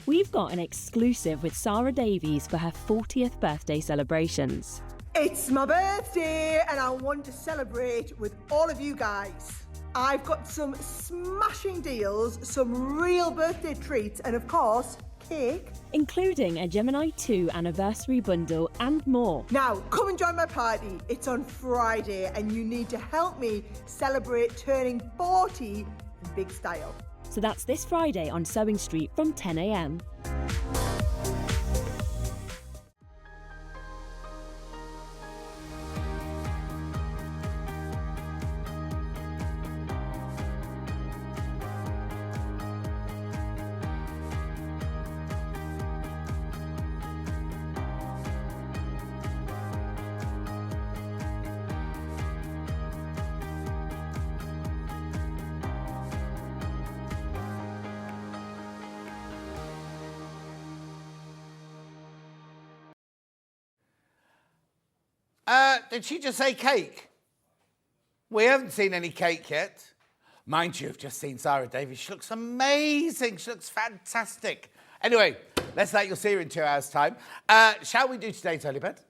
We've got an exclusive with Sara Davies for her 40th birthday celebrations. It's my birthday and I want to celebrate with all of you guys. I've got some smashing deals, some real birthday treats, and of course, cake. Including a Gemini 2 anniversary bundle and more. Now, come and join my party. It's on Friday and you need to help me celebrate turning 40 in big style. So that's this Friday on Sewing Street from 10 a.m. Did she just say cake? We haven't seen any cake yet. Mind you, I've just seen Sara Davies. She looks amazing. She looks fantastic. Anyway, let's let you'll see her in 2 hours' time. Shall we do today's early bed?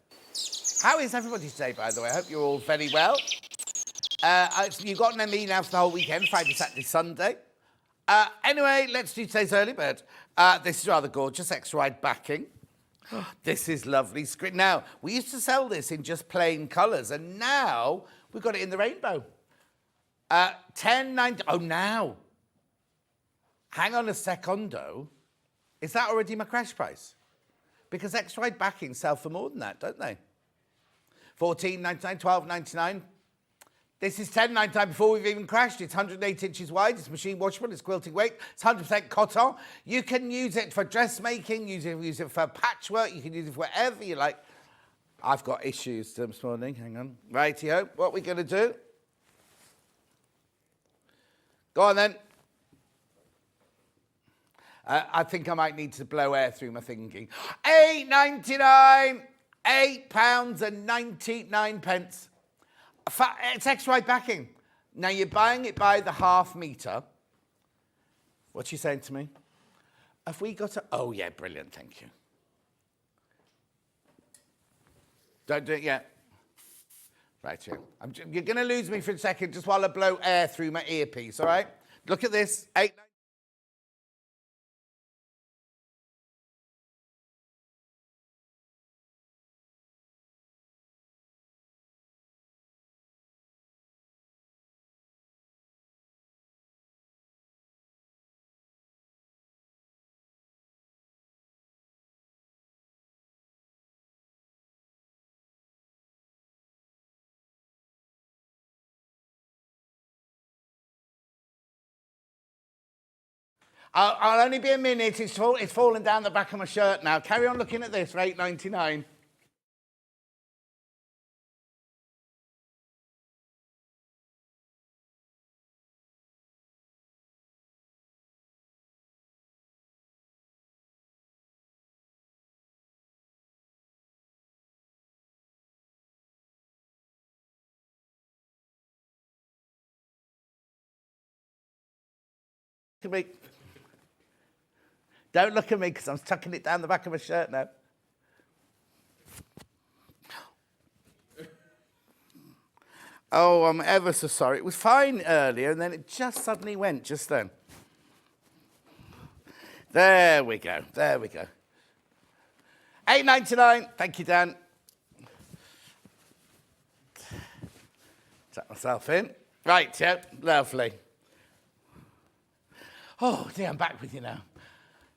How is everybody today, by the way? I hope you're all very well. You've got an ME now for the whole weekend, Friday, Saturday, Sunday. Anyway, let's do today's early bed. This is rather gorgeous, extra-wide backing. This is lovely screen. Now, we used to sell this in just plain colours, and now we've got it in the rainbow. 10.90. Oh, now. Hang on a secondo. Is that already my crash price? Because extra-wide backings sell for more than that, don't they? 14.99, 12.99. This is 10.99 before we've even crashed. It's 108 inches wide. It's machine washable. It's quilting weight. It's 100% cotton. You can use it for dressmaking. Use it for patchwork. You can use it for whatever you like. I've got issues this morning. Hang on. Righty-ho. What are we going to do? Go on, then. I think I might need to blow air through my thinking. £8.99. £8.99. It's extra-wide backing. Now, you're buying it by the half metre. What's she saying to me? Have we got a... Oh, yeah, brilliant, thank you. Don't do it yet. Right here. You're going to lose me for a second just while I blow air through my earpiece, all right? Look at this. I'll only be a minute. It's fallen down the back of my shirt now. Carry on looking at this for £8.99. Look at me. Don't look at me because I'm tucking it down the back of my shirt now. Oh, I'm ever so sorry. It was fine earlier and then it just suddenly went just then. There we go. There we go. £8.99. Thank you, Dan. Tuck myself in. Right, yeah, lovely. Oh, dear, I'm back with you now.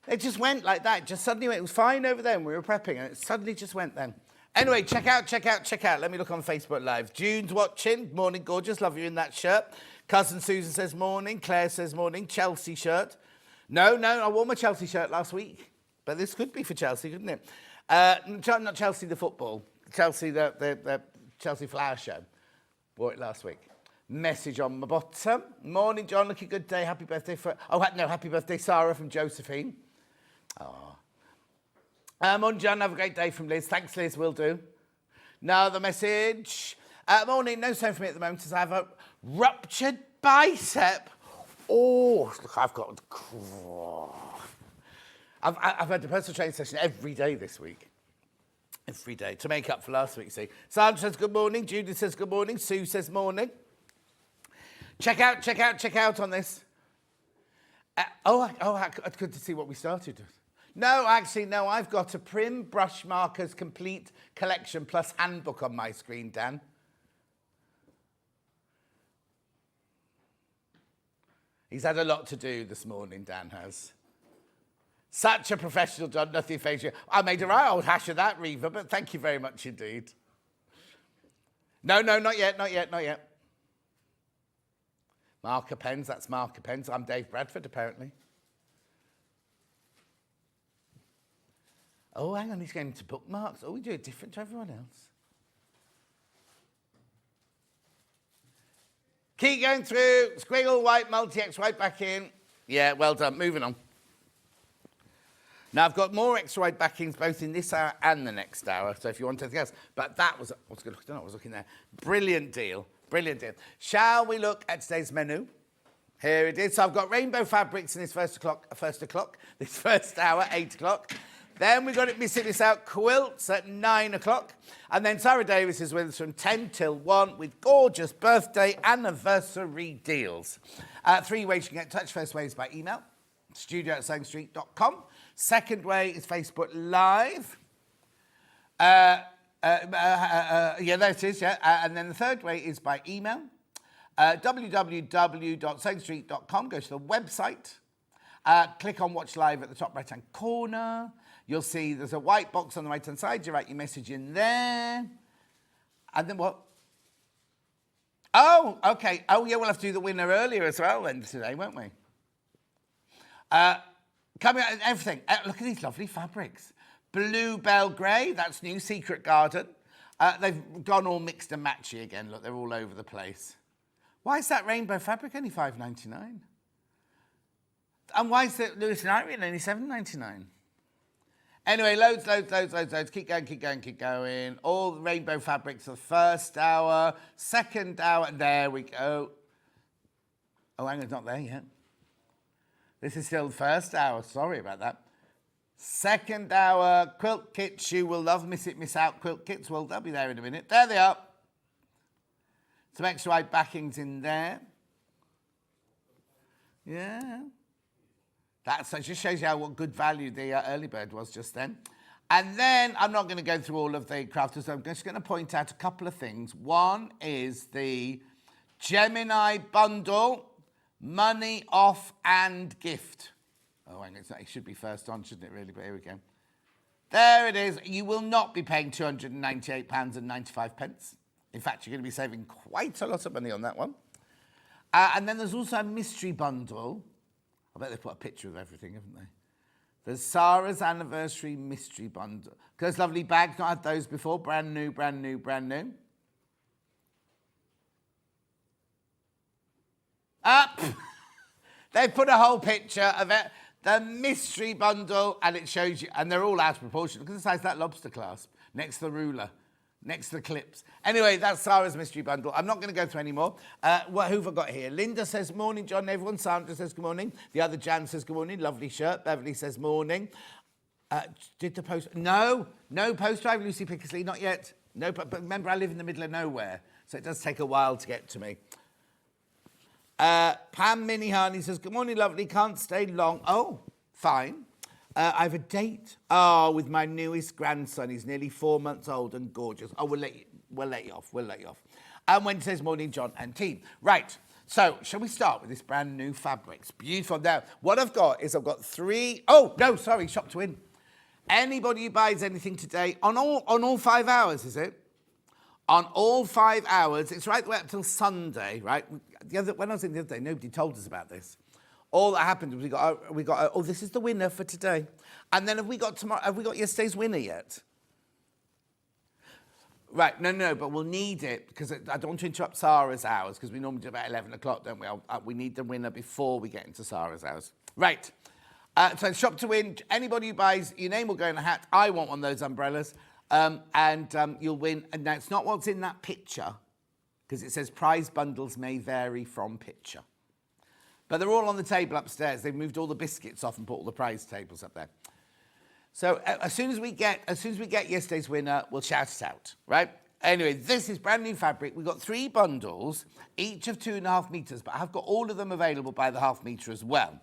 It just went like that. It just suddenly went. It was fine over there when we were prepping, and it suddenly just went then. Anyway, check out. Let me look on Facebook Live. June's watching. Morning, gorgeous. Love you in that shirt. Cousin Susan says morning. Claire says morning. Chelsea shirt. No, I wore my Chelsea shirt last week. But this could be for Chelsea, couldn't it? Not Chelsea the football. Chelsea the Chelsea Flower Show. Wore it last week. Message on my bottom. Morning, John. Looking good day. Happy birthday happy birthday, Sarah from Josephine. Oh. Morning, John. Have a great day from Liz. Thanks, Liz. Will do. Another message. Morning. No sign for me at the moment as I have a ruptured bicep. Oh, look, I've got... I've had a personal training session every day this week. Every day, to make up for last week, see. Sandra says good morning, Judith says good morning, Sue says morning. Check out on this. Good to see what we started with. No, actually, no, I've got a Prim Brush Markers Complete Collection plus Handbook on my screen, Dan. He's had a lot to do this morning, Dan has. Such a professional job, nothing phases you. I made a right old hash of that, Reva, but thank you very much indeed. No, not yet. Marker pens, that's marker pens. I'm Dave Bradford, apparently. Oh, hang on, he's going to bookmarks. Oh, we do it different to everyone else. Keep going through. Squiggle, white, multi-X, right back in. Yeah, well done. Moving on. Now, I've got more X-wide backings both in this hour and the next hour, so if you want anything else. But that was, I was looking there. Brilliant deal. Shall we look at today's menu? Here it is. So I've got rainbow fabrics in this first hour, 8 o'clock. Then we've got it missing this out, quilts at 9 o'clock. And then Sara Davies is with us from 10 till 1 with gorgeous birthday anniversary deals. 3 ways you can get in touch. First way is by email, studio@sewingstreet.com. Second way is Facebook Live. Yeah, there it is, yeah. And then the third way is by email. www.sewingstreet.com. Go to the website. Click on Watch Live at the top right-hand corner. You'll see there's a white box on the right-hand side. You write your message in there. And then what? Oh, okay. Oh, yeah, we'll have to do the winner earlier as well then today, won't we? Coming out and everything. Look at these lovely fabrics. Bluebell grey, that's new, Secret Garden. They've gone all mixed and matchy again. Look, they're all over the place. Why is that rainbow fabric only $5.99? And why is it Lewis and Irene only $7.99? Anyway, loads. Keep going. All the rainbow fabrics of the first hour, second hour. There we go. Oh, hang on, it's not there yet. This is still the first hour. Sorry about that. Second hour, quilt kits you will love. Miss it, miss out quilt kits. Well, they'll be there in a minute. There they are. Some extra wide backings in there. Yeah. That just shows you what good value the early bird was just then. And then I'm not going to go through all of the crafters. I'm just going to point out a couple of things. One is the Gemini bundle, money off and gift. Oh, hang on, it should be first on, shouldn't it really? But here we go. There it is. You will not be paying £298.95. In fact, you're going to be saving quite a lot of money on that one. And then there's also a mystery bundle. I bet they've put a picture of everything, haven't they? There's Sarah's Anniversary Mystery Bundle. Those lovely bags, not had those before. Brand new. They put a whole picture of it. The mystery bundle, and it shows you, and they're all out of proportion. Look at the size of that lobster clasp next to the ruler, next to the clips. Anyway, that's Sarah's mystery bundle. I'm not going to go through any more. Who have I got here? Linda says, morning, John, everyone. Sandra says, good morning. The other Jan says, good morning. Lovely shirt. Beverly says, morning. Did the post... No post drive, Lucy Pickersley, not yet. No, but remember, I live in the middle of nowhere, so it does take a while to get to me. Pam Minihani says, good morning, lovely, can't stay long. Oh, fine. I have a date. Oh, with my newest grandson. He's nearly 4 months old and gorgeous. Oh, we'll let you off. And Wednesday's morning, John and team. Right, so shall we start with this brand new fabrics? Beautiful. Now, what I've got is I've got 3... Oh, no, sorry, shop to win. Anybody who buys anything today, on all 5 hours, is it? On all 5 hours, it's right the way up till Sunday, right? When I was in the other day, nobody told us about this. All that happened was we got. Oh, this is the winner for today. And then have we got yesterday's winner yet? Right, no, but we'll need it because I don't want to interrupt Sarah's hours because we normally do about 11 o'clock, don't we? We need the winner before we get into Sarah's hours. Right. So shop to win. Anybody who buys, your name will go in a hat. I want one of those umbrellas. You'll win. And now it's not what's in that picture because it says prize bundles may vary from picture. But they're all on the table upstairs. They've moved all the biscuits off and put all the prize tables up there. So as soon as we get yesterday's winner, we'll shout it out, right? Anyway, this is brand new fabric. We've got 3 bundles, each of 2.5 meters, but I've got all of them available by the half meter as well.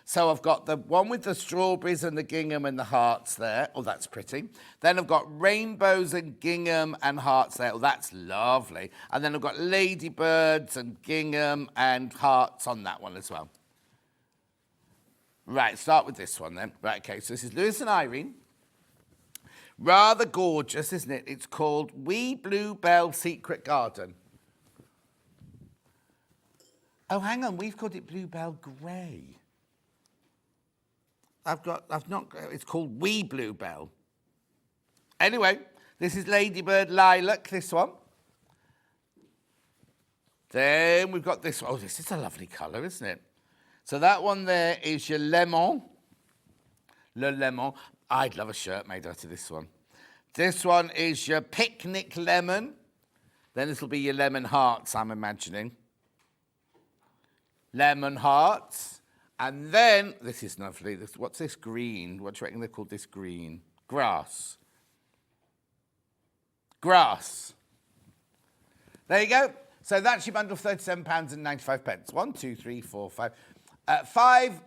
So I've got the one with the strawberries and the gingham and the hearts there. Oh, that's pretty. Then I've got rainbows and gingham and hearts there. Oh, that's lovely. And then I've got ladybirds and gingham and hearts on that one as well. Right, start with this one then. Right, okay, so this is Lewis and Irene. Rather gorgeous, isn't it? It's called Wee Bluebell Secret Garden. Oh, hang on, we've called it Bluebell Grey. It's called Wee Bluebell. Anyway, this is Ladybird Lilac, this one. Then we've got this one. Oh, this is a lovely colour, isn't it? So that one there is your lemon. Le lemon. I'd love a shirt made out of this one. This one is your picnic lemon. Then this will be your lemon hearts, I'm imagining. Lemon hearts. And then, this is lovely. What's this green? What do you reckon they called this green? Grass. Grass. There you go. So that's your bundle of £37.95. 1, 2, 3, 4, 5. £5.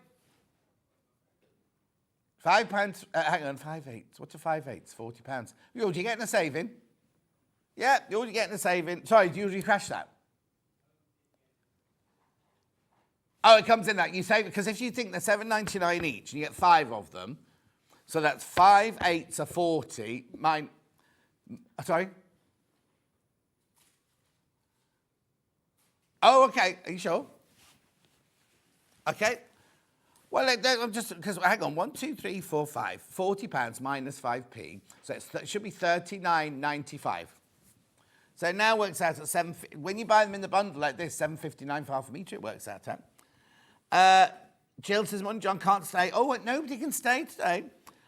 Hang on, 5 eighths. What's a 5 eighths? £40. You're already getting a saving. Yeah, you're already getting a saving. Sorry, do you already crash that? Oh, it comes in that. You save it, because if you think they're £7.99 each and you get 5 of them, so that's 5 eighths are 40. Sorry? Oh, okay. Are you sure? Okay. Well, I'm just, because, hang on, 1, 2, 3, 4, 5. £40 minus 5p. So it should be $39.95. So it now works out at when you buy them in the bundle like this, $7.59 for half a metre, it works out at. Jill says, Morning, John, can't stay. Oh, wait, nobody can stay today.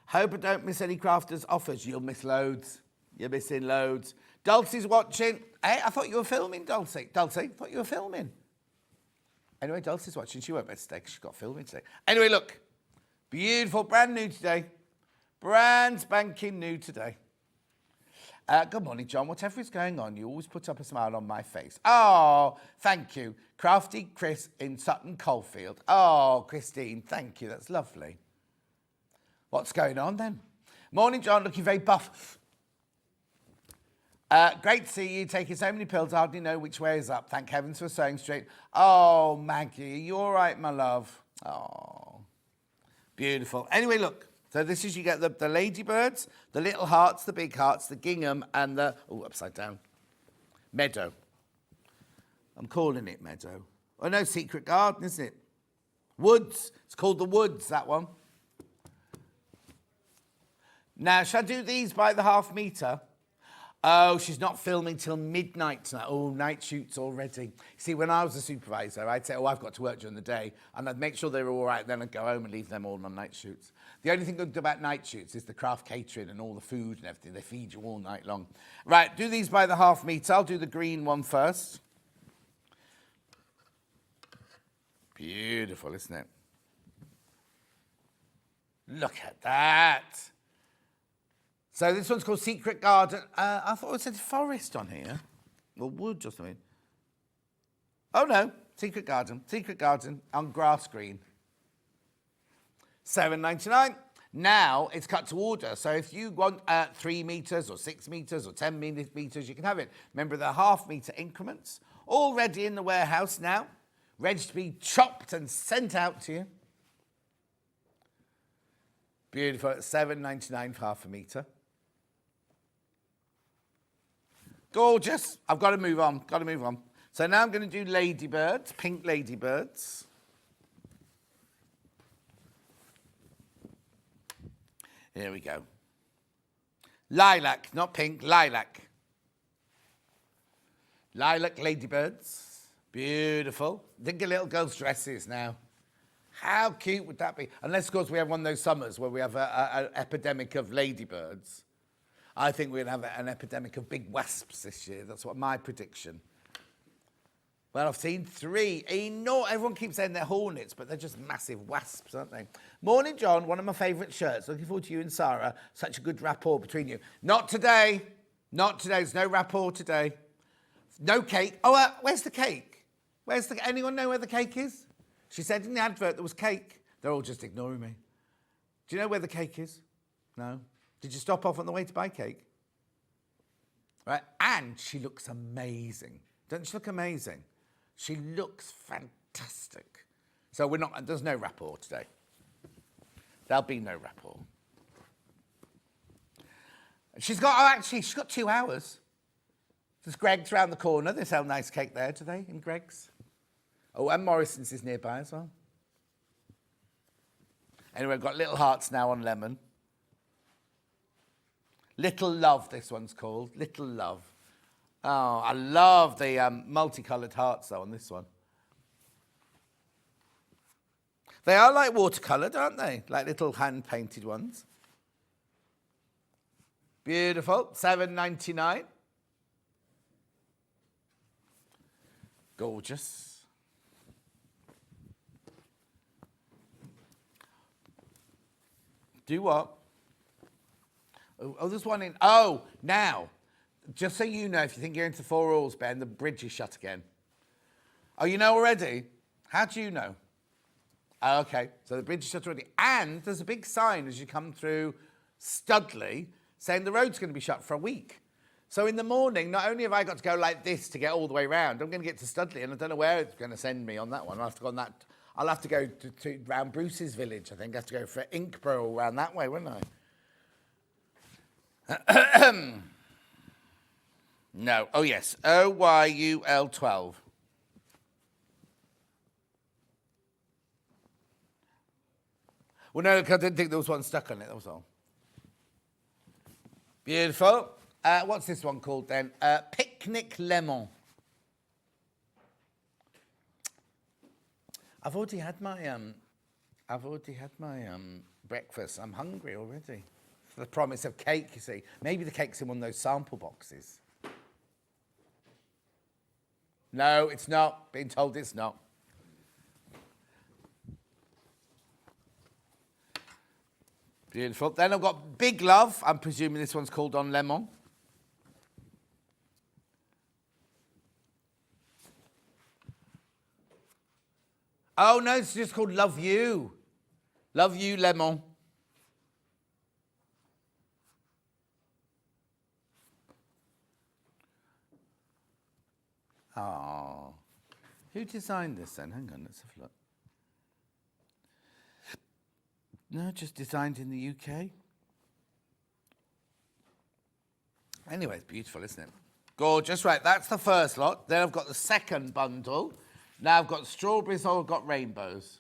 Hope I don't miss any crafters' offers. You'll miss loads. You're missing loads. Dulcie's watching. Hey, I thought you were filming, Dulcie. Dulcie, I thought you were filming. Anyway, Dulcie's watching. She won't be able to stay because she's got filming today. Anyway, look. Beautiful, brand new today. Brand spanking new today. Good morning, John. Whatever is going on, you always put up a smile on my face. Oh, thank you. Crafty Chris in Sutton Coldfield. Oh, Christine, thank you. That's lovely. What's going on then? Morning, John. Looking very buff. Great to see you taking so many pills. I hardly know which way is up. Thank heavens for sewing straight. Oh, Maggie, are you all right, my love? Oh, beautiful. Anyway, look. So this is, you get the ladybirds, the little hearts, the big hearts, the gingham, and the, oh, upside down, meadow. I'm calling it meadow. Oh, no, secret garden, isn't it? Woods. It's called the woods, that one. Now, shall I do these by the half metre? Oh, she's not filming till midnight tonight. Oh, night shoots already. See, when I was a supervisor, I'd say, oh, I've got to work during the day, and I'd make sure they were all right, then I'd go home and leave them all on night shoots. The only thing good about night shoots is the craft catering and all the food and everything. They feed you all night long. Right, do these by the half metre. I'll do the green one first. Beautiful, isn't it? Look at that. So this one's called Secret Garden. I thought it said forest on here. Or wood or something. Oh, no. Secret Garden. Secret Garden on grass green. $7.99. Now it's cut to order. So if you want 3 metres or 6 metres or 10 metres, you can have it. Remember, the half metre increments. All ready in the warehouse now. Ready to be chopped and sent out to you. Beautiful. At $7.99 for half a metre. Gorgeous. I've got to move on. Got to move on. So now I'm going to do ladybirds, pink ladybirds. Here we go. Lilac, not pink, lilac. Lilac ladybirds. Beautiful. Think of little girls' dresses now. How cute would that be? Unless, of course, we have one of those summers where we have an epidemic of ladybirds. I think we're going to have an epidemic of big wasps this year. That's what my prediction. Well, I've seen 3. Everyone keeps saying they're hornets, but they're just massive wasps, aren't they? Morning, John. One of my favourite shirts. Looking forward to you and Sarah. Such a good rapport between you. Not today. Not today. There's no rapport today. No cake. Oh, where's the cake? Anyone know where the cake is? She said in the advert there was cake. They're all just ignoring me. Do you know where the cake is? No. Did you stop off on the way to buy cake? Right. And she looks amazing. Doesn't she look amazing? She looks fantastic. So there's no rapport today. There'll be no rapport. She's got 2 hours. There's Greg's round the corner. They sell nice cake there today in Greg's. Oh, and Morrison's is nearby as well. Anyway, I've got Little Hearts now on lemon. Little Love, this one's called. Little Love. Oh, I love the multicoloured hearts, though, on this one. They are like watercoloured, aren't they? Like little hand-painted ones. Beautiful. $7.99. Gorgeous. Do what? Oh, there's one in... Oh, now... Just so you know, if you think you're into 4 Alls, Ben, the bridge is shut again. Oh, you know already? How do you know? Oh, okay, so the bridge is shut already. And there's a big sign as you come through Studley saying the road's going to be shut for a week. So in the morning, not only have I got to go like this to get all the way round, I'm going to get to Studley, and I don't know where it's going to send me on that one. I'll have to go on that. I'll have to go to round Bruce's village, I think. I have to go for Inkborough around that way, wouldn't I? No. Oh, yes. OYUL12. Well, no, because I didn't think there was one stuck on it, that was all. Beautiful. What's this one called then? Picnic Lemon. I've already had my breakfast. I'm hungry already. For the promise of cake, you see. Maybe the cake's in one of those sample boxes. No, it's not. Being told it's not. Beautiful. Then I've got Big Love. I'm presuming this one's called On Lemon. Oh, no, it's just called Love You. Love You, Lemon. Oh, who designed this then? Hang on, let's have a look. No, just designed in the UK. Anyway, it's beautiful, isn't it? Gorgeous. Right, that's the first lot. Then I've got the second bundle. Now I've got strawberries or I've got rainbows.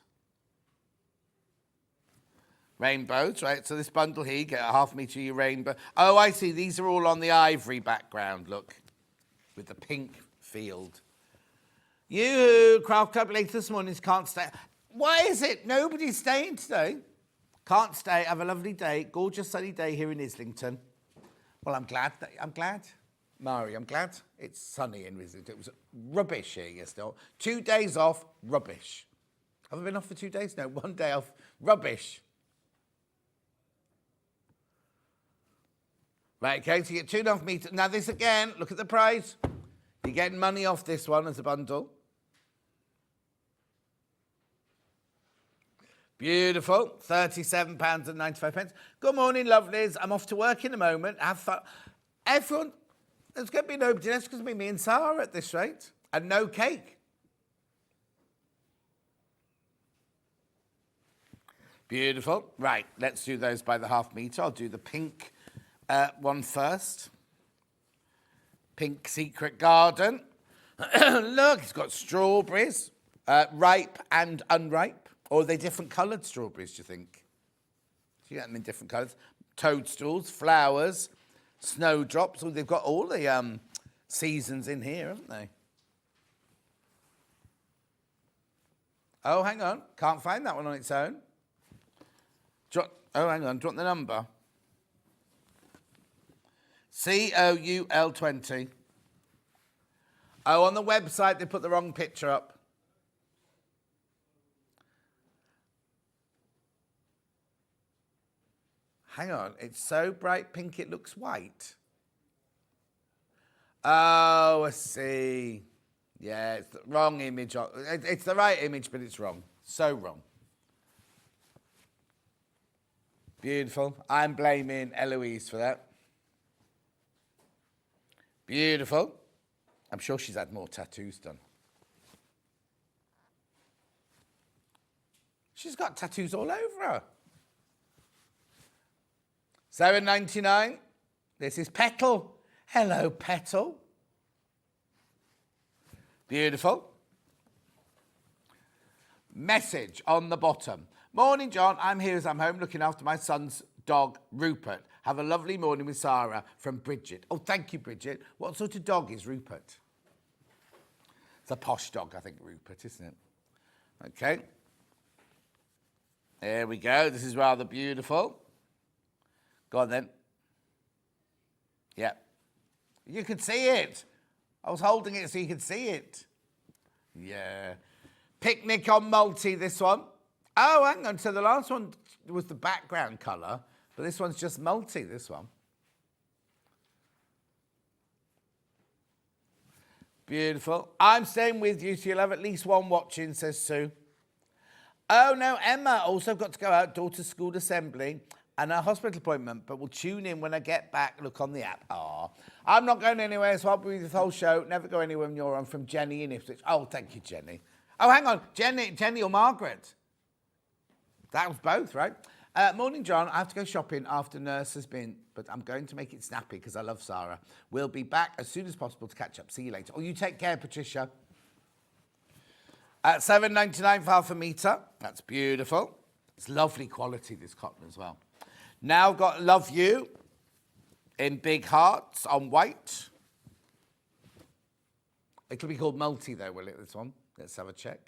Rainbows, right? So this bundle here, you get a half metre of your rainbow. Oh, I see. These are all on the ivory background, look, with the pink field. You, Craft Club later this morning, can't stay. Why is it nobody's staying today? Can't stay. Have a lovely day. Gorgeous sunny day here in Islington. Well, I'm glad. Mari, I'm glad it's sunny in Islington. It was rubbish here yesterday. 2 days off, rubbish. Have I been off for 2 days? No, 1 day off, rubbish. Right, okay, so you get 2.5 metres. Now this again, look at the price. You're getting money off this one as a bundle. Beautiful, £37.95. Good morning, lovelies. I'm off to work in a moment. Have fun. Everyone, there's going to be nobody else. It's going to be me and Sarah at this rate. And no cake. Beautiful. Right, let's do those by the half metre. I'll do the pink one first. Pink Secret Garden. Look, it's got strawberries, ripe and unripe. Or are they different coloured strawberries, do you think? You get them in different colours. Toadstools, flowers, snowdrops. Oh, they've got all the seasons in here, haven't they? Oh, hang on. Can't find that one on its own. Oh, hang on. Do you want the number? COUL20. Oh, on the website, they put the wrong picture up. Hang on, it's so bright pink it looks white. Oh, I see. Yeah, it's the wrong image. It's the right image, but it's wrong. So wrong. Beautiful. I'm blaming Eloise for that. Beautiful. I'm sure she's had more tattoos done. She's got tattoos all over her. $7.99. This is Petal. Hello, Petal. Beautiful. Message on the bottom. Morning, John. I'm here as I'm home looking after my son's dog, Rupert. Have a lovely morning with Sarah from Bridget. Oh, thank you, Bridget. What sort of dog is Rupert? It's a posh dog, I think, Rupert, isn't it? Okay. There we go. This is rather beautiful. Go on, then. Yeah. You could see it. I was holding it so you could see it. Yeah. Picnic on multi, this one. Oh, hang on. So the last one was the background colour, but this one's just multi, this one. Beautiful. I'm staying with you, so you'll have at least one watching, says Sue. Oh, no, Emma also got to go out, daughter's school assembly and a hospital appointment, but we'll tune in when I get back. Look on the app. Oh, I'm not going anywhere, so I'll be with the whole show. Never go anywhere when you're on. From Jenny in Ipswich. Oh, thank you, Jenny. Oh, hang on. Jenny or Margaret? That was both, right? Morning, John. I have to go shopping after nurse has been, but I'm going to make it snappy because I love Sarah. We'll be back as soon as possible to catch up. See you later. Oh, you take care, Patricia. At $7.99 for half a metre. That's beautiful. It's lovely quality, this cotton as well. Now got Love You in big hearts on white. It'll be called multi, though, will it, this one? Let's have a check.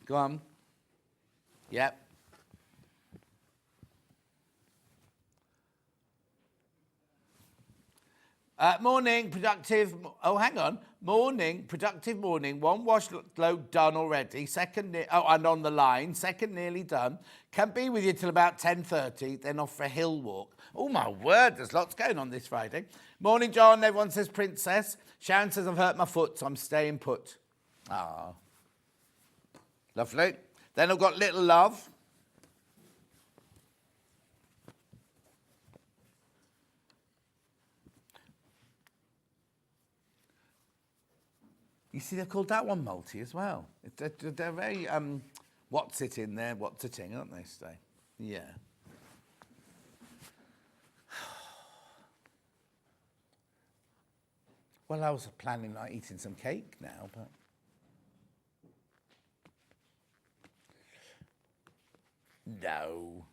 Go on. Yep. Morning, productive. Oh, hang on. Morning, productive morning. One wash load done already. Second, and on the line. Second, nearly done. Can be with you till about 10:30. Then off for a hill walk. Oh my word, there's lots going on this Friday. Morning, John. Everyone says princess. Sharon says I've hurt my foot, so I'm staying put. Ah, lovely. Then I've got Little Love. You see, they've called that one multi as well. They're very, what's it in there, what's it in, aren't they, today? Yeah. Well, I was planning on eating some cake now, but... No.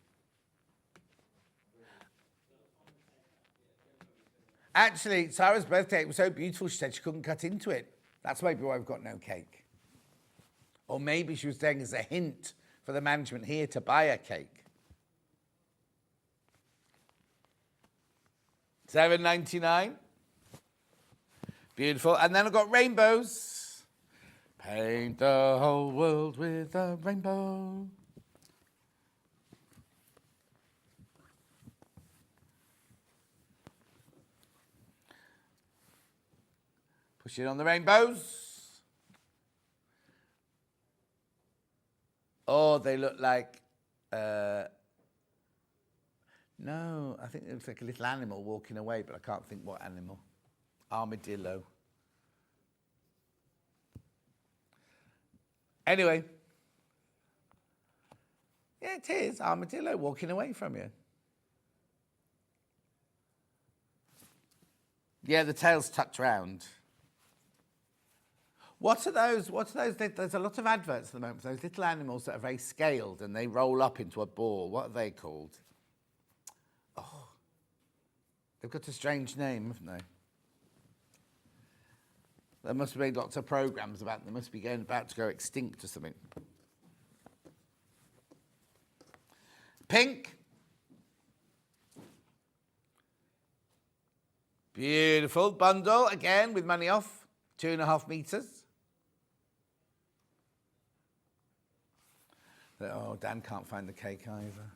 Actually, Sarah's birthday was so beautiful, she said she couldn't cut into it. That's maybe why we've got no cake. Or maybe she was saying as a hint for the management here to buy a cake. $7.99. Beautiful. And then I've got rainbows. Paint the whole world with a rainbow. Push it on the rainbows. Oh, they look like... no, I think it looks like a little animal walking away, but I can't think what animal. Armadillo. Anyway. Yeah, it is. Armadillo walking away from you. Yeah, the tail's tucked round. What are those? There's a lot of adverts at the moment for those little animals that are very scaled and they roll up into a ball. What are they called? Oh, they've got a strange name, haven't they? There must be lots of programs about them. They must be about to go extinct or something. Pink. Beautiful. Bundle, again, with money off. 2.5 meters. Oh, Dan can't find the cake either.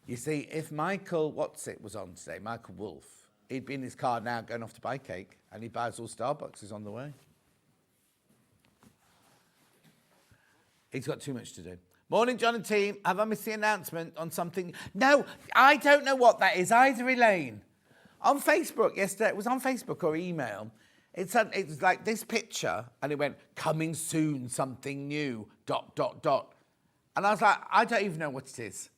You see, if Michael was on today, Michael Wolf, he'd be in his car now going off to buy cake, and he buys all Starbucks, he's on the way. He's got too much to do. Morning, John and team. Have I missed the announcement on something? No, I don't know what that is either, Elaine. On Facebook yesterday, it was on Facebook or email. It was like this picture, and it went, coming soon, something new, ... And I was like, I don't even know what it is.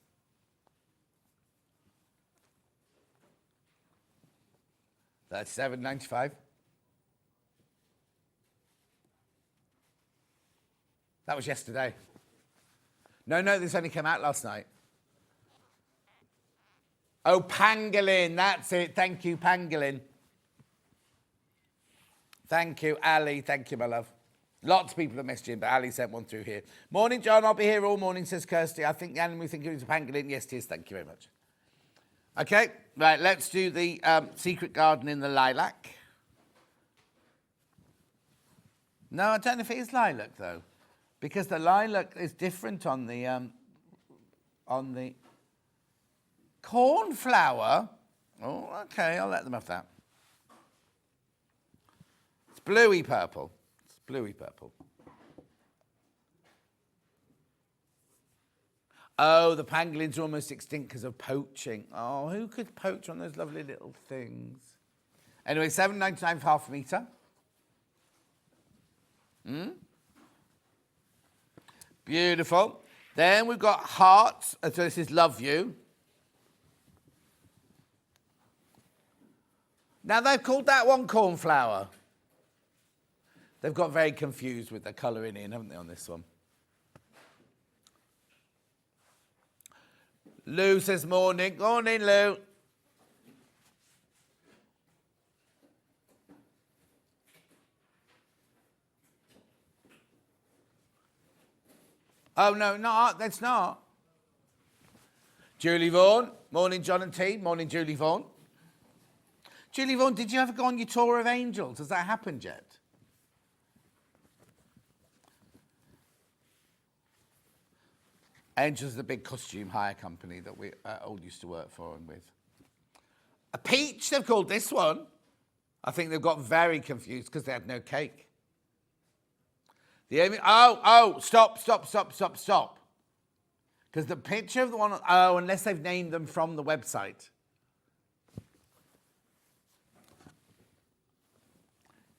That's $7.95. That was yesterday. No, this only came out last night. Oh, Pangolin, that's it. Thank you, Pangolin. Thank you, Ali. Thank you, my love. Lots of people are messaging, but Ali sent one through here. Morning, John. I'll be here all morning, says Kirsty. I think the animal think it was a pangolin. Yes, it is. Thank you very much. Okay, right, let's do the secret garden in the lilac. No, I don't know if it is lilac, though, because the lilac is different on the cornflower. Oh, okay, I'll let them have that. It's bluey purple. It's bluey purple. Oh, the pangolins are almost extinct because of poaching. Oh, who could poach on those lovely little things? Anyway, $7.99 for half a metre. Beautiful. Then we've got hearts. So this is Love You. Now, they've called that one cornflower. They've got very confused with the colouring in, haven't they, on this one? Lou says morning. Morning, Lou. Oh, no, that's not. Julie Vaughan. Morning, John and team. Morning, Julie Vaughan. Julie Vaughan, did you ever go on your tour of angels? Has that happened yet? Angels is the big costume hire company that we all used to work for and with. A peach, they've called this one. I think they've got very confused because they had no cake. Stop. Because the picture of the one, unless they've named them from the website.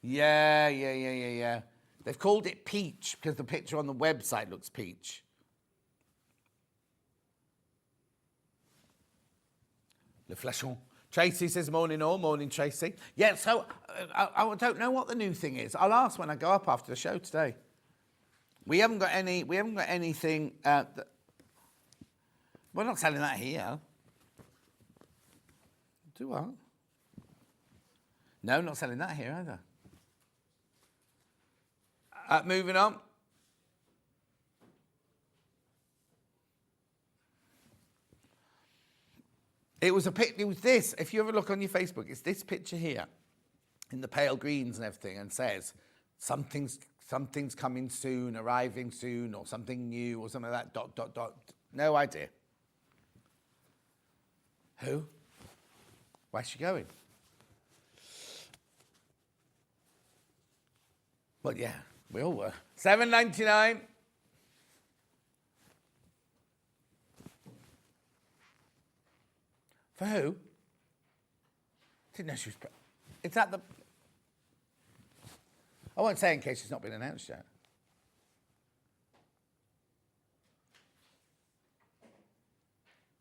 Yeah. They've called it peach because the picture on the website looks peach. Le Flachon. Tracy says morning all. Morning, Tracy. Yeah, so I don't know what the new thing is. I'll ask when I go up after the show today. We haven't got anything. We're not selling that here. Do what? No, not selling that here either. Moving on. It was this. If you ever look on your Facebook, it's this picture here, in the pale greens and everything, and says something's coming soon, arriving soon, or something new, or something like that. ... No idea. Who? Where's she going? Well, yeah, we all were. $7.99. For who? Didn't know she was... It's at the... I won't say in case it's not been announced yet.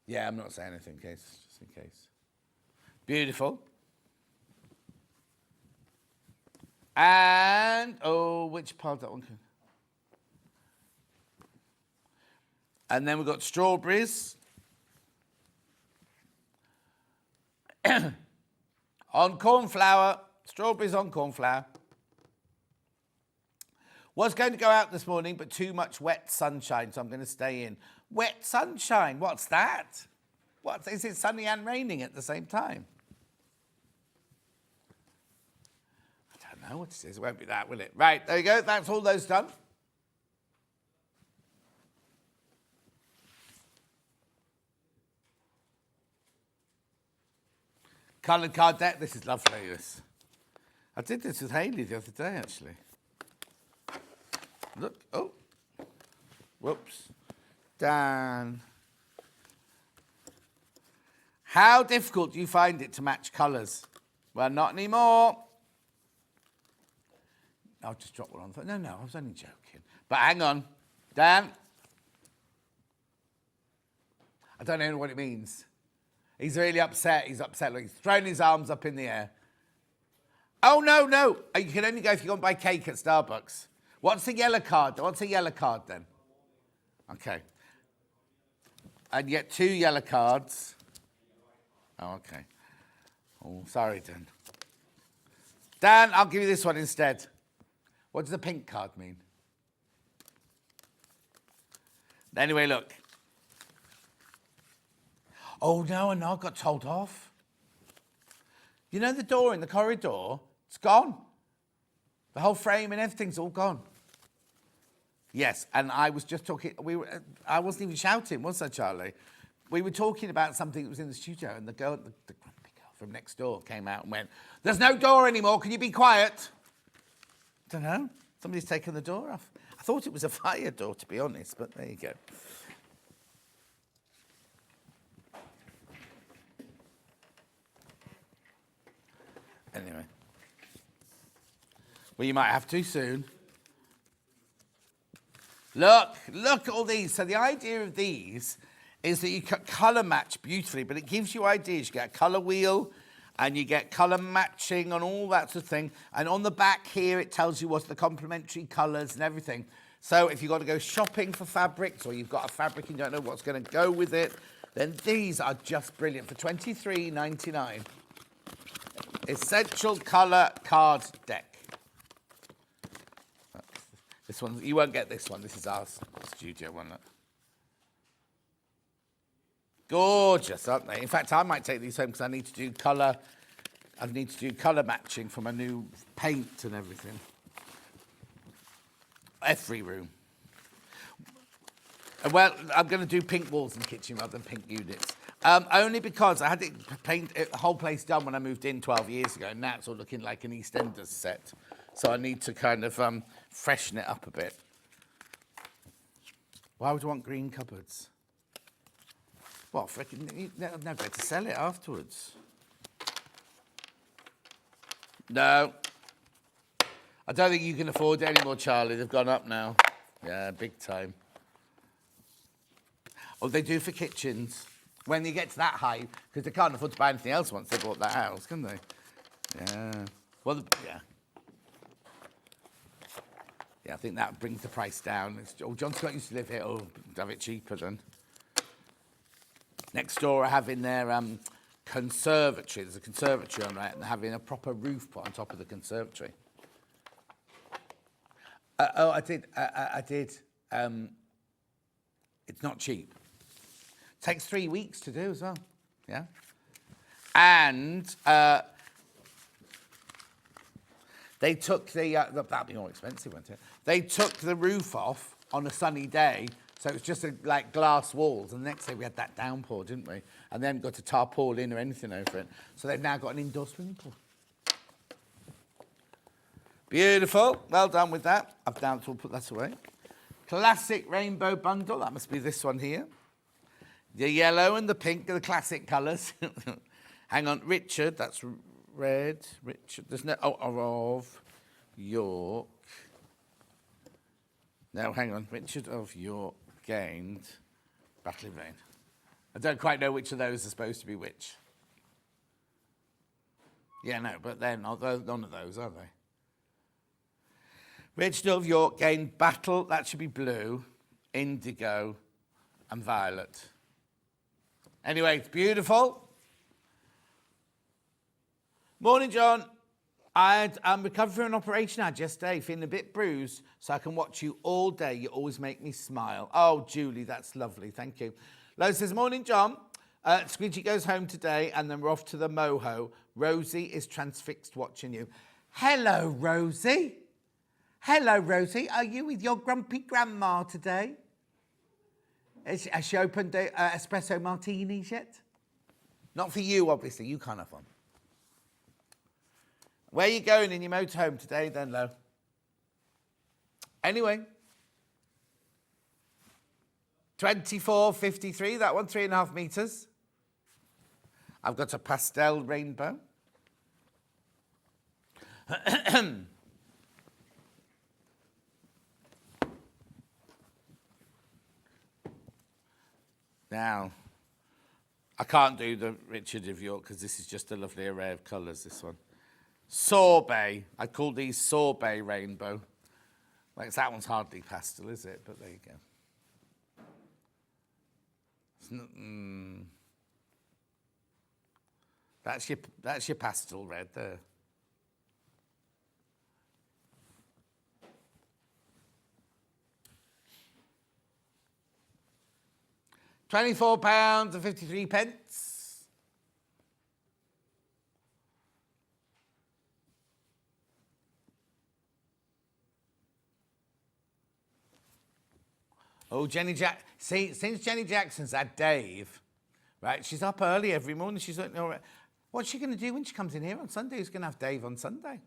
Yeah, I'm not saying anything in case, just in case. Beautiful. And, which part that one? And then we've got strawberries. On cornflower. Strawberries on cornflower. Was going to go out this morning, but too much wet sunshine, so I'm going to stay in. Wet sunshine, what's that? What, is it sunny and raining at the same time? I don't know what it is. It won't be that, will it? Right, there you go. That's all those done. Coloured card deck. This is lovely, this. I did this with Hayley the other day, actually. Look. Oh. Whoops. Dan. How difficult do you find it to match colours? Well, not anymore. I'll just drop one on. No, I was only joking. But hang on. Dan. I don't know what it means. He's really upset. He's upset. Look, he's thrown his arms up in the air. Oh, no. You can only go if you go and buy cake at Starbucks. What's the yellow card? What's a yellow card then? Okay. And you get 2 yellow cards. Oh, okay. Oh, sorry, Dan. Dan, I'll give you this one instead. What does the pink card mean? Anyway, look. Oh, no, and I got told off. You know the door in the corridor? It's gone. The whole frame and everything's all gone. Yes, and I was just talking, I wasn't even shouting, was I, Charlie? We were talking about something that was in the studio, and the grumpy girl from next door came out and went, "There's no door anymore, can you be quiet?" I don't know, somebody's taken the door off. I thought it was a fire door, to be honest, but there you go. Anyway. Well, you might have to soon. Look at all these. So the idea of these is that you can colour match beautifully, but it gives you ideas. You get a colour wheel and you get colour matching and all that sort of thing. And on the back here, it tells you what's the complementary colours and everything. So if you've got to go shopping for fabrics or you've got a fabric and you don't know what's going to go with it, then these are just brilliant for $23.99. Essential Colour Card Deck. This one, you won't get this one. This is our studio one. Look. Gorgeous, aren't they? In fact, I might take these home because I need to do colour. I need to do colour matching for my new paint and everything. Every room. Well, I'm going to do pink walls in the kitchen rather than pink units. Only because I had it paint the whole place done when I moved in 12 years ago, and now it's all looking like an EastEnders set. So I need to kind of freshen it up a bit. Why would you want green cupboards? What, frickin', no better to sell it afterwards. No. I don't think you can afford it anymore, Charlie. They've gone up now. Yeah, big time. Oh, they do for kitchens. When you get to that height, because they can't afford to buy anything else once they bought that house, can they? Yeah. Well, yeah. Yeah, I think that brings the price down. John Scott used to live here. Oh, have it cheaper then. Next door are having their conservatory. There's a conservatory on right, and they're having a proper roof put on top of the conservatory. I did. It's not cheap. Takes 3 weeks to do as well. Yeah. And they took that'd be more expensive, wouldn't it? They took the roof off on a sunny day, so it was just like glass walls. And the next day we had that downpour, didn't we? And then got a tarpaulin or anything over it. So they've now got an indoor swimming pool. Beautiful. Well done with that. I've now to put that away. Classic rainbow bundle. That must be this one here. The yellow and the pink are the classic colours. Hang on, Richard. That's red. Richard. There's no of York. No, hang on. Richard of York gained Battle in Vain. I don't quite know which of those are supposed to be which. Yeah, no, but they're not. None of those, are they? Richard of York gained Battle. That should be blue, indigo, and violet. Anyway, it's beautiful. Morning, John. I'm recovering from an operation I had yesterday, feeling a bit bruised, so I can watch you all day. You always make me smile. Oh, Julie, that's lovely. Thank you. Lo says, morning, John. Squidgy goes home today and then we're off to the Moho. Rosie is transfixed watching you. Hello, Rosie. Hello, Rosie. Are you with your grumpy grandma today? Has she opened espresso martinis yet? Not for you, obviously. You can't have one. Where are you going in your motorhome today, then, Lo? Anyway. 24.53, that one, 3.5 metres. I've got a pastel rainbow. Now, I can't do the Richard of York because this is just a lovely array of colours, this one. Sorbet. I call these sorbet rainbow. Like, that one's hardly pastel, is it? But there you go. It's not, that's your pastel red there. £24.53. Oh, Jenny Jack. See, since Jenny Jackson's had Dave, right? She's up early every morning. She's like, no, what's she going to do when she comes in here on Sunday? Who's going to have Dave on Sunday?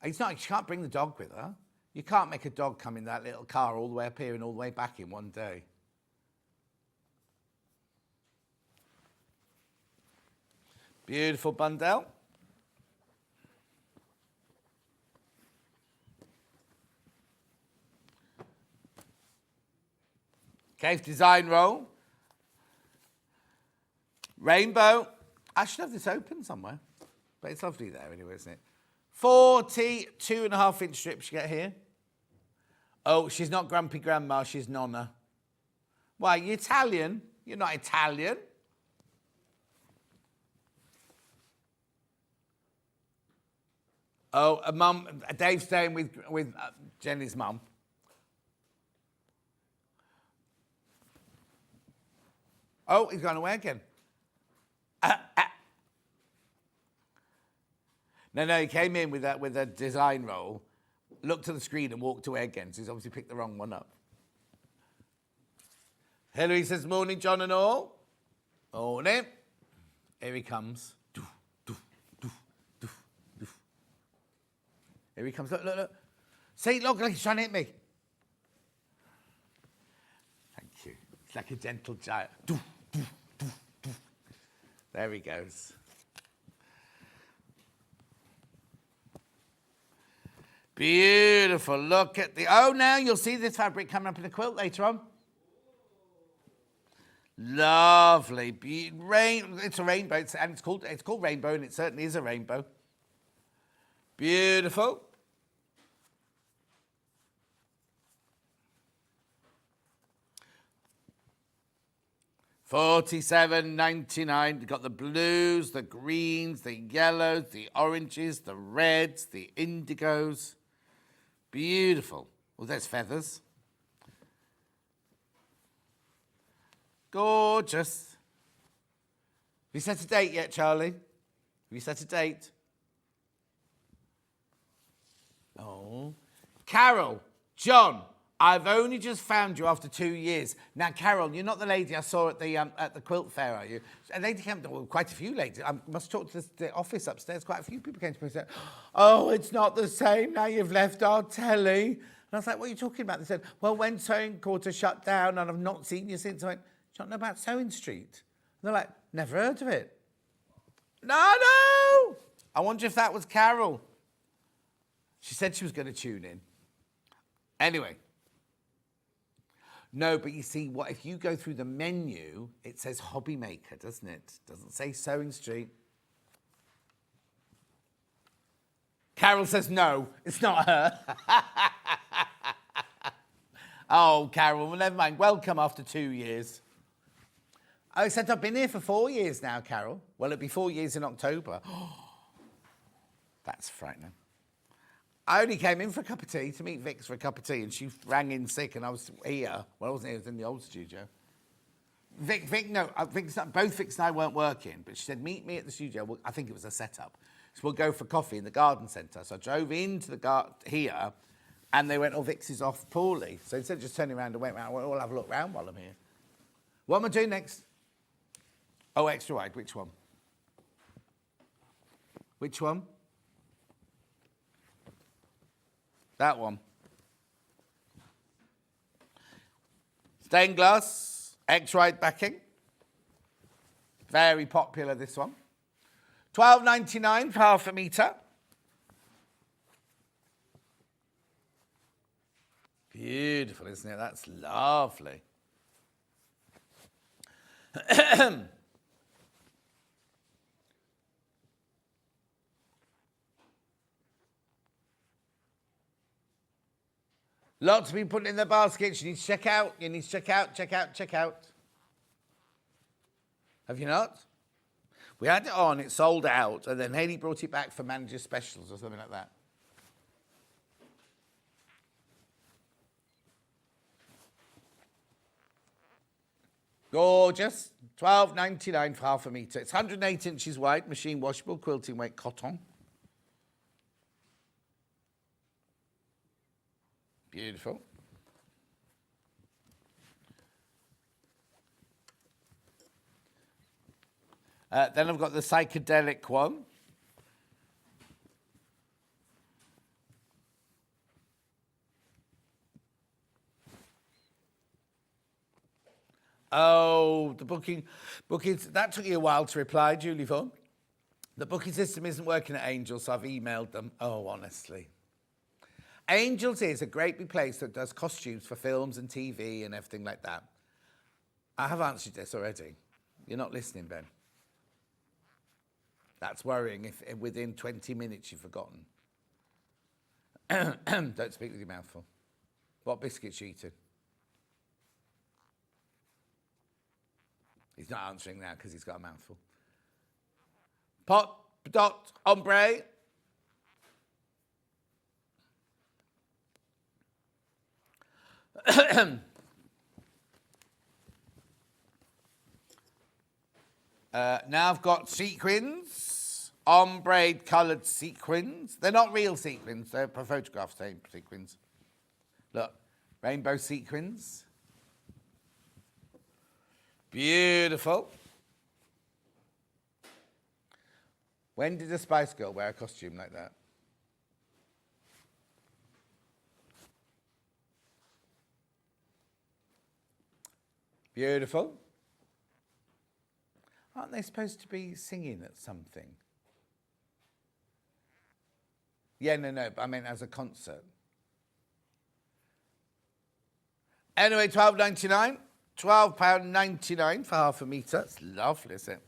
It's not. She can't bring the dog with her. You can't make a dog come in that little car all the way up here and all the way back in one day. Beautiful bundle. Cave design roll. Rainbow. I should have this open somewhere. But it's lovely there anyway, isn't it? 42.5-inch strips you get here. Oh, she's not Grumpy Grandma, she's Nonna. Why, you Italian? You're not Italian. Oh, a mum, Dave's staying with Jenny's mum. Oh, he's gone away again. No, he came in with a design roll, looked at the screen and walked away again, so he's obviously picked the wrong one up. Hilary says, morning, John and all. Morning. Here he comes. Here he comes. Look. See, look, he's trying to hit me. Thank you. It's like a gentle giant. There he goes. Beautiful. Look at the... Oh, now you'll see this fabric coming up in a quilt later on. Lovely. It's a rainbow, and it's called rainbow, and it certainly is a rainbow. Beautiful. $47.99. You've got the blues, the greens, the yellows, the oranges, the reds, the indigos. Beautiful. Well, there's feathers. Gorgeous. Have you set a date yet, Charlie? Have you set a date? Oh. Carol, John, I've only just found you after 2 years. Now, Carol, you're not the lady I saw at the quilt fair, are you? A lady came, well, quite a few ladies. I must talk to the office upstairs. Quite a few people came to me and said, oh, it's not the same now you've left our telly. And I was like, what are you talking about? They said, well, when Sewing Quarter shut down and I've not seen you since. I went, do you not know about Sewing Street? And they're like, never heard of it. No. I wonder if that was Carol. She said she was going to tune in. Anyway. No, but you see, what if you go through the menu, it says Hobby Maker, doesn't it? Doesn't say Sewing Street. Carol says no, it's not her. Oh, Carol, well, never mind. Welcome after 2 years. I said I've been here for 4 years now, Carol. Well, it'll be 4 years in October. That's frightening. I only came in for a cup of tea, to meet Vix for a cup of tea, and she rang in sick, and I was here. Well, I wasn't here, I was in the old studio. Vic, no, both Vic and I weren't working, but she said, meet me at the studio. Well, I think it was a setup. So we'll go for coffee in the garden centre. So I drove into the here, and they went, oh, Vic's is off poorly. So instead of just turning around and went round, we'll have a look round while I'm here. What am I doing next? Oh, extra wide. Which one? Which one? That one. Stained glass, X-wide backing. Very popular, this one. $12.99 for half a metre. Beautiful, isn't it? That's lovely. Lots of people putting in their baskets. You need to check out. You need to check out, check out, check out. Have you not? We had it on, it sold out, and then Hayley brought it back for manager specials or something like that. Gorgeous. $12.99 for half a metre. It's 108 inches wide, machine washable, quilting weight cotton. Beautiful. Then I've got the psychedelic one. Oh, the bookings, that took you a while to reply, Julie Vaughan. The booking system isn't working at Angels, so I've emailed them. Oh, honestly. Angels is a great big place that does costumes for films and TV and everything like that. I have answered this already. You're not listening, Ben. That's worrying if within 20 minutes you've forgotten. Don't speak with your mouth full. What biscuits you eating? He's not answering now because he's got a mouthful. Pot, dot, ombre. Now I've got sequins, ombre coloured sequins. They're not real sequins, they're photograph sequins. Look, rainbow sequins. Beautiful. When did a Spice Girl wear a costume like that? Beautiful. Aren't they supposed to be singing at something? Yeah, no, but I mean as a concert. Anyway, £12.99. £12.99 for half a metre. It's lovely, isn't it?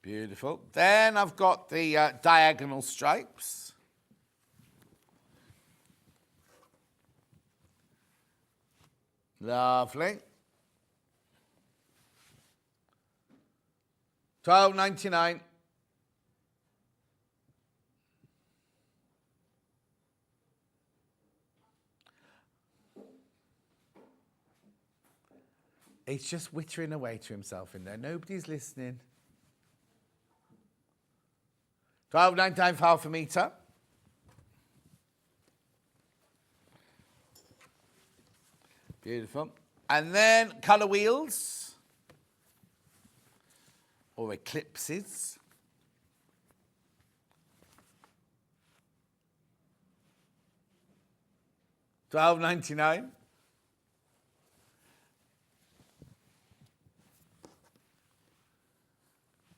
Beautiful. Then I've got the diagonal stripes. Lovely. $12.99. He's just wittering away to himself in there. Nobody's listening. $12.99 for half a metre. Beautiful. And then colour wheels. Or eclipses. $12.99.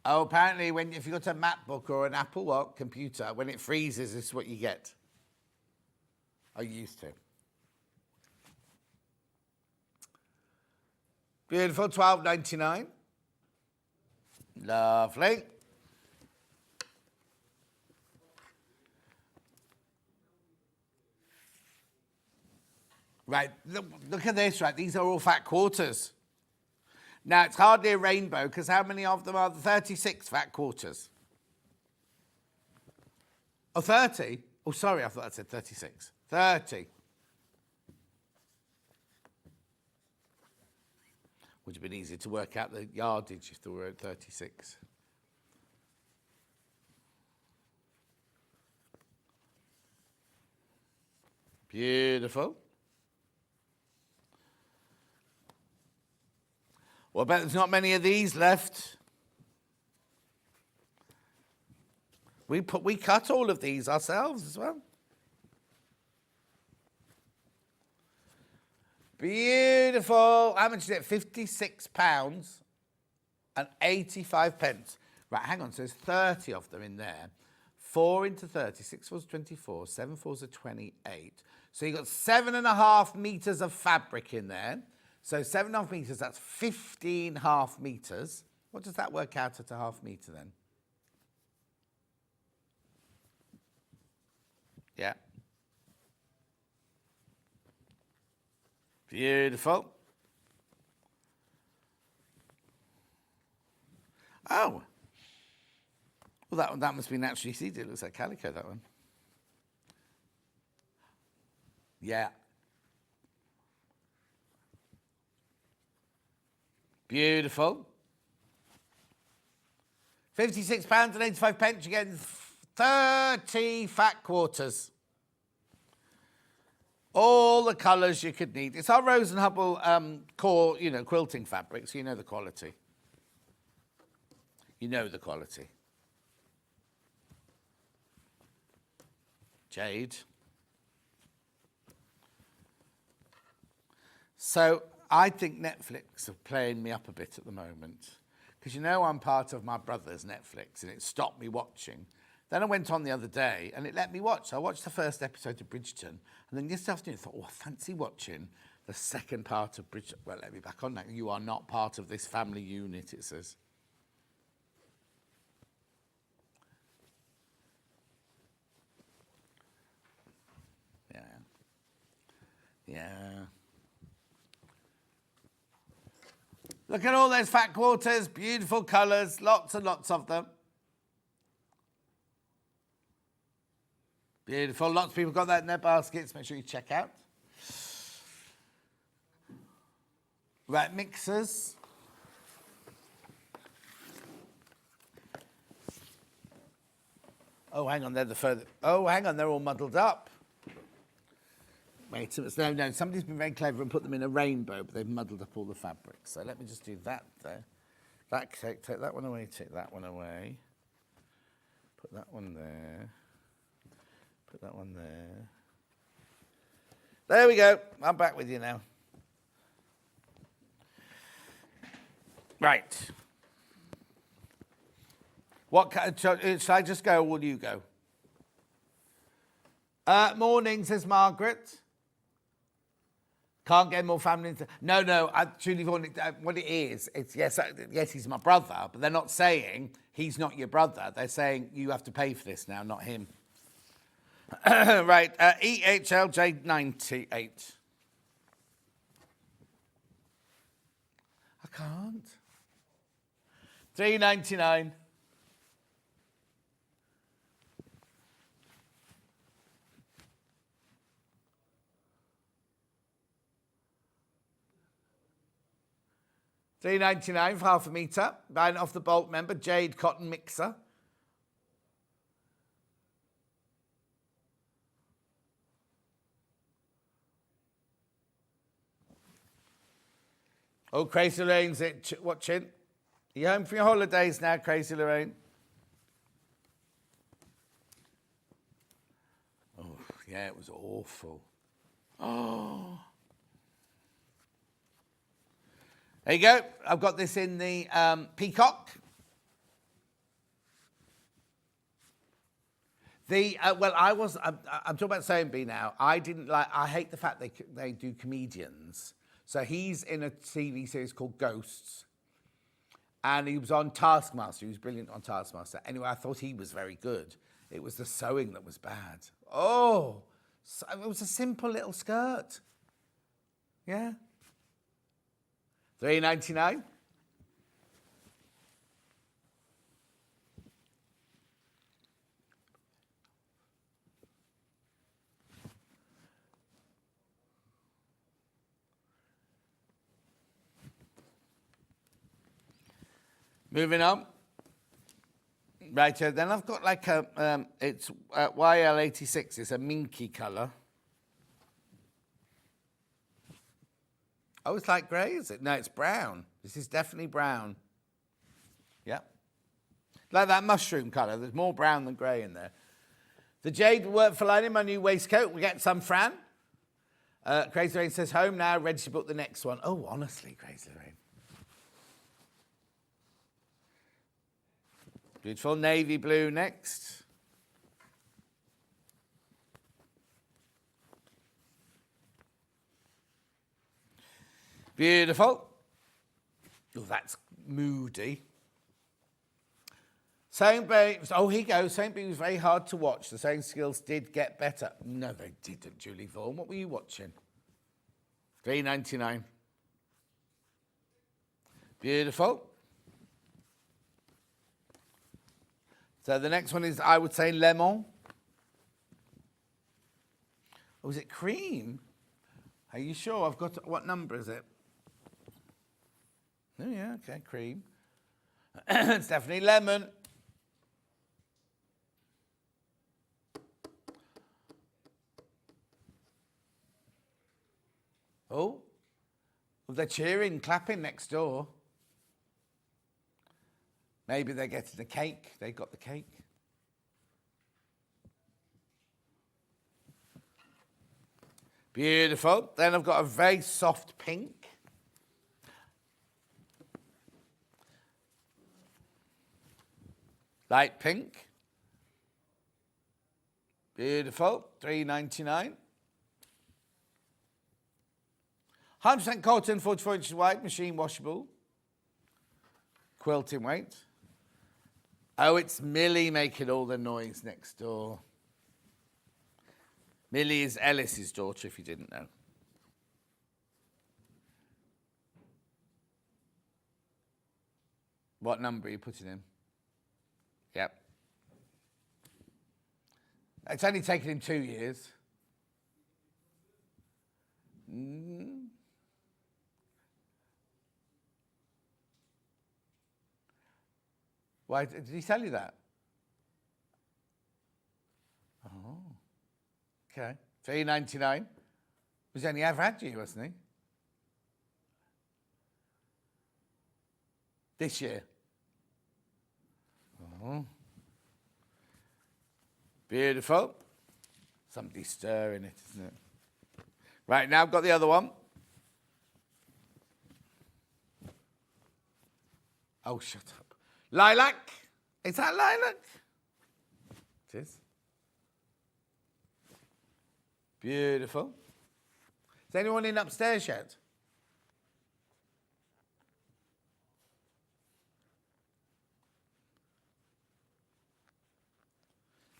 Oh, apparently, if you've got a MacBook or an Apple computer, when it freezes, this is what you get. I used to. Beautiful, $12.99. Lovely. Right, look at this, right? These are all fat quarters. Now, it's hardly a rainbow, because how many of them are there? 36 fat quarters. Oh, 30? Oh, sorry, I thought I said 36. 30. Would have been easier to work out the yardage if they were at 36. Beautiful. Well, I bet there's not many of these left. We cut all of these ourselves as well. Beautiful. How much is it? £56 and 85 pence. Right, hang on. So there's 30 of them in there. 4 into 30. 6 fours 24. 7 fours are 28. So you've got 7.5 metres of fabric in there. So 7.5 metres, that's 15 half metres. What does that work out at a half metre then? Yeah. Beautiful. Oh. Well, that must be naturally seeded. It looks like calico, that one. Yeah. Beautiful. £56 and 85 pence. You're getting 30 fat quarters. All the colours you could need. It's our Rose and Hubble core, quilting fabric, so you know the quality. You know the quality. Jade. So I think Netflix are playing me up a bit at the moment. Because I'm part of my brother's Netflix and it stopped me watching. Then I went on the other day and it let me watch. So I watched the first episode of Bridgerton. And then yesterday afternoon I thought, I fancy watching the second part of Bridgerton. Well, let me back on that. You are not part of this family unit, it says. Yeah. Yeah. Look at all those fat quarters, beautiful colours, lots and lots of them. Beautiful, lots of people got that in their baskets. Make sure you check out. Right, mixers. Oh, hang on, they're the further. Oh, hang on, they're all muddled up. Wait, no, somebody's been very clever and put them in a rainbow, but they've muddled up all the fabrics. So let me just do that there. Take that one away, take that one away. Put that one there. Put that one there. There we go. I'm back with you now. Right. Shall I just go or will you go? Morning, says Margaret. Can't get more family into... No, I truly want it, what it is, it's yes, he's my brother, but they're not saying he's not your brother. They're saying you have to pay for this now, not him. Right, EHLJ98. I can't. $3.99. $3.99 for half a metre. Buying it off the Bolt member, Jade Cotton Mixer. Oh, Crazy Lorraine's watching. Are you home for your holidays now, Crazy Lorraine? Oh, yeah, it was awful. Oh. There you go. I've got this in the peacock. I'm talking about sewing bee now. I hate the fact they do comedians. So he's in a TV series called Ghosts. And he was on Taskmaster. He was brilliant on Taskmaster. Anyway, I thought he was very good. It was the sewing that was bad. Oh, it was a simple little skirt. Yeah. $3.99. Moving on. Right, then I've got like a, it's YL86, it's a minky colour. Oh, it's like grey, is it? No, it's brown. This is definitely brown. Yeah. Like that mushroom colour. There's more brown than grey in there. The jade will work for lining my new waistcoat. We get some Fran. Crazy Lorraine says, home now, ready to book the next one. Oh, honestly, Crazy Lorraine. Beautiful navy blue next. Beautiful. Oh, that's moody. Sewing Bee, oh, here you go. Sewing Bee was very hard to watch. The sewing skills did get better. No, they didn't, Julie Vaughan. What were you watching? $3.99. Beautiful. So the next one is, I would say, lemon. Oh, is it cream? Are you sure? I've got, what number is it? Oh, yeah, okay, cream. It's definitely lemon. Oh, they're cheering, clapping next door. Maybe they're getting the cake. They got the cake. Beautiful. Then I've got a very soft pink. Light pink. Beautiful. $3.99. 100% cotton, 44 inches wide, machine washable. Quilting weight. Oh, it's Millie making all the noise next door. Millie is Ellis's daughter, if you didn't know. What number are you putting in? Yep. It's only taken him 2 years. Why did he tell you that? Oh, okay. $3.99. He's only ever had you, hasn't he? This year. Oh. Beautiful. Somebody's stirring it, isn't it? Right, now I've got the other one. Oh, shut up. Lilac. Is that lilac? It is. Beautiful. Is anyone in upstairs yet?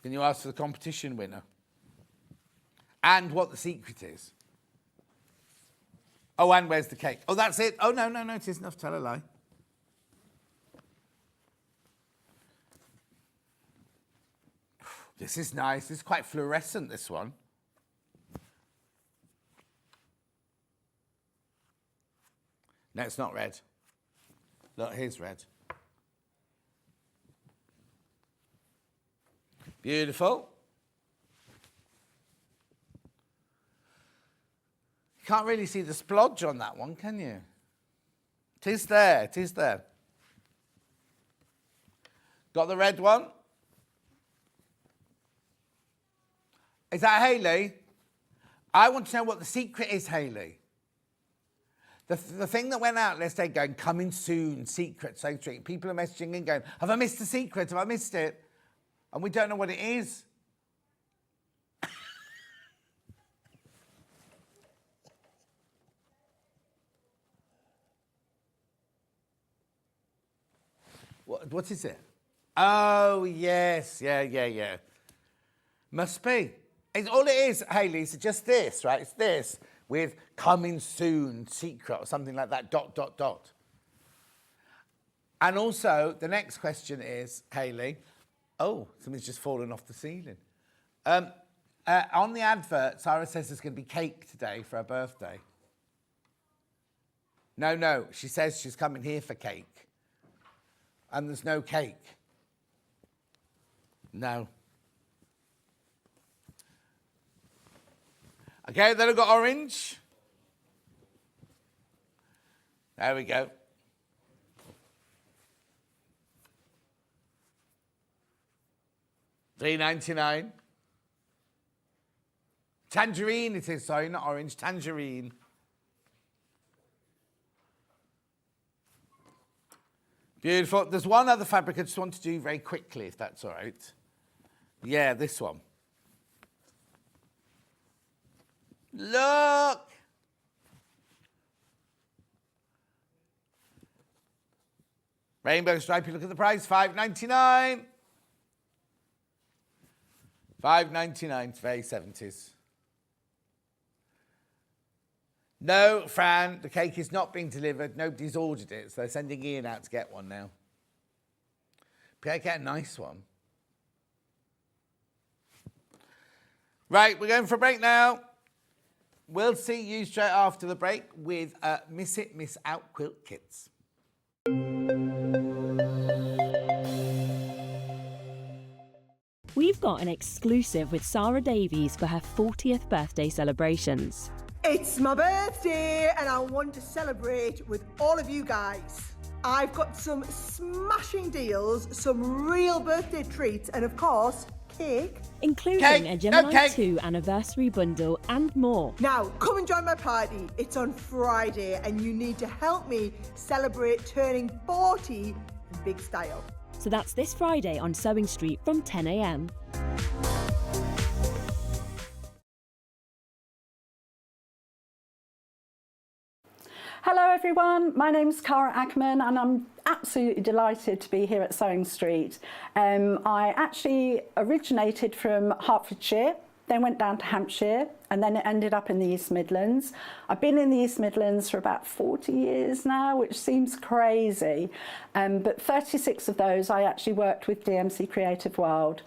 Can you ask for the competition winner? And what the secret is? Oh, and where's the cake? Oh, that's it. Oh, no, it isn't enough. Tell a lie. This is nice. This is quite fluorescent, this one. No, it's not red. Look, here's red. Beautiful. You can't really see the splodge on that one, can you? It is there. It is there. Got the red one? Is that Hayley? I want to know what the secret is, Hayley. The thing that went out yesterday going, coming soon, secret, so people are messaging in going, have I missed the secret? Have I missed it? And we don't know what it is. What is it? Oh, yes. Yeah. Must be. All it is, Hayley, is just this, right? It's this with coming soon, secret, or something like that, ... And also, the next question is, Hayley, oh, something's just fallen off the ceiling. On the advert, Sara says there's going to be cake today for her birthday. No, she says she's coming here for cake. And there's no cake. No. Okay, then I've got orange. There we go. $3.99. Tangerine it is, sorry, not orange, tangerine. Beautiful. There's one other fabric I just want to do very quickly, if that's all right. Yeah, this one. Look! Rainbow stripy, look at the price, $5.99. $5.99, it's very 70s. No, Fran, the cake is not being delivered. Nobody's ordered it, so they're sending Ian out to get one now. But get a nice one. Right, we're going for a break now. We'll see you straight after the break with Miss It, Miss Out quilt kits. We've got an exclusive with Sara Davies for her 40th birthday celebrations. It's my birthday and I want to celebrate with all of you guys. I've got some smashing deals, some real birthday treats, and of course, cake. Including a Gemini 2 anniversary bundle and more. Now, come and join my party. It's on Friday and you need to help me celebrate turning 40 in big style. So that's this Friday on Sewing Street from 10 a.m. Hello everyone, my name's Cara Ackerman and I'm absolutely delighted to be here at Sewing Street. I actually originated from Hertfordshire, then went down to Hampshire and then it ended up in the East Midlands. I've been in the East Midlands for about 40 years now, which seems crazy, but 36 of those I actually worked with DMC Creative World,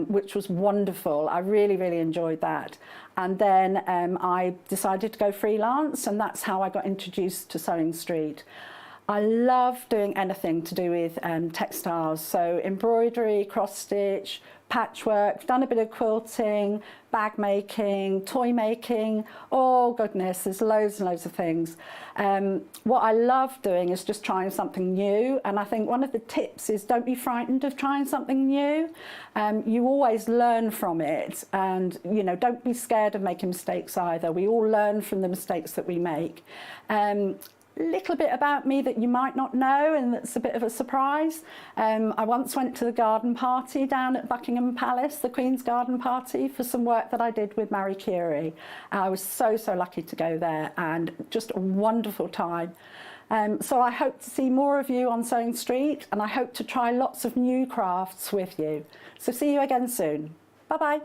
which was wonderful. I really, really enjoyed that. And then I decided to go freelance and that's how I got introduced to Sewing Street. I love doing anything to do with textiles, so embroidery, cross stitch, patchwork, done a bit of quilting, bag making, toy making, oh goodness, there's loads and loads of things. What I love doing is just trying something new, and I think one of the tips is don't be frightened of trying something new. You always learn from it, and you know, don't be scared of making mistakes either. We all learn from the mistakes that we make. Little bit about me that you might not know and that's a bit of a surprise. I once went to the garden party down at Buckingham Palace, the Queen's garden party, for some work that I did with Marie Curie. I was so lucky to go there and just a wonderful time. So I hope to see more of you on Sewing Street and I hope to try lots of new crafts with you. So see you again soon. Bye-bye.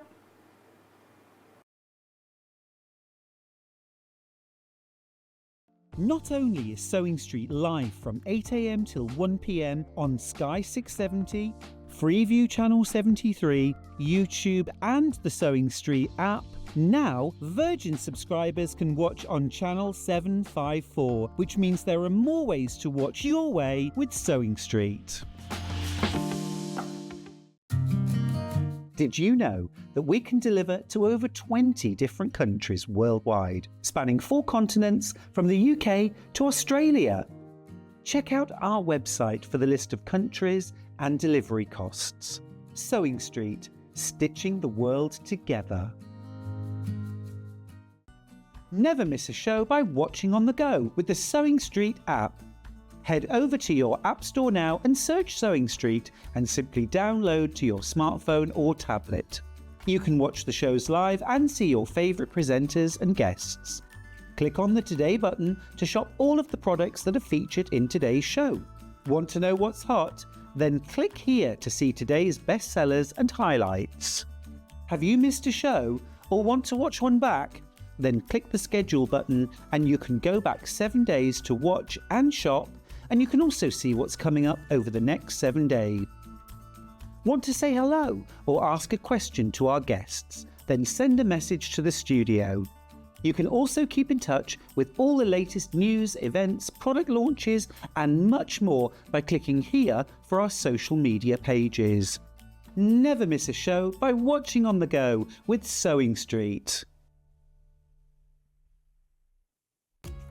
Not only is Sewing Street live from 8 a.m. till 1 p.m. on Sky 670, Freeview Channel 73, YouTube and the Sewing Street app, now Virgin subscribers can watch on Channel 754, which means there are more ways to watch your way with Sewing Street. Did you know that we can deliver to over 20 different countries worldwide, spanning 4 continents from the UK to Australia? Check out our website for the list of countries and delivery costs. Sewing Street, stitching the world together. Never miss a show by watching on the go with the Sewing Street app. Head over to your App Store now and search Sewing Street and simply download to your smartphone or tablet. You can watch the shows live and see your favourite presenters and guests. Click on the Today button to shop all of the products that are featured in today's show. Want to know what's hot? Then click here to see today's bestsellers and highlights. Have you missed a show or want to watch one back? Then click the schedule button and you can go back 7 days to watch and shop, and you can also see what's coming up over the next 7 days. Want to say hello or ask a question to our guests? Then send a message to the studio. You can also keep in touch with all the latest news, events, product launches, and much more by clicking here for our social media pages. Never miss a show by watching on the go with Sewing Street.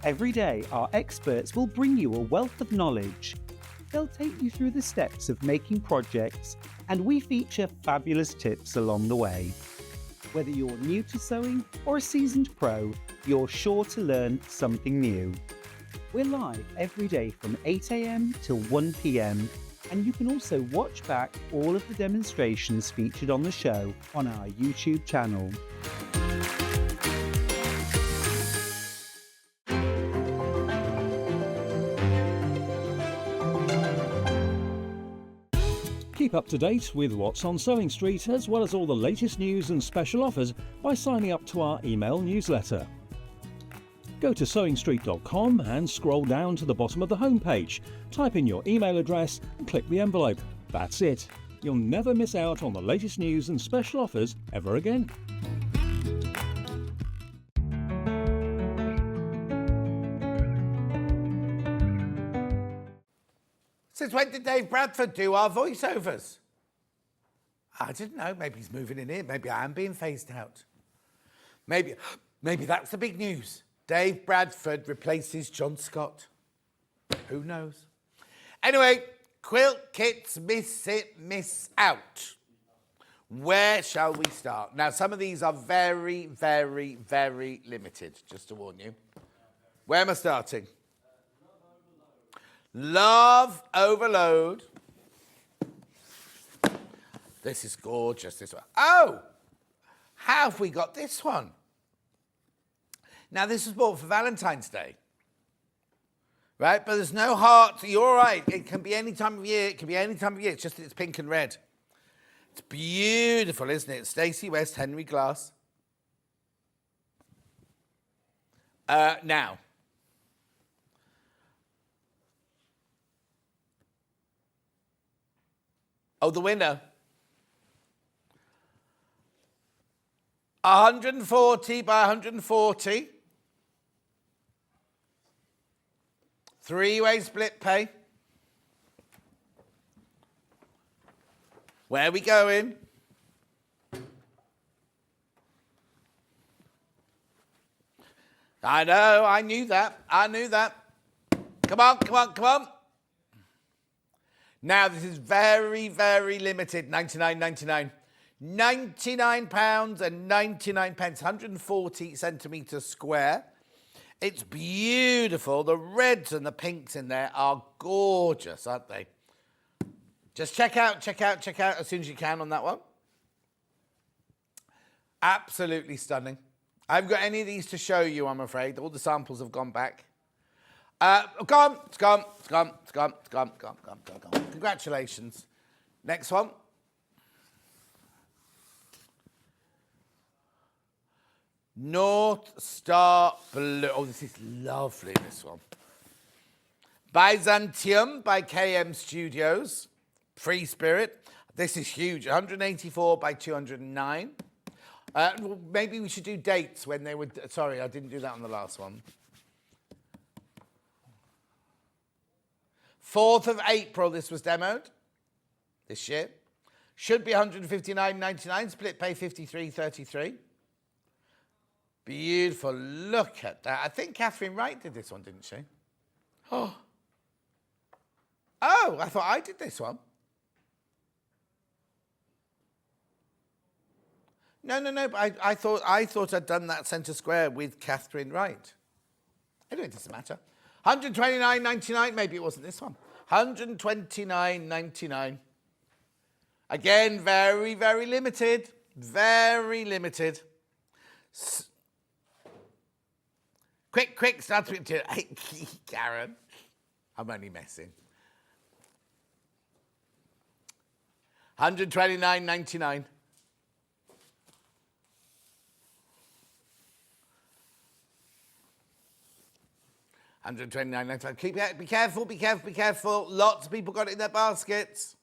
Every day, our experts will bring you a wealth of knowledge. They'll take you through the steps of making projects, and we feature fabulous tips along the way. Whether you're new to sewing or a seasoned pro, you're sure to learn something new. We're live every day from 8 a.m. till 1 p.m, and you can also watch back all of the demonstrations featured on the show on our YouTube channel. Keep up to date with what's on Sewing Street, as well as all the latest news and special offers by signing up to our email newsletter. Go to sewingstreet.com and scroll down to the bottom of the homepage. Type in your email address and click the envelope. That's it. You'll never miss out on the latest news and special offers ever again. Since when did Dave Bradford do our voiceovers? I didn't know. Maybe he's moving in here. Maybe I am being phased out. Maybe that's the big news. Dave Bradford replaces John Scott. Who knows? Anyway, quilt kits miss out. Where shall we start? Now, some of these are very, very, very limited, just to warn you. Where am I starting? Love Overload. This is gorgeous, this one. Oh, how have we got this one? Now, this was bought for Valentine's Day, right? But there's no heart. You're all right. It can be any time of year. It can be any time of year. It's just that it's pink and red. It's beautiful, isn't it? Stacey West, Henry Glass. Now, the winner. 140 by 140. Three-way split pay. Where are we going? I know, I knew that. Come on. Now, this is very, very limited, £99.99. £99 and 99 pence, 140 centimetres square. It's beautiful. The reds and the pinks in there are gorgeous, aren't they? Just check out as soon as you can on that one. Absolutely stunning. I haven't got any of these to show you, I'm afraid. All the samples have gone back. Gone. Congratulations. Next one. North Star Blue. Oh, this is lovely, this one. Byzantium by KM Studios. Free Spirit. This is huge. 184 by 209. Maybe we should do dates when they were... Sorry, I didn't do that on the last one. 4th of April, this was demoed this year. Should be 159.99, split pay 53.33. Beautiful. Look at that. I think Catherine Wright did this one, didn't she? Oh, I thought I did this one. No, but I thought I'd done that centre square with Catherine Wright. Anyway, it doesn't matter. 129.99, maybe it wasn't this one. 129.99. Again, very, very limited. Very limited. Quick, start with Karen. I'm only messing. 129.99. £129.99. Be careful. Lots of people got it in their baskets.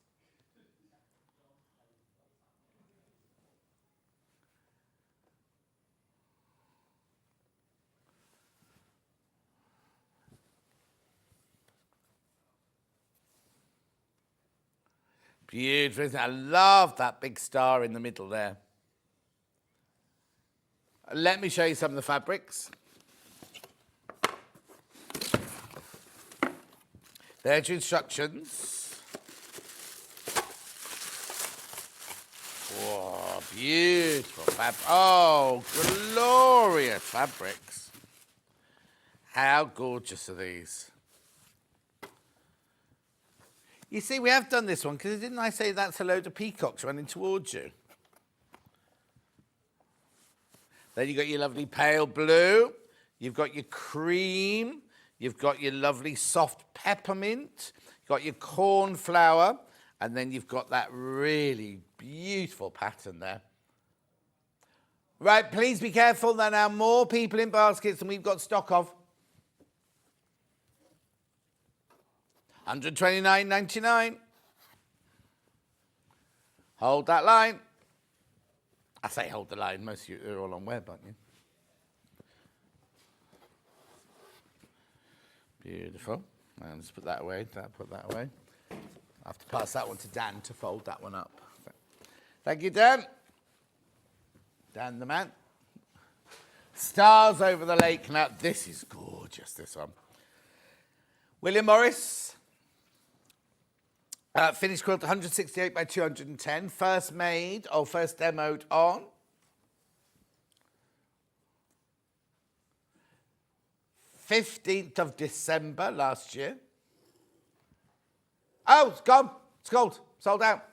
Beautiful, isn't it? I love that big star in the middle there. Let me show you some of the fabrics. There's your instructions. Whoa, beautiful fabric. Oh, glorious fabrics. How gorgeous are these? You see, we have done this one, because didn't I say that's a load of peacocks running towards you? Then you've got your lovely pale blue. You've got your cream. You've got your lovely soft peppermint. You've got your cornflower. And then you've got that really beautiful pattern there. Right, please be careful. There are now more people in baskets than we've got stock of. $129.99. Hold that line. I say hold the line. Most of you are all on web, aren't you? Beautiful. And let's put that away. Put that away. I have to pass that one to Dan to fold that one up. Thank you, Dan. Dan the man. Stars over the lake. Now, this is gorgeous, this one. William Morris. Finished quilt 168 by 210. First made, or first demoed on 15th of December last year. Oh, it's gone. It's gold. Sold out.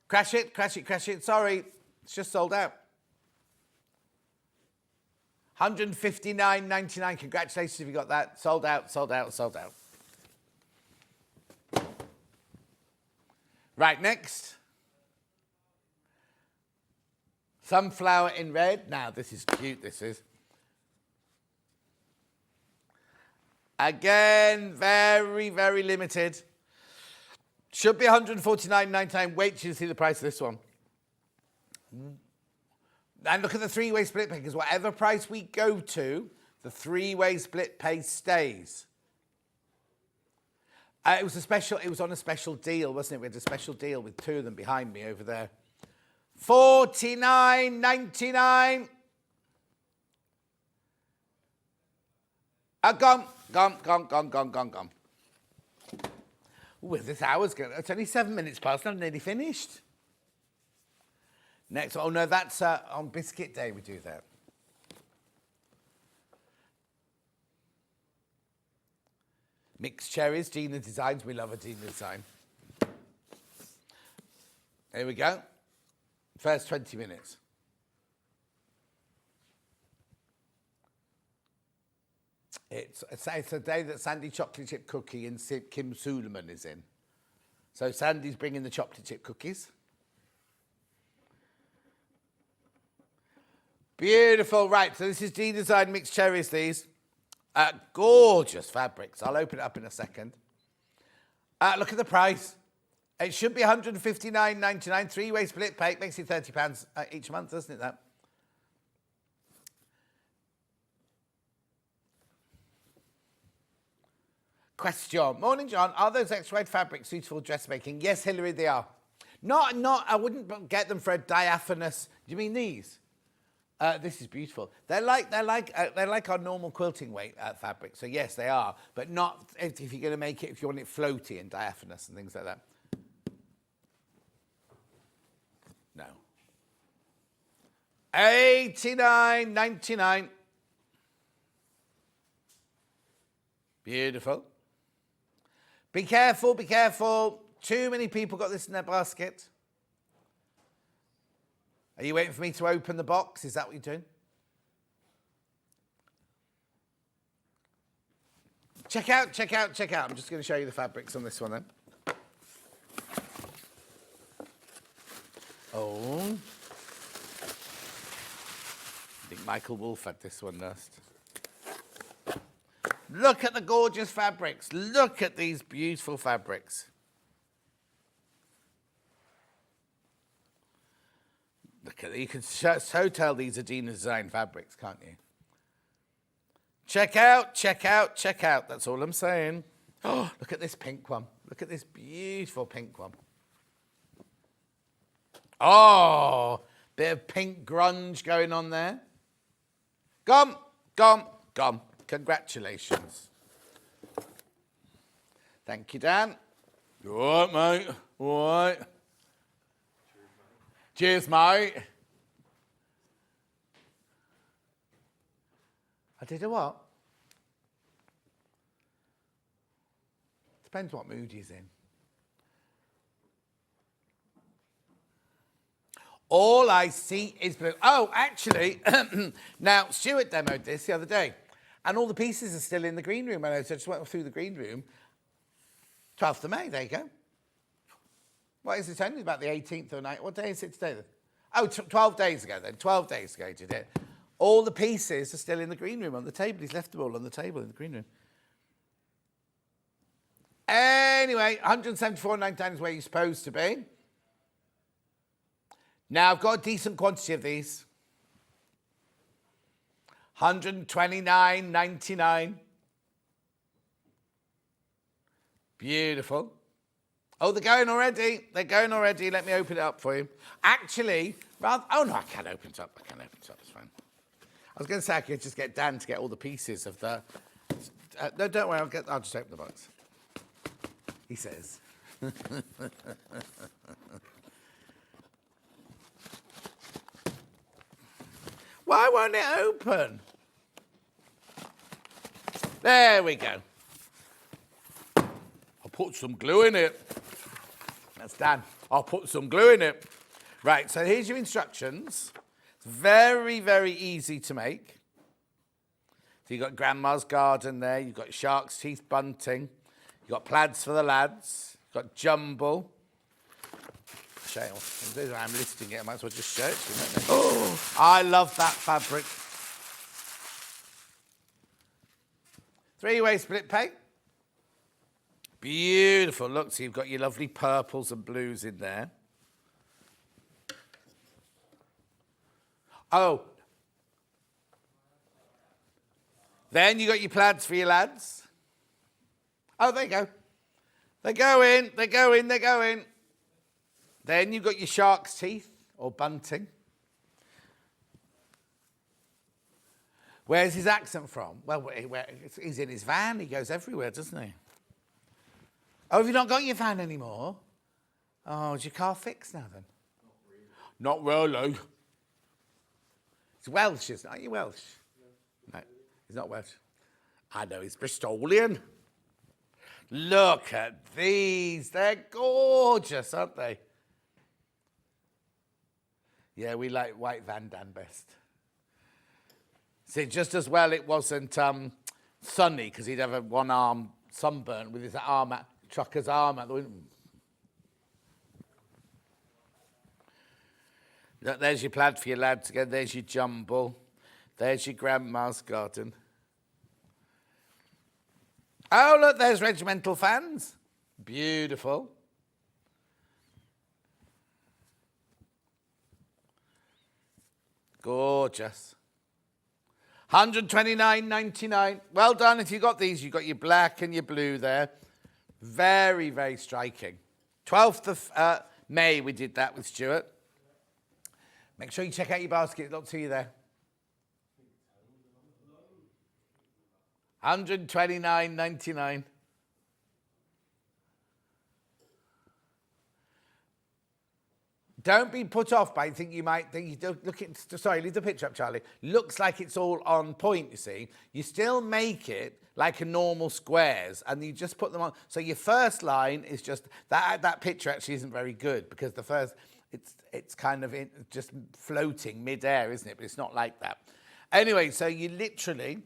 Crash it, crash it, crash it. Sorry, it's just sold out. $159.99. Congratulations if you got that. Sold out, sold out, sold out. Right, next. Sunflower in red. Now, this is cute, this is. Again, very, very limited. Should be $149.99. Wait till you see the price of this one. And look at the three-way split pay, because whatever price we go to, the three-way split pay stays. It was on a special deal, wasn't it? We had a special deal with two of them behind me over there. $49.99. Gone. Ooh, this hour's going. It's only 7 minutes past. I'm nearly finished. Next. Oh no, that's on biscuit day. We do that. Mixed cherries, Gina Designs. We love a Gina design. Here we go. First 20 minutes. It's a day that Sandy chocolate chip cookie and Kim Suleiman is in. So Sandy's bringing the chocolate chip cookies. Beautiful. Right, so this is Gina Design Mixed Cherries, these. Gorgeous fabrics. I'll open it up in a second. Look at the price. It should be $159.99. Three-way split pay. Makes it £30 each month, doesn't it, that? Question. Morning, John. Are those extra wide fabrics suitable for dressmaking? Yes, Hilary, they are. I wouldn't get them for a diaphanous. Do you mean these? This is beautiful. They're like our normal quilting weight fabric. So yes, they are, but not if you're going to make it, if you want it floaty and diaphanous and things like that. No. $89.99. Beautiful. Be careful, be careful. Too many people got this in their basket. Are you waiting for me to open the box? Is that what you're doing? Check out, check out, check out. I'm just going to show you the fabrics on this one then. Oh. I think Michael Wolff had this one last. Look at the gorgeous fabrics. Look at these beautiful fabrics. Look at, you can so tell these are Gina Design fabrics, can't you? Check out, check out, check out. That's all I'm saying. Oh, look at this pink one. Look at this beautiful pink one. Oh, bit of pink grunge going on there. Gone. Congratulations. Thank you, Dan. You all right, mate? All right. Cheers, mate. I did a what? Depends what mood he's in. All I see is blue. Oh, actually, now, Stuart demoed this the other day, and all the pieces are still in the green room. And I just went through the green room. 12th of May, there you go. What is it only about the 18th or 19th? What day is it today then? Oh, 12 days ago then. 12 days ago he did it. All the pieces are still in the green room on the table. He's left them all on the table in the green room. Anyway, 174.99 is where you're supposed to be. Now, I've got a decent quantity of these. 129.99. Beautiful. Oh, they're going already. They're going already. Let me open it up for you. Actually, rather... Oh, no, I can't open it up. It's fine. I was going to say I could just get Dan to get all the pieces of the... no, don't worry. I'll just open the box. He says. Why won't it open? There we go. I'll put some glue in it. That's Dan. I'll put some glue in it. Right, so here's your instructions. It's very, very easy to make. So you've got Grandma's Garden there. You've got shark's teeth bunting. You've got plaids for the lads. You've got jumble. Shale. I'm listing it. I might as well just show it to you. Oh, I love that fabric. 3-way split pay. Beautiful. Look, so you've got your lovely purples and blues in there. Oh. Then you got your plaids for your lads. Oh, there you go. They go in. Then you've got your shark's teeth or bunting. Where's his accent from? Well, he's in his van. He goes everywhere, doesn't he? Oh, have you not got your van anymore? Oh, is your car fixed now then? Not really. He's Welsh, isn't he? Are you Welsh? No, he's not Welsh. I know, he's Bristolian. Look at these. They're gorgeous, aren't they? Yeah, we like white Van Dan best. See, just as well it wasn't sunny, because he'd have a one arm sunburn with his arm, trucker's arm at the window. Look, there's your plaid for your lads again. There's your jumble. There's your Grandma's Garden. Oh, look, there's regimental fans. Beautiful. Gorgeous. 129.99. Well done if you got these. You got your black and your blue there. Very, very striking. 12th of May we did that with Stuart. Make sure you check out your basket. Look to you there. 129.99. Don't be put off by think you might think you don't look at. Sorry, leave the picture up, Charlie. Looks like it's all on point. You see, you still make it like a normal squares, and you just put them on. So your first line is just that. That picture actually isn't very good because the first it's kind of just floating mid-air, isn't it? But it's not like that. Anyway, so you literally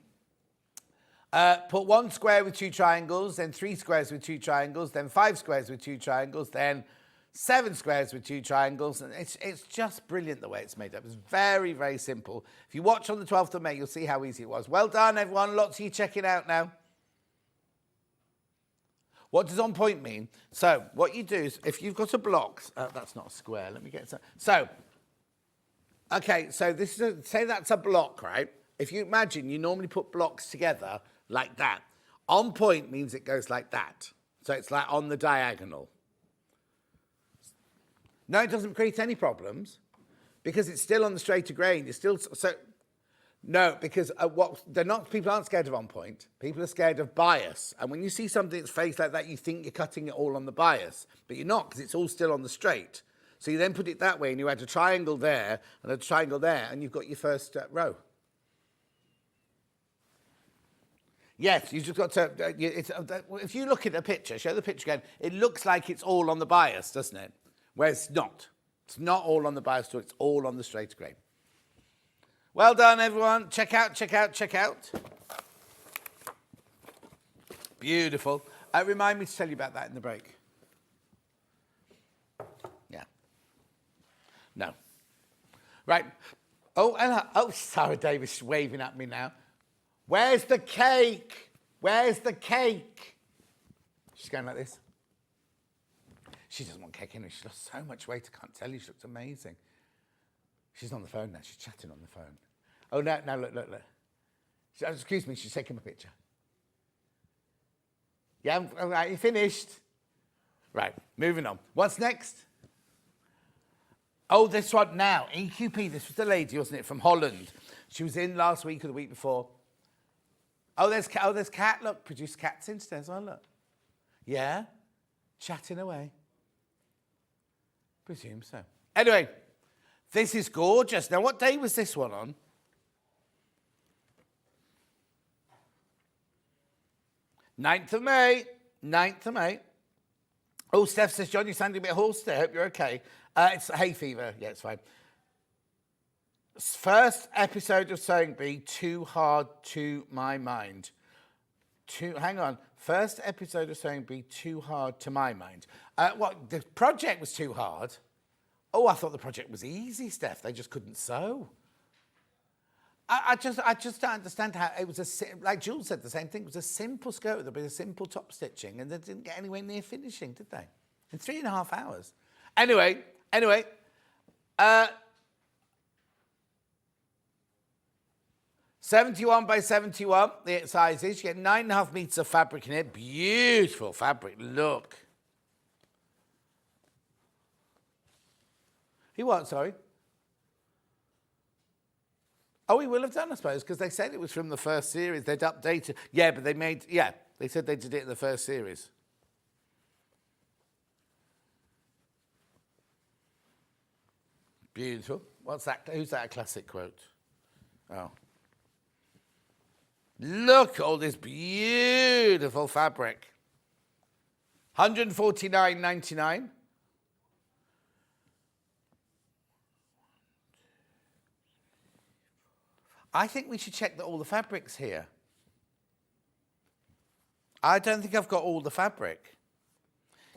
put one square with two triangles, then 3 squares with 2 triangles, then 5 squares with 2 triangles, then 7 squares with 2 triangles, and it's just brilliant the way it's made up. It's very, very simple. If you watch on the 12th of May, you'll see how easy it was. Well done, everyone. Lots of you checking out now. What does on point mean? So what you do is, if you've got a block, that's not a square. Let me get some. So, okay, so this is say that's a block, right? If you imagine, you normally put blocks together like that. On point means it goes like that. So it's like on the diagonal. No, it doesn't create any problems because it's still on the straighter grain. It's still so. No, because people aren't scared of on point. People are scared of bias. And when you see something that's faced like that, you think you're cutting it all on the bias, but you're not because it's all still on the straight. So you then put it that way, and you add a triangle there and a triangle there, and you've got your first row. Yes, you've just got to. If you look at the picture, show the picture again. It looks like it's all on the bias, doesn't it? Whereas it's not. It's not all on the bias tool. It's all on the straight grain. Well done, everyone. Check out, check out, check out. Beautiful. Remind me to tell you about that in the break. Yeah. No. Right. Oh, Sara Davies is waving at me now. Where's the cake? Where's the cake? She's going like this. She doesn't want cake anyway. She's lost so much weight, I can't tell you. She looks amazing. She's on the phone now. She's chatting on the phone. Oh, no, look. Excuse me, she's taking a picture. Yeah, all right, you finished? Right, moving on. What's next? Oh, this one now. EQP, this was the lady, wasn't it, from Holland. She was in last week or the week before. Oh, there's Cat. Look, producer Cat's in today as well, look. Yeah, chatting away. Presume so. Anyway, this is gorgeous. Now, what day was this one on? 9th of May. 9th of May. Oh, Steph says, John, you're sounding a bit hoarse there. I hope you're okay. It's hay fever. Yeah, it's fine. First episode of Sewing Bee, too hard to my mind. Hang on. First episode of Sewing Bee, too hard to my mind. What, the project was too hard? Oh, I thought the project was easy, Steph. They just couldn't sew. I just don't understand how it was like Jules said the same thing. It was a simple skirt with a bit of simple top stitching, and they didn't get anywhere near finishing, did they? In 3.5 hours. Anyway. 71 by 71, the sizes. You get 9.5 meters of fabric in it. Beautiful fabric. Look. He what, sorry? Oh, he will have done, I suppose, because they said it was from the first series. They'd updated. Yeah, but they said they did it in the first series. Beautiful. What's that? Who's that a classic quote? Oh. Look at all this beautiful fabric. $149.99. I think we should check that all the fabric's here. I don't think I've got all the fabric.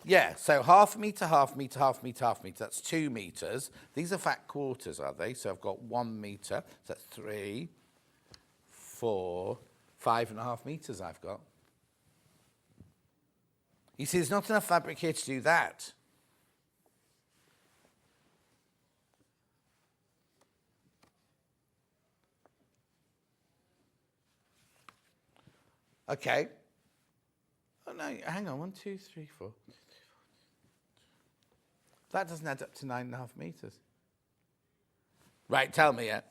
Yeah, so 1/2 meter, 1/2 meter, 1/2 meter, 1/2 meter. That's 2 meters. These are fat quarters, are they? So I've got 1 meter. So that's 3, 4, 5.5 meters I've got. You see, there's not enough fabric here to do that. Okay. Oh, no, hang on. 1, 2, 3, 4. That doesn't add up to 9.5 meters. Right, tell me it.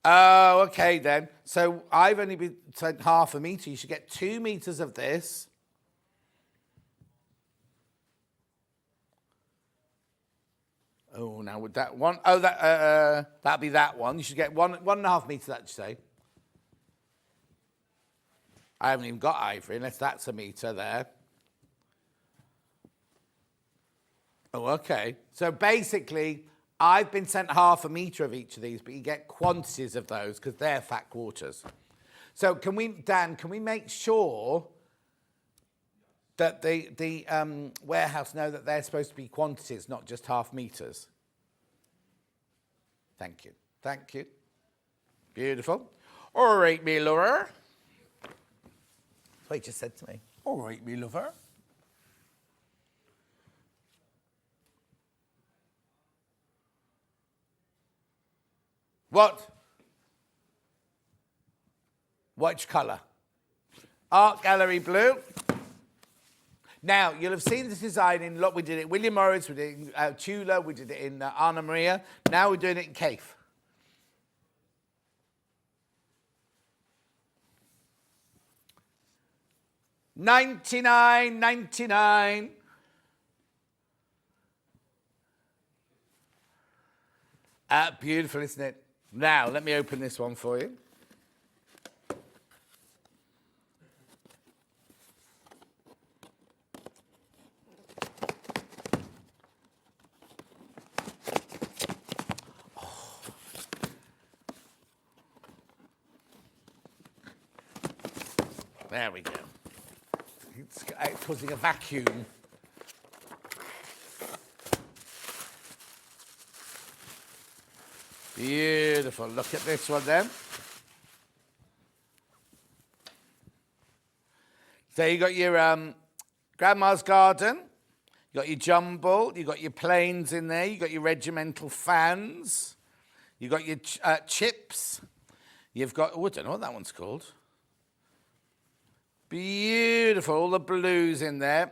Oh, okay then. So I've only been sent 1/2 meter. You should get 2 meters of this. Oh, now with that one. Oh, that'd be that one. You should get 1.5 meters, that you say. I haven't even got ivory, unless that's a meter there. Oh, okay. So basically, I've been sent 1/2 meter of each of these, but you get quantities of those because they're fat quarters. So Dan, can we make sure that the warehouse know that they're supposed to be quantities, not just 1/2 meters? Thank you. Thank you. Beautiful. All right, me lover. That's what he just said to me. All right, me lover. What? Which colour? Art Gallery blue. Now, you'll have seen this design in, look, we did it in William Morris, we did it in Tudor, we did it in Anna Maria. Now we're doing it in Cave. $99.99. Beautiful, isn't it? Now, let me open this one for you. There we go. It's causing a vacuum. Beautiful. Look at this one then. So you got your grandma's garden. You got your jumble. You got your planes in there. You got your regimental fans. You got your chips. You've got, oh, I don't know what that one's called. Beautiful, all the blues in there.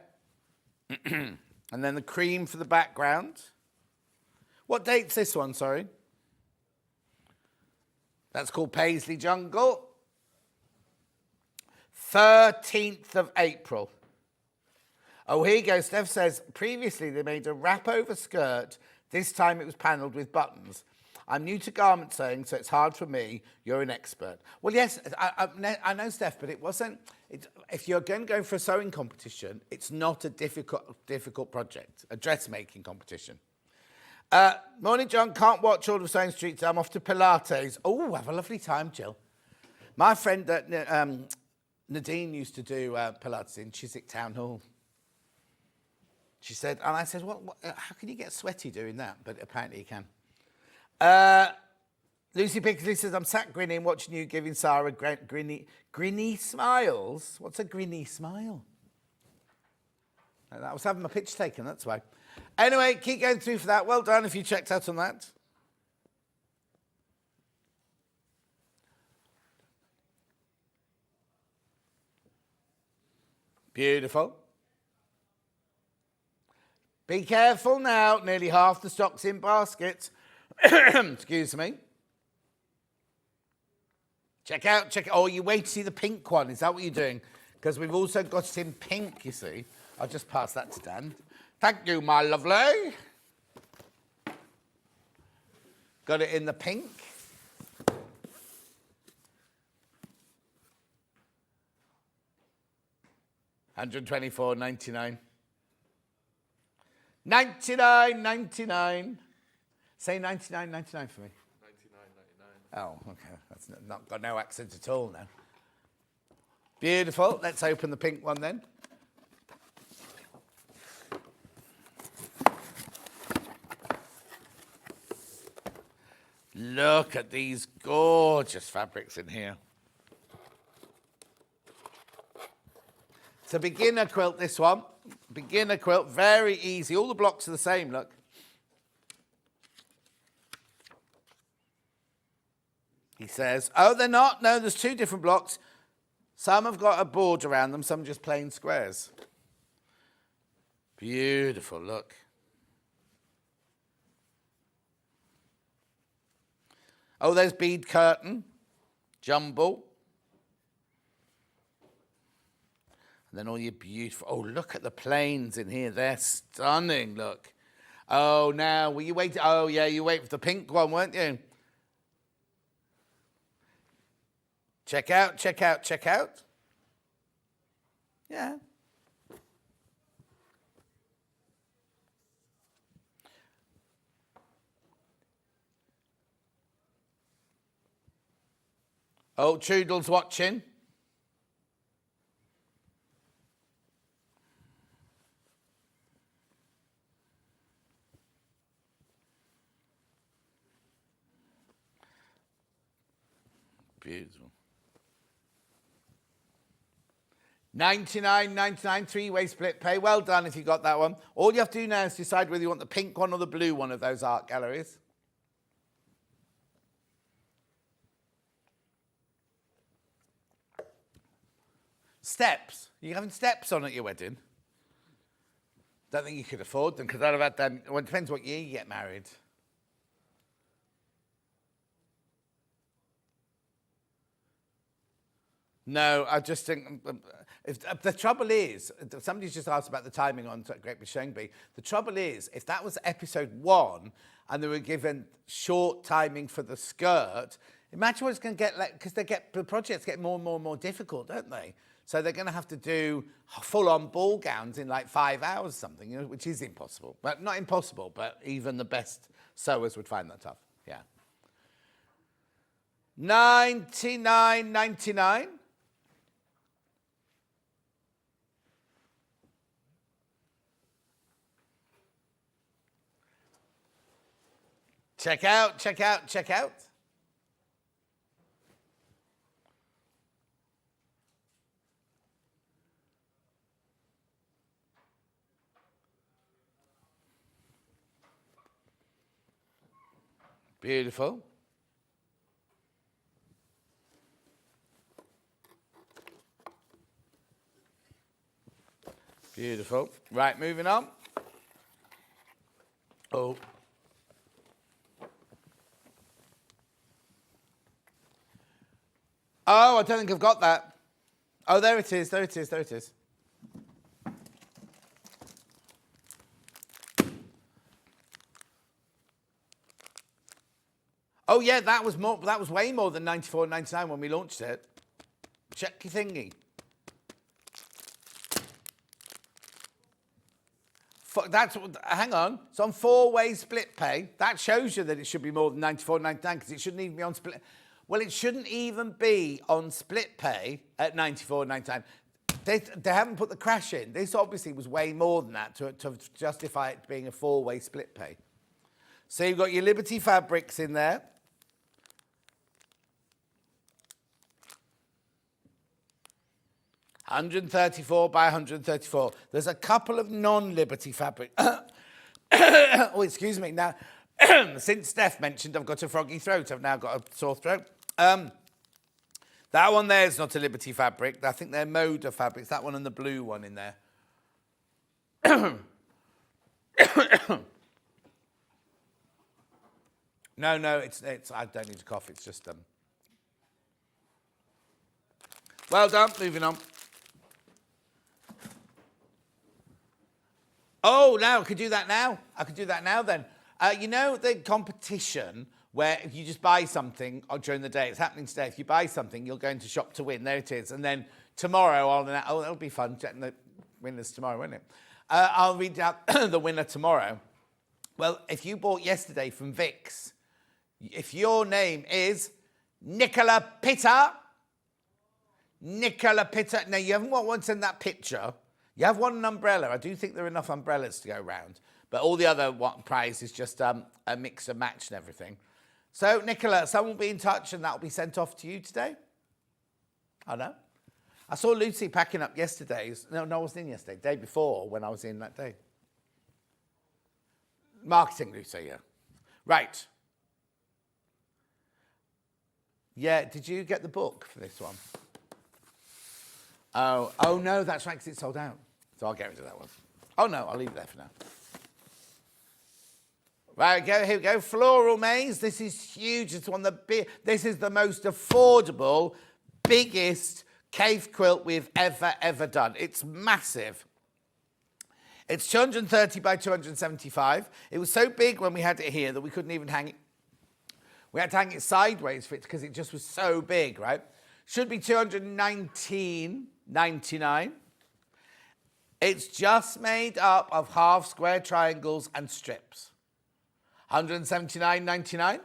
And then the cream for the background. What date's this one, sorry? That's called Paisley Jungle. 13th of April. Oh, here you go. Steph says, previously they made a wrap over skirt. This time it was panelled with buttons. I'm new to garment sewing, so it's hard for me. You're an expert. Well, yes, I know, Steph, but it wasn't. If you're going to go for a sewing competition, it's not a difficult project, a dressmaking competition. Morning, John. Can't watch all of Sewing Street. I'm off to Pilates. Oh, have a lovely time, Jill. My friend Nadine used to do Pilates in Chiswick Town Hall. She said, and I said, what, how can you get sweaty doing that? But apparently you can. Lucy Pickley says, I'm sat grinning, watching you giving Sara grinny smiles. What's a grinny smile? I was having my picture taken, that's why. Anyway, keep going through for that. Well done if you checked out on that. Beautiful. Be careful now. Nearly half the stock's in baskets. Excuse me. Check out. Oh, you wait to see the pink one. Is that what you're doing? Because we've also got it in pink, you see. I'll just pass that to Dan. Thank you, my lovely. Got it in the pink. $124.99. $99.99. Say $99.99 for me. $99.99. Oh, okay. That's not got no accent at all now. Beautiful. Let's open the pink one then. Look at these gorgeous fabrics in here. It's a beginner quilt, this one. Beginner quilt, very easy. All the blocks are the same, look. He says, oh, they're not? No, there's two different blocks. Some have got a board around them, some just plain squares. Beautiful, look. Oh, there's bead curtain, jumble. And then all your beautiful, oh, look at the plains in here. They're stunning, look. Oh, now, were you waiting? Oh, yeah, you wait for the pink one, weren't you? Check out, check out, check out. Yeah. Oh, Toodle's watching. Beautiful. $99.99 three-way split pay. Well done if you got that one. All you have to do now is decide whether you want the pink one or the blue one of those art galleries. Steps. You're having steps on at your wedding? Don't think you could afford them, because I'd have had them. Well, it depends what year you get married. No, I just think if the trouble is, somebody's just asked about the timing on Great British Sewing Bee. The trouble is, if that was episode 1 and they were given short timing for the skirt, imagine what it's going to get like, because the projects get more and more and more difficult, don't they? So they're going to have to do full-on ball gowns in like 5 hours or something, you know, which is impossible. But not impossible, but even the best sewers would find that tough. Yeah. 99.99. Check out, check out, check out. Beautiful. Beautiful. Right, moving on. Oh. Oh, I don't think I've got that. Oh, there it is, there it is, there it is. Oh yeah, that was way more than $94.99 when we launched it. Check your thingy. Hang on. It's on 4-way split pay. That shows you that it should be more than $94.99 because it shouldn't even be on split. Well, it shouldn't even be on split pay at $94.99. They haven't put the crash in. This obviously was way more than that to justify it being a 4-way split pay. So you've got your Liberty fabrics in there. $134 by $134. There's a couple of non-Liberty fabric. Oh, excuse me. Now, since Steph mentioned I've got a froggy throat, I've now got a sore throat. That one there is not a Liberty fabric. I think they're Moda fabrics. That one and the blue one in there. No, it's. I don't need to cough. It's just Well done. Moving on. Oh, now I could do that now. I could do that now then. You know the competition where if you just buy something during the day, it's happening today. If you buy something, you'll go into Shop to Win. There it is. And then tomorrow, that'll be fun. Checking the winners tomorrow, won't it? I'll read out the winner tomorrow. Well, if you bought yesterday from Vix, if your name is Nicola Pitter, now you haven't got one in that picture. You have one umbrella. I do think there are enough umbrellas to go round. But all the other prize is just a mix and match and everything. So, Nicola, someone will be in touch and that will be sent off to you today? I know. I saw Lucy packing up yesterday. No, I wasn't in yesterday. Day before when I was in that day. Marketing, Lucy, yeah. Right. Yeah, did you get the book for this one? Oh no, that's right, because it's sold out. So I'll get rid of that one. Oh no, I'll leave it there for now. Right, here we go. Floral Maze. This is huge. It's one of the this is the most affordable, biggest cave quilt we've ever done. It's massive. It's 230 by 275. It was so big when we had it here that we couldn't even hang it. We had to hang it sideways for it because it just was so big, right? Should be $219.99. It's just made up of half square triangles and strips. $179.99.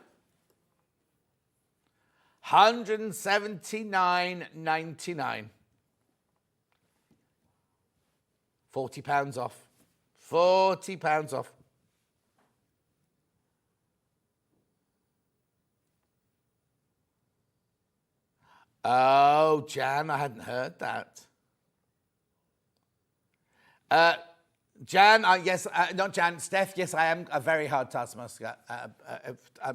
$179.99. £40 off. £40 off. Oh, Jan, I hadn't heard that. Jan, yes, not Jan, Steph, yes, I am a very hard taskmaster.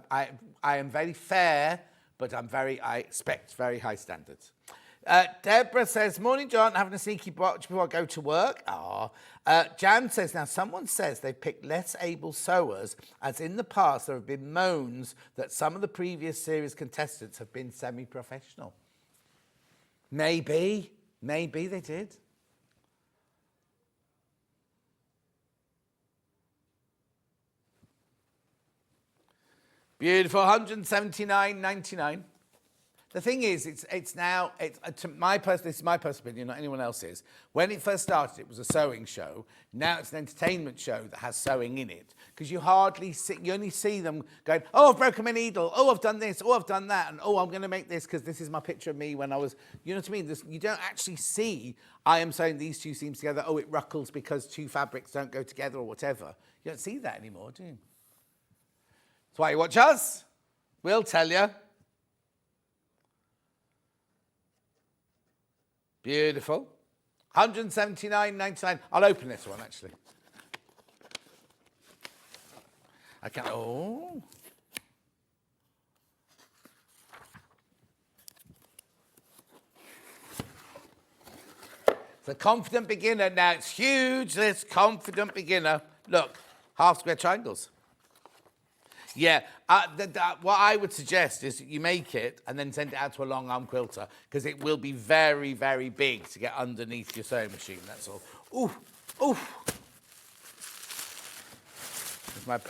I am very fair, but I expect very high standards. Deborah says, morning, John, having a sneaky watch before I go to work. Jan says, now someone says they've picked less able sewers, as in the past there have been moans that some of the previous series contestants have been semi-professional. Maybe they did. Beautiful, 179.99. The thing is, it's now, to my this is my personal opinion, not anyone else's. When it first started, it was a sewing show. Now it's an entertainment show that has sewing in it. Because you only see them going, oh, I've broken my needle. Oh, I've done this. Oh, I've done that. And oh, I'm going to make this because this is my picture of me when I was, you know what I mean? You don't actually see, I am sewing these two seams together. Oh, it ruckles because two fabrics don't go together or whatever. You don't see that anymore, do you? That's why you watch us. We'll tell you. Beautiful. 179.99. I'll open this one, actually. I can. Oh. It's a confident beginner. Now, it's huge, this confident beginner. Look, half square triangles. Yeah, what I would suggest is you make it and then send it out to a long arm quilter, because it will be very, very big to get underneath your sewing machine, that's all. Ooh, ooh.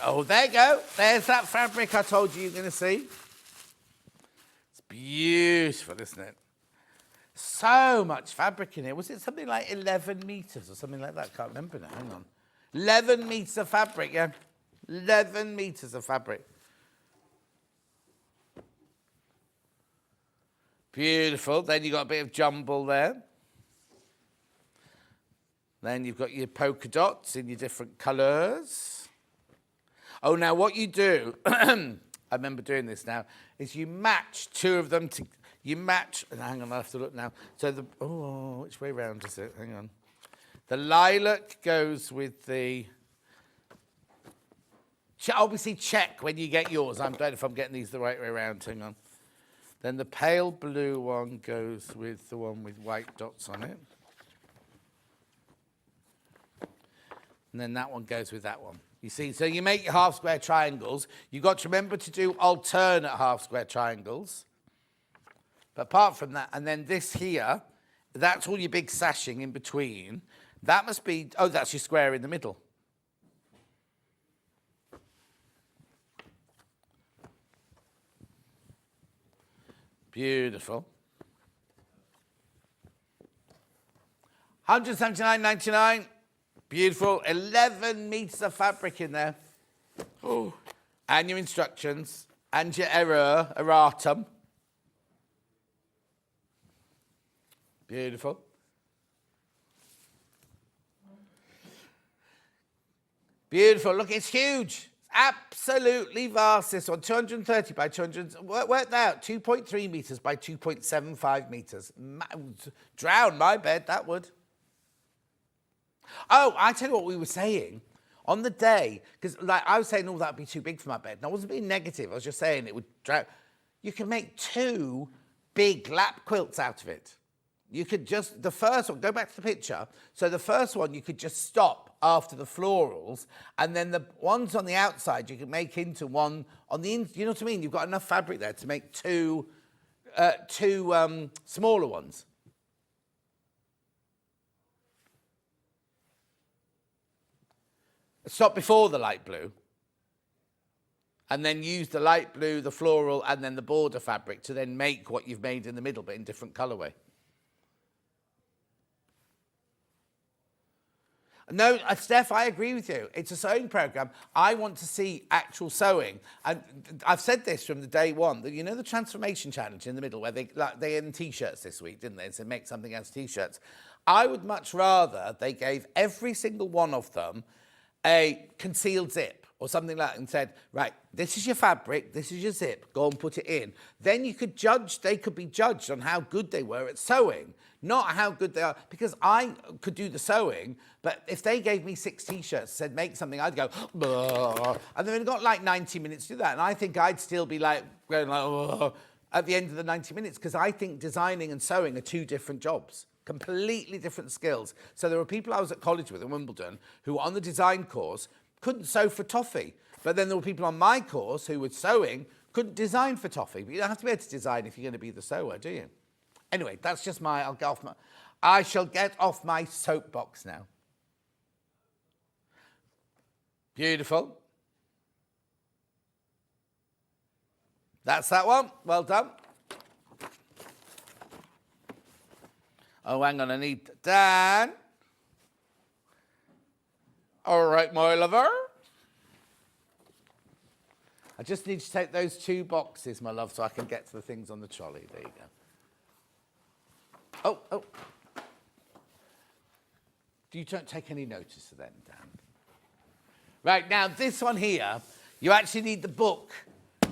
Oh, there you go. There's that fabric I told you you're going to see. It's beautiful, isn't it? So much fabric in here. Was it something like 11 metres or something like that? I can't remember now. Hang on. 11 metres of fabric, yeah. 11 metres of fabric. Beautiful. Then you've got a bit of jumble there. Then you've got your polka dots in your different colours. Oh, now what you do, I remember doing this now, is you match two of them to, hang on, I have to look now. So which way round is it? Hang on. The lilac goes with the, obviously check when you get yours. I'm glad if I'm getting these the right way around. Hang on. Then the pale blue one goes with the one with white dots on it. And then that one goes with that one. You see, so you make your half square triangles. You've got to remember to do alternate half square triangles. But apart from that, and then this here, that's all your big sashing in between. That must be, that's your square in the middle. Beautiful. 179.99. Beautiful. 11 metres of fabric in there. Oh. And your instructions. And your erratum. Beautiful. Beautiful. Look, it's huge. Absolutely vast, this one. 230 by 200. Work that out. 2.3 metres by 2.75 metres. Drown my bed, that would. Oh, I tell you what we were saying. On the day, because like I was saying, that would be too big for my bed. And I wasn't being negative. I was just saying it would drown. You can make two big lap quilts out of it. You could just, the first one, go back to the picture. So the first one, you could just stop after the florals, and then the ones on the outside, you could make into one on the you know what I mean? You've got enough fabric there to make two smaller ones. Stop before the light blue, and then use the light blue, the floral, and then the border fabric to then make what you've made in the middle, but in different colourway. No, Steph, I agree with you. It's a sewing programme. I want to see actual sewing. And I've said this from the day one, that you know the transformation challenge in the middle where they in T-shirts this week, didn't they? And said make something as T-shirts. I would much rather they gave every single one of them a concealed zip or something like that and said, right, this is your fabric, this is your zip, go and put it in. Then you could judge, they could be judged on how good they were at sewing, not how good they are. Because I could do the sewing, but if they gave me 6 T-shirts, said make something, I'd go, and they've got like 90 minutes to do that. And I think I'd still be like, going like, at the end of the 90 minutes, because I think designing and sewing are two different jobs, completely different skills. So there were people I was at college with in Wimbledon who on the design course couldn't sew for toffee. But then there were people on my course who were sewing, couldn't design for toffee. But you don't have to be able to design if you're going to be the sewer, do you? Anyway, that's just I shall get off my soapbox now. Beautiful. That's that one. Well done. Oh, hang on, I need Dan. All right, my lover. I just need to take those 2 boxes, my love, so I can get to the things on the trolley. There you go. Oh. You don't take any notice of them, Dan. Right, now this one here, you actually need the book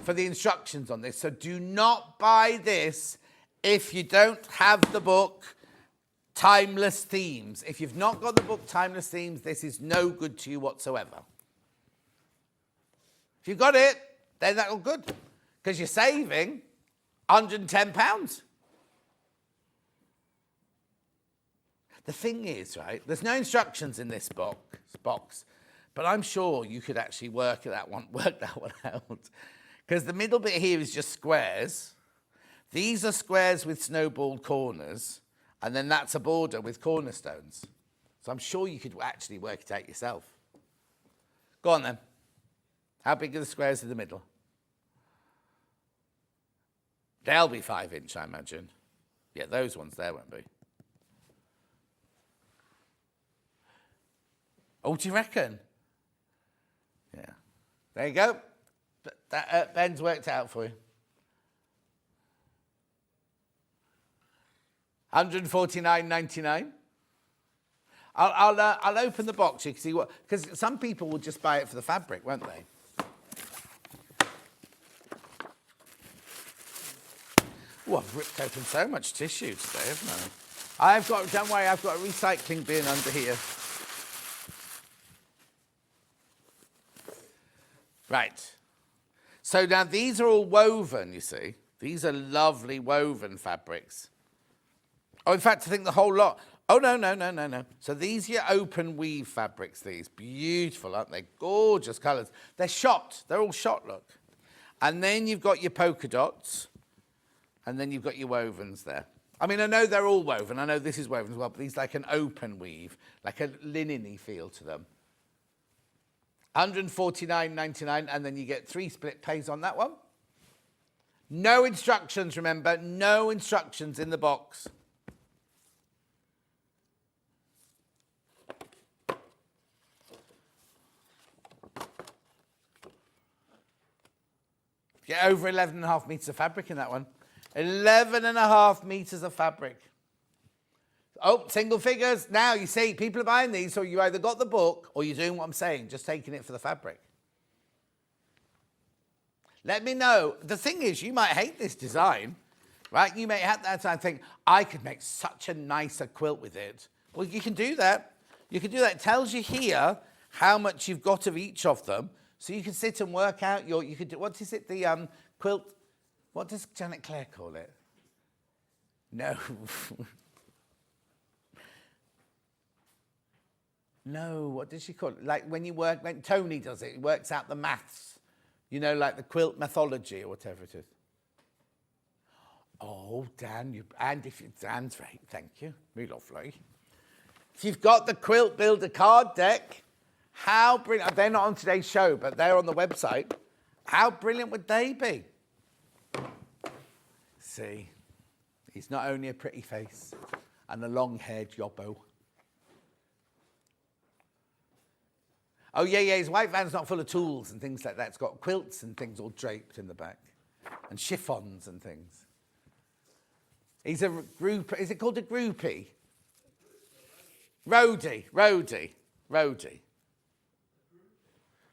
for the instructions on this. So do not buy this if you don't have the book Timeless Themes. If you've not got the book Timeless Themes, this is no good to you whatsoever. If you've got it, then that's all good, because you're saving £110. The thing is, right, there's no instructions in this box, but I'm sure you could actually work that one out. Because the middle bit here is just squares. These are squares with snowball corners, and then that's a border with cornerstones. So I'm sure you could actually work it out yourself. Go on then. How big are the squares in the middle? They'll be 5-inch, I imagine. Yeah, those ones there won't be. Oh, do you reckon? Yeah. There you go. Ben's worked out for you. $149.99. I'll open the box. You can see what, because some people will just buy it for the fabric, won't they? Oh, I've ripped open so much tissue today, haven't I? Don't worry, I've got a recycling bin under here. Right. So now these are all woven, you see. These are lovely woven fabrics. Oh, in fact, I think the whole lot. Oh, no. So these are your open weave fabrics, these. Beautiful, aren't they? Gorgeous colours. They're shot. They're all shot, look. And then you've got your polka dots. And then you've got your wovens there. I mean, I know they're all woven. I know this is woven as well, but these like an open weave, like a linen-y feel to them. $149.99, and then you get 3 split pays on that one. No instructions, remember. No instructions in the box. Get over 11.5 metres of fabric in that one. 11.5 metres of fabric. Oh, single figures. Now, you see, people are buying these, so you either got the book or you're doing what I'm saying, just taking it for the fabric. Let me know. The thing is, you might hate this design, right? You may have that time think, I could make such a nicer quilt with it. Well, you can do that. You can do that. It tells you here how much you've got of each of them, so you can sit and work out you could do, what is it, the quilt, what does Janet Clare call it? No. No, what does she call it? Like when Tony does it, he works out the maths. You know, like the quilt mythology or whatever it is. Oh, Dan, Dan's right, thank you. Really lovely. If you've got the Quilt Builder card deck, how brilliant, they're not on today's show, but they're on the website. How brilliant would they be? See, he's not only a pretty face and a long-haired yobbo. Oh, yeah, his white van's not full of tools and things like that. It's got quilts and things all draped in the back and chiffons and things. He's a group, is it called a groupie? Roadie.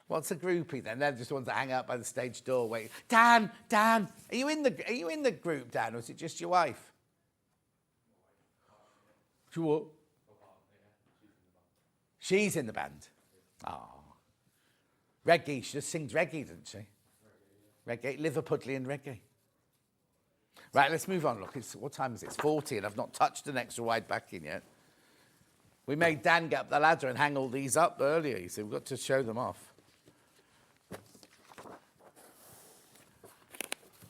What's a groupie then? They're just the ones that hang out by the stage door waiting. Dan, are you in the group, Dan, or is it just your wife? What? She's in the band. Oh. Reggae, she just sings reggae, doesn't she? Reggae, Liverpudlian reggae. Right, let's move on. Look, what time is it? It's 40 and I've not touched an extra wide backing yet. We made Dan get up the ladder and hang all these up earlier, you see. We've got to show them off.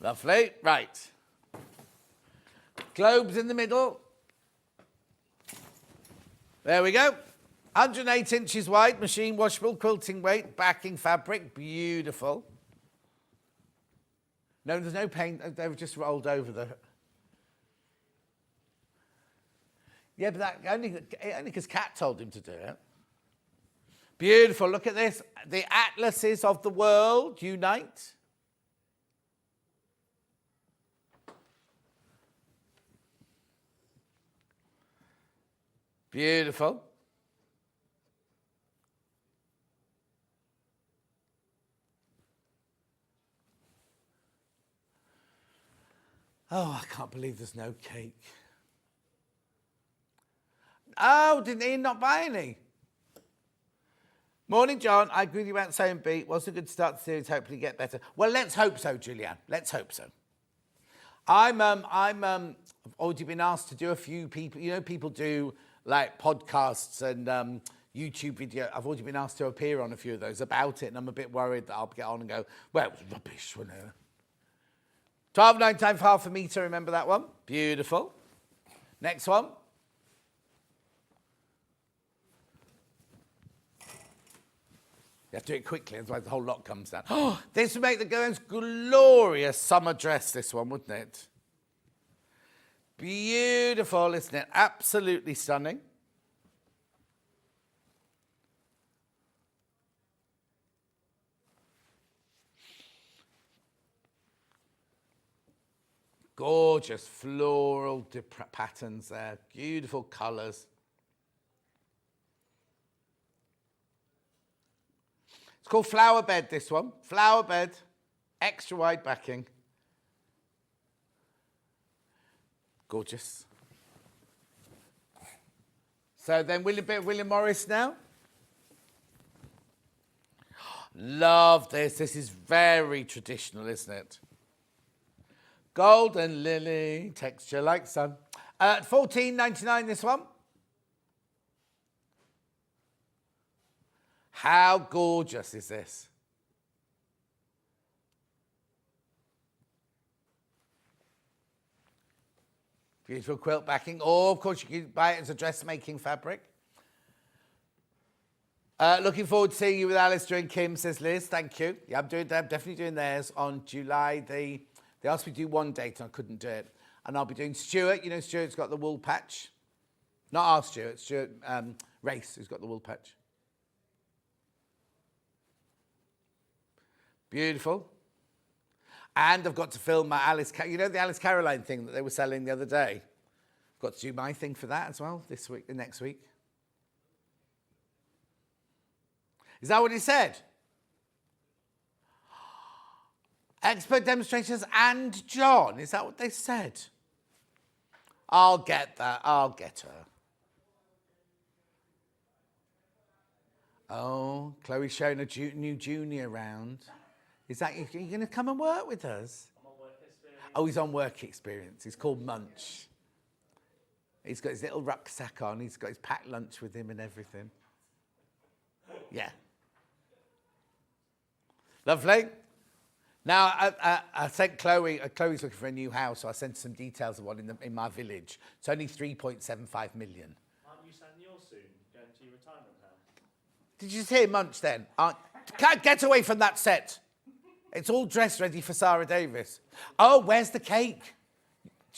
Lovely. Right. Globes in the middle. There we go. 108 inches wide, machine washable, quilting weight, backing fabric. Beautiful. No, there's no paint. They've just rolled over the... Yeah, but that only because Kat told him to do it. Beautiful. Look at this. The atlases of the world unite. Beautiful. Oh, I can't believe there's no cake. Oh, did Ian not buy any? Morning, John. I agree with you about sewing beat. Was a good start to the series. Hopefully get better. Well, let's hope so, Julianne. Let's hope so. I've already been asked to do a few people. You know, people do like podcasts and YouTube video. I've already been asked to appear on a few of those about it, and I'm a bit worried that I'll get on and go, well, it was rubbish, wasn't it? 12.99 for half a metre. Remember that one? Beautiful. Next one. You have to do it quickly, otherwise the whole lot comes down. Oh, this would make the girl's glorious summer dress, this one, wouldn't it? Beautiful, isn't it? Absolutely stunning. Gorgeous floral patterns there. Beautiful colours. It's called Flower Bed, this one. Flower Bed, extra wide backing. Gorgeous. So then William Morris now. Love this. This is very traditional, isn't it? Golden lily, texture like sun. $14.99 this one. How gorgeous is this? Beautiful quilt backing. Or, of course, you can buy it as a dressmaking fabric. Looking forward to seeing you with Alistair and Kim, says Liz. Thank you. Yeah, I'm definitely doing theirs on July the... They asked me to do one date and I couldn't do it. And I'll be doing Stuart. You know, Stuart's got the wool patch. Not our Stuart, Stuart Race, who's got the wool patch. Beautiful. And I've got to film my you know the Alice Caroline thing that they were selling the other day? I've got to do my thing for that as well this week, next week. Is that what he said? Expert demonstrators and John. Is that what they said? I'll get that. I'll get her. Oh, Chloe's showing a new junior around. Is that, are you going to come and work with us? I'm on work experience. Oh, he's on work experience. He's called Munch. He's got his little rucksack on. He's got his packed lunch with him and everything. Yeah. Lovely. Now, I sent Chloe's looking for a new house, so I sent some details of one in my village. It's only 3.75 million. Aren't you selling yours soon, going to your retirement home? Did you just hear Munch then? Can't get away from that set. It's all dressed ready for Sara Davies. Oh, where's the cake?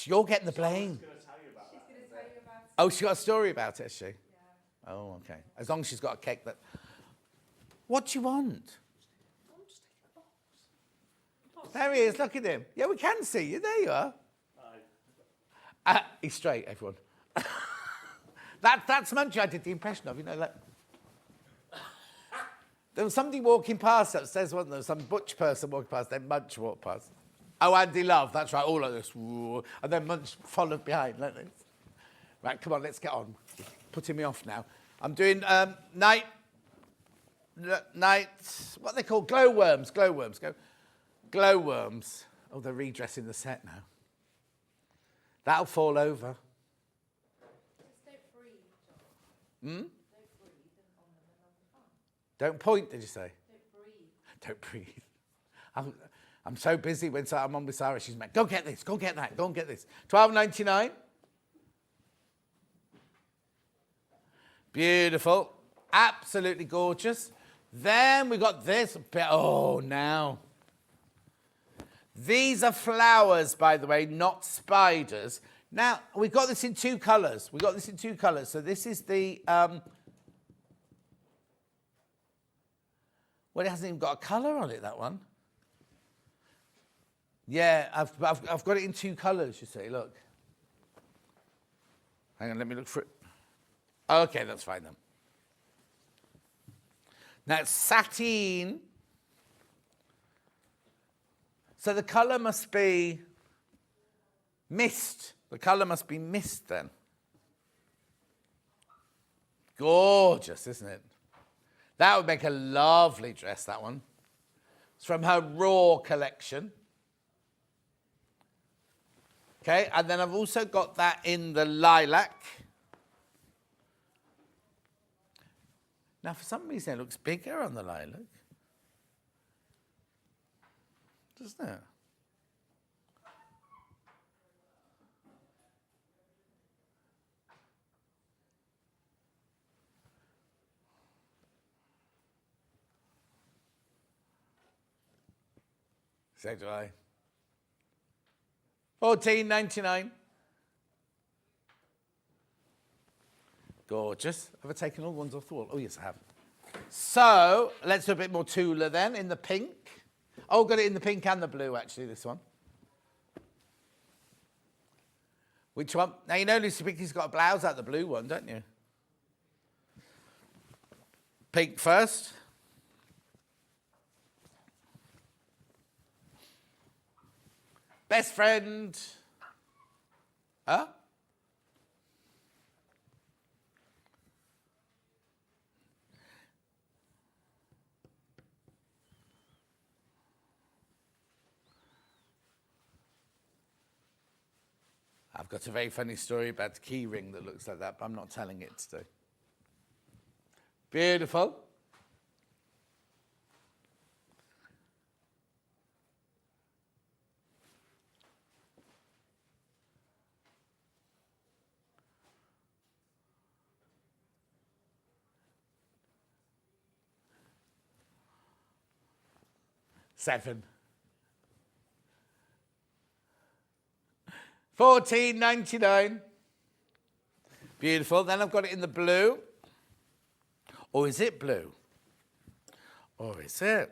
You're getting the blame. She's going to tell you about that. She's going to tell you about it. Oh, she's got a story about it, has she? Yeah. Oh, okay. As long as she's got a cake that... What do you want? There he is, look at him. Yeah, we can see you. There you are. He's straight, everyone. That's Munch I did the impression of, you know, like... There was somebody walking past upstairs, wasn't there? Some butch person walking past, then Munch walked past. Oh, Andy Love, that's right, all like this. And then Munch followed behind, like this. Right, come on, let's get on. Putting me off now. I'm doing night, what are they called? Glowworms. Oh, they're redressing the set now. That'll fall over. Don't point, did you say? Don't breathe. I'm so busy when I'm on with Sarah. She's like, go get this, go get that, go and get this. $12.99. Beautiful. Absolutely gorgeous. Then we got this. Oh, now. These are flowers, by the way, not spiders. Now, we've got this in two colours. We've got this in two colours. So this is the... well, it hasn't even got a colour on it, that one. Yeah, I've got it in two colours, you see, look. Hang on, let me look for it. Okay, that's fine then. Now, it's sateen. So the colour must be mist. The colour must be mist then. Gorgeous, isn't it? That would make a lovely dress, that one. It's from her Raw collection. Okay, and then I've also got that in the lilac. Now, for some reason, it looks bigger on the lilac. Doesn't it? So do I. $14.99. Gorgeous. Have I taken all the ones off the wall? Oh, yes, I have. So, let's do a bit more Tula then, in the pink. Oh, got it in the pink and the blue, actually, this one. Which one? Now, you know Lucy Picky's got a blouse out the blue one, don't you? Pink first. Best friend. Huh? I've got a very funny story about the key ring that looks like that, but I'm not telling it today. Beautiful. $7. $14.99. Beautiful. Then I've got it in the blue. Or is it blue? Or is it?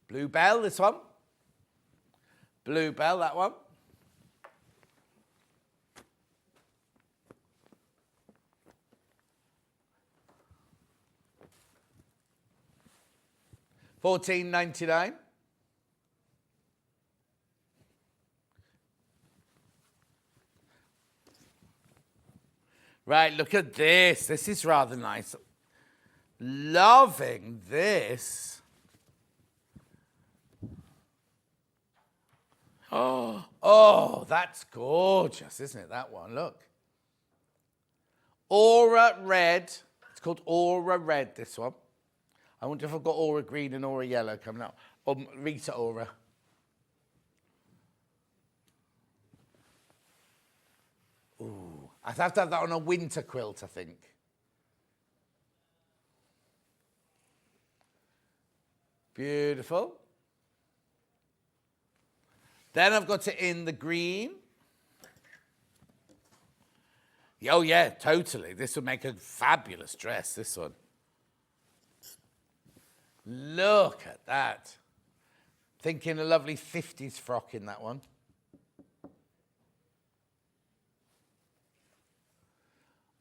Bluebell, this one. Bluebell, that one. $14.99. Right, look at this. This is rather nice. Loving this. Oh, that's gorgeous, isn't it, that one? Look. Aura Red. It's called Aura Red, this one. I wonder if I've got Aura Green and Aura Yellow coming up. Or Rita Aura. Ooh, I'd have to have that on a winter quilt, I think. Beautiful. Then I've got it in the green. Oh, yeah, totally. This would make a fabulous dress, this one. Look at that. Thinking a lovely 50s frock in that one.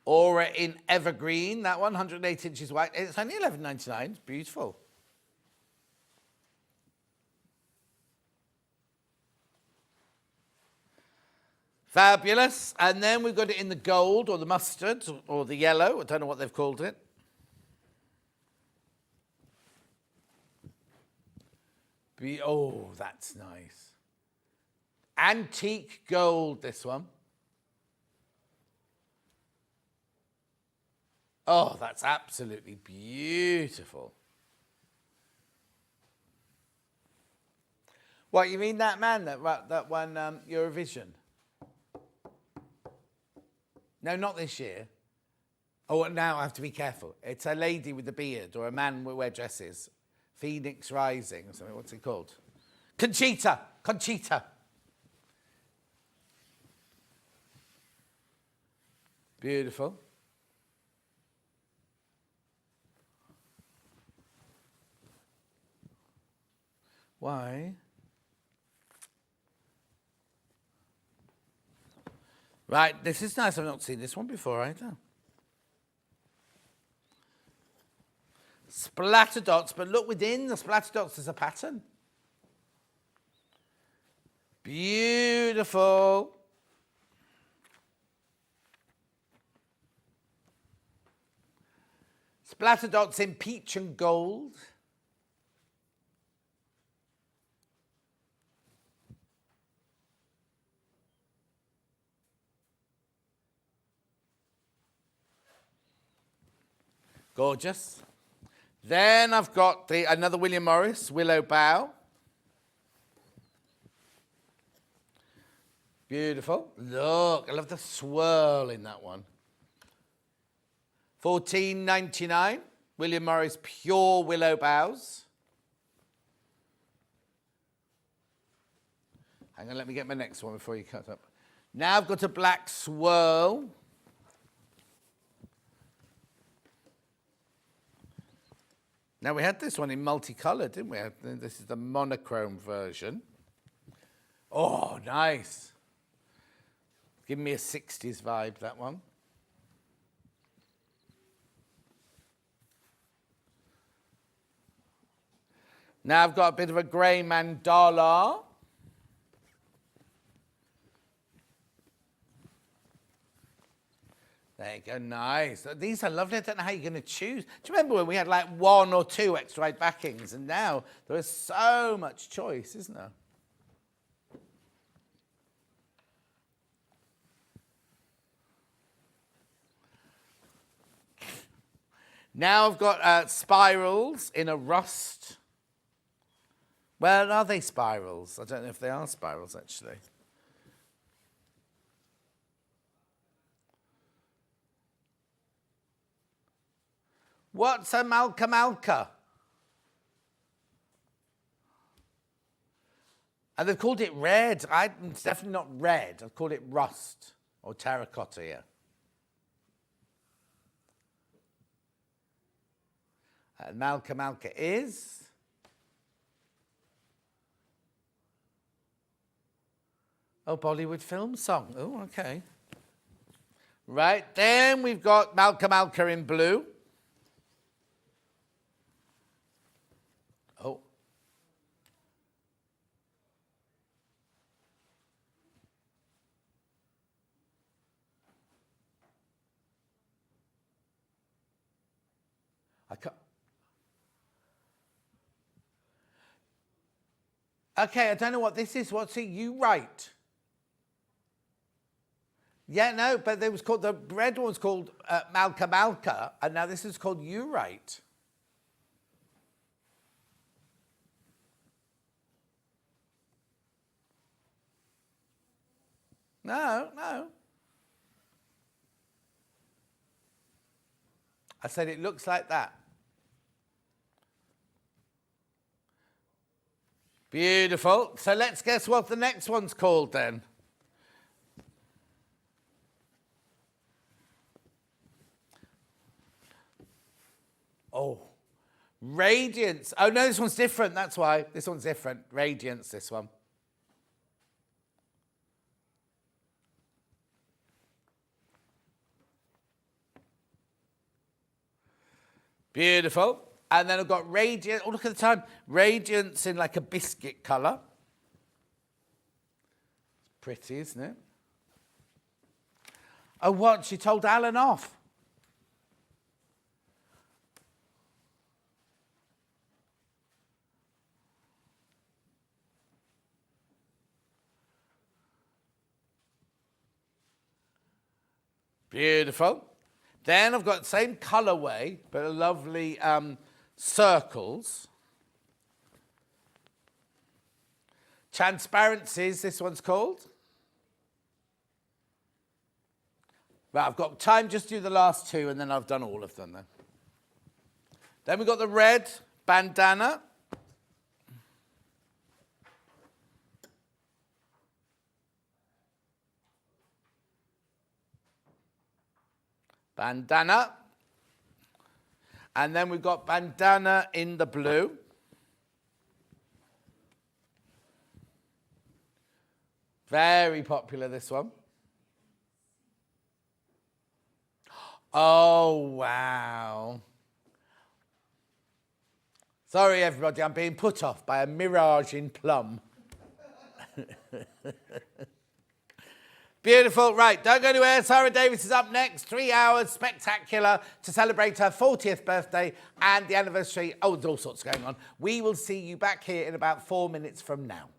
Aura in evergreen, that one, 108 inches wide. It's only $11.99. It's beautiful. Fabulous. And then we've got it in the gold or the mustard or the yellow. I don't know what they've called it. Oh, that's nice. Antique gold, this one. Oh, that's absolutely beautiful. What, you mean that man that won Eurovision? No, not this year. Oh, now I have to be careful. It's a lady with a beard or a man who wear dresses. Phoenix Rising or something. What's it called? Conchita. Conchita. Beautiful. Why? Right, this is nice. I've not seen this one before either. Splatter dots, but look, within the splatter dots there's a pattern. Beautiful. Splatter dots in peach and gold. Gorgeous. Then I've got another William Morris, Willow Bough. Beautiful. Look, I love the swirl in that one. $14.99, William Morris Pure Willow Boughs. Hang on, let me get my next one before you cut up. Now I've got a black swirl. Now, we had this one in multicolour, didn't we? This is the monochrome version. Oh, nice. Give me a 60s vibe, that one. Now I've got a bit of a grey mandala. There you go, nice. These are lovely. I don't know how you're going to choose. Do you remember when we had like one or two extra wide backings, and now there is so much choice, isn't there? Now I've got spirals in a rust. Well, are they spirals? I don't know if they are spirals, actually. What's a Malka Malka? And they've called it red. It's definitely not red. I've called it rust or terracotta here. And Malka Malka is... Oh, Bollywood film song. Oh, okay. Right, then we've got Malka Malka in blue. Oh. I can't. Okay, I don't know what this is. What's it? You write. Yeah, no, but it was called, the red one was called Malka Malka, and now this is called You Write. No, no. I said it looks like that. Beautiful. So let's guess what the next one's called then. Oh, Radiance. Oh, no, this one's different. That's why. This one's different. Radiance, this one. Beautiful. And then I've got Radiance. Oh, look at the time. Radiance in like a biscuit colour. It's pretty, isn't it? Oh, what? She told Alan off. Beautiful. Then I've got the same colourway, but a lovely circles. Transparencies, this one's called. Right, I've got time just to do the last two, and then I've done all of them then. Then we've got the red bandana. Bandana. And then we've got bandana in the blue. Very popular, this one. Oh, wow. Sorry, everybody, I'm being put off by a mirage in plum. Beautiful. Right, don't go anywhere. Sara Davies is up next. 3 hours, spectacular, to celebrate her 40th birthday and the anniversary. Oh, there's all sorts going on. We will see you back here in about 4 minutes from now.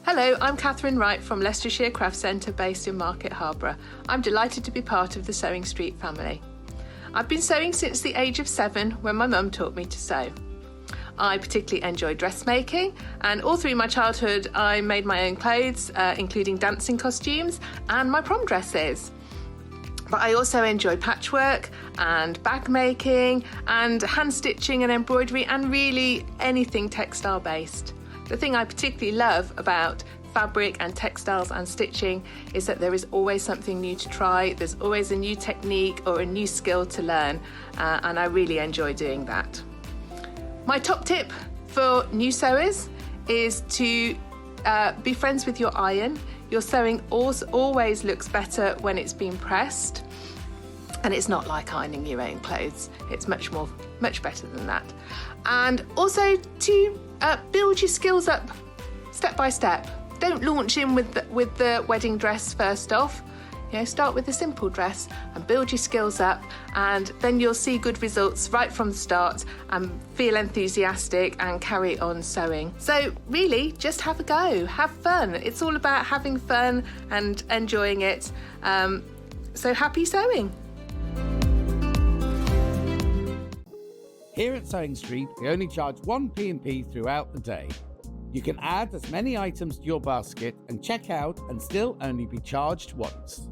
Hello, I'm Catherine Wright from Leicestershire Craft Centre based in Market Harborough. I'm delighted to be part of the Sewing Street family. I've been sewing since the age of 7 when my mum taught me to sew. I particularly enjoy dressmaking, and all through my childhood I made my own clothes, including dancing costumes and my prom dresses. But I also enjoy patchwork and bag making and hand stitching and embroidery and really anything textile based. The thing I particularly love about fabric and textiles and stitching is that there is always something new to try. There's always a new technique or a new skill to learn, and I really enjoy doing that. My top tip for new sewers is to be friends with your iron. Your sewing always looks better when it's been pressed, and it's not like ironing your own clothes. It's much better than that. And also to build your skills up step by step. Don't launch in with the wedding dress first off. You know, start with a simple dress and build your skills up, and then you'll see good results right from the start and feel enthusiastic and carry on sewing. So really, just have a go, have fun. It's all about having fun and enjoying it. So happy sewing. Here at Sewing Street, we only charge one P&P throughout the day. You can add as many items to your basket and check out and still only be charged once.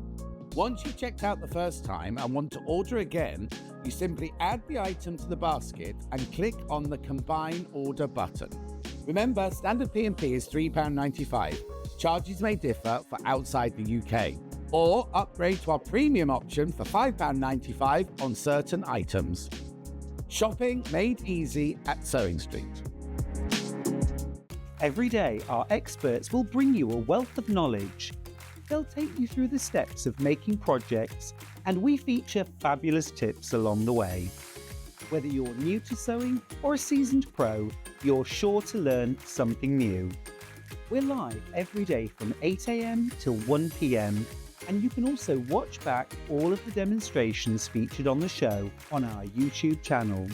Once you've checked out the first time and want to order again, you simply add the item to the basket and click on the Combine Order button. Remember, standard P&P is £3.95. Charges may differ for outside the UK. Or upgrade to our premium option for £5.95 on certain items. Shopping made easy at Sewing Street. Every day, our experts will bring you a wealth of knowledge. They'll take you through the steps of making projects, and we feature fabulous tips along the way. Whether you're new to sewing or a seasoned pro, you're sure to learn something new. We're live every day from 8 a.m. till 1 p.m, and you can also watch back all of the demonstrations featured on the show on our YouTube channel.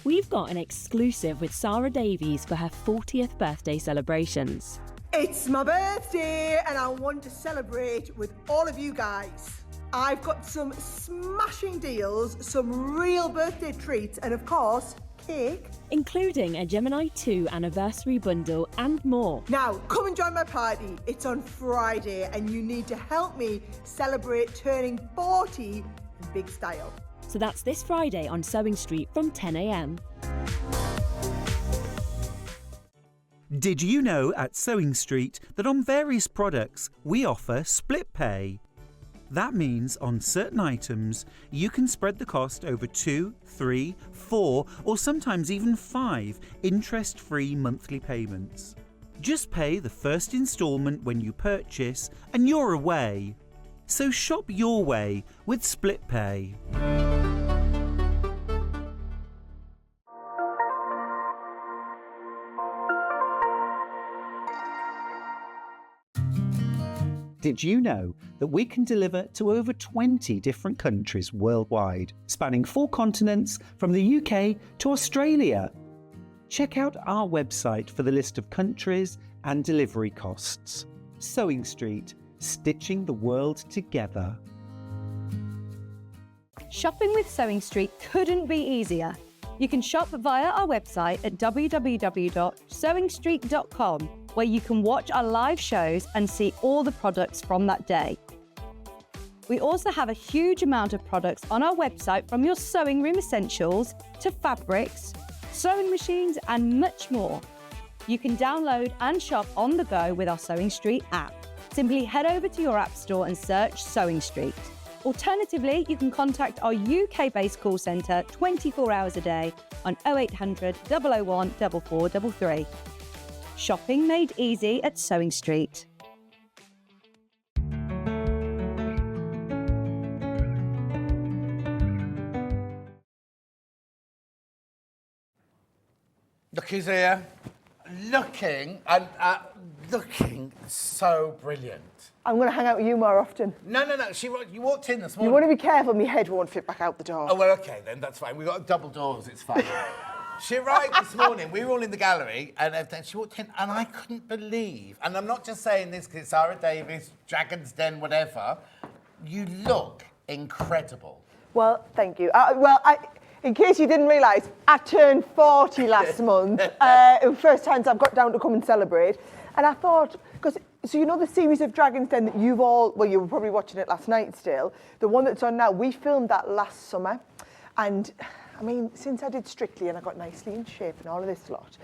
We've got an exclusive with Sara Davies for her 40th birthday celebrations. It's my birthday and I want to celebrate with all of you guys. I've got some smashing deals, some real birthday treats, and of course, cake. Including a Gemini 2 anniversary bundle and more. Now, come and join my party. It's on Friday and you need to help me celebrate turning 40 in big style. So that's this Friday on Sewing Street from 10 a.m. Did you know at Sewing Street that on various products we offer split pay? That means on certain items you can spread the cost over 2, 3, 4 or sometimes even 5 interest-free monthly payments. Just pay the first instalment when you purchase and you're away. So shop your way with split pay. Did you know that we can deliver to over 20 different countries worldwide, spanning 4 continents from the UK to Australia? Check out our website for the list of countries and delivery costs. Sewing Street, stitching the world together. Shopping with Sewing Street couldn't be easier. You can shop via our website at www.sewingstreet.com, where you can watch our live shows and see all the products from that day. We also have a huge amount of products on our website, from your sewing room essentials to fabrics, sewing machines and much more. You can download and shop on the go with our Sewing Street app. Simply head over to your app store and search Sewing Street. Alternatively, you can contact our UK-based call centre 24 hours a day on 0800 001 4433. Shopping made easy at Sewing Street. Look who's here. Looking so brilliant. I'm going to hang out with you more often. No. You walked in this morning. You want to be careful, my head won't fit back out the door. Oh, well, okay, then, that's fine. We've got double doors, it's fine. She arrived this morning, we were all in the gallery, and then she walked in, and I couldn't believe, and I'm not just saying this because it's Sara Davies, Dragon's Den, whatever, you look incredible. Well, thank you. In case you didn't realise, I turned 40 last month. It was the first time I've got down to come and celebrate. And I thought, so you know the series of Dragon's Den that you were probably watching it last night still, the one that's on now, we filmed that last summer. And I mean, since I did Strictly and I got nicely in shape and all of this lot,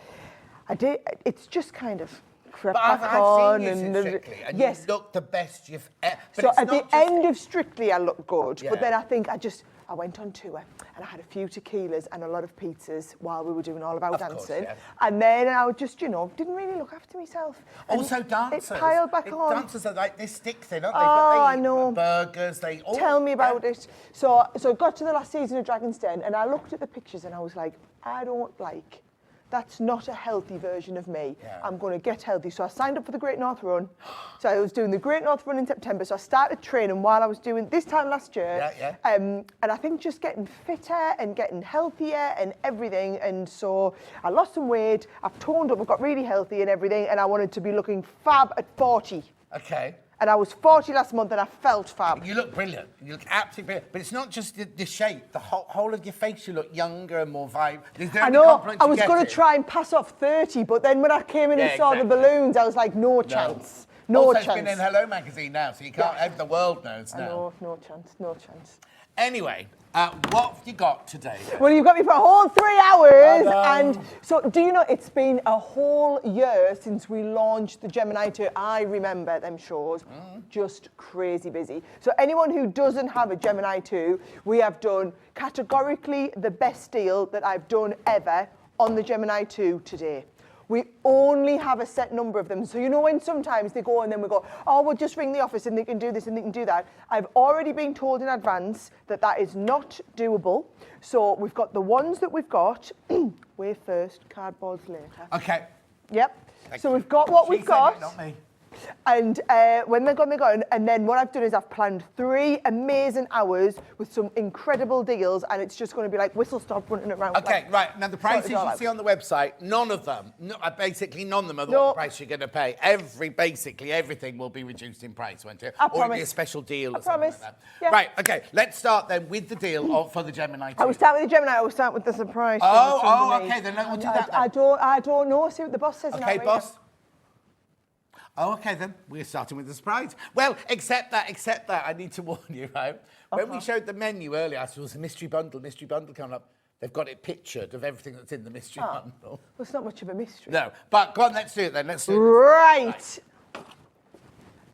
it's just kind of crept back on. I've seen you since Strictly, and yes. You look the best you've ever. So at the end of Strictly, I looked good, Yeah. but then I think I went on tour and I had a few tequilas and a lot of pizzas while we were doing All About Of course, Dancing. yeah. And then I would just, didn't really look after myself. And Also, dancers. It piled back on. Dancers are like this stick thin, aren't they? Oh, But they I know. eat burgers, they all. Tell me about it. So it got to the last season of Dragon's Den and I looked at the pictures and I was like, that's not a healthy version of me. Yeah. I'm going to get healthy. So I signed up for the Great North Run. So I was doing the Great North Run in September. So I started training while I was doing this time last year. Yeah. And I think just getting fitter and getting healthier and everything. And so I lost some weight. I've toned up. I've got really healthy and everything. And I wanted to be looking fab at 40. Okay. And I was 40 last month and I felt fab. You look brilliant. You look absolutely brilliant. But it's not just the shape. The whole of your face, you look younger and more vibrant. I know. I was going to try and pass off 30, but then when I came in and saw the balloons, I was like, no chance. No also, chance. it's been in Hello Magazine now, so you can't. The world knows now. No chance. Anyway, what have you got today? Well, you've got me for a whole 3 hours. And so, do you know, it's been a whole year since we launched the Gemini 2. I remember them shows, just crazy busy. So anyone who doesn't have a Gemini 2, we have done categorically the best deal that I've done ever on the Gemini 2 today. We only have a set number of them. So you know when sometimes they go and then we go, oh, we'll just ring the office and they can do this and they can do that. I've already been told in advance that that is not doable. So we've got the ones that we've got. We're first, cardboard's later. Okay. Yep. Thank So you. we've got what She we've said got. it, not me. And when they're gone, and then what I've done is I've planned 3 amazing hours with some incredible deals, and it's just going to be like whistle stop running around. Okay, right. Now, the prices you see on the website, none of them, basically none of them are the price you're going to pay. Basically everything will be reduced in price, won't it? I or promise. It'll be a special deal I or something promise. like that. Yeah. Right, okay, let's start then with the deal for the Gemini 2. I will start with the Gemini. I will start with the surprise. Okay, then we'll do that then. I don't know. See what the boss says. Okay, boss. Oh, okay then. We're starting with the surprise. Well, except that. I need to warn you, right? When we showed the menu earlier, I saw there was a mystery bundle coming up. They've got it pictured of everything that's in the mystery bundle. Well, it's not much of a mystery. No, but go on, let's do it then. Let's do it. Right.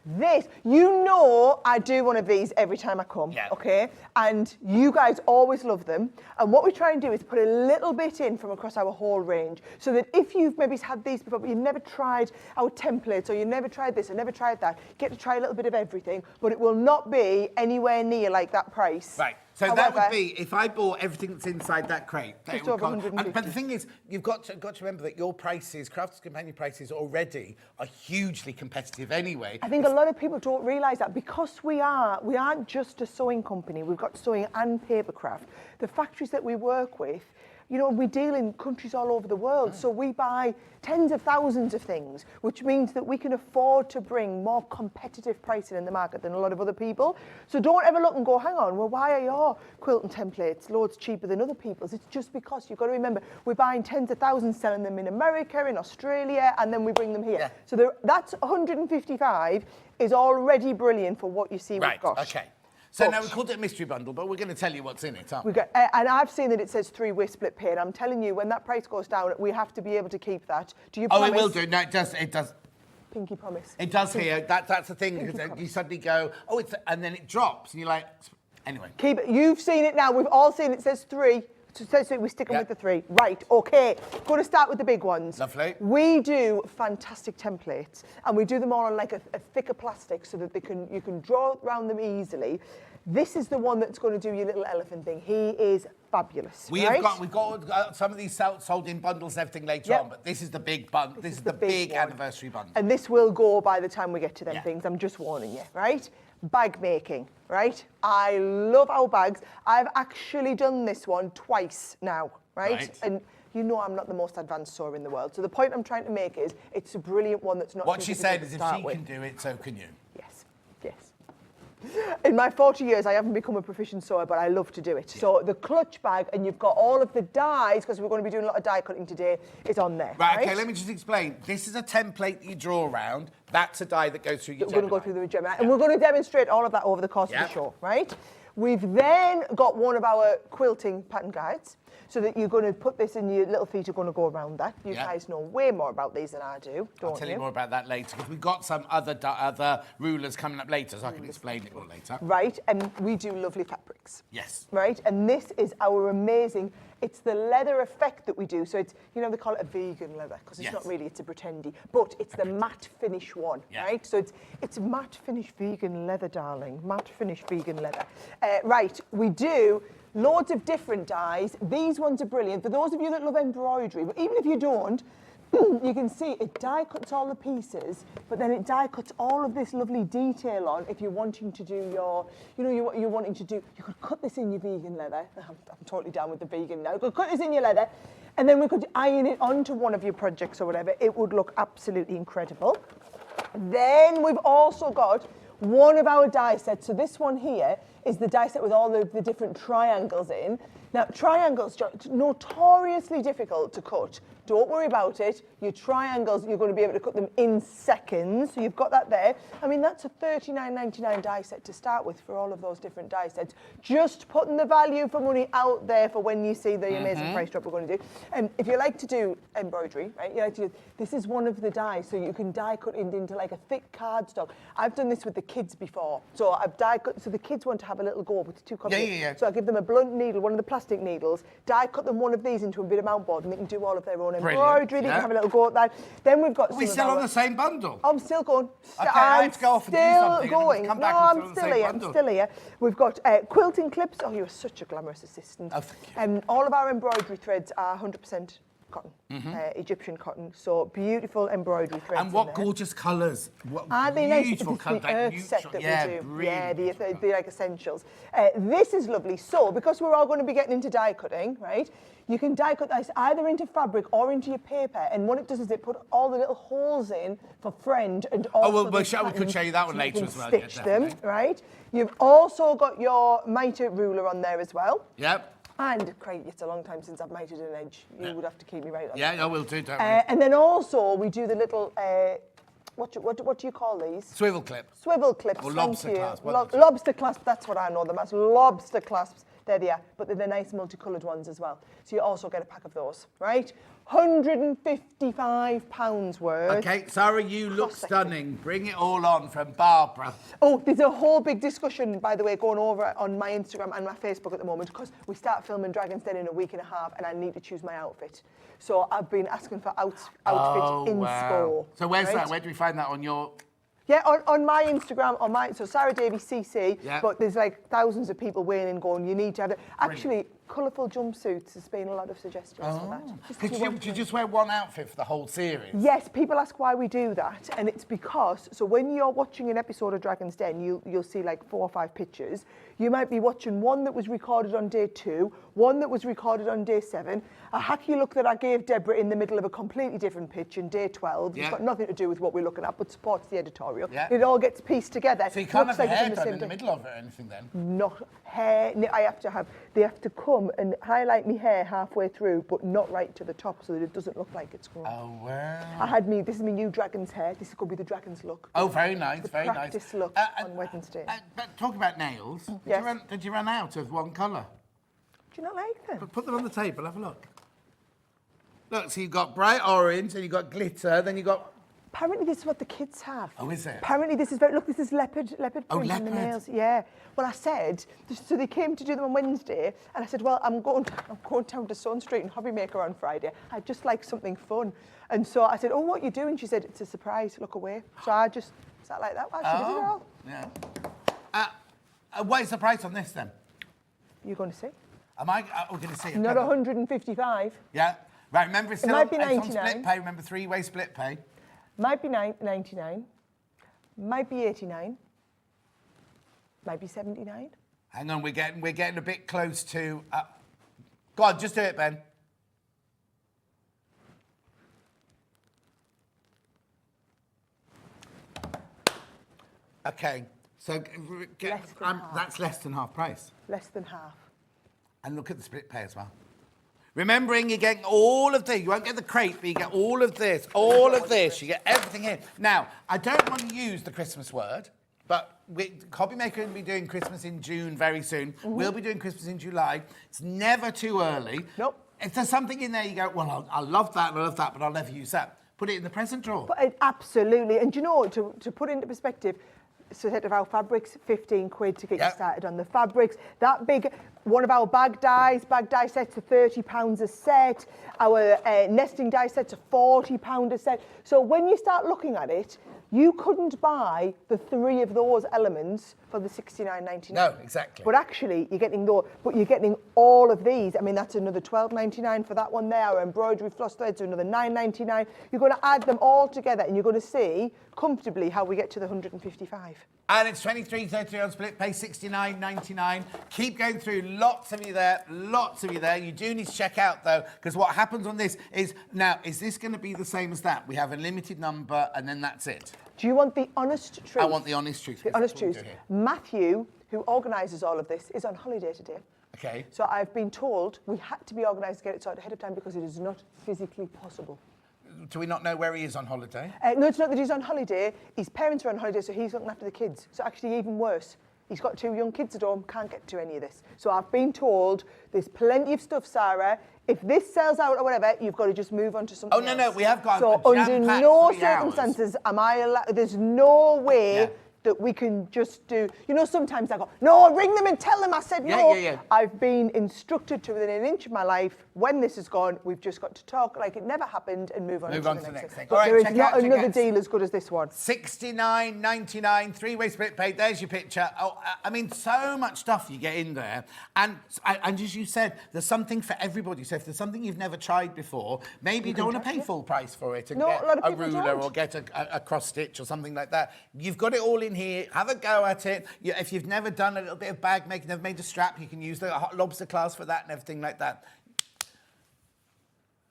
This, you know, I do one of these every time I come, okay? And you guys always love them. And what we try and do is put a little bit in from across our whole range, so that if you've maybe had these before, but you've never tried our templates, or you've never tried this, or never tried that, get to try a little bit of everything, but it will not be anywhere near like that price. Right. So that However, would be, if I bought everything that's inside that crate, that Just it would over cost- 150. But the thing is, you've got to remember that your prices, Crafters Companion prices already are hugely competitive anyway. I think a lot of people don't realise that because we aren't just a sewing company, we've got sewing and papercraft. The factories that we work with, you know, we deal in countries all over the world, so we buy tens of thousands of things, which means that we can afford to bring more competitive pricing in the market than a lot of other people. So don't ever look and go, hang on, well, why are your quilting templates loads cheaper than other people's? It's just because you've got to remember, we're buying tens of thousands, selling them in America, in Australia, and then we bring them here. Yeah. So that's 155 is already brilliant for what you see Right, we've got. okay. So But- now we called it a mystery bundle, but we're going to tell you what's in it, aren't we? We got, and I've seen that it says 3-way split pay, and I'm telling you, when that price goes down, we have to be able to keep that. Do you Oh, promise? it will do. No, it does. Pinky promise. It does here. That's the thing. Pinky Because promise. you suddenly go, oh, and then it drops, and you're like, anyway. Keep it. You've seen it now. We've all seen it. It says 3. So we stick them Yep. with the 3. Right, okay. Going to start with the big ones. Lovely. We do fantastic templates, and we do them all on like a thicker plastic so that you can draw around them easily. This is the one that's going to do your little elephant thing. He is fabulous. We've right? got some of these sold in bundles and everything later Yep. on, but this is the big bundle. This is the big big one. anniversary bundle. And this will go by the time we get to them Yeah. things. I'm just warning you, right? Bag making, right? I love our bags. I've actually done this one twice now, right? And you know I'm not the most advanced sewer in the world. So the point I'm trying to make is it's a brilliant one that's not What too she difficult said to is if start she with. can do it, so can you. Yes, yes. In my 40 years, I haven't become a proficient sewer, but I love to do it. So the clutch bag, and you've got all of the dies, because we're going to be doing a lot of die cutting today, is on there. Right, okay, let me just explain. This is a template that you draw around. That's a die that goes through your We're going to go Gemini. through the Gemini, and we're going to demonstrate all of that over the course of Yep. the show, right? We've then got one of our quilting pattern guides, so that you're going to put this in, your little feet are going to go around that. You Yep. guys know way more about these than I do, don't I'll tell you? you more about that later, because we've got some other rulers coming up later, so I can explain it all later. Right, and we do lovely fabrics. Yes. Right, and this is our amazing, it's the leather effect that we do. So it's, you know, they call it a vegan leather, because it's Yes. not really, it's a pretendy, but it's the matte finish one, Yeah. right? So it's matte finish vegan leather, darling, matte finish vegan leather. Right, we do loads of different dyes. These ones are brilliant. For those of you that love embroidery, but even if you don't, you can see it die cuts all the pieces, but then it die cuts all of this lovely detail on if you're wanting to do your, you know, you're wanting to do, you could cut this in your vegan leather. I'm totally down with the vegan now. You could cut this in your leather, and then we could iron it onto one of your projects or whatever. It would look absolutely incredible. Then we've also got one of our die sets. So this one here is the die set with all the different triangles in. Now, triangles are notoriously difficult to cut. Don't worry about it. Your triangles, you're going to be able to cut them in seconds. So you've got that there. I mean, that's a $39.99 die set to start with for all of those different die sets. Just putting the value for money out there for when you see the amazing price drop we're going to do. And if you like to do embroidery, right, you like to do, this is one of the dies. So you can die cut it into like a thick cardstock. I've done this with the kids before. So I've die cut, so the kids want to have a little go with the 2 copies. Yeah. So I give them a blunt needle, one of the plastic needles, die cut them one of these into a bit of mount board, and they can do all of their own embroidery. They yeah. can have a little go at that. Then we've got Are we some still of on our- the same bundle? I'm still going. Okay, I have to go off and do Still something, and going. come No, back and I'm still on the still same here. bundle. I'm still here. We've got quilting clips. Oh, you're such a glamorous assistant. Oh, thank you. All of our embroidery threads are 100% cotton, Egyptian cotton. So beautiful embroidery threads. And what gorgeous colours. What Aren't they nice? beautiful It's colours. the earth set that we do. Really Yeah, beautiful. the like essentials. This is lovely. So because we're all going to be getting into die cutting, right? You can die cut this either into fabric or into your paper. And what it does is it put all the little holes in for friend and also well, the we could patterns show you that one so later can as well, yeah, Stitch them, definitely. right? You've also got your mitre ruler on there as well. Yep. And, Craig, it's a long time since I've mitered an edge. You would have to keep me right on Yeah, that. I will do, don't worry. And then also we do the little, what do you call these? Swivel clip. Swivel clips. Or thank lobster you. clasp, one of the two. Lobster clasp, that's what I know them as. Lobster clasps. There they are. But they're the nice multicoloured ones as well. So you also get a pack of those, right? £155 worth. Okay, Sarah, you look Cross-section. stunning. Bring it all on from Barbara. Oh, there's a whole big discussion, by the way, going over on my Instagram and my Facebook at the moment because we start filming Dragon's Den in a week and a half and I need to choose my outfit. So I've been asking for outfit inspo. So where's right? that? Where do we find that on your... Yeah, on my Instagram, so Sara Davies CC, Yeah. but there's like thousands of people weighing in going, you need to have it. Actually, colourful jumpsuits has been a lot of suggestions for that. Could you just wear one outfit for the whole series? Yes, people ask why we do that, and it's because, so when you're watching an episode of Dragon's Den, you'll see like 4 or 5 pictures. You might be watching one that was recorded on day 2, one that was recorded on day 7, a hacky look that I gave Deborah in the middle of a completely different pitch in day 12. Yeah. It's got nothing to do with what we're looking at, but supports the editorial. Yeah. It all gets pieced together. So you can't Looks have like the it's hair done same in the day. middle of it or anything then? Not hair. They have to come and highlight me hair halfway through, but not right to the top, so that it doesn't look like it's grown. Oh, wow. This is my new dragon's hair. This is going to be the dragon's look. Oh, very nice, The very nice. practice look on Wednesday. But talk about nails. Yes. Did you run out of one colour? Do you not like them? Put them on the table, have a look. Look, so you've got bright orange, and you've got glitter, then you've got... Apparently this is what the kids have. Oh, is it? Apparently this is this is leopard print Oh, on the leopard. nails. Yeah. Well, I said, so they came to do them on Wednesday, and I said, well, I'm going down to Sun Street and Hobby Maker on Friday. I'd just like something fun. And so I said, oh, what are you doing? She said, it's a surprise, look away. So I just sat like that while she did it all. Yeah. What is the price on this then? You're going to see. We're going to see it. Not 155. Yeah. Right, remember it's still might be it's on 99. split pay. Remember 3-way split pay. Might be 99. Might be 89. Might be 79. Hang on, we're getting a bit close to... go on, just do it, Ben. Okay, so that's less than half price. Less than half. And look at the split pay as well. Remembering you're getting all of this. You won't get the crate, but you get all of this, You get everything in. Now, I don't want to use the Christmas word, but Hobby Maker will be doing Christmas in June very soon. Mm-hmm. We'll be doing Christmas in July. It's never too early. Nope. If there's something in there you go, well, I love that, but I'll never use that. Put it in the present drawer. Absolutely. And do you know, to put it into perspective, set of our fabrics, 15 quid to get you started on the fabrics. That big, one of our bag die sets are £30 a set. Our nesting die sets are £40 a set. So when you start looking at it, you couldn't buy the 3 of those elements for the £69.99. No, exactly. But actually, you're getting all of these. I mean, that's another £12.99 for that one there. Our embroidery floss threads are another £9.99. You're going to add them all together, and you're going to see comfortably how we get to the 155. And it's 23.33 on split pay, 69.99. Keep going through. Lots of you there. You do need to check out though, because what happens on this is now, is this going to be the same as that? We have a limited number, and then that's it. Do you want the honest truth? I want the honest truth. The honest truth. Matthew, who organises all of this, is on holiday today. Okay. So I've been told we had to be organised to get it sorted ahead of time because it is not physically possible. Do we not know where he is on holiday? No, it's not that he's on holiday. His parents are on holiday, so he's looking after the kids. So actually even worse. He's got 2 young kids at home, can't get to any of this. So I've been told there's plenty of stuff, Sarah. If this sells out or whatever, you've got to just move on to something else. No, we have got so a under jam-packed no 3 hours. circumstances am I allowed, there's no way that we can just do, sometimes I go, no, ring them and tell them I said no. Yeah. I've been instructed to within an inch of my life, when this is gone, we've just got to talk like it never happened and move on to the next thing. But All right, there is check not out, another deal as good as this one. 69.99, 3-way split pay. There's your picture. Oh, I mean, so much stuff you get in there. And as you said, there's something for everybody. So if there's something you've never tried before, maybe you don't want to pay full price for it and get a lot of a people ruler don't. or get a cross stitch or something like that. You've got it all in here. Have a go at it. If you've never done a little bit of bag making, never made a strap, you can use the lobster class for that and everything like that.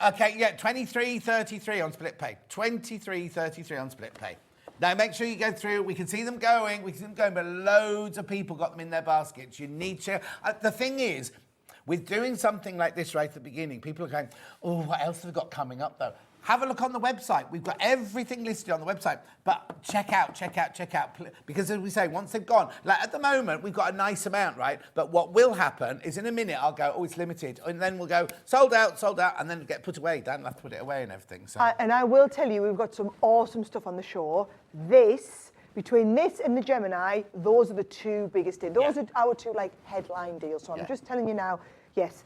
Okay, 23.33 on split pay. 23.33 on split pay. Now make sure you go through. We can see them going. But loads of people got them in their baskets. You need to. The thing is, with doing something like this right at the beginning, people are going, oh, what else have we got coming up though? Have a look on the website. We've got everything listed on the website. But check out. Because as we say, once they've gone, like at the moment, we've got a nice amount, right? But what will happen is in a minute, I'll go, oh, it's limited. And then we'll go, sold out, and then get put away. Dan will have to put it away and everything. So. And I will tell you, we've got some awesome stuff on the show. Between this and the Gemini, those are the 2 biggest deals. Those are our 2 headline deals. So I'm just telling you now, Yes,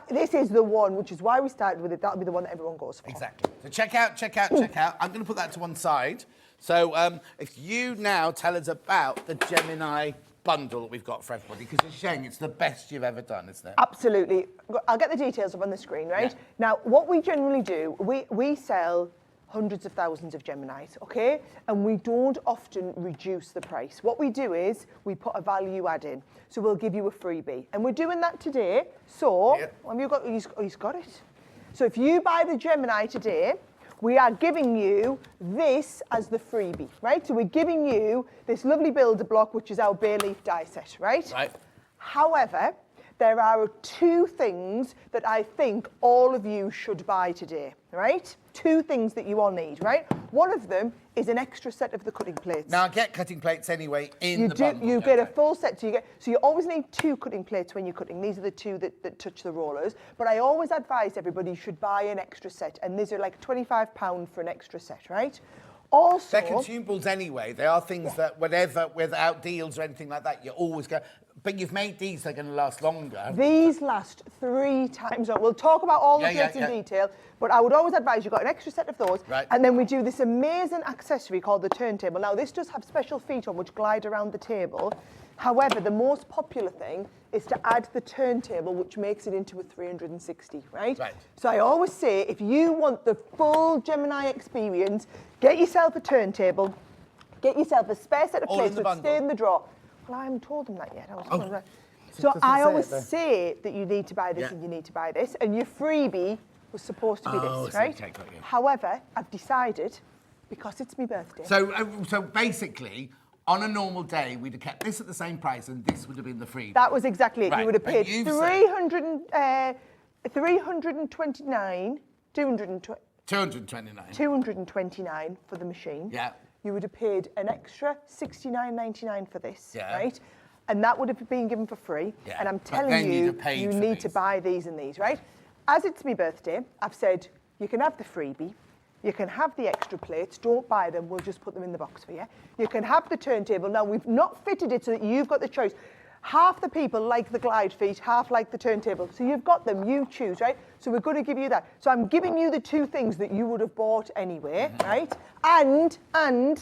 this is the one, which is why we started with it. That'll be the one that everyone goes for. Exactly. So check out, check out, check out. I'm going to put that to one side. So if you now tell us about the Gemini bundle that we've got for everybody, because you're saying it's the best you've ever done, isn't it? Absolutely. I'll get the details up on the screen, right? Yeah. Now, what we generally do, we sell hundreds of thousands of Geminis, okay? And we don't often reduce the price. What we do is we put a value add in. So we'll give you a freebie. And we're doing that today. So, have you got, he's got it. So if you buy the Gemini today, we are giving you this as the freebie, right? So we're giving you this lovely builder block, which is our bay leaf die set, right? Right. However, there are 2 things that I think all of you should buy today, right? 2 things that you all need, right? One of them is an extra set of the cutting plates. Now, I get cutting plates anyway in the bundle. You get a full set, so you always need 2 cutting plates when you're cutting. These are the 2 that touch the rollers. But I always advise everybody should buy an extra set, and these are like £25 for an extra set, right? Also, they're consumables anyway. They are things that, whatever, without deals or anything like that, you always go. But you've made these, they're going to last longer. These last 3 times on. We'll talk about all the plates in detail, but I would always advise you've got an extra set of those. Right. And then we do this amazing accessory called the turntable. Now, this does have special feet on which glide around the table. However, the most popular thing is to add the turntable, which makes it into a 360, right? Right. So I always say, if you want the full Gemini experience, get yourself a turntable, get yourself a spare set of All plates in the that stay bundle. in the drawer. Well, I haven't told them that yet. Oh. So doesn't I say always it there. say that you need to buy this and you need to buy this, and your freebie was supposed to be Oh, this, I see. right? Okay, got you. However, I've decided, because it's my birthday. So basically, on a normal day, we'd have kept this at the same price, and this would have been the free. That was exactly it. Right, You would have but paid you've said- 229 for the machine. Yeah. You would have paid an extra $69.99 for this, Yeah. right? And that would have been given for free. Yeah, And I'm but telling then you'd you, have paid you for need to these. buy these and these, right? As it's my birthday, I've said you can have the freebie, you can have the extra plates, don't buy them, we'll just put them in the box for you. You can have the turntable. Now, we've not fitted it so that you've got the choice. Half the people like the glide feet, half like the turntable. So you've got them, you choose, right? So we're going to give you that. So I'm giving you the 2 things that you would have bought anyway, right? And I'm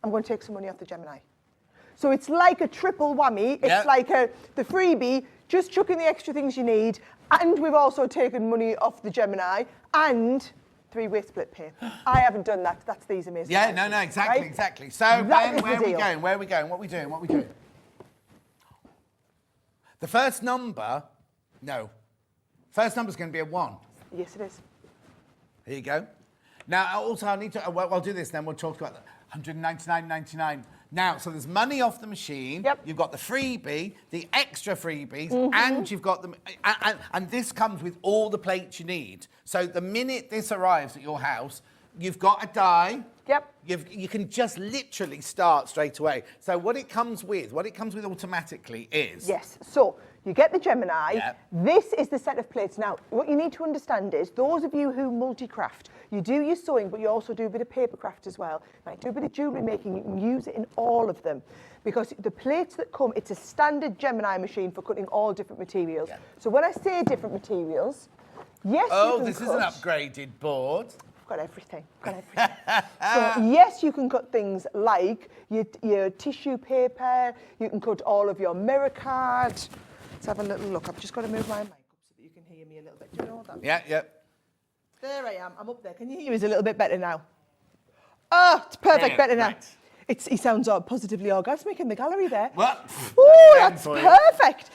going to take some money off the Gemini. So it's like a triple whammy. It's like the freebie, just chucking the extra things you need, and we've also taken money off the Gemini, and 3-way split pay. I haven't done that. That's these amazing Yeah, prices, no, exactly, right? exactly. So, That Ben, is where the are we deal. going? Where are we going? What are we doing? What are we doing? The first number, first number's going to be a 1. Yes, it is. There you go. Now, also, I need to, I'll do this then, we'll talk about that. $199.99. Now, so there's money off the machine. Yep. You've got the freebie, the extra freebies, Mm-hmm. and you've got them. And this comes with all the plates you need. So the minute this arrives at your house, you've got a die. Yep. You can just literally start straight away. So what it comes with automatically is... Yes, so you get the Gemini. Yeah. This is the set of plates. Now, what you need to understand is, those of you who multi-craft, you do your sewing, but you also do a bit of paper craft as well. You might do a bit of jewellery making. You can use it in all of them. Because the plates that come, it's a standard Gemini machine for cutting all different materials. Yeah. So when I say different materials, yes, Oh, you can this cut. is an upgraded board. Got everything. So yes, you can cut things like your tissue paper. You can cut all of your mirror card. Let's have a little look. I've just got to move my mic up so that you can hear me a little bit. Do you know what that? Yeah. There I am. I'm up there. Can you hear us a little bit better now? Oh, it's perfect. Brilliant, Better now. right. He sounds positively orgasmic in the gallery there. What? Ooh, that's for you. perfect.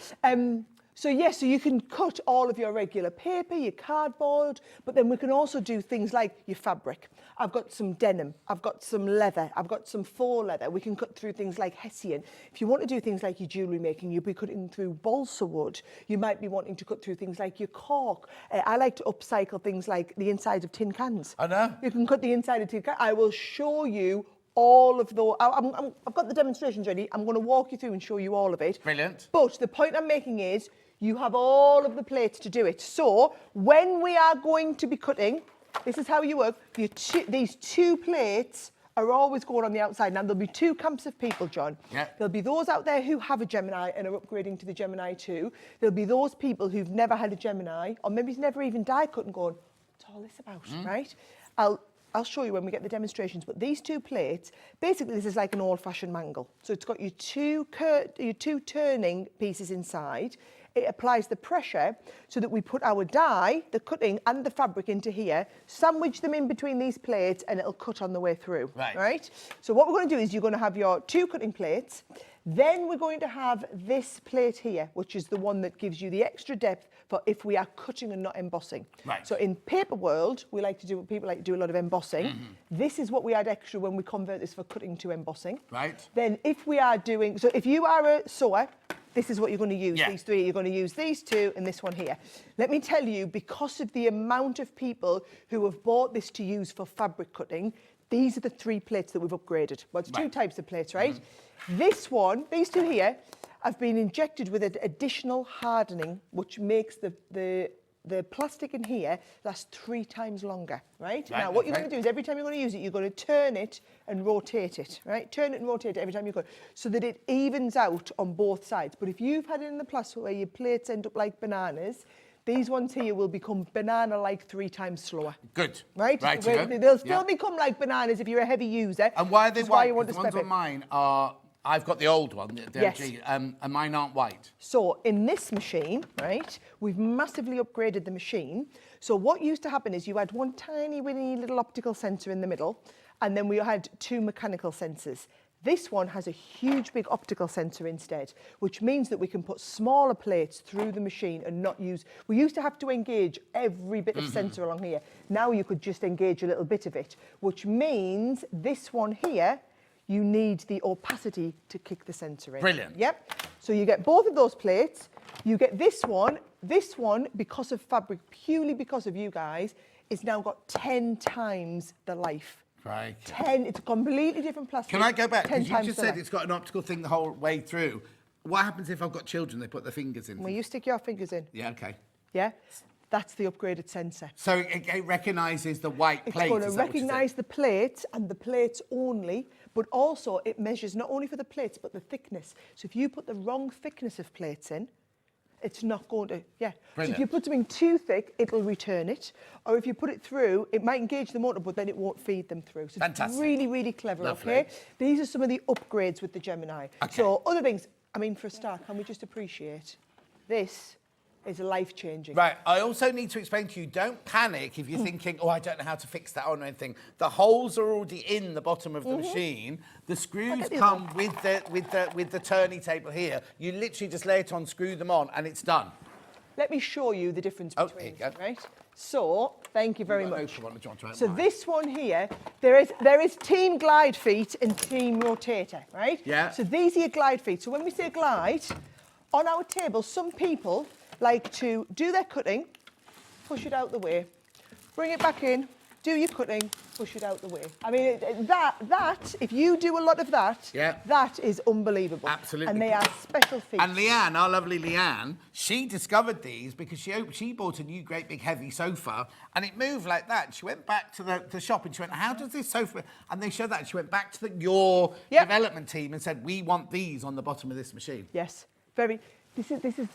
So you can cut all of your regular paper, your cardboard, but then we can also do things like your fabric. I've got some denim, I've got some leather, I've got some faux leather. We can cut through things like hessian. If you want to do things like your jewellery making, you'll be cutting through balsa wood. You might be wanting to cut through things like your cork. I like to upcycle things like the inside of tin cans. I know. You can cut the inside of tin cans. I will show you all of those. I've got the demonstrations ready. I'm going to walk you through and show you all of it. Brilliant. But the point I'm making is you have all of the plates to do it. So when we are going to be cutting, this is how you work. These 2 plates are always going on the outside. Now, there'll be two camps of people, John. Yeah. There'll be those out there who have a Gemini and are upgrading to the Gemini 2. There'll be those people who've never had a Gemini, or maybe never even die cut and going, what's all this about, right? I'll show you when we get the demonstrations, but these two plates, basically this is like an old-fashioned mangle. So it's got your two turning pieces inside. It applies the pressure so that we put our die, the cutting and the fabric into here, sandwich them in between these plates, and it'll cut on the way through, right? So what we're going to do is you're going to have your two cutting plates. Then we're going to have this plate here, which is the one that gives you the extra depth for if we are cutting and not embossing. Right. So in paper world, people like to do a lot of embossing. This is what we add extra when we convert this for cutting to embossing. Right. Then if we are doing, so if you are a sewer, this is what you're going to use, Yeah. these three. You're going to use these two and this one here. Let me tell you, because of the amount of people who have bought this to use for fabric cutting, these are the three plates that we've upgraded. Well, it's two types of plates, right? This one, these two here, have been injected with an additional hardening, which makes the plastic in here last 3 times longer, right? Now, what you're going to do is every time you're going to use it, you're going to turn it and rotate it, right? Turn it and rotate it every time you go, so that it evens out on both sides. But if you've had it in the plastic where your plates end up like bananas, these ones here will become banana-like 3 times slower. Good. Right? They'll still become like bananas if you're a heavy user. And why are they which is white? why you want The to ones step on in. mine are, I've got the old one, the Yes. OG, and mine aren't white. So in this machine, right, we've massively upgraded the machine. So what used to happen is you had one tiny, winny little optical sensor in the middle, and then we had 2 mechanical sensors. This one has a huge, big optical sensor instead, which means that we can put smaller plates through the machine and not use... We used to have to engage every bit of sensor along here. Now you could just engage a little bit of it, which means this one here, you need the opacity to kick the sensor in. Brilliant. Yep. So you get both of those plates. You get this one. This one, because of fabric, purely because of you guys, is now got 10 times the life. Right. 10, it's a completely different plastic. Can I go back? 10 Because you times just the said life. it's got an optical thing the whole way through. What happens if I've got children, they put their fingers in? Well, you stick your fingers in. Yeah, okay. Yeah? That's the upgraded sensor. So it recognises the white It's plate. going to is that what you said? recognise the plates and the plates only, but also it measures not only for the plates, but the thickness. So if you put the wrong thickness of plates in, it's not going to, So Brilliant. if you put something too thick, it'll return it. Or if you put it through, it might engage the motor, but then it won't feed them through. So Fantastic. it's really, really clever, Lovely. okay? These are some of the upgrades with the Gemini. Okay. So other things, I mean, for a start, can we just appreciate this is life-changing. Right, I also need to explain to you, don't panic if you're thinking, oh, I don't know how to fix that on or anything. The holes are already in the bottom of the machine. The screws come with the turning table here. You literally just lay it on, screw them on, and it's done. Let me show you the difference Oh, between, here you go. right? So, thank you very You've got an much. open one, do you want to open So mine? this one here, there is team glide feet and team rotator, right? Yeah. So these are your glide feet. So when we say glide, on our table, some people like to do their cutting, push it out the way, bring it back in, do your cutting, push it out the way. I mean, that if you do a lot of that, Yeah. that is unbelievable. Absolutely. And they are special feet. And Leanne, our lovely Leanne, she discovered these because she bought a new great big heavy sofa and it moved like that. She went back to the shop and she went, how does this sofa... And they showed that and she went back to your Yep. development team and said, we want these on the bottom of this machine. Yes, this is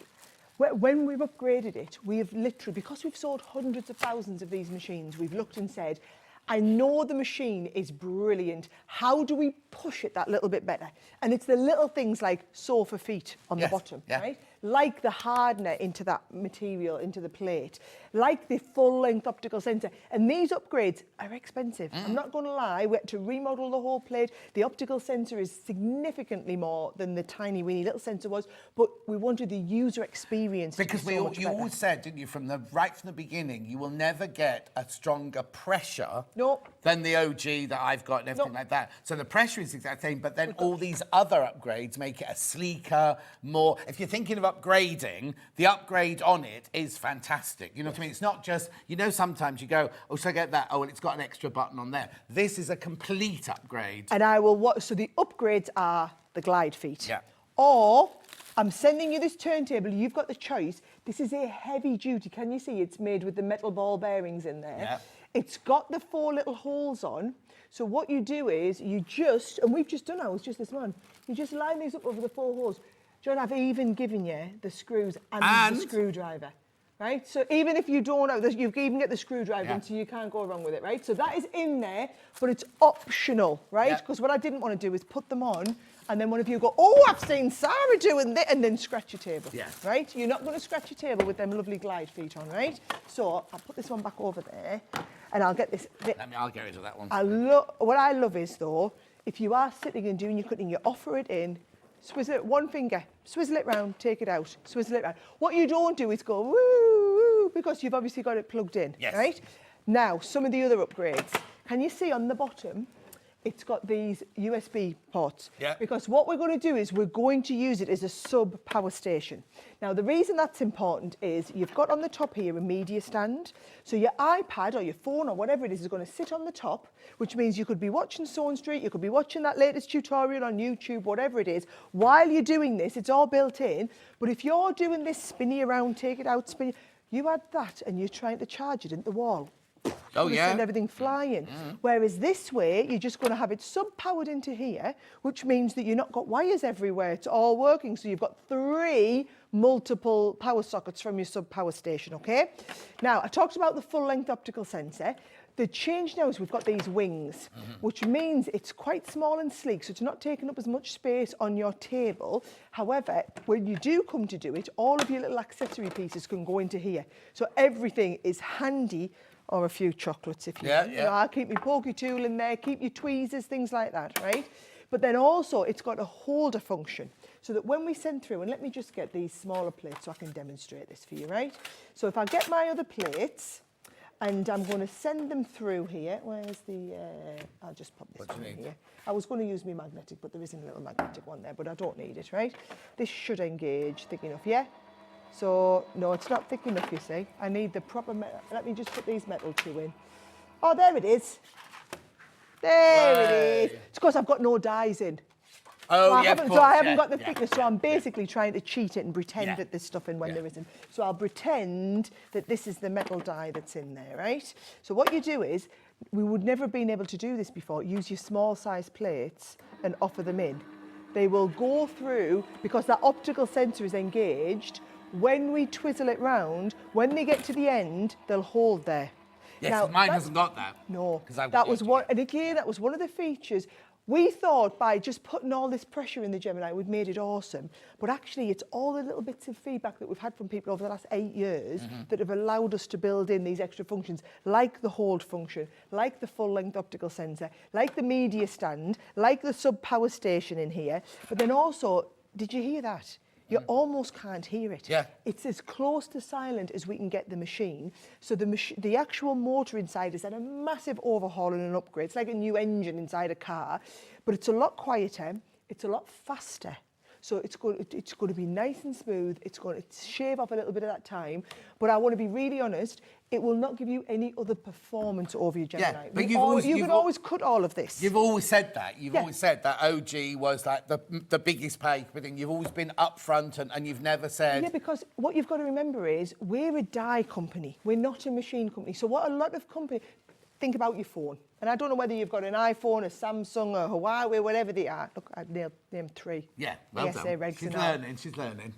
when we've upgraded it, we have literally, because we've sold hundreds of thousands of these machines, we've looked and said, I know the machine is brilliant. How do we push it that little bit better? And it's the little things like sofa feet on the Yes, bottom, yeah. right? Like the hardener into that material, into the plate, like the full-length optical sensor. And these upgrades are expensive. I'm not going to lie. We had to remodel the whole plate. The optical sensor is significantly more than the tiny, weeny little sensor was, but we wanted the user experience Because to be so much you better. always said, didn't you, right from the beginning, you will never get a stronger pressure No. than the OG that I've got and everything like that. So the pressure is the exact same, but then all these other upgrades make it a sleeker, more... If you're thinking of upgrading, the upgrade on it is fantastic. You know what I mean? It's not just... You know, sometimes you go, oh, should I get that? Oh, and it's got an extra button on there. This is a complete upgrade. And so the upgrades are the glide feet. Yeah. Or I'm sending you this turntable. You've got the choice. This is a heavy duty. Can you see it's made with the metal ball bearings in there? Yeah. It's got the 4 little holes on. So what you do is you just, and we've just done ours just this one, you just line these up over the 4 holes. John, I've even given you the screws and the screwdriver. Right, so even if you don't know, you can even get the screwdriver in, so you can't go wrong with it, right? So that is in there, but it's optional, right? Because what I didn't want to do is put them on, and then one of you go, oh, I've seen Sarah doing this, and then scratch your table, right? You're not going to scratch your table with them lovely glide feet on, right? So I'll put this one back over there, and I'll get this. I'll get rid of that one. What I love is, though, if you are sitting and doing your cutting, you offer it in, swizzle it, one finger, swizzle it round, take it out, swizzle it round. What you don't do is go, woo, woo, because you've obviously got it plugged in, right? Now, some of the other upgrades. Can you see on the bottom, it's got these USB ports. Because what we're going to do is we're going to use it as a sub power station. Now, the reason that's important is you've got on the top here a media stand. So your iPad or your phone or whatever it is going to sit on the top, which means you could be watching Sewing Street, you could be watching that latest tutorial on YouTube, whatever it is. While you're doing this, it's all built in. But if you're doing this spinny around, take it out, spin, you add that and you're trying to charge it into the wall. Send everything flying. Whereas this way, you're just going to have it sub-powered into here, which means that you've not got wires everywhere. It's all working. So you've got 3 multiple power sockets from your sub-power station, okay? Now, I talked about the full-length optical sensor. The change now is we've got these wings, which means it's quite small and sleek, so it's not taking up as much space on your table. However, when you do come to do it, all of your little accessory pieces can go into here. So everything is handy, or a few chocolates if you want. You know, I'll keep my pokey tool in there, keep your tweezers, things like that, right? But then also it's got a holder function, so that when we send through, and let me just get these smaller plates so I can demonstrate this for you, right? So if I get my other plates, and I'm going to send them through here. Where's the, I'll just pop this one in here. I was going to use my magnetic, but there isn't a little magnetic one there, but I don't need it, right? This should engage thick enough, yeah? So, no, it's not thick enough, you see. I need the proper metal. Let me just put these metal 2 in. Oh, there it is. There it is. It's because I've got no dies in. Oh, I haven't got the thickness, so I'm basically trying to cheat it and pretend that there's stuff in when there isn't. So I'll pretend that this is the metal die that's in there, right? So what you do is, we would never have been able to do this before. Use your small size plates and offer them in. They will go through, because that optical sensor is engaged. When we twizzle it round, when they get to the end, they'll hold there. Yes, now, mine hasn't got that. No, that was one, and again, that was one of the features. We thought by just putting all this pressure in the Gemini, we'd made it awesome. But actually, it's all the little bits of feedback that we've had from people over the last 8 years that have allowed us to build in these extra functions, like the hold function, like the full-length optical sensor, like the media stand, like the sub-power station in here. But then also, did you hear that? You almost can't hear it. It's as close to silent as we can get the machine. So the actual motor inside has had a massive overhaul and an upgrade. It's like a new engine inside a car, but it's a lot quieter, it's a lot faster. So it's going to be nice and smooth. It's going to shave off a little bit of that time. But I want to be really honest, it will not give you any other performance over your Gemini. Yeah, but you can always cut all of this. You've always said that. You've always said that OG was like the biggest paper thing. You've always been upfront and you've never said... Yeah, because what you've got to remember is we're a die company. We're not a machine company. So what a lot of companies... Think about your phone. And I don't know whether you've got an iPhone, a Samsung, a Huawei, whatever they are. Look, I've named 3. Yeah, well done. She's learning.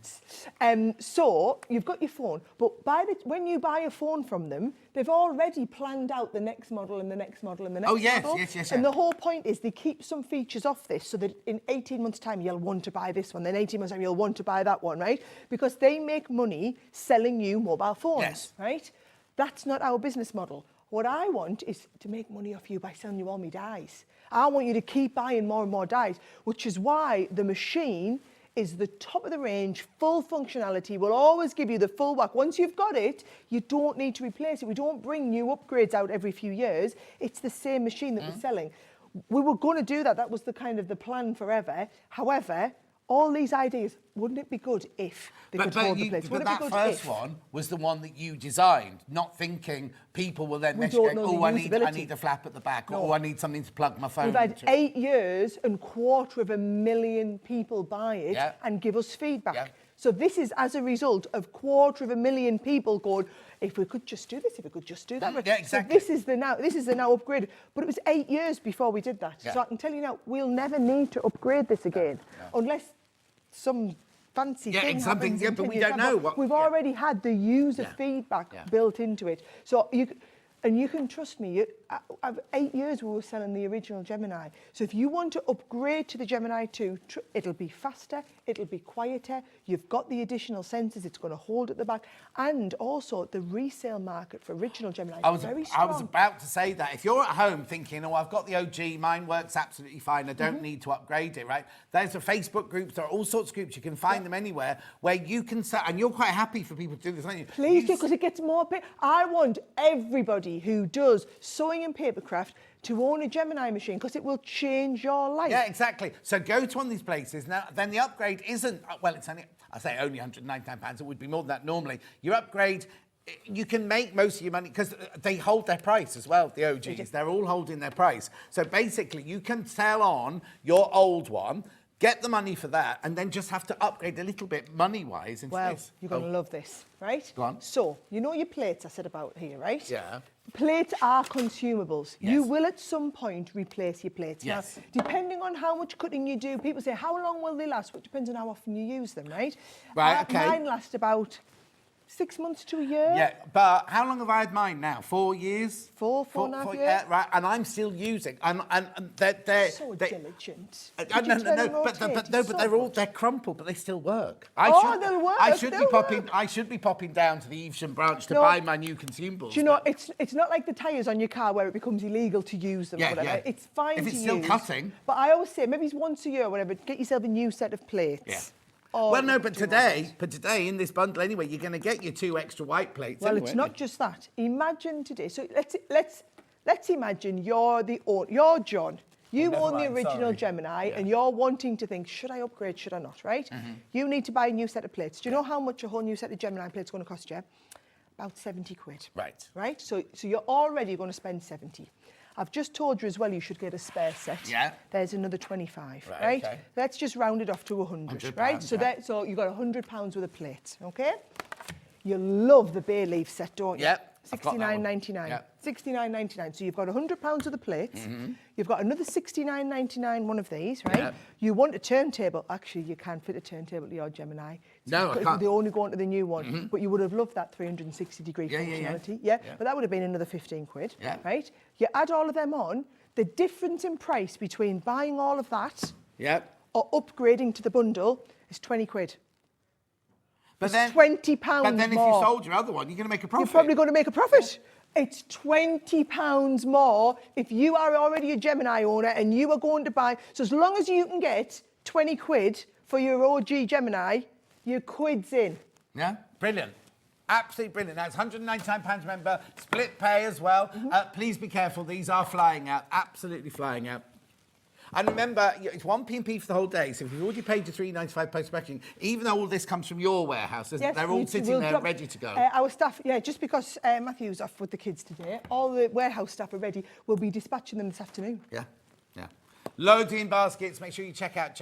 So you've got your phone, but when you buy a phone from them, they've already planned out the next model and the next model and the next model. Yes. And the whole point is they keep some features off this so that in 18 months' time you'll want to buy this one, then 18 months' time you'll want to buy that one, right? Because they make money selling you mobile phones, right? That's not our business model. What I want is to make money off you by selling you all my dies. I want you to keep buying more and more dies, which is why the machine is the top of the range, full functionality, will always give you the full whack. Once you've got it, you don't need to replace it. We don't bring new upgrades out every few years. It's the same machine that we're selling. We were going to do that. That was the kind of the plan forever. However, all these ideas, wouldn't it be good if they could hold the plates? But Wouldn't it that be good first if? one was the one that you designed, not thinking people will then We message don't going, know the oh, I usability. need a flap at the back, No. or I need something to plug my phone We've had into. 8 years and 250,000 people buy it Yeah. and give us feedback. Yeah. So this is as a result of 250,000 people going, if we could just do this, if we could just do that. Yeah, exactly. So this is the now upgrade. But it was 8 years before we did that. Yeah. So I can tell you now, we'll never need to upgrade this again, unless some fancy thing happens in but 10 we years' don't time. know But what. we've already had the user feedback built into it. So you can trust me, of 8 years we were selling the original Gemini. So if you want to upgrade to the Gemini 2, it'll be faster, it'll be quieter, you've got the additional sensors, it's going to hold at the back, and also the resale market for original Gemini is very strong. I was about to say that. If you're at home thinking, oh, I've got the OG, mine works absolutely fine, I don't need to upgrade it, right? There's a Facebook groups, there are all sorts of groups, you can find them anywhere, where you can set, and you're quite happy for people to do this, aren't you? Please do, because it gets more pay. I want everybody who does sewing and papercraft to own a Gemini machine, because it will change your life. Yeah, exactly. So go to one of these places. Now, then the upgrade isn't, well, it's only, I say only £199. It would be more than that normally. Your upgrade, you can make most of your money, because they hold their price as well, the OGs. They're all holding their price. So basically, you can sell on your old one, get the money for that, and then just have to upgrade a little bit money-wise into Well, this. you're going to love this, right? Go on. So, you know your plates I said about here, right? Yeah. Plates are consumables. Yes. You will at some point replace your plates. Yes. Now, depending on how much cutting you do, people say, how long will they last? Well, it depends on how often you use them, right? Right, okay. Mine last about 6 months to a year. Yeah, but how long have I had mine now? 4 years? Four and a half years. Yeah, right, and I'm still using, and they're So they- diligent. No, Did you turn and but rotate? no, It's but so they're all good. they're crumpled, but they still work. They'll work, I should be they'll popping. work. I should be popping down to the Evesham branch to No. buy my new consumables. Do you know, but- it's not like the tyres on your car where it becomes illegal to use them Yeah, or whatever. yeah. It's fine If to it's use. still cutting. But I always say, maybe it's once a year or whatever, get yourself a new set of plates. Yeah. Or Well, no, but do you today in this bundle anyway, you're going to get your 2 extra white plates. Well, anyway, it's not aren't you? just that. Imagine today. So let's imagine you're John. You never own the mind, original sorry. Gemini, and you're wanting to think, should I upgrade? Should I not? Right? You need to buy a new set of plates. Do you know how much a whole new set of Gemini plates is going to cost you? About 70 quid. Right. Right. So you're already going to spend 70. I've just told you as well you should get a spare set. Yeah. There's another 25, Right, right? okay. Let's just round it off to 100, £100, right? So yeah. so you've got £100 worth of plates, okay? You love the bay leaf set, don't you? Yep, I've got that one. £69.99. Yep. £69.99. So you've got £100 of the plates. You've got another £69.99 one of these, right? Yep. You want a turntable. Actually, you can't fit a turntable to your Gemini. No, I can't. They only go into the new one. But you would have loved that 360-degree Yeah, yeah, yeah. functionality. Yeah. But that would have been another 15 quid, Yeah. right? You add all of them on. The difference in price between buying all of that Yep. or upgrading to the bundle is 20 quid. But It's then £20 But then if more. you sold your other one, you're going to make a You're profit. probably going to make a profit. It's £20 more if you are already a Gemini owner and you are going to buy. So as long as you can get 20 quid for your OG Gemini, your quid's in. Yeah, brilliant. Absolutely brilliant. Now, it's £199, remember, split pay as well. Please be careful, these are flying out, absolutely flying out. And remember, it's 1 p&p for the whole day, so if you've already paid your £3.95 post-packing, even though all this comes from your warehouse, doesn't it? They're all sitting there ready to go. Our staff, just because Matthew's off with the kids today, all the warehouse staff are ready. We'll be dispatching them this afternoon. Yeah, yeah. Loads in baskets. Make sure you check out.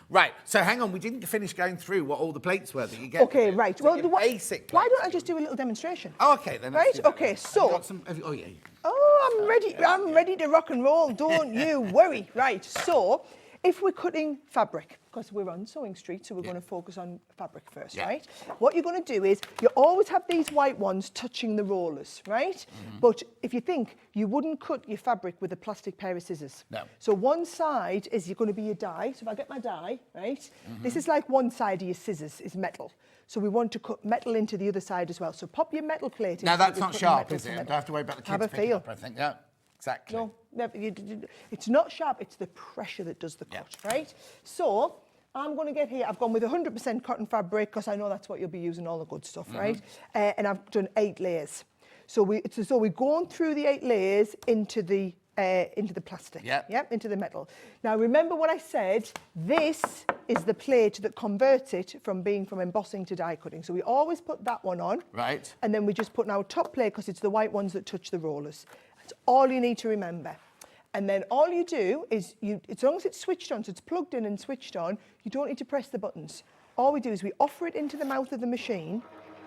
Right, so hang on. We didn't finish going through what all the plates were that you get. Okay, right. So Well, your basic why plates. don't I just do a little demonstration? Oh, okay, then. let's Right, do that. okay, Have you so- got some- oh, yeah. Oh, I'm ready. I'm ready to rock and roll. Don't you worry. Right. So, if we're cutting fabric, because we're on Sewing Street, so we're going to focus on fabric first, Yeah. right? What you're going to do is you always have these white ones touching the rollers, right? But if you think you wouldn't cut your fabric with a plastic pair of scissors. No. So one side is going to be your die. So if I get my die, right? This is like one side of your scissors is metal. So we want to cut metal into the other side as well. So pop your metal plate in. Now, so that's we're not cutting sharp, metal is to it? I metal. don't have to worry about the Have kids a picking feel. up, I think. Yeah, exactly. No, it's not sharp, it's the pressure that does the cut, right? So I'm going to get here, I've gone with 100% cotton fabric because I know that's what you'll be using, all the good stuff, right? And I've done 8 layers. So we're going through the 8 layers into the into the plastic. Yep. Into the metal. Now remember what I said, this is the plate that converts it from embossing to die cutting. So we always put that one on. Right. And then we just put our top plate because it's the white ones that touch the rollers. That's all you need to remember. And then all you do is, as long as it's switched on, so it's plugged in and switched on, you don't need to press the buttons. All we do is we offer it into the mouth of the machine.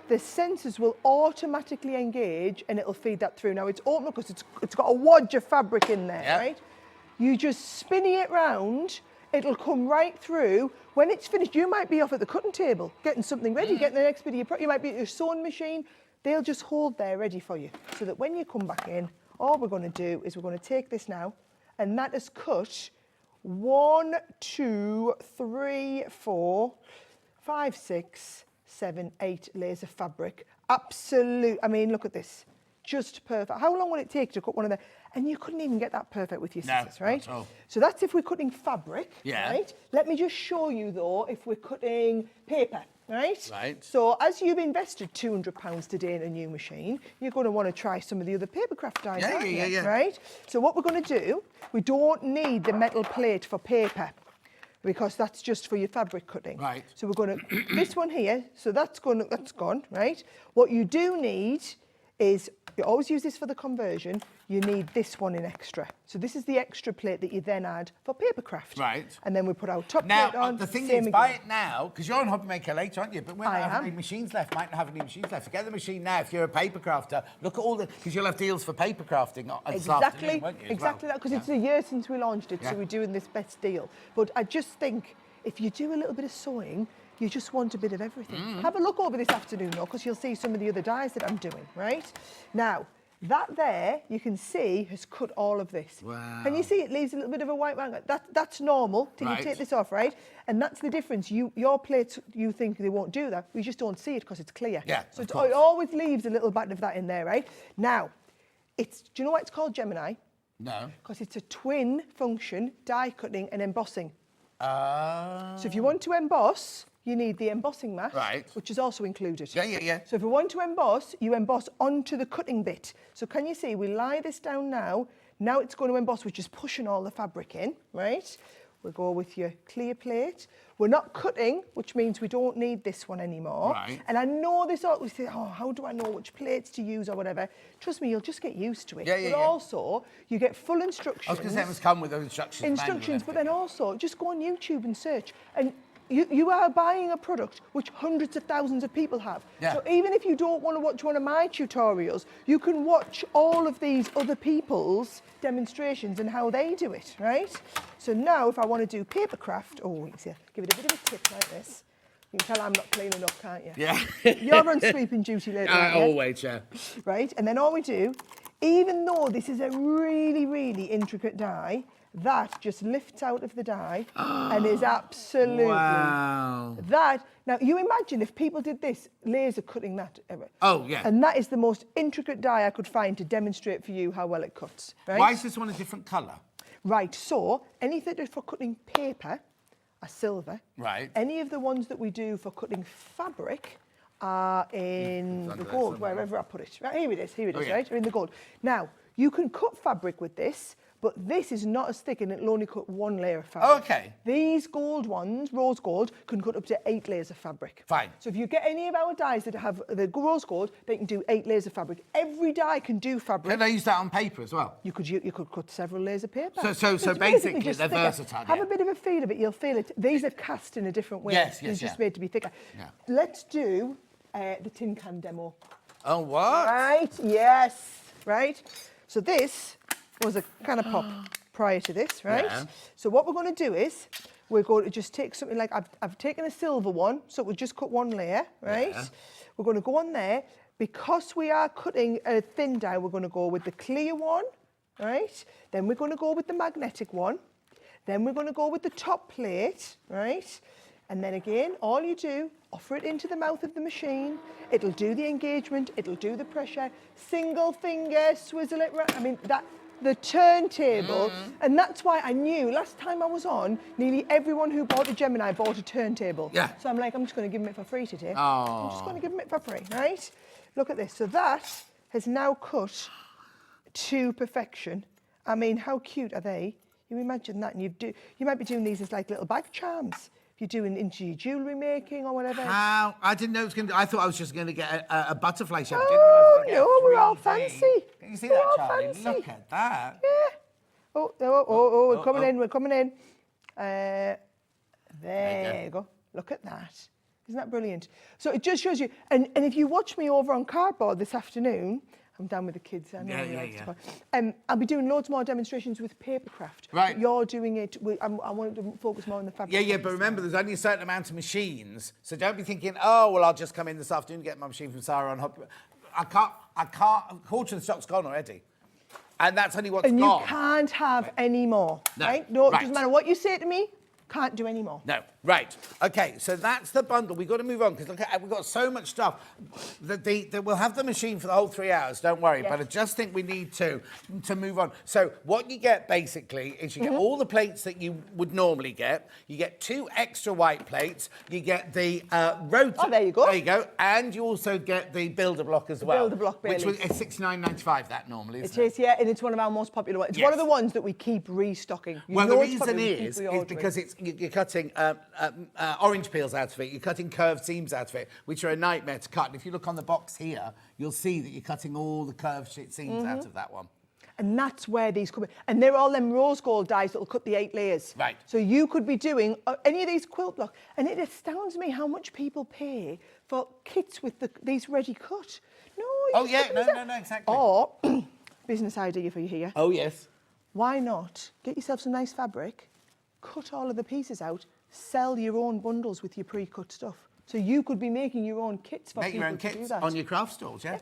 The sensors will automatically engage and it'll feed that through. Now it's open because it's got a wodge of fabric in there, right? You just spinny it round, it'll come right through. When it's finished, you might be off at the cutting table, getting something ready, getting the next bit of your product. You might be at your sewing machine. They'll just hold there ready for you. So that when you come back in, all we're going to do is we're going to take this now, and that is cut 1, 2, 3, 4, 5, 6, 7, 8 layers of fabric. Absolute. I mean, look at this. Just perfect. How long will it take to cut one of them? And you couldn't even get that perfect with your scissors, right? Not at all. So that's if we're cutting fabric, Yeah. right? Let me just show you, though, if we're cutting paper, right? Right. So as you've invested £200 today in a new machine, you're going to want to try some of the other papercraft dies, aren't you? Yeah. Right? So what we're going to do, we don't need the metal plate for paper, because that's just for your fabric cutting. Right. So we're going to, this one here, so that's gone, right? What you do need is, you always use this for the conversion, you need this one in extra. So this is the extra plate that you then add for papercraft. Right. And then we put our top Now, plate on. the thing same is, buy again. it now, because you're on Hobby Maker later, aren't you? But we might I not have am. any machines left, might not have any machines left. Forget the machine now. If you're a paper crafter, look at all the, because you'll have deals for paper crafting this afternoon, won't you, as Exactly well? that, because it's a year since we launched it, so Yeah. we're doing this best deal. But I just think, if you do a little bit of sewing, you just want a bit of everything. Have a look over this afternoon, though, because you'll see some of the other dies that I'm doing, right? Now, that there, you can see, has cut all of this. Wow. Can you see it leaves a little bit of a white bang? That's normal till you Right. take this off, right? And that's the difference. Your plates, you think they won't do that. We just don't see it because it's clear. Yeah, So of it course. always leaves a little bit of that in there, right? Now, do you know why it's called Gemini? No. Because it's a twin function, die cutting and embossing. Ah. So if you want to emboss, you need the embossing mat, Right. which is also included. Yeah. So if you want to emboss, you emboss onto the cutting bit. So can you see, we lie this down now. Now it's going to emboss, which is pushing all the fabric in, right? We'll go with your clear plate. We're not cutting, which means we don't need this one anymore. Right. And I know this always say, oh, how do I know which plates to use or whatever? Trust me, you'll just get used to it. Yeah. But also, you get full instructions. I was going to say, it must come with those instructions. Instructions, but then also just go on YouTube and search. And you are buying a product which hundreds of thousands of people have. Yeah. So even if you don't want to watch one of my tutorials, you can watch all of these other people's demonstrations and how they do it, right? So now if I want to do papercraft, you see, give it a bit of a tip like this. You can tell I'm not clean enough, can't you? Yeah. You're on sweeping duty later. aren't you? Always, yeah. Right, and then all we do, even though this is a really, really intricate die, that just lifts out of the die and is absolutely Wow. that. Now you imagine if people did this, laser cutting that. Oh, yeah. And that is the most intricate die I could find to demonstrate for you how well it cuts. Right? Why is this one a different colour? Right, so anything that's for cutting paper are silver. Right. Any of the ones that we do for cutting fabric are in It's under the there gold, somewhere. wherever I put it. Right, here it is, Oh, yeah. right? Or in the gold. Now, you can cut fabric with this, but this is not as thick and it'll only cut one layer of fabric. Oh, okay. These gold ones, rose gold, can cut up to 8 layers of fabric. Fine. So if you get any of our dies that have the rose gold, they can do 8 layers of fabric. Every die can do fabric. Can I use that on paper as well? You could cut several layers of paper. So It's basically just they're thicker. versatile, Have yeah. a bit of a feel of it, you'll feel it. These are cast in a different way. Yes, It's just yeah. made to be thicker. Yeah. Let's do the tin can demo. Oh, what? Right, yes, right. So this was a kind of pop prior to this, right? Yeah. So what we're going to do is we're going to just take something like, I've taken a silver one, so we'll just cut one layer, right? Yeah. We're going to go on there. Because we are cutting a thin die, we're going to go with the clear one, right? Then we're going to go with the magnetic one. Then we're going to go with the top plate, right? And then again, all you do, offer it into the mouth of the machine. It'll do the engagement, it'll do the pressure. Single finger, swizzle it round. I mean, the turntable. And that's why I knew last time I was on, nearly everyone who bought a Gemini bought a turntable. Yeah. So I'm like, I'm just going to give them it for free today. Oh. I'm just going to give them it for free, right? Look at this. So that has now cut to perfection. I mean, how cute are they? You imagine that, and you might be doing these as like little bag charms. If you're doing into your jewellery making or whatever. How? I didn't know it was going to. I thought I was just going to get a butterfly shape. Oh, no, we're all fancy. Can you see We're that, all Charlie? fancy. Look at that. Yeah. Oh, we're coming in, we're coming in. There you go. Look at that. Isn't that brilliant? So it just shows you, and if you watch me over on cardboard this afternoon, I'm down with the kids. I know I'll be doing loads more demonstrations with papercraft. Right. But you're doing it. I want to focus more on the fabric. Yeah, but remember, there's only a certain amount of machines, so don't be thinking, oh, well, I'll just come in this afternoon and get my machine from Sara on Hop. I can't. A quarter of the stock's gone already. And that's only what's And gone. you can't have any more, No. right? No, it Right. doesn't matter what you say to me, can't do any more. No, right. Okay, so that's the bundle. We've got to move on because look, we've got so much stuff. We'll have the machine for the whole 3 hours, don't worry. Yes. But I just think we need to move on. So what you get basically is you get all the plates that you would normally get. You get 2 extra white plates. You get the rotor. Oh, there you go. There you go. And you also get the builder block as well. builder block, which was Baileys. it's $69.95 that normally, isn't It is, yeah, and it's one of our most popular ones. It's Yes. one of the ones that we keep restocking. You Well, the know it's reason popular, we keep is reordering. because you're cutting orange peels out of it, you're cutting curved seams out of it, which are a nightmare to cut. And if you look on the box here, you'll see that you're cutting all the curved seams out of that one. And that's where these come in. And they're all them rose gold dies that will cut the 8 layers. Right. So you could be doing any of these quilt blocks. And it astounds me how much people pay for kits with these ready cut. No. Oh, yeah, no, exactly. Or, business idea for you here. Oh, yes. Why not get yourself some nice fabric, cut all of the pieces out, sell your own bundles with your pre-cut stuff. So you could be making your own kits for Make people your own to do kits that. on your craft stalls, yeah?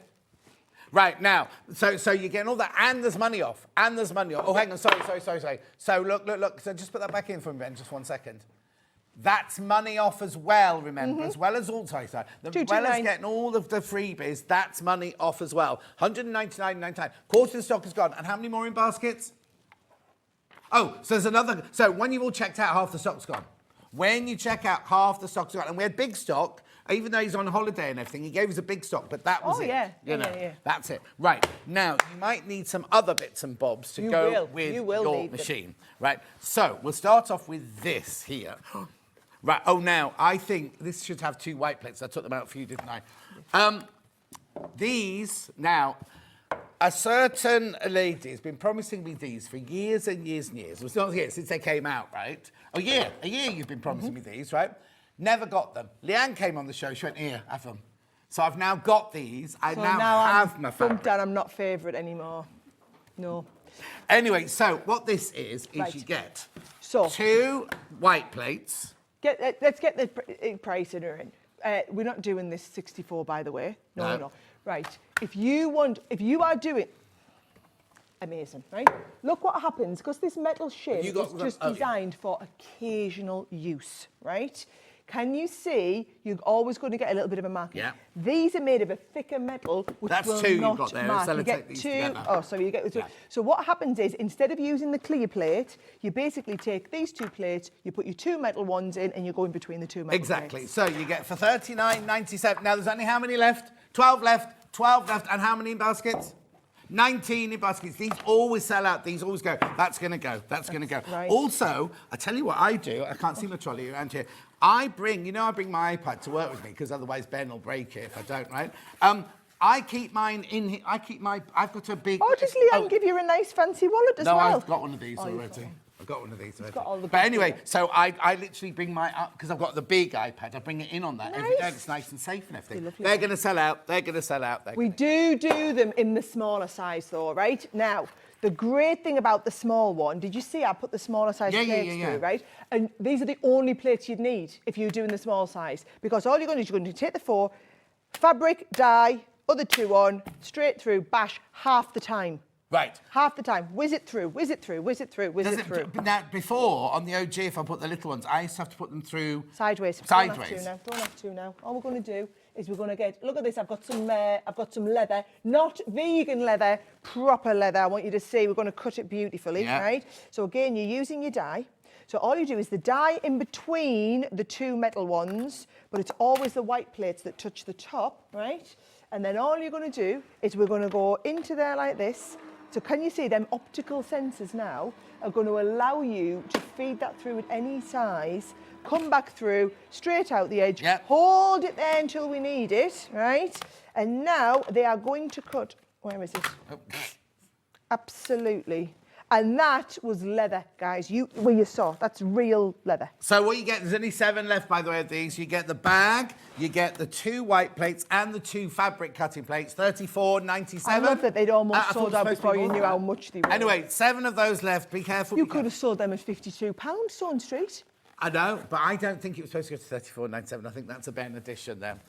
Right, now, so you're getting all that, and there's money off, Oh, hang on, sorry. So look, so just put that back in for me, Ben, just 1 second. That's money off as well, remember, as well as all, sorry, as getting all of the freebies, that's money off as well. $199.99. Quarter of the stock is gone. And how many more in baskets? Oh, so there's another, so when you've all checked out, half the stock's gone. When you check out, half the stock's gone. And we had big stock, even though he's on holiday and everything, he gave us a big stock, but that was it. Yeah. You know, that's it. Right, now, you might need some other bits and bobs to go with your machine. Right, so we'll start off with this here. Right, oh, now, I think this should have 2 white plates. I took them out for you, didn't I? These, now, a certain lady has been promising me these for years and years and years. It was not years, since they came out, right? A year you've been promising me these, right? Never got them. Leanne came on the show, she went, here, have them. So I've now got these. I So now have my fabric. Down, I'm not favourite anymore. No. Anyway, so what this is Right. you get So 2 white plates. let's get the price in. We're not doing this 64, by the way. No. Right. If you are doing amazing, right? Look what happens, because this metal shim is just designed for occasional use, right? Can you see? You're always going to get a little bit of a mark. Yeah. These are made of a thicker metal, which That's will 2 you've not got there. mark. So You let's get take these 2. together. Oh, sorry, you get the 2. Yeah. So what happens is, instead of using the clear plate, you basically take these 2 plates, you put your 2 metal ones in, and you go in between the 2 metal Exactly. plates. So you get for $39.97. Now there's only how many left? 12 left. And how many in baskets? 19 in baskets. These always sell out. These always go. That's going to go. That's going to go. Right. Also, I tell you what I do. I can't see my trolley around here. I bring my iPad to work with me, because otherwise Ben will break it if I don't, right? I keep mine in here. I've got a big... Oh, does Leanne give you a nice fancy wallet as well? No, I've got one of these you've already. I've got one of these already. got all the But good anyway, stuff. so I literally bring my up, because I've got the big iPad, I bring it in on that every day. Nice. It's nice and safe and everything. Lovely. They're going to sell out. We do them in the smaller size, though, right? Now, the great thing about the small one, did you see I put the smaller size plates through, right? And these are the only plates you'd need if you're doing the small size, because all you're going to do is you're going to take the 4, fabric, dye, other 2 on, straight through, bash, half the time. Right. Half the time. Whiz it through. Now, before, on the OG, if I put the little ones, I used to have to put them through... Sideways. Don't have to now. All we're going to do is we're going to get... Look at this. I've got some leather. Not vegan leather, proper leather. I want you to see. We're going to cut it beautifully, right? So, again, you're using your dye. So all you do is the dye in between the 2 metal ones, but it's always the white plates that touch the top, right? And then all you're going to do is we're going to go into there like this, So can you see them optical sensors now are going to allow you to feed that through at any size, come back through, straight out the edge, hold it there until we need it, right? And now they are going to cut, where is it? Absolutely. And that was leather, guys. You saw, that's real leather. So what you get, there's only 7 left, by the way, of these. You get the bag, you get the 2 white plates and the 2 fabric cutting plates, $34.97. I love that they'd almost sold out before you knew how much they were. Anyway, 7 of those left. Be careful. You could have sold them at £52, Stone Street. I know, but I don't think it was supposed to go to $34.97. I think that's a Ben addition there.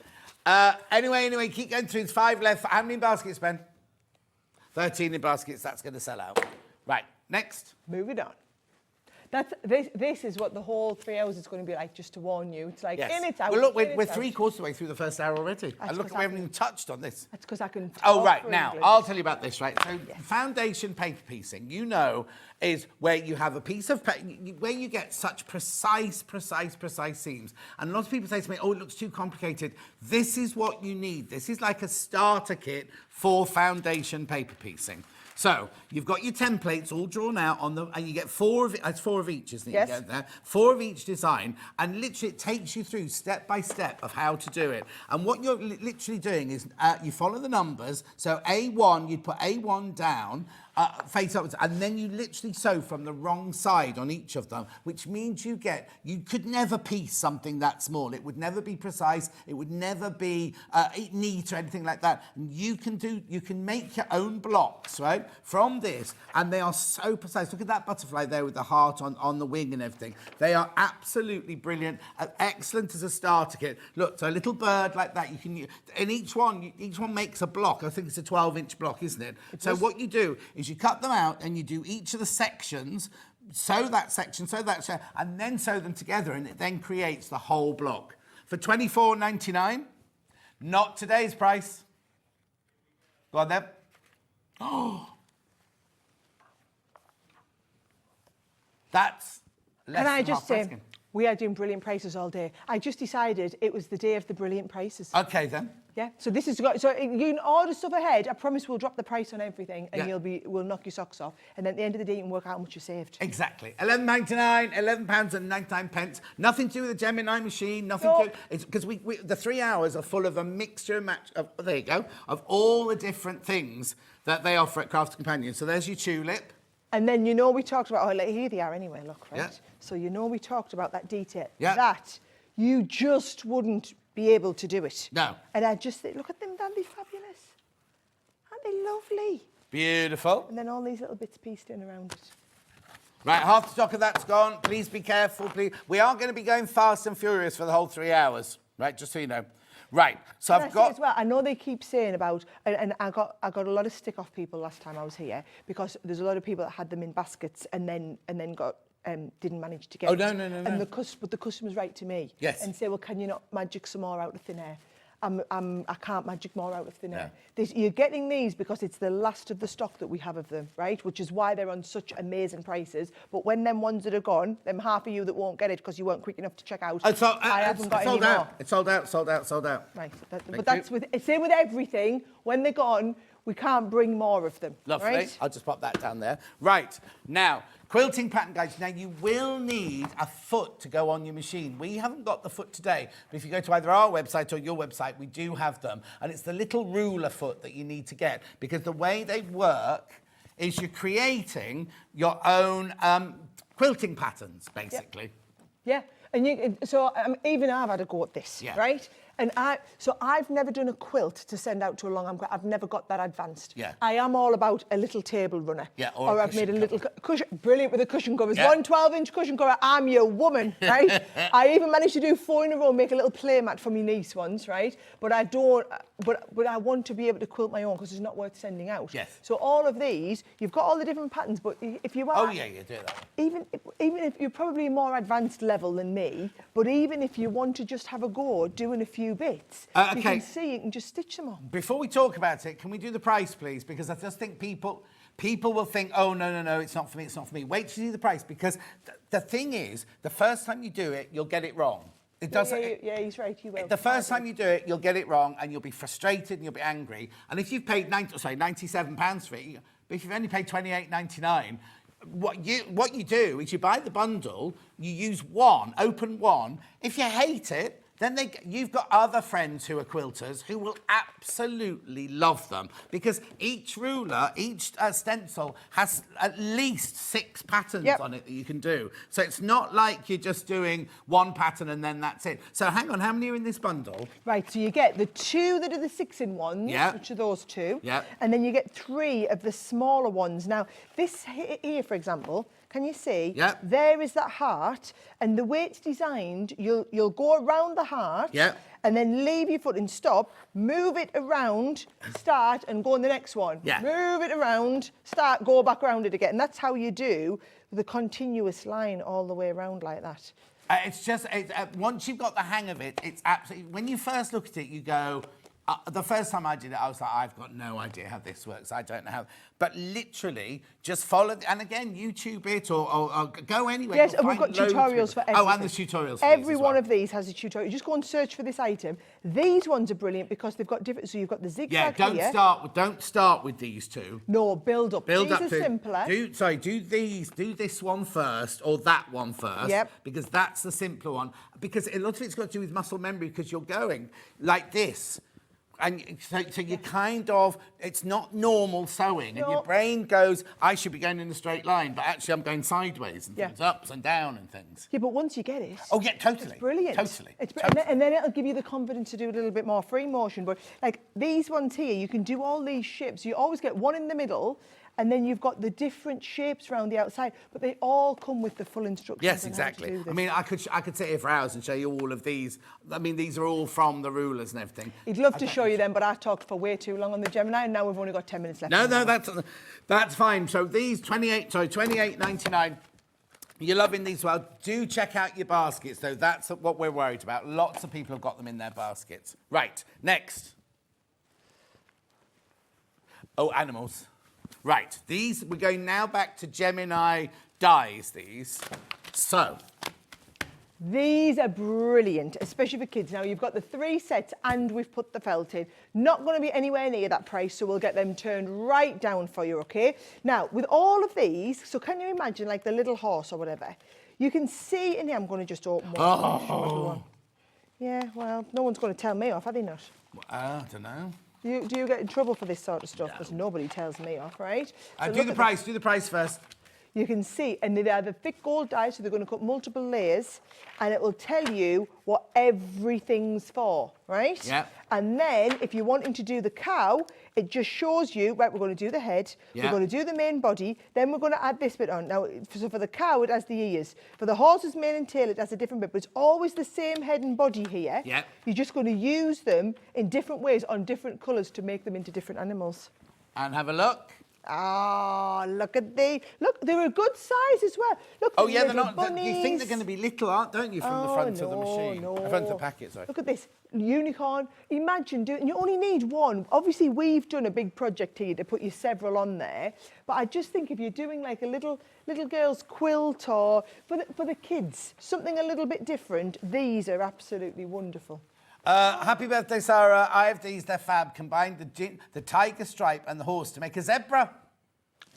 Anyway, keep going through. There's 5 left. How many baskets, Ben? 13 in baskets. That's going to sell out. Right, next. Moving on. This is what the whole 3 hours is going to be like, just to warn you. It's like, in, it's out. Well, look, in, we're it's 3/4 of the way through the first hour already. That's And look, we haven't even touched on this. That's because I can talk Oh, right, for now, English. I'll tell you about this, right? So foundation paper piecing, you know, is where you have a piece of paper, where you get such precise seams. And a lot of people say to me, oh, it looks too complicated. This is what you need. This is like a starter kit for foundation paper piecing. So you've got your templates all drawn out on them, and you get 4 of it. It's 4 of each, isn't it? Yes. You get there, 4 of each design, and literally it takes you through step by step of how to do it. And what you're literally doing is you follow the numbers. So A1, you'd put A1 down. Face upwards, and then you literally sew from the wrong side on each of them, which means you could never piece something that small. It would never be precise. It would never be neat or anything like that. And you can make your own blocks, right, from this, and they are so precise. Look at that butterfly there with the heart on the wing and everything. They are absolutely brilliant, excellent as a starter kit. Look, so a little bird like that, you can, and each one makes a block. I think it's a 12-inch block, isn't it? So what you do is you cut them out and you do each of the sections, sew that section, and then sew them together, and it then creates the whole block. For $24.99, not today's price. Go on then. Oh, that's less Can I than just half price say, again. we are doing brilliant prices all day. I just decided it was the day of the brilliant prices. Okay then. Yeah, so this is so you can order stuff ahead. I promise we'll drop the price on everything, and we'll knock your socks off. And then at the end of the day, you can work out how much you saved. Exactly. £11.99, £11.99. Nothing to do with the Gemini machine. Nothing to do. It's because the 3 hours are full of a mixture and match of, there you go, of all the different things that they offer at Crafts Companion. So there's your tulip. And then we talked about here they are anyway. Look, right. Yeah. So we talked about that detail. Yeah. That you just wouldn't be able to do it. No. And I just think, look at them, aren't they fabulous? Aren't they lovely? Beautiful. And then all these little bits pieced in around it. Right, half the stock of that's gone. Please be careful, please. We are going to be going fast and furious for the whole 3 hours, right? Just so you know. Right, so Can I've I say got... as well, I know they keep saying about, and I got a lot of stick off people last time I was here, because there's a lot of people that had them in baskets and then got didn't manage to get Oh, it. no. And the customer's write to me and say, well, can you not magic some more out of thin air? I can't magic more out of thin air. You're getting these because it's the last of the stock that we have of them, right? Which is why they're on such amazing prices. But when them ones that are gone, them half of you that won't get it because you weren't quick enough to check out, I haven't got any more. It's sold out. Right, but that's same with everything. When they're gone, we can't bring more of them. Lovely. Right? I'll just pop that down there. Right, now, quilting pattern guides. Now, you will need a foot to go on your machine. We haven't got the foot today, but if you go to either our website or your website, we do have them. And it's the little ruler foot that you need to get, because the way they work is you're creating your own quilting patterns, basically. Yeah, and even I've had a go at this, right? And I've never done a quilt to send out to a long arm quilt. I've never got that advanced. Yeah. I am all about a little table runner. Yeah, or I've made a little cover. cushion, brilliant with the cushion covers. Yeah. 1 12-inch cushion cover. I'm your woman, right? I even managed to do 4 in a row, make a little play mat for my niece once, right? But I don't. But I want to be able to quilt my own because it's not worth sending out. Yes. So all of these, you've got all the different patterns, but if you are, Oh, yeah, you do that. even if you're probably a more advanced level than me, but even if you want to just have a go doing a few bits, you can see you can just stitch them on. Before we talk about it, can we do the price, please? Because I just think people will think, oh, no, it's not for me. Wait till you see the price, because the thing is, the first time you do it, you'll get it wrong. It doesn't. Yeah, he's right. You will. The first time you do it, you'll get it wrong, and you'll be frustrated and you'll be angry. And if you've paid £97 for it, But if you've only paid £28.99, what you do is you buy the bundle, you use one, open one. If you hate it, then you've got other friends who are quilters who will absolutely love them, because each ruler, each stencil has at least 6 patterns on it that you can do. So it's not like you're just doing one pattern and then that's it. So hang on, how many are in this bundle? Right, so you get the 2 that are the 6-in-1s, which are those 2. Yeah. And then you get 3 of the smaller ones. Now, this here, for example, can you see? Yeah. There is that heart, and the way it's designed, you'll go around the heart, and then leave your foot and stop, move it around, start, and go on the next one. Yeah. Move it around, start, go back around it again. And that's how you do the continuous line all the way around like that. It's just, once you've got the hang of it, it's absolutely, when you first look at it, you go, the first time I did it, I was like, I've got no idea how this works. I don't know how. But literally, just follow, and again, YouTube it or go anywhere. Yes, and we've got tutorials for everything. Oh, and there's tutorials for Every one well. of these has a tutorial. You just go and search for this item. These ones are brilliant because they've got different, so you've got the zigzag here. Don't start with these 2. No, build up. Build these up are to, simpler. Do this one first or that one first. Yep. Because that's the simpler one. Because a lot of it's got to do with muscle memory, because you're going like this. And so you kind of, it's not normal sewing. And your brain goes, I should be going in a straight line, but actually I'm going sideways and things, ups and down and things. Yeah, but once you get it... Oh, yeah, totally. It's brilliant. Totally. And then it'll give you the confidence to do a little bit more free motion. But, like, these ones here, you can do all these shapes. You always get one in the middle, and then you've got the different shapes around the outside, but they all come with the full instructions. Yes, exactly. I mean, I could sit here for hours and show you all of these. I mean, these are all from the rulers and everything. He'd love to show you them, but I talked for way too long on the Gemini, and now we've only got 10 minutes left. No, that's fine. So these £28.99. You're loving these well. Do check out your baskets, though. That's what we're worried about. Lots of people have got them in their baskets. Right, next. Oh, animals. Right, these, we're going now back to Gemini dies, these. So. These are brilliant, especially for kids. Now, you've got the 3 sets and we've put the felt in. Not going to be anywhere near that price, so we'll get them turned right down for you, OK? Now, with all of these, so can you imagine, like the little horse or whatever? You can see in here, I'm going to just open one. Oh. Yeah, well, no one's going to tell me off, are they not? I don't know. Do you get in trouble for this sort of stuff? Because nobody tells me off, right? So do the price first. You can see, and they are the thick gold dies, so they're going to cut multiple layers, and it will tell you what everything's for, right? Yeah. And then, if you're wanting to do the cow, it just shows you, right, we're going to do the head, we're going to do the main body, then we're going to add this bit on. Now, so for the cow, it has the ears. For the horse's mane and tail, it has a different bit, but it's always the same head and body here. Yeah. You're just going to use them in different ways on different colours to make them into different animals. And have a look. Ah, look at look, they're a good size as well. Look, oh yeah, they're not. Bunnies. You think they're going to be little, don't you, from the front of the machine? No. Front of the packet, sorry. Look at this unicorn. Imagine doing. You only need one. Obviously, we've done a big project here to put you several on there. But I just think if you're doing like a little girl's quilt or for the kids, something a little bit different, these are absolutely wonderful. Happy birthday, Sarah. I have these, they're fab. Combined the tiger stripe and the horse to make a zebra.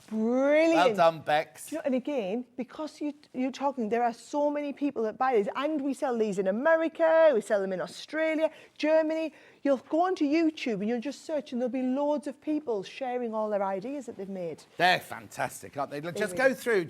Brilliant. Well done, Bex. You know, and again, because you're talking, there are so many people that buy these, and we sell these in America, we sell them in Australia, Germany. You'll go onto YouTube and you'll just search, and there'll be loads of people sharing all their ideas that they've made. They're fantastic, aren't they? Just go through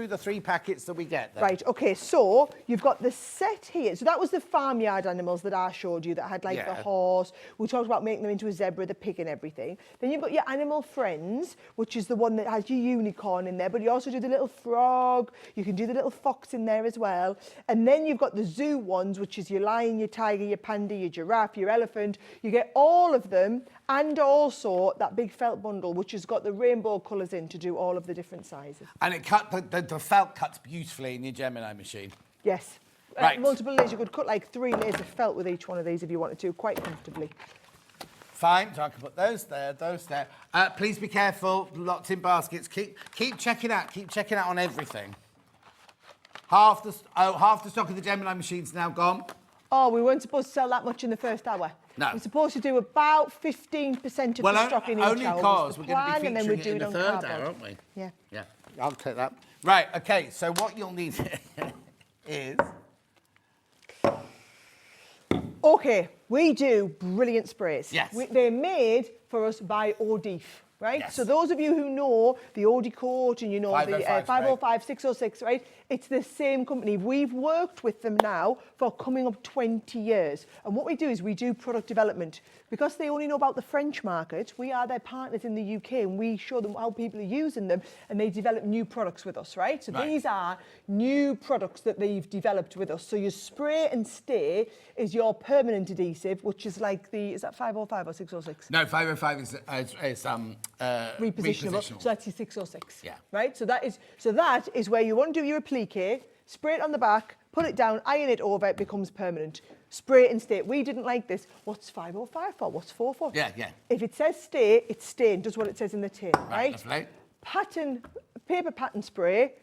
the 3 packets that we get there. Right, okay, so you've got the set here. So that was the farmyard animals that I showed you that had like the horse. We talked about making them into a zebra, the pig and everything. Then you've got your animal friends, which is the one that has your unicorn in there, but you also do the little frog. You can do the little fox in there as well. And then you've got the zoo ones, which is your lion, your tiger, your panda, your giraffe, your elephant. You get all of them, and also that big felt bundle, which has got the rainbow colours in to do all of the different sizes. And it the felt cuts beautifully in your Gemini machine. Yes. Right. Multiple layers. You could cut like 3 layers of felt with each one of these if you wanted to, quite comfortably. Fine, so I can put those there. Please be careful, lots in baskets. Keep checking out on everything. Half the stock of the Gemini machine's now gone. Oh, we weren't supposed to sell that much in the first hour. No. We're supposed to do about 15% of the stock in each only hour. because was we're the going to plan, be and then featuring we'd it in do the on third cardboard. hour, aren't we? Yeah. Yeah, I'll take that. Right, okay, so what you'll need is... Okay, we do brilliant sprays. Yes. They're made for us by Odif, right? Yes. So those of you who know the Audi coat and you know 505 the 505, 606, right? It's the same company. We've worked with them now for coming up 20 years. And what we do is we do product development. Because they only know about the French market, we are their partners in the UK and we show them how people are using them and they develop new products with us, right? So these are new products that they've developed with us. So your spray and stay is your permanent adhesive, which is like is that 505 or 606? No, 505 is Repositionable. So that's your 606. Yeah. Right? So that is where you want to do your applique, spray it on the back, put it down, iron it over, it becomes permanent. Spray it and stay. We didn't like this. What's 505 for? What's 4 for? Yeah, yeah. If it says stay, it's stay and does what it says in the tin, right? That's right. Paper pattern spray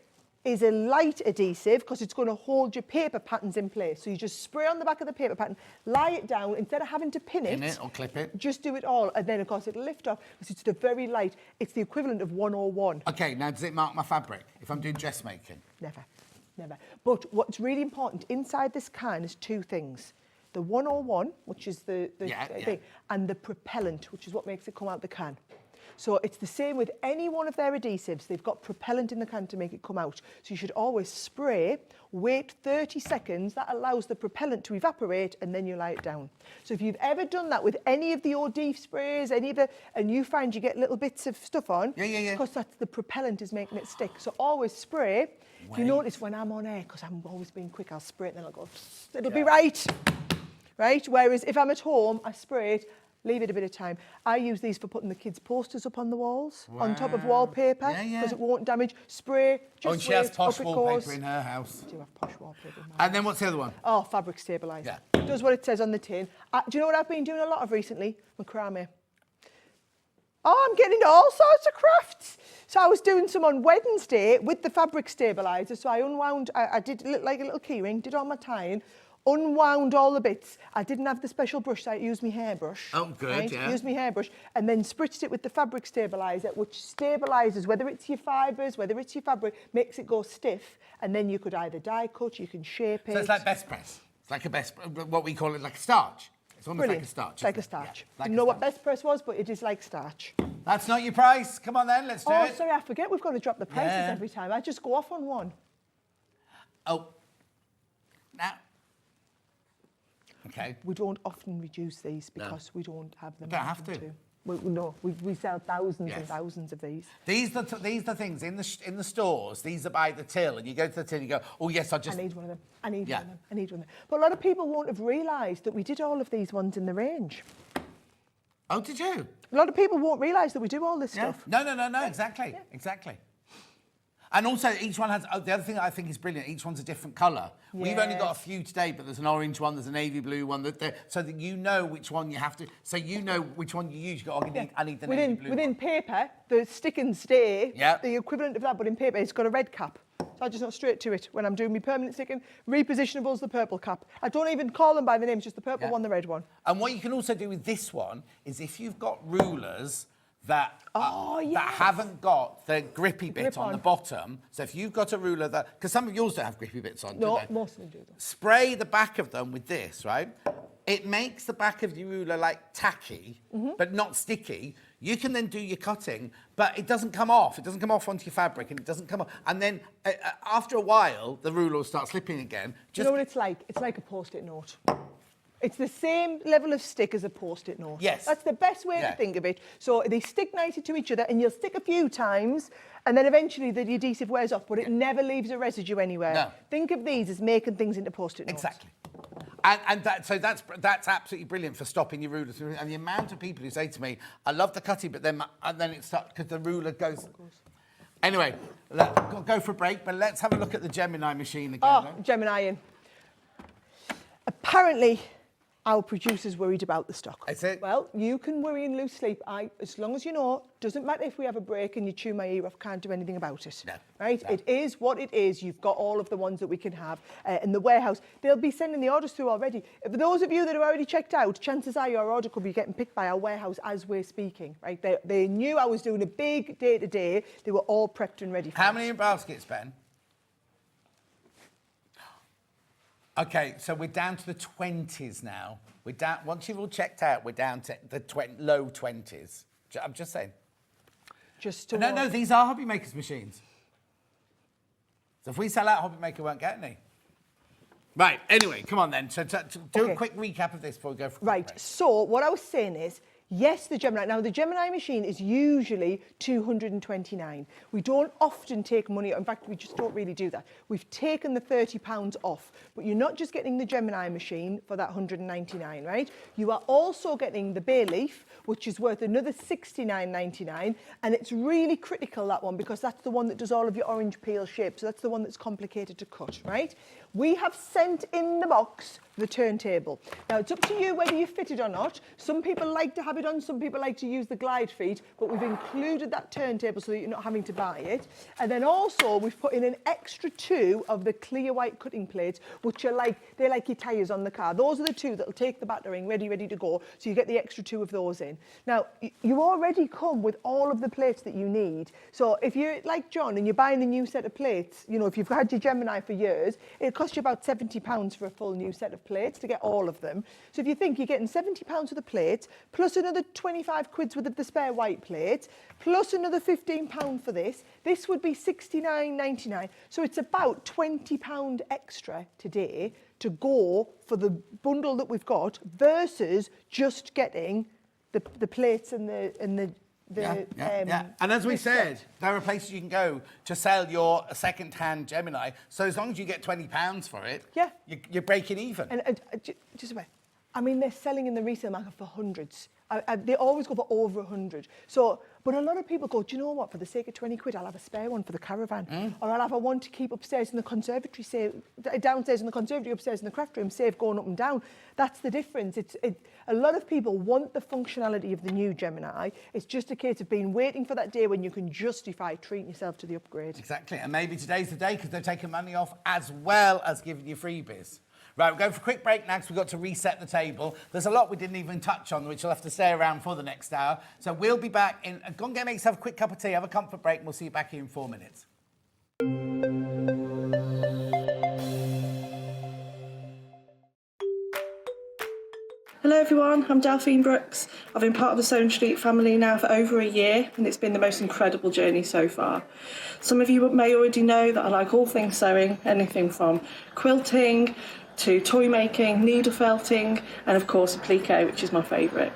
is a light adhesive because it's going to hold your paper patterns in place. So you just spray on the back of the paper pattern, lie it down, instead of having to pin it or clip it. Just do it all, and then of course it'll lift off because it's the very light. It's the equivalent of 101. Okay, now does it mark my fabric if I'm doing dressmaking? Never. But what's really important inside this can is 2 things. The 101, which is the thing, and the propellant, which is what makes it come out the can. So it's the same with any one of their adhesives. They've got propellant in the can to make it come out. So you should always spray, wait 30 seconds. That allows the propellant to evaporate, and then you lie it down. So if you've ever done that with any of the Odif sprays, and you find you get little bits of stuff on, because that's the propellant is making it stick. So always spray. If you notice when I'm on air, because I'm always being quick, I'll spray it and then I'll go, it'll be right. Right? Whereas if I'm at home, I spray it, leave it a bit of time. I use these for putting the kids' posters up on the walls, on top of wallpaper, because it won't damage. Spray, just and she has posh up it wallpaper goes. in her house. I do have posh wallpaper in my And then what's the other one? Oh, fabric stabiliser. Yeah. Does what it says on the tin. Do you know what I've been doing a lot of recently? Macrame. Oh, I'm getting into all sorts of crafts. So I was doing some on Wednesday with the fabric stabiliser. So I unwound, I did like a little key ring, did all my tying, unwound all the bits. I didn't have the special brush, so I used my hairbrush. Oh, good, right? yeah. Used my hairbrush and then spritzed it with the fabric stabiliser, which stabilises, whether it's your fibres, whether it's your fabric, makes it go stiff. And then you could either die cut, you can shape it. So it's like best press. It's like what we call it, like a starch. It's almost Brilliant. like a starch. It's like a starch. Yeah, like Didn't know what best press was, but it is like starch. That's not your price. Come on then, let's do it. Oh, sorry, I forget we've got to drop the prices every time. I just go off on one. Oh. Now. Okay. We don't often reduce these because we don't have them. You don't have to. We sell thousands and thousands of these. These are the things in the stores. These are by the till, and you go to the till and you go, oh yes, I need one of them. I need one of them. I need one of them. But a lot of people won't have realised that we did all of these ones in the range. Oh, did you? A lot of people won't realise that we do all this stuff. No, exactly, exactly. And also, each one has, the other thing that I think is brilliant, each one's a different colour. We've only got a few today, but there's an orange one, there's a navy blue one, so that you know which one you have to, so you know which one you use. You go, I need the navy blue Within one. paper, the stick and stay, the equivalent of that, but in paper, it's got a red cap. So I just not straight to it when I'm doing my permanent sticking. Repositionable's the purple cap. I don't even call them by the names, just the purple one, the red one. And what you can also do with this one is if you've got rulers that haven't got the grippy bit on the bottom. So if you've got a ruler that, because some of yours don't have grippy bits on, no, do they? most of them do. Spray the back of them with this, right? It makes the back of your ruler like tacky, but not sticky. You can then do your cutting, but it doesn't come off. It doesn't come off onto your fabric, and it doesn't come off. And then after a while, the ruler will start slipping again. Do you know what it's like? It's like a post-it note. It's the same level of stick as a post-it note. Yes. That's the best way to think of it. So they stick nicely to each other, and you'll stick a few times, and then eventually the adhesive wears off, but it never leaves a residue anywhere. No. Think of these as making things into post-it notes. Exactly. So that's absolutely brilliant for stopping your rulers. And the amount of people who say to me, I love the cutting, but then it starts, because the ruler goes... Anyway, go for a break, but let's have a look at the Gemini machine again. Oh, Gemini in. Apparently, our producer's worried about the stock. That's it. Well, you can worry in loose sleep. As long as you know, doesn't matter if we have a break and you chew my ear off, can't do anything about it. No. Right? No. It is what it is. You've got all of the ones that we can have in the warehouse. They'll be sending the orders through already. For those of you that are already checked out, chances are your order could be getting picked by our warehouse as we're speaking. Right? They knew I was doing a big day today. They were all prepped and ready for How it. many in baskets, Ben? Okay, so we're down to the 20s now. We're down. Once you've all checked out, we're down to the low 20s. I'm just saying. Just to No, these are Hobby Makers machines. So if we sell out, Hobby Maker won't get any. Right, anyway, come on then. So do a quick recap of this before we go for Right, so what I was saying is, yes, the Gemini. Now, the Gemini machine is usually $229. We don't often take money. In fact, we just don't really do that. We've taken the £30 off. But you're not just getting the Gemini machine for that $199, right? You are also getting the bay leaf, which is worth another $69.99. And it's really critical, that one, because that's the one that does all of your orange peel shapes. So that's the one that's complicated to cut, right? We have sent in the box the turntable. Now, it's up to you whether you fit it or not. Some people like to have it on, some people like to use the glide feet, but we've included that turntable so that you're not having to buy it. And then also, we've put in an extra 2 of the clear white cutting plates, which are they're like your tyres on the car. Those are the 2 that'll take the battering ready to go, so you get the extra 2 of those in. Now, you already come with all of the plates that you need. So if you're like John and you're buying a new set of plates, you know, if you've had your Gemini for years, it costs you about £70 for a full new set of plates to get all of them. So if you think you're getting £70 for the plates, plus another 25 quid's worth of the spare white plate, plus another £15 for this would be £69.99. So it's about £20 extra today to go for the bundle that we've got versus just getting the plates and the and as we said, there are places you can go to sell your second-hand Gemini. So as long as you get £20 for it, you're breaking even. And just a minute. I mean, they're selling in the resale market for hundreds. They always go for over 100. So, but a lot of people go, do you know what? For the sake of 20 quid, I'll have a spare one for the caravan, or I'll have a one to keep upstairs in the conservatory, downstairs in the conservatory, upstairs in the craft room, save going up and down. That's the difference. A lot of people want the functionality of the new Gemini. It's just a case of waiting for that day when you can justify treating yourself to the upgrade. Exactly, and maybe today's the day because they're taking money off as well as giving you freebies. Right, we're going for a quick break now because we've got to reset the table. There's a lot we didn't even touch on, which you'll have to stay around for the next hour. So we'll be back in... Go and make yourself a quick cup of tea, have a comfort break, and we'll see you back here in 4 minutes. Hello everyone, I'm Delphine Brooks. I've been part of the Sewing Street family now for over a year and it's been the most incredible journey so far. Some of you may already know that I like all things sewing, anything from quilting to toy making, needle felting and of course applique, which is my favourite.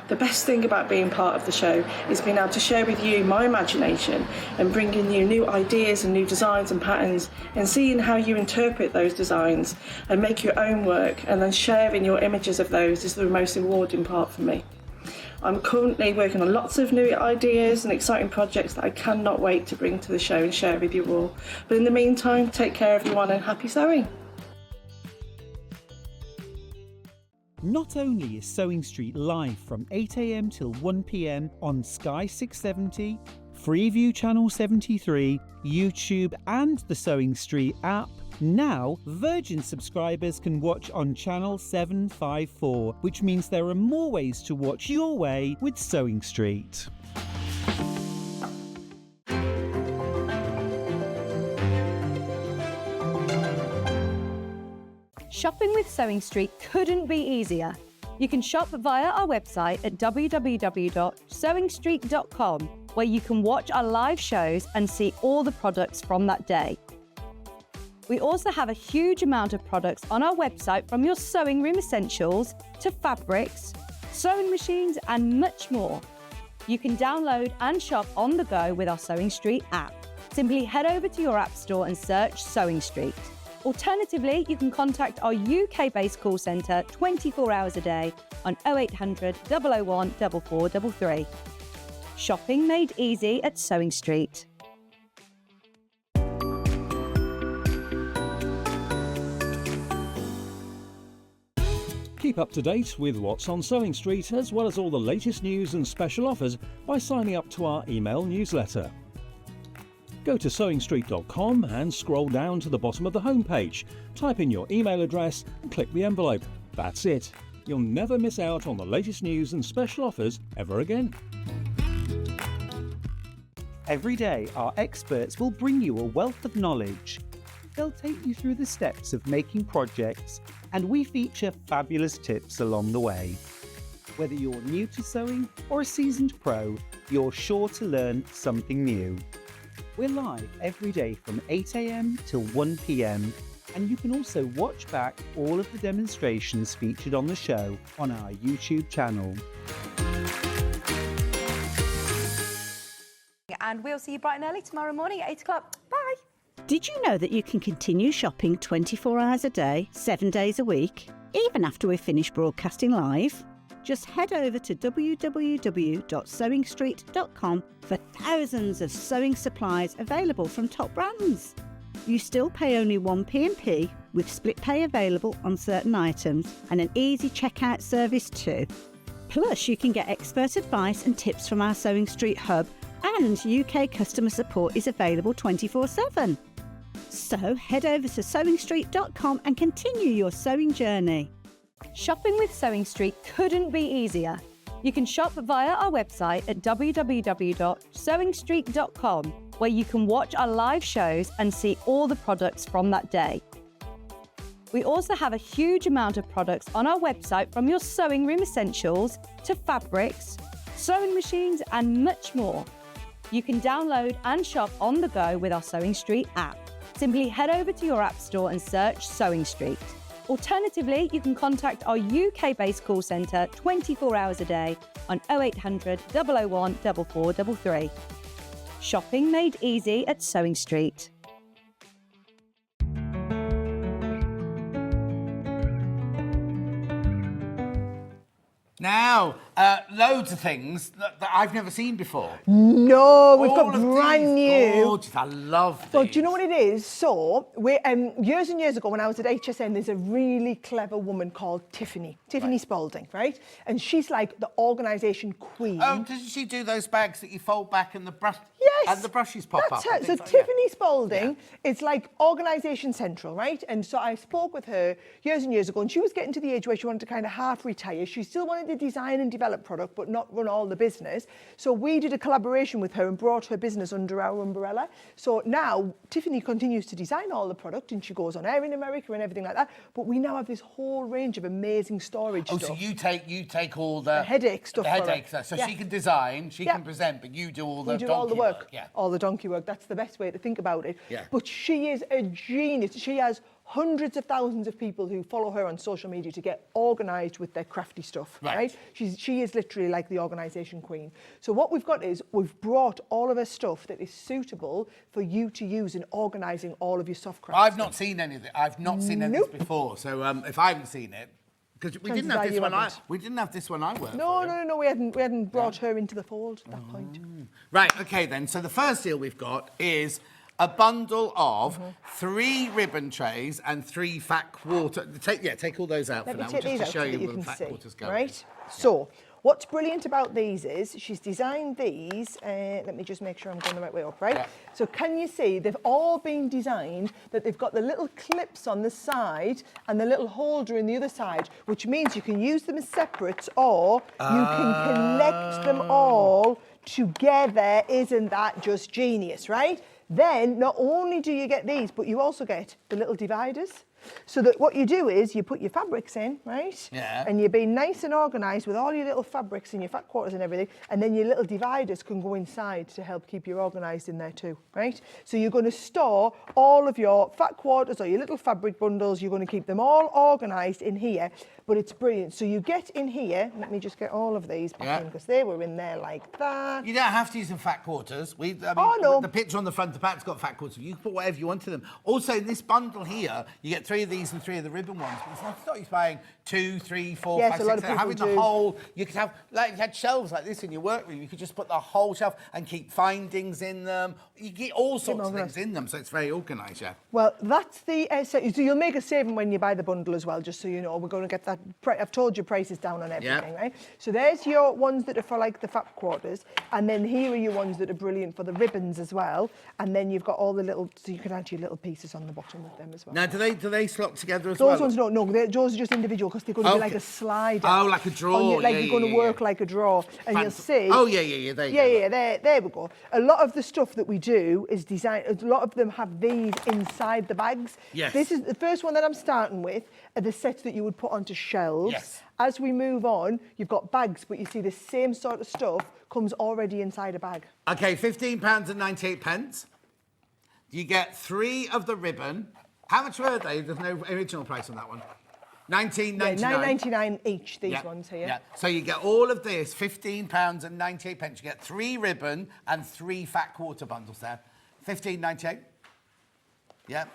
The best thing about being part of the show is being able to share with you my imagination and bringing you new ideas and new designs and patterns and seeing how you interpret those designs and make your own work and then sharing your images of those is the most rewarding part for me. I'm currently working on lots of new ideas and exciting projects that I cannot wait to bring to the show and share with you all. But in the meantime, take care everyone and happy sewing! Not only is Sewing Street live from 8 a.m. till 1 p.m. on Sky 670, Freeview Channel 73, YouTube and the Sewing Street app, now Virgin subscribers can watch on Channel 754, which means there are more ways to watch your way with Sewing Street. Shopping with Sewing Street couldn't be easier. You can shop via our website at www.sewingstreet.com, where you can watch our live shows and see all the products from that day. We also have a huge amount of products on our website, from your sewing room essentials to fabrics, sewing machines and much more. You can download and shop on the go with our Sewing Street app. Simply head over to your app store and search Sewing Street. Alternatively, you can contact our UK-based call centre 24 hours a day on 0800 001 4433. Shopping made easy at Sewing Street. Keep up to date with what's on Sewing Street, as well as all the latest news and special offers by signing up to our email newsletter. Go to sewingstreet.com and scroll down to the bottom of the homepage. Type in your email address and click the envelope. That's it. You'll never miss out on the latest news and special offers ever again. Every day, our experts will bring you a wealth of knowledge. They'll take you through the steps of making projects, and we feature fabulous tips along the way. Whether you're new to sewing or a seasoned pro, you're sure to learn something new. We're live every day from 8 a.m. till 1 p.m, and you can also watch back all of the demonstrations featured on the show on our YouTube channel. And we'll see you bright and early tomorrow morning at 8 o'clock. Bye. Did you know that you can continue shopping 24 hours a day, 7 days a week, even after we've finished broadcasting live? Just head over to www.sewingstreet.com for thousands of sewing supplies available from top brands. You still pay only 1 P&P with split pay available on certain items and an easy checkout service too. Plus, you can get expert advice and tips from our Sewing Street hub, and UK customer support is available 24/7. So head over to sewingstreet.com and continue your sewing journey. Shopping with Sewing Street couldn't be easier. You can shop via our website at www.sewingstreet.com, where you can watch our live shows and see all the products from that day. We also have a huge amount of products on our website, from your sewing room essentials to fabrics, sewing machines and much more. You can download and shop on the go with our Sewing Street app. Simply head over to your app store and search Sewing Street. Alternatively, you can contact our UK-based call centre 24 hours a day on 0800 001 4433. Shopping made easy at Sewing Street. Now, loads of things that I've never seen before. No, we've got All of brand these new. Gorgeous. I love these. So do you know what it is? So years and years ago, when I was at HSN, there's a really clever woman called Tiffany Spalding, right? And she's like the organisation queen. Oh, doesn't she do those bags that you fold back and the brush? Yes. And the brushes pop That's up? her. So Tiffany Spalding, it's like organisation central, right? And so I spoke with her years and years ago, and she was getting to the age where she wanted to kind of half retire. She still wanted to design and develop product, but not run all the business. So we did a collaboration with her and brought her business under our umbrella. So now Tiffany continues to design all the product, and she goes on air in America and everything like that. But we now have this whole range of amazing storage stuff. So you take all the headache stuff. The for her. headache stuff. So Yeah. she can design, she can present, but you do all the We do donkey all the work. Yeah. All the donkey work. That's the best way to think about it. Yeah. But she is a genius. She has hundreds of thousands of people who follow her on social media to get organised with their crafty stuff, right? She is literally like the organisation queen. So what we've got is we've brought all of her stuff that is suitable for you to use in organising all of your soft crafts. I've not seen any of it. I've not seen any of this before. So if I haven't seen it, because we didn't have this one. We didn't have this one I worked. No. We hadn't brought her into the fold at that point. Right. Okay then. So the first deal we've got is a bundle of 3 ribbon trays and 3 fat quarter. Take all those out Let for me now, take just these to out show so you that you where can the fat see, quarters go. right? So what's brilliant about these is she's designed these. Let me just make sure I'm going the right way up, right? Yeah. So can you see they've all been designed that they've got the little clips on the side and the little holder in the other side, which means you can use them as separates or you can connect them all together. Isn't that just genius, right? Then not only do you get these, but you also get the little dividers. So that what you do is you put your fabrics in, right? Yeah. And you're being nice and organised with all your little fabrics and your fat quarters and everything, and then your little dividers can go inside to help keep you organised in there too, right? So you're going to store all of your fat quarters or your little fabric bundles, you're going to keep them all organised in here, but it's brilliant. So you get in here, let me just get all of these back in, because they were in there like that. You don't have to use them fat quarters. No. The picture on the front, the back's got fat quarters. You can put whatever you want to them. Also, in this bundle here, you get 3 of these and 3 of the ribbon ones. But it's not just buying 2, 3, 4, Yes, 5, a lot 6. of people Having the do. whole, you could have, like, if you had shelves like this in your workroom, you could just put the whole shelf and keep findings in them. You get all sorts of things in them, so it's very organised, yeah. Well, that's the so you'll make a saving when you buy the bundle as well, just so you know. We're going to get that. I've told you prices down on everything, right? So there's your ones that are for like the fat quarters, and then here are your ones that are brilliant for the ribbons as well. And then you've got all the little, so you can add your little pieces on the bottom with them as well. Now, do they slot together as well? Those ones no, those are just individual because they're going to be like a slider. Oh, like a drawer. Like you're going to work like a drawer, and you'll see. Oh yeah. There you go. There we go. A lot of the stuff that we do is designed. A lot of them have these inside the bags. Yes. This is the first one that I'm starting with. Are the sets that you would put onto shelves. Yes. As we move on, you've got bags, but you see the same sort of stuff comes already inside a bag. Okay, £15.98. You get 3 of the ribbon. How much were they? There's no original price on that one. £19.99. Yeah, $9.99 each. These ones here. Yeah. So you get all of this, £15.98. You get 3 ribbon and 3 fat quarter bundles there. £15.98. Yeah.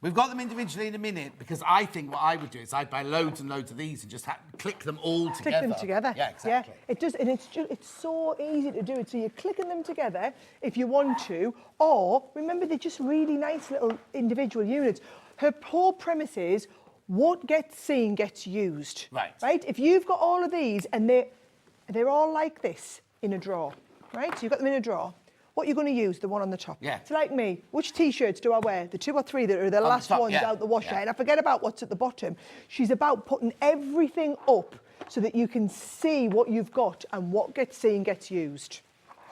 We've got them individually in a minute because I think what I would do is I'd buy loads and loads of these and just click them all together. Click them together. Yeah, exactly. Yeah, it does, and it's so easy to do it. So you're clicking them together if you want to, or remember they're just really nice little individual units. Her whole premise is what gets seen gets used. Right. Right. If you've got all of these and they're all like this in a drawer, right? So you've got them in a drawer. What you're going to use, the one on the top. Yeah. It's like me. Which T-shirts do I wear? The 2 or 3 that are the last top, ones yeah. out the washer. Yeah. And I forget about what's at the bottom. She's about putting everything up so that you can see what you've got and what gets seen gets used.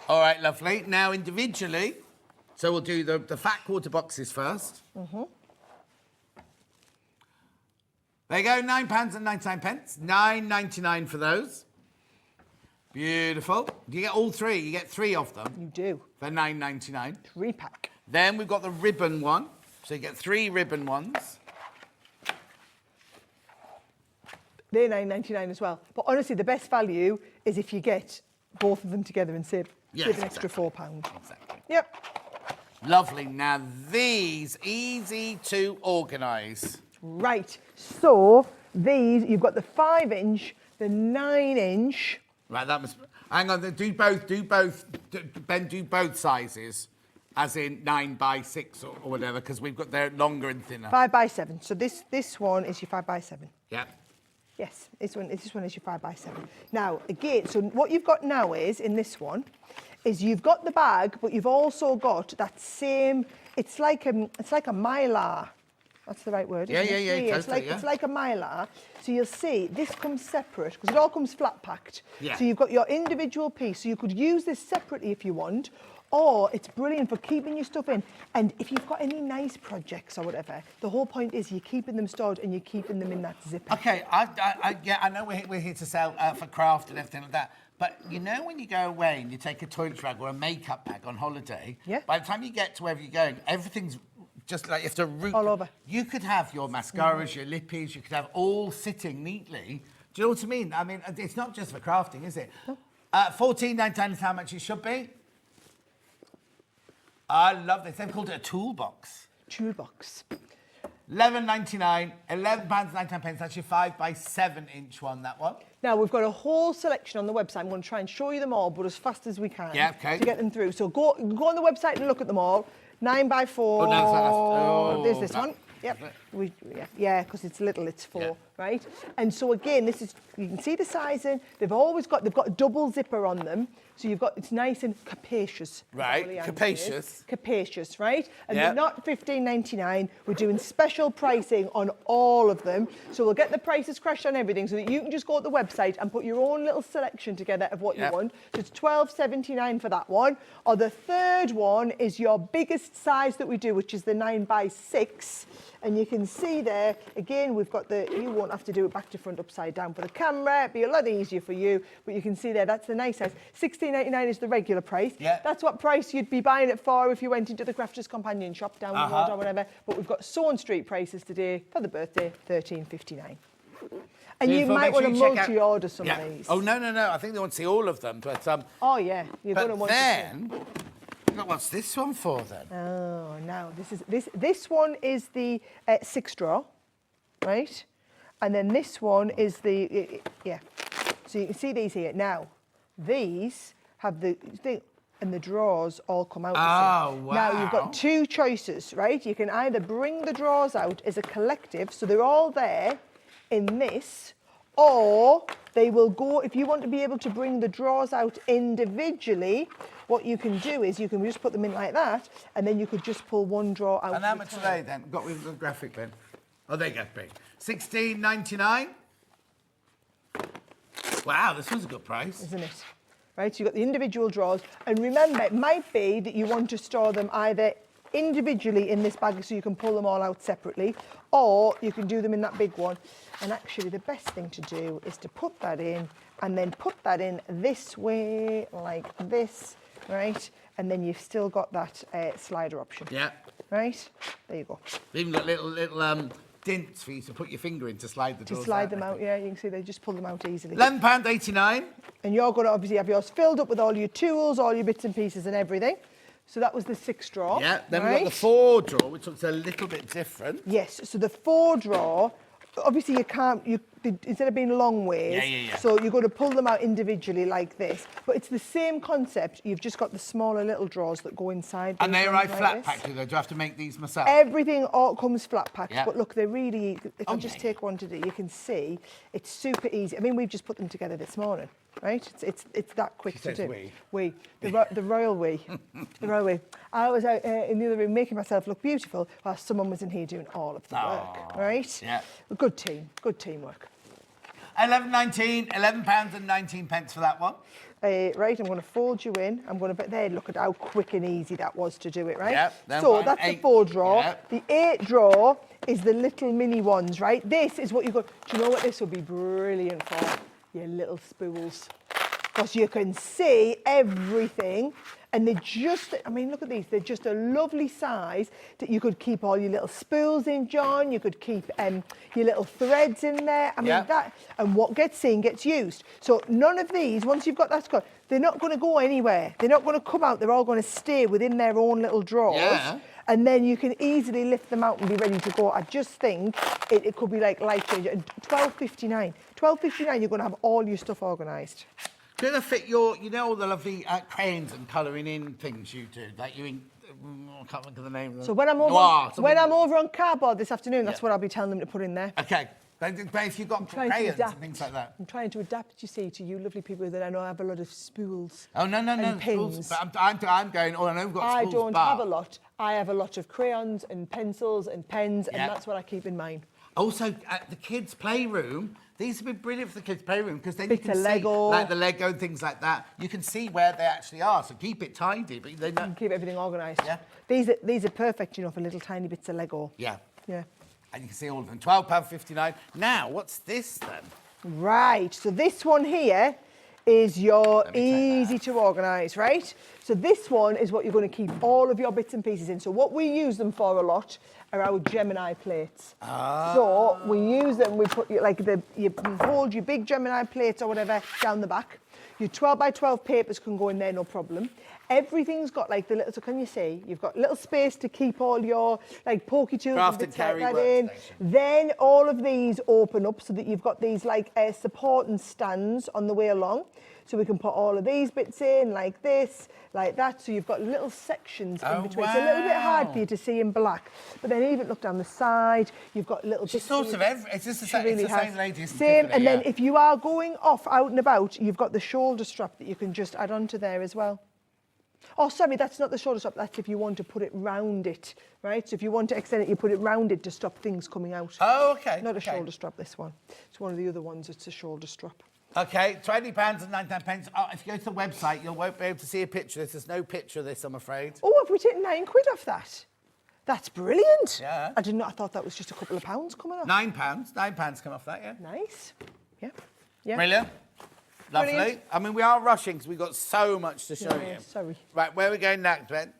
All right, lovely. Now, individually, so we'll do the fat quarter boxes first. Mm-hmm. There you go, £9.99. £9.99 for those. Beautiful. You get all 3. You get 3 of them. You do. For £9.99. 3-pack. Then we've got the ribbon one. So you get 3 ribbon ones. They're $9.99 as well. But honestly, the best value is if you get both of them together and save an extra £4. Exactly. Yep. Lovely. Now, these, easy to organise. Right. So, these, you've got the 5-inch, the 9-inch. Right, that must... Hang on, do both sizes, as in 9 by 6 or whatever, because they're longer and thinner. 5 by 7. So this one is your 5 by 7. Yeah. Yes, this one is your 5 by 7. Now, again, so what you've got now is, in this one, is you've got the bag, but you've also got that same, it's like a mylar. That's the right word, isn't it? Yeah, It's like a mylar. So you'll see this comes separate because it all comes flat packed. Yeah. So you've got your individual piece. So you could use this separately if you want, or it's brilliant for keeping your stuff in. And if you've got any nice projects or whatever, the whole point is you're keeping them stored and you're keeping them in that zipper. Okay, I know we're here to sell for craft and everything like that. But you know when you go away and you take a toilet rag or a makeup bag on holiday, by the time you get to wherever you're going, everything's just like you have to root all over. You could have your mascaras, your lippies, you could have all sitting neatly. Do you know what I mean? I mean, it's not just for crafting, is it? No. £14.99 is how much it should be. I love this. They've called it a toolbox. Toolbox. £11.99, £11.99. That's your 5 by 7 inch one, that one. Now, we've got a whole selection on the website. I'm going to try and show you them all, but as fast as we can to get them through. So go on the website and look at them all. 9 by 4. There's this one. Yep. Yeah, because it's little, it's 4, right? And so again, this is, you can see the sizing. They've got a double zipper on them. So it's nice and capacious. Right, capacious. Capacious, right? And they're not $15.99. We're doing special pricing on all of them. So we'll get the prices crashed on everything so that you can just go to the website and put your own little selection together of what you want. So it's $12.79 for that one. Or the third one is your biggest size that we do, which is the 9 by 6. And you can see there, again, we've got you won't have to do it back to front upside down for the camera. It'll be a lot easier for you. But you can see there, that's the nice size. $16.99 is the regular price. Yeah. That's what price you'd be buying it for if you went into the Crafters Companion shop down the road or whatever. But we've got Swan Street prices today for the birthday, $13.59. And you might want to multi-order some of these. Oh, no. I think they want to see all of them. But, oh, yeah. You're going to want to see. What's this one for then? Oh, now this one is the 6 drawer. right? And then this one is the, yeah. So you can see these here. Now, these have the thing, and the drawers all come out. Oh, wow. Now, you've got two choices, right? You can either bring the drawers out as a collective, so they're all there in this, or they will go, if you want to be able to bring the drawers out individually, what you can do is you can just put them in like that, and then you could just pull one drawer out. And how much are they then? Got with the graphic then? Oh, they get big. $16.99. Wow, this one's a good price. Isn't it? Right, so you've got the individual drawers, and remember, it might be that you want to store them either individually in this bag so you can pull them all out separately, or you can do them in that big one. And actually, the best thing to do is to put that in, and then put that in this way, like this, right? And then you've still got that slider option. Yeah. Right? There you go. They've even got little dints for you to put your finger in to slide the To drawers slide them out, yeah, you can see they just pull them out easily. £11.89. And you're going to obviously have yours filled up with all your tools, all your bits and pieces and everything. So that was the 6 drawer. Yeah, then right? we've got the 4 drawer, which looks a little bit different. Yes, so the 4 drawer, obviously you can't, instead of being long ways, so you're going to pull them out individually like this. But it's the same concept, you've just got the smaller little drawers that go inside. And they arrive like flat this. packed, do they? Do I have to make these myself? Everything all comes flat packed, Yeah. but look, they're really, if I just take one today, you can see it's super easy. I mean, we've just put them together this morning, right? It's that quick to do. The royal we. The royal we. I was out in the other room making myself look beautiful while someone was in here doing all of the work, right? Yeah. A good team, good teamwork. £11.19, £11.19 for that one. Right, I'm going to fold you in. I'm going to, there, look at how quick and easy that was to do it, right? Yep, So that's the 4 drawer. Yep. The 8 drawer is the little mini ones, right? This is what you got. Do you know what this would be brilliant for? Your little spools. Because you can see everything. And they're just, I mean, look at these. They're just a lovely size that you could keep all your little spools in, John. You could keep your little threads in there. I mean, that, and what gets seen gets used. So none of these, once you've got that score, they're not going to go anywhere. They're not going to come out. They're all going to stay within their own little drawers. Yeah. And then you can easily lift them out and be ready to go. I just think it could be like life-changing. £12.59. £12.59, you're going to have all your stuff organised. Do they fit your, you know, all the lovely crayons and colouring in things you do? Like you, I can't think of the name of them. So when I'm over, on cardboard this afternoon, that's what I'll be telling them to put in there. Okay. But if you've got crayons and things like that. I'm trying to adapt, you see, to you lovely people that I know have a lot of spools. Oh, no, and spools. pins. But I'm going, oh, I know we've got spools. I don't have a lot. I have a lot of crayons and pencils and pens, and that's what I keep in mine. Also, at the kids' playroom, these would be brilliant for the kids' playroom because then you Bits can of see, Lego. like the Lego and things like that, you can see where they actually are. So keep it tidy, but they don't... Keep everything organised. Yeah. These are perfect, you know, for little tiny bits of Lego. Yeah. Yeah. And you can see all of them. £12.59. Now, what's this then? Right, so this one here is your easy to organise, right? So this one is what you're going to keep all of your bits and pieces in. So what we use them for a lot are our Gemini plates. So we use them, we put you hold your big Gemini plates or whatever down the back. Your 12 by 12 papers can go in there, no problem. Everything's got like the little, so can you see? You've got little space to keep all your like pokey tools Craft and bits and like carry that in. Then all of these open up so that you've got these like support and stands on the way along. So we can put all of these bits in like this, like that. So you've got little sections in between. It's a little bit hard for you to see in black. But then even look down the side, you've got little bits. Sort of it's just the same, really it's the same lady. Same, and then if you are going off out and about, you've got the shoulder strap that you can just add onto there as well. Oh, sorry, that's not the shoulder strap. That's if you want to put it round it, right? So if you want to extend it, you put it round it to stop things coming out. Oh, okay. Not a shoulder strap, this one. It's one of the other ones, it's a shoulder strap. Okay, £20.99. Oh, if you go to the website, you won't be able to see a picture of this. There's no picture of this, I'm afraid. Oh, have we taken £9 off that? That's brilliant. Yeah. I did not. I thought that was just a couple of pounds coming off. £9 come off that, yeah. Nice. Yeah. Yeah. Brilliant. Lovely. Brilliant. I mean, we are rushing because we've got so much to show you. Sorry. Right, where are we going next, Ben?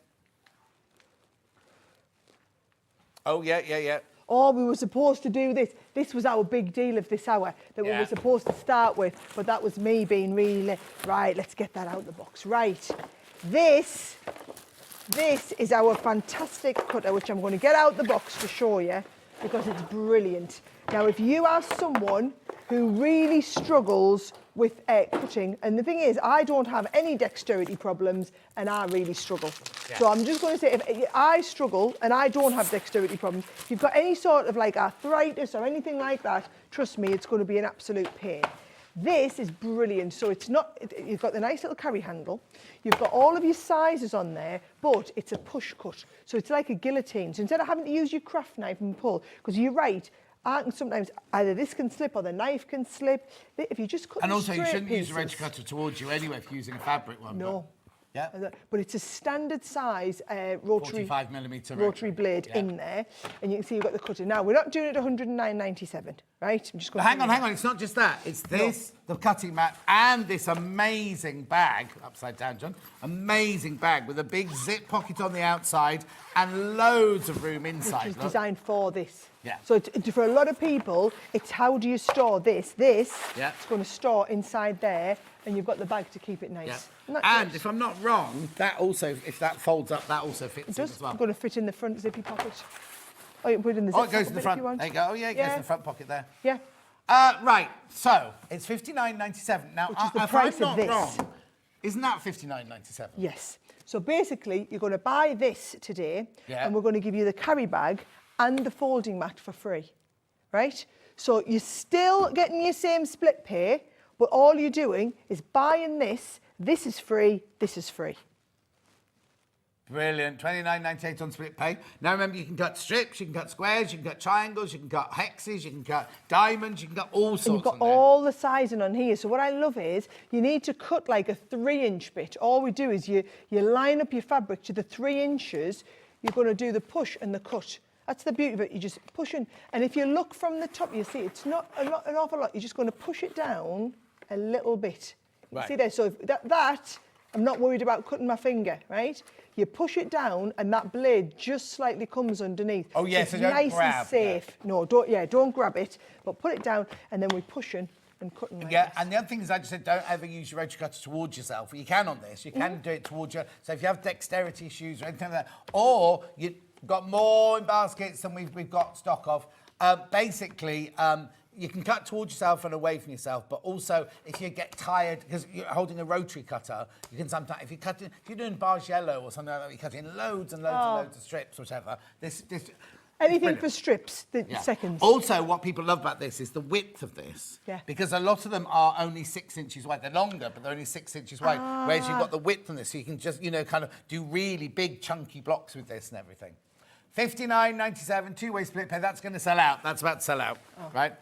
Oh, yeah. Oh, we were supposed to do this. This was our big deal of this hour that we were supposed to start with, but that was me being really right. Let's get that out of the box. Right, this is our fantastic cutter, which I'm going to get out the box to show you. because it's brilliant. Now, if you are someone who really struggles with cutting, and the thing is, I don't have any dexterity problems, and I really struggle. Yeah. So I'm just going to say, if I struggle and I don't have dexterity problems, if you've got any sort of like arthritis or anything like that, trust me, it's going to be an absolute pain. This is brilliant. So it's not, you've got the nice little carry handle, you've got all of your sizes on there, but it's a push cut. So it's like a guillotine. So instead of having to use your craft knife and pull, because you're right, I can sometimes either this can slip or the knife can slip. If you just cut And the also, you straight shouldn't use a pieces- edge cutter towards you anyway if you're using a fabric one. No. Yeah. But it's a standard size rotary 45mm rotary blade in there, and you can see you've got the cutter. Now, we're not doing it at 109.97, right? I'm just going Hang on. It's not just that. It's this, the cutting mat, and this amazing bag, upside down, John, amazing bag with a big zip pocket on the outside and loads of room inside. Which is designed for this. Yeah. So for a lot of people, it's how do you store this? This, Yeah. it's going to store inside there, and you've got the bag to keep it nice. Yeah. And that's And it. if I'm not wrong, that also, if that folds up, that also fits It in does. as well. It's going to fit in the front zippy pocket. Oh, you can put it in the zip Oh, it goes pocket in the if front. you want. There you go. Oh, yeah, it goes in the front pocket there. Yeah. Right, so it's $59.97. Now, Which is the if price I'm of not this. wrong, isn't that $59.97? Yes. So basically, you're going to buy this today, Yeah. and we're going to give you the carry bag and the folding mat for free, right? So you're still getting your same split pay, but all you're doing is buying this. This is free. This is free. Brilliant. $29.98 on split pay. Now remember, you can cut strips, you can cut squares, you can cut triangles, you can cut hexes, you can cut diamonds, you can cut all sorts. And you've got on there. all the sizing on here. So what I love is you need to cut like a 3-inch bit. All we do is you line up your fabric to the 3 inches. You're going to do the push and the cut. That's the beauty of it. You're just pushing. And if you look from the top, you see it's not an awful lot. You're just going to push it down a little bit. You Right. see there? So if that, I'm not worried about cutting my finger, right? You push it down and that blade just slightly comes underneath. Oh, yes, It's so don't nice grab, and safe. No, don't grab it, but put it down and then we're pushing and cutting like Yeah, this. and the other thing is, I just said, don't ever use your rotary cutter towards yourself. You can on this. You can do it towards you. So if you have dexterity issues or anything like that, or you've got more in baskets than we've got stock of, basically, you can cut towards yourself and away from yourself, but also if you get tired, because you're holding a rotary cutter, you can sometimes, if you're doing Bargello or something like that, you cut in loads and loads and loads of strips, whatever. This Anything brilliant. for strips, the Yeah. seconds. Also, what people love about this is the width of this. Yeah. Because a lot of them are only 6 inches wide. They're longer, but they're only 6 inches wide. Whereas you've got the width on this, so you can just, kind of do really big, chunky blocks with this and everything. $59.97, two-way split pay. That's going to sell out. That's about to sell out, right?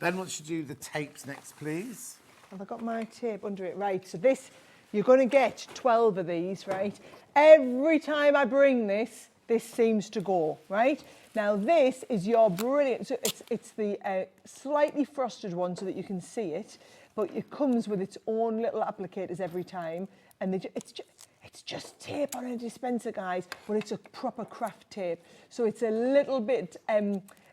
Ben wants you to do the tapes next, please. Have I got my tape under it? Right, so this, you're going to get 12 of these, right? Every time I bring this, this seems to go, right? Now this is your brilliant, so it's the slightly frosted one so that you can see it, but it comes with its own little applicators every time, and it's just tape on a dispenser, guys, but it's a proper craft tape. So it's a little bit,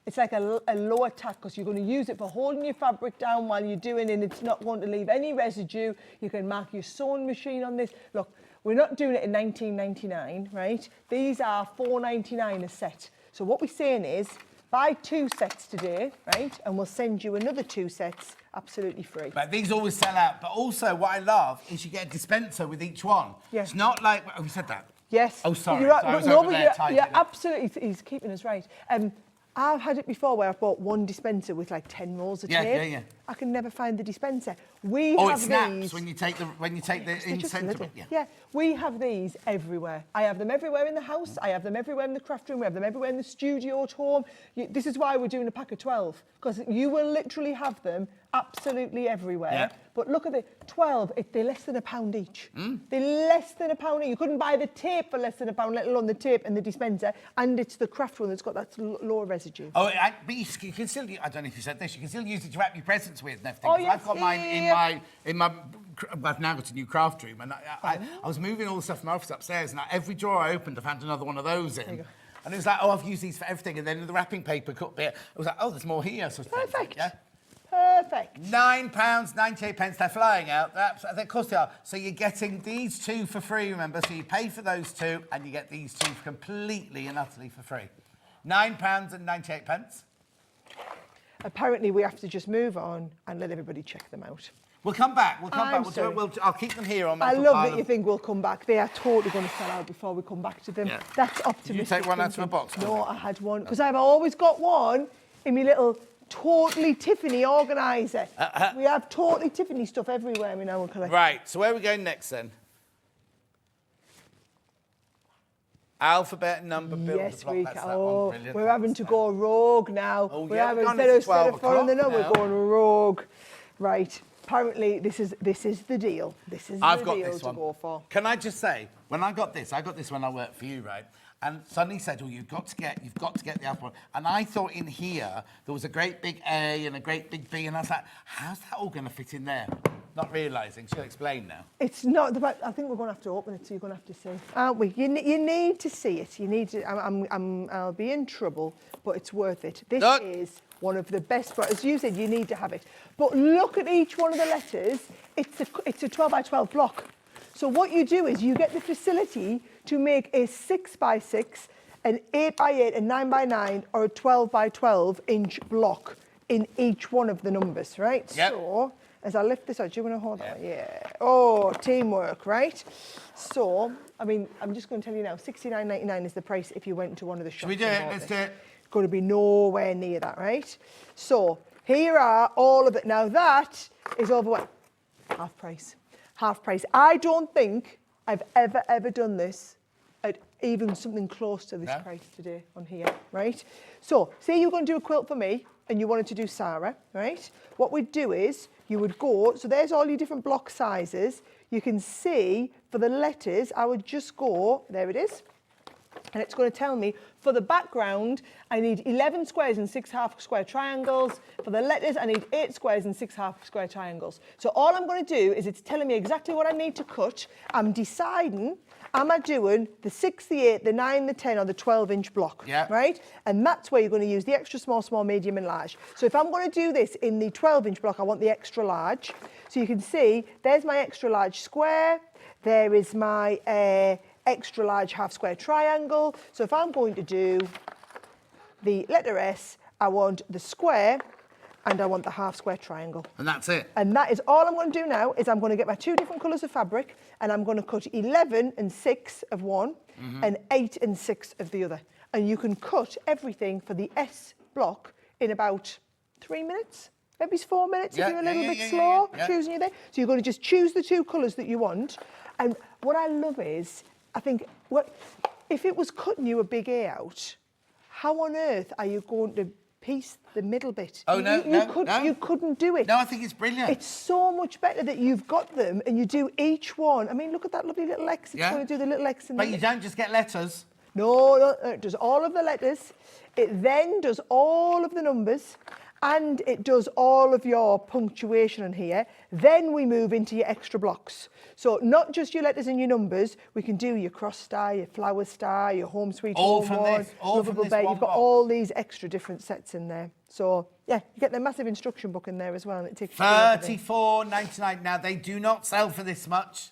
it's like a lower tack because you're going to use it for holding your fabric down while you're doing it, and it's not going to leave any residue. You can mark your sewing machine on this. Look, we're not doing it in $19.99, right? These are $4.99 a set. So what we're saying is, buy 2 sets today, right? And we'll send you another 2 sets absolutely free. But these always sell out. But also, what I love is you get a dispenser with each one. Yeah. It's not like... Oh, you said that? Yes. Oh, sorry. You're right, So I was no, over but there typing you're it. absolutely, he's keeping us right. I've had it before where I've bought one dispenser with like 10 rolls of tape. Yeah. I can never find the dispenser. We Oh, have it snaps these. when you take the They're just incentive. little. Yeah, we have these everywhere. I have them everywhere in the house. I have them everywhere in the craft room. We have them everywhere in the studio at home. This is why we're doing a pack of 12, because you will literally have them absolutely everywhere. Yeah. But look at the 12, they're less than £1 each. They're less than £1 each. You couldn't buy the tape for less than £1, let alone the tape and the dispenser, and it's the craft one that's got that lower residue. Oh, but you can still... I don't know if you said this. You can still use it to wrap your presents with and everything. Oh, 'Cause yes, I've got mine in my... I've now got a new craft room, and I was moving all the stuff from my office upstairs, and every drawer I opened, I found another one of those in. And it was like, oh, I've used these for everything. And then the wrapping paper cut bit, I was like, oh, there's more here. So Perfect. Yeah. Perfect. £9.98. They're flying out. Of course they are. So you're getting these 2 for free, remember? So you pay for those 2, and you get these 2 completely and utterly for free. £9.98. Apparently, we have to just move on and let everybody check them out. We'll come back. We'll come I'm back. We'll do it. I'll keep them here on I metal love pile that you of- think we'll come back. They are totally going to sell out before we come back to them. Yeah. That's optimistic. Did you take one out of a thinking. box? No, I had one because I've always got one in my little totally Tiffany organiser. We have totally Tiffany stuff everywhere in our collection. Right, so where are we going next then? Alphabet and number build Yes, the block. we That's can. that one. Oh, Brilliant. we're having to go rogue now. Oh, we're yeah, having, we've gone instead into of following the 12 number, we're o'clock going rogue. Right. Apparently, this is the deal. This is I've the got deal this to one. go for. Can I just say, when I got this when I worked for you, right? And Sonny said, "Oh, you've got to get the alphabet." And I thought in here there was a great big A and a great big B, and I was like, "How's that all going to fit in there?" Not realising. She'll explain now. It's not the fact. I think we're going to have to open it, so you're going to have to see, aren't we? You need to see it. You need to. I'll be in trouble, but it's worth it. This Look. is one of the best. As you said, you need to have it. But look at each one of the letters. It's a 12 by 12 block. So what you do is you get the facility to make a 6 by 6, an 8 by 8, a 9 by 9, or a 12 by 12 inch block in each one of the numbers, right? Yep. So as I lift this out, do you want to hold that? Yeah. Oh, teamwork, right? So, I mean, I'm just going to tell you now, $69.99 is the price if you went to one of the shops. Should we do and it? bought Let's this. do it. Going to be nowhere near that, right? So here are all of it. Now that is over what? Half price. Half price. I don't think I've ever done this at even something close to this price today on here, right? So say you're going to do a quilt for me and you wanted to do Sarah, right? What we'd do is you would go, so there's all your different block sizes. You can see for the letters, I would just go, there it is. And it's going to tell me, for the background, I need 11 squares and 6 half square triangles. For the letters, I need 8 squares and 6 half square triangles. So all I'm going to do is it's telling me exactly what I need to cut. I'm deciding, am I doing the 6, the 8, the 9, the 10, or the 12-inch block, right? And that's where you're going to use the extra small, small, medium, and large. So if I'm going to do this in the 12-inch block, I want the extra large. So you can see, there's my extra large square. There is my extra large half square triangle. So if I'm going to do the letter S, I want the square and I want the half square triangle. And that's it. And that is all I'm going to do now is I'm going to get my 2 different colours of fabric and I'm going to cut 11 and 6 of one and 8 and 6 of the other. And you can cut everything for the S block in about 3 minutes. Maybe it's 4 minutes if you're a little bit slow choosing your day. So you're going to just choose the 2 colours that you want. And what I love is, I think, if it was cutting you a big A out, how on earth are you going to piece the middle bit? Oh, You couldn't do it. No, I think it's brilliant. It's so much better that you've got them and you do each one. I mean, look at that lovely little X. It's going to do the little X in But the you don't just get letters. No, it does all of the letters. It then does all of the numbers. And it does all of your punctuation in here. Then we move into your extra blocks. So not just your letters and your numbers, we can do your cross star, your flower star, your home sweet home one, lovable bay. You've got all these extra different sets in there. So yeah, you get the massive instruction book in there as well. And it takes $34.99. Now they do not sell for this much.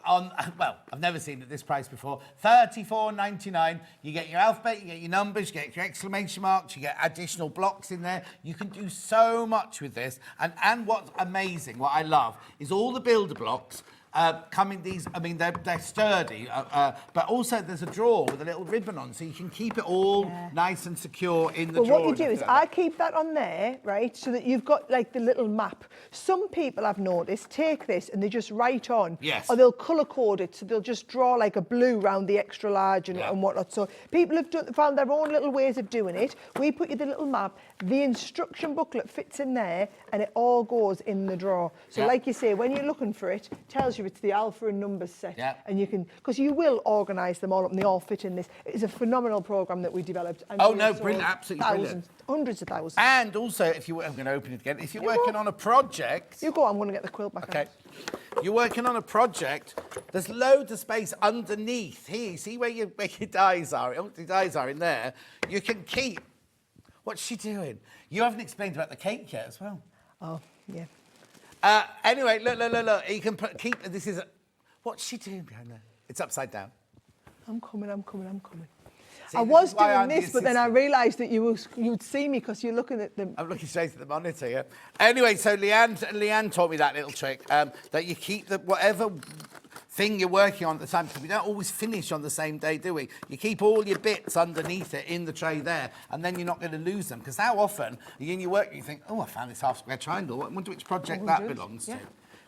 Well, I've never seen it at this price before. $34.99. You get your alphabet, you get your numbers, you get your exclamation marks, you get additional blocks in there. You can do so much with this. And what's amazing, what I love, is all the builder blocks come in these. I mean, they're sturdy, but also there's a drawer with a little ribbon on, so you can keep it all nice and secure in the drawer. Well, what you do is I keep that on there, right, so that you've got like the little map. Some people I've noticed take this and they just write on, or they'll colour code it, so they'll just draw like a blue round the extra large and whatnot. So people have found their own little ways of doing it. We put you the little map, the instruction booklet fits in there, and it all goes in the drawer. So like you say, when you're looking for it, it tells you it's the alpha and numbers set, and you can, because you will organise them all up and they all fit in this. It's a phenomenal programme that we developed. And Brilliant, absolutely brilliant. Hundreds of thousands. And also, if you, I'm going to open it again, if you're working on a project... You go, I'm going to get the quilt back out. You're working on a project, there's loads of space underneath here. See where your dies are? The dies are in there. You can keep... What's she doing? You haven't explained about the cake yet as well. Oh, yeah. Anyway, look. You can keep... This is... What's she doing behind there? It's upside down. I'm coming. I was doing this, but then I realised that you'd see me because you're looking at them. I'm looking straight at the monitor, yeah. Anyway, so Leanne taught me that little trick, that you keep whatever thing you're working on at the time, because we don't always finish on the same day, do we? You keep all your bits underneath it in the tray there, and then you're not going to lose them. Because how often you're in your work and you think, oh, I found this half-square triangle. I wonder which project that belongs to.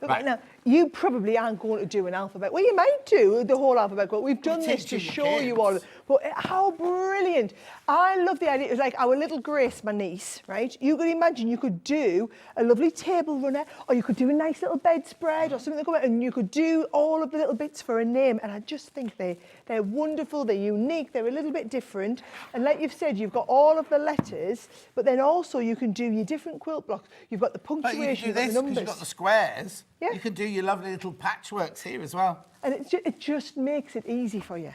Right. Now, you probably aren't going to do an alphabet. Well, you might do the whole alphabet, but we've done this to show you all. But how brilliant. I love the idea. It's like our little Grace, my niece, right? You could imagine you could do a lovely table runner, or you could do a nice little bedspread or something like that, and you could do all of the little bits for a name. And I just think they're wonderful, they're unique, they're a little bit different. And like you've said, you've got all of the letters, but then also you can do your different quilt blocks. You've got the punctuation, but you can do this the numbers. because you've got the squares. Yeah. You can do your lovely little patchworks here as well. And it just makes it easy for you.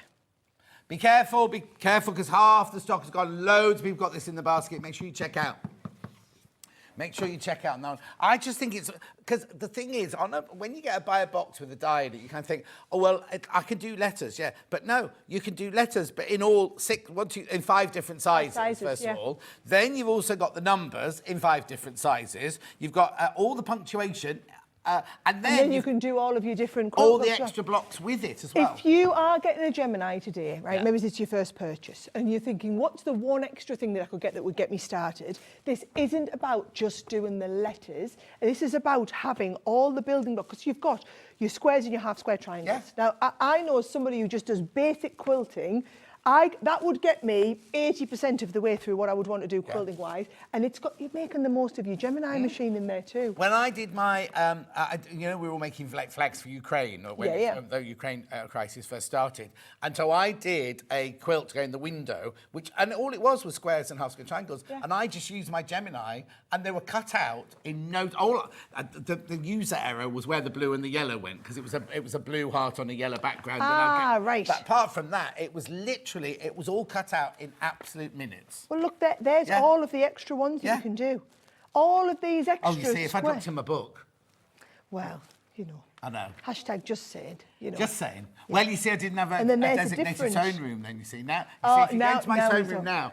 Be careful, because half the stock has gone. Loads of people got this in the basket. Make sure you check out. Make sure you check out now. I just think it's, because the thing is, when you buy a box with a die in it, you kind of think, oh, well, I can do letters, yeah. But no, you can do letters, but in in 5 different sizes, first of all. Then you've also got the numbers in 5 different sizes. You've got all the punctuation. And then you can do all of your different all the extra blocks with it as well. If you are getting a Gemini today, right, maybe it's your first purchase, and you're thinking, what's the one extra thing that I could get that would get me started? This isn't about just doing the letters. This is about having all the building blocks, because you've got your squares and your half-square triangles. Now, I know as somebody who just does basic quilting, that would get me 80% of the way through what I would want to do quilting-wise, and you're making the most of your Gemini machine in there too. When I did my, we were all making flags for Ukraine, or when the Ukraine crisis first started, and so I did a quilt to go in the window, and all it was squares and half-square triangles, and I just used my Gemini, and they were cut out in no. The user error was where the blue and the yellow went, because it was a blue heart on a yellow background. Right. But apart from that, it was literally. It was all cut out in absolute minutes. Well, look, there's all of the extra ones that you can do. All of these extras. Oh, you see, if I looked in my book. Well, you know. I know. Hashtag just saying, you know. Just saying. Yeah. Well, you see, I didn't have a designated sewing room then, you see. Now, if you go to my sewing room now,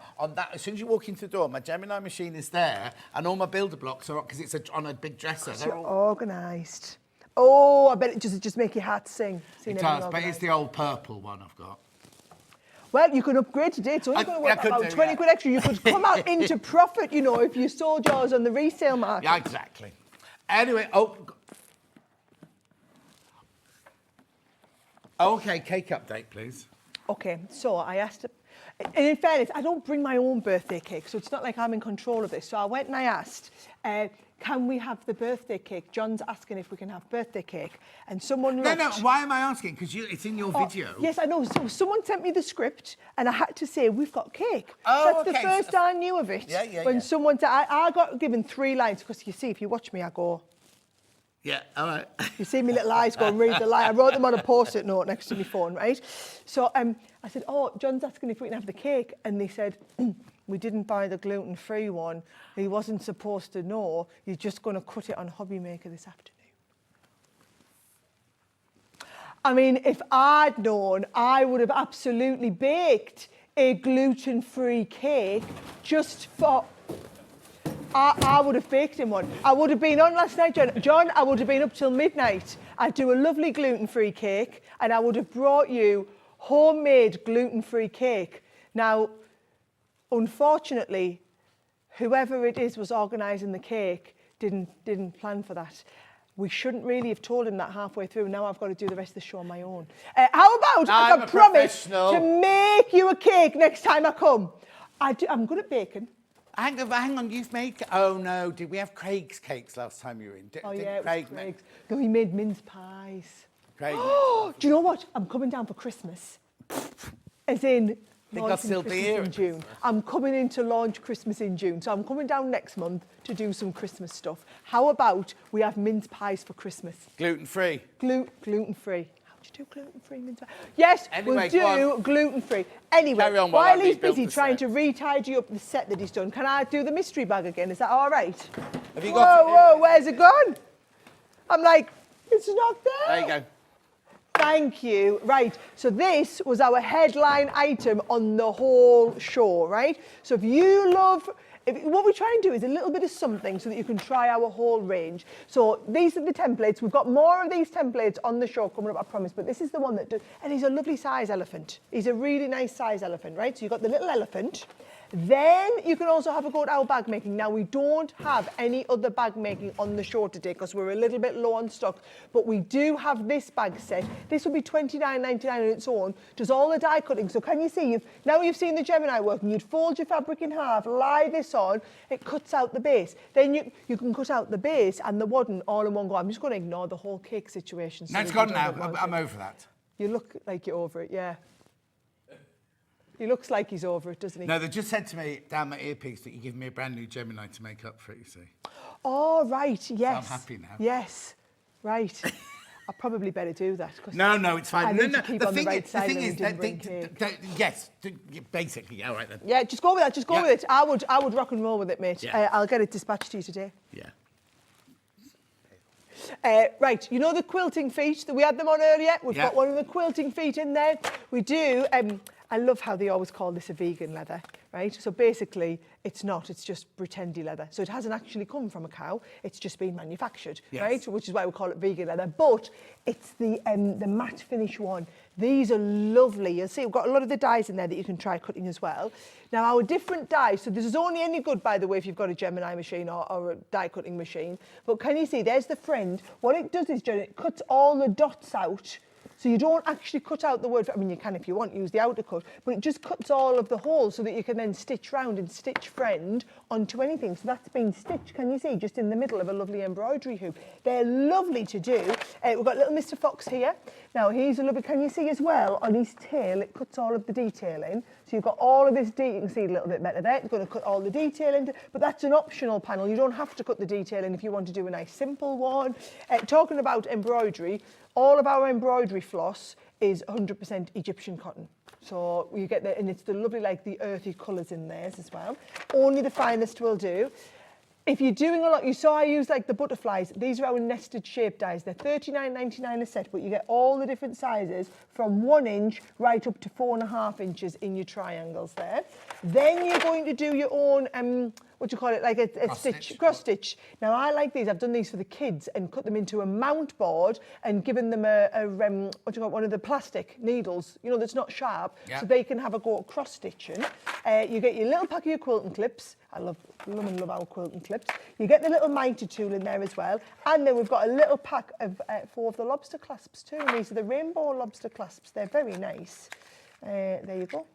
as soon as you walk into the door, my Gemini machine is there, and all my builder blocks are up, because it's on a big dresser. They're all organised. Oh, I bet it just make your heart sing. It does, but it's the old purple one I've got. Well, you can upgrade today. It's only going to work about 20 quid extra. You could come out into profit, you know, if you sold yours on the resale market. Yeah, exactly. Anyway, okay, cake update, please. Okay, so I asked, and in fairness, I don't bring my own birthday cake, so it's not like I'm in control of this. So I went and I asked, can we have the birthday cake? John's asking if we can have birthday cake. And someone looked... No, why am I asking? Because it's in your video. Yes, I know. So someone sent me the script, and I had to say, we've got cake. Oh, That's the first I knew of it. When someone said... I got given 3 lines, because you see, if you watch me, I go... Yeah, all right. You see me little eyes go and read the line. I wrote them on a Post-it note next to my phone, right? So I said, John's asking if we can have the cake. And they said... we didn't buy the gluten-free one. He wasn't supposed to know. He's just going to cut it on Hobby Maker this afternoon. I mean, if I'd known, I would have absolutely baked a gluten-free cake just for... I would have baked him one. I would have been on last night, John. John, I would have been up till midnight. I'd do a lovely gluten-free cake, and I would have brought you homemade gluten-free cake. Now... unfortunately, whoever it is was organising the cake didn't plan for that. We shouldn't really have told him that halfway through. Now I've got to do the rest of the show on my own. How about I promise to make you a cake next time I come? I'm good at baking. Hang on, you've made... Oh, no, did we have Craig's cakes last time you were in? It was Craig's. No, he made mince pies. Craig. Do you know what? I'm coming down for Christmas. As in... I think I'll still be here in June. I'm coming in to launch Christmas in June, so I'm coming down next month to do some Christmas stuff. How about we have mince pies for Christmas? Gluten-free. Gluten-free. How do you do gluten-free mince pies? Yes, anyway, we'll do gluten-free. Anyway, while he's busy trying to re-tidy up the set that he's done, can I do the mystery bag again? Is that all right? Have you got it? Whoa, where's it gone? I'm like, it's not there. There you go. Thank you. Right, so this was our headline item on the whole show, right? So if you love... what we try and do is a little bit of something so that you can try our whole range. So these are the templates. We've got more of these templates on the show coming up, I promise, but this is the one that does... And he's a lovely size elephant. He's a really nice size elephant, right? So you've got the little elephant. Then you can also have a go at our bag making. Now, we don't have any other bag making on the show today because we're a little bit low on stock, but we do have this bag set. This will be $29.99 on its own. Does all the die cutting. So can you see, now you've seen the Gemini working, you'd fold your fabric in half, lie this on, it cuts out the base. Then you can cut out the base and the wadding all in one go. I'm just going to ignore the whole cake situation. No, it's gone now. I'm over that. You look like you're over it, yeah. He looks like he's over it, doesn't he? No, they just said to me down my earpiece that you give me a brand new Gemini to make up for it, you see. Oh, right, yes. So I'm happy now. Yes, right. I probably better do that. No, it's fine. I need to keep on the right side. The thing is, yes, basically, all right then. Yeah, just go with that. Just go with it. I would rock and roll with it, mate. Yeah. I'll get it dispatched to you today. Yeah. Right, you know the quilting feet that we had them on earlier? We've got one of the quilting feet in there. We do. I love how they always call this a vegan leather, right? So basically, it's not. It's just pretendy leather. So it hasn't actually come from a cow. It's just been manufactured, right? Which is why we call it vegan leather. But it's the matte finish one. These are lovely. You'll see we've got a lot of the dyes in there that you can try cutting as well. Now, our different dyes, so this is only any good, by the way, if you've got a Gemini machine or a die cutting machine. But can you see, there's the friend. What it does is, it cuts all the dots out. So you don't actually cut out the word, I mean, you can if you want, use the outer cut, but it just cuts all of the holes so that you can then stitch round and stitch friend onto anything. So that's been stitched, can you see, just in the middle of a lovely embroidery hoop. They're lovely to do. We've got little Mr. Fox here. Now, he's a lovely, can you see as well, on his tail, it cuts all of the detail in. So you've got all of this, you can see a little bit better there. It's going to cut all the detail in, but that's an optional panel. You don't have to cut the detail in if you want to do a nice simple one. Talking about embroidery, all of our embroidery floss is 100% Egyptian cotton. So you get the, and it's the lovely, like the earthy colours in theirs as well. Only the finest will do. If you're doing a lot, you saw I use like the butterflies. These are our nested shape dies. They're $39.99 a set, but you get all the different sizes from 1 inch right up to 4.5 inches in your triangles there. Then you're going to do your own, what do you call it, like a cross stitch. Now I like these. I've done these for the kids and cut them into a mount board and given them what do you call it, one of the plastic needles, you know, that's not sharp, so they can have a go at cross stitching. You get your little pack of your quilting clips. I love our quilting clips. You get the little mitre tool in there as well. And then we've got a little pack of 4 of the lobster clasps too. And these are the rainbow lobster clasps. They're very nice. There you go.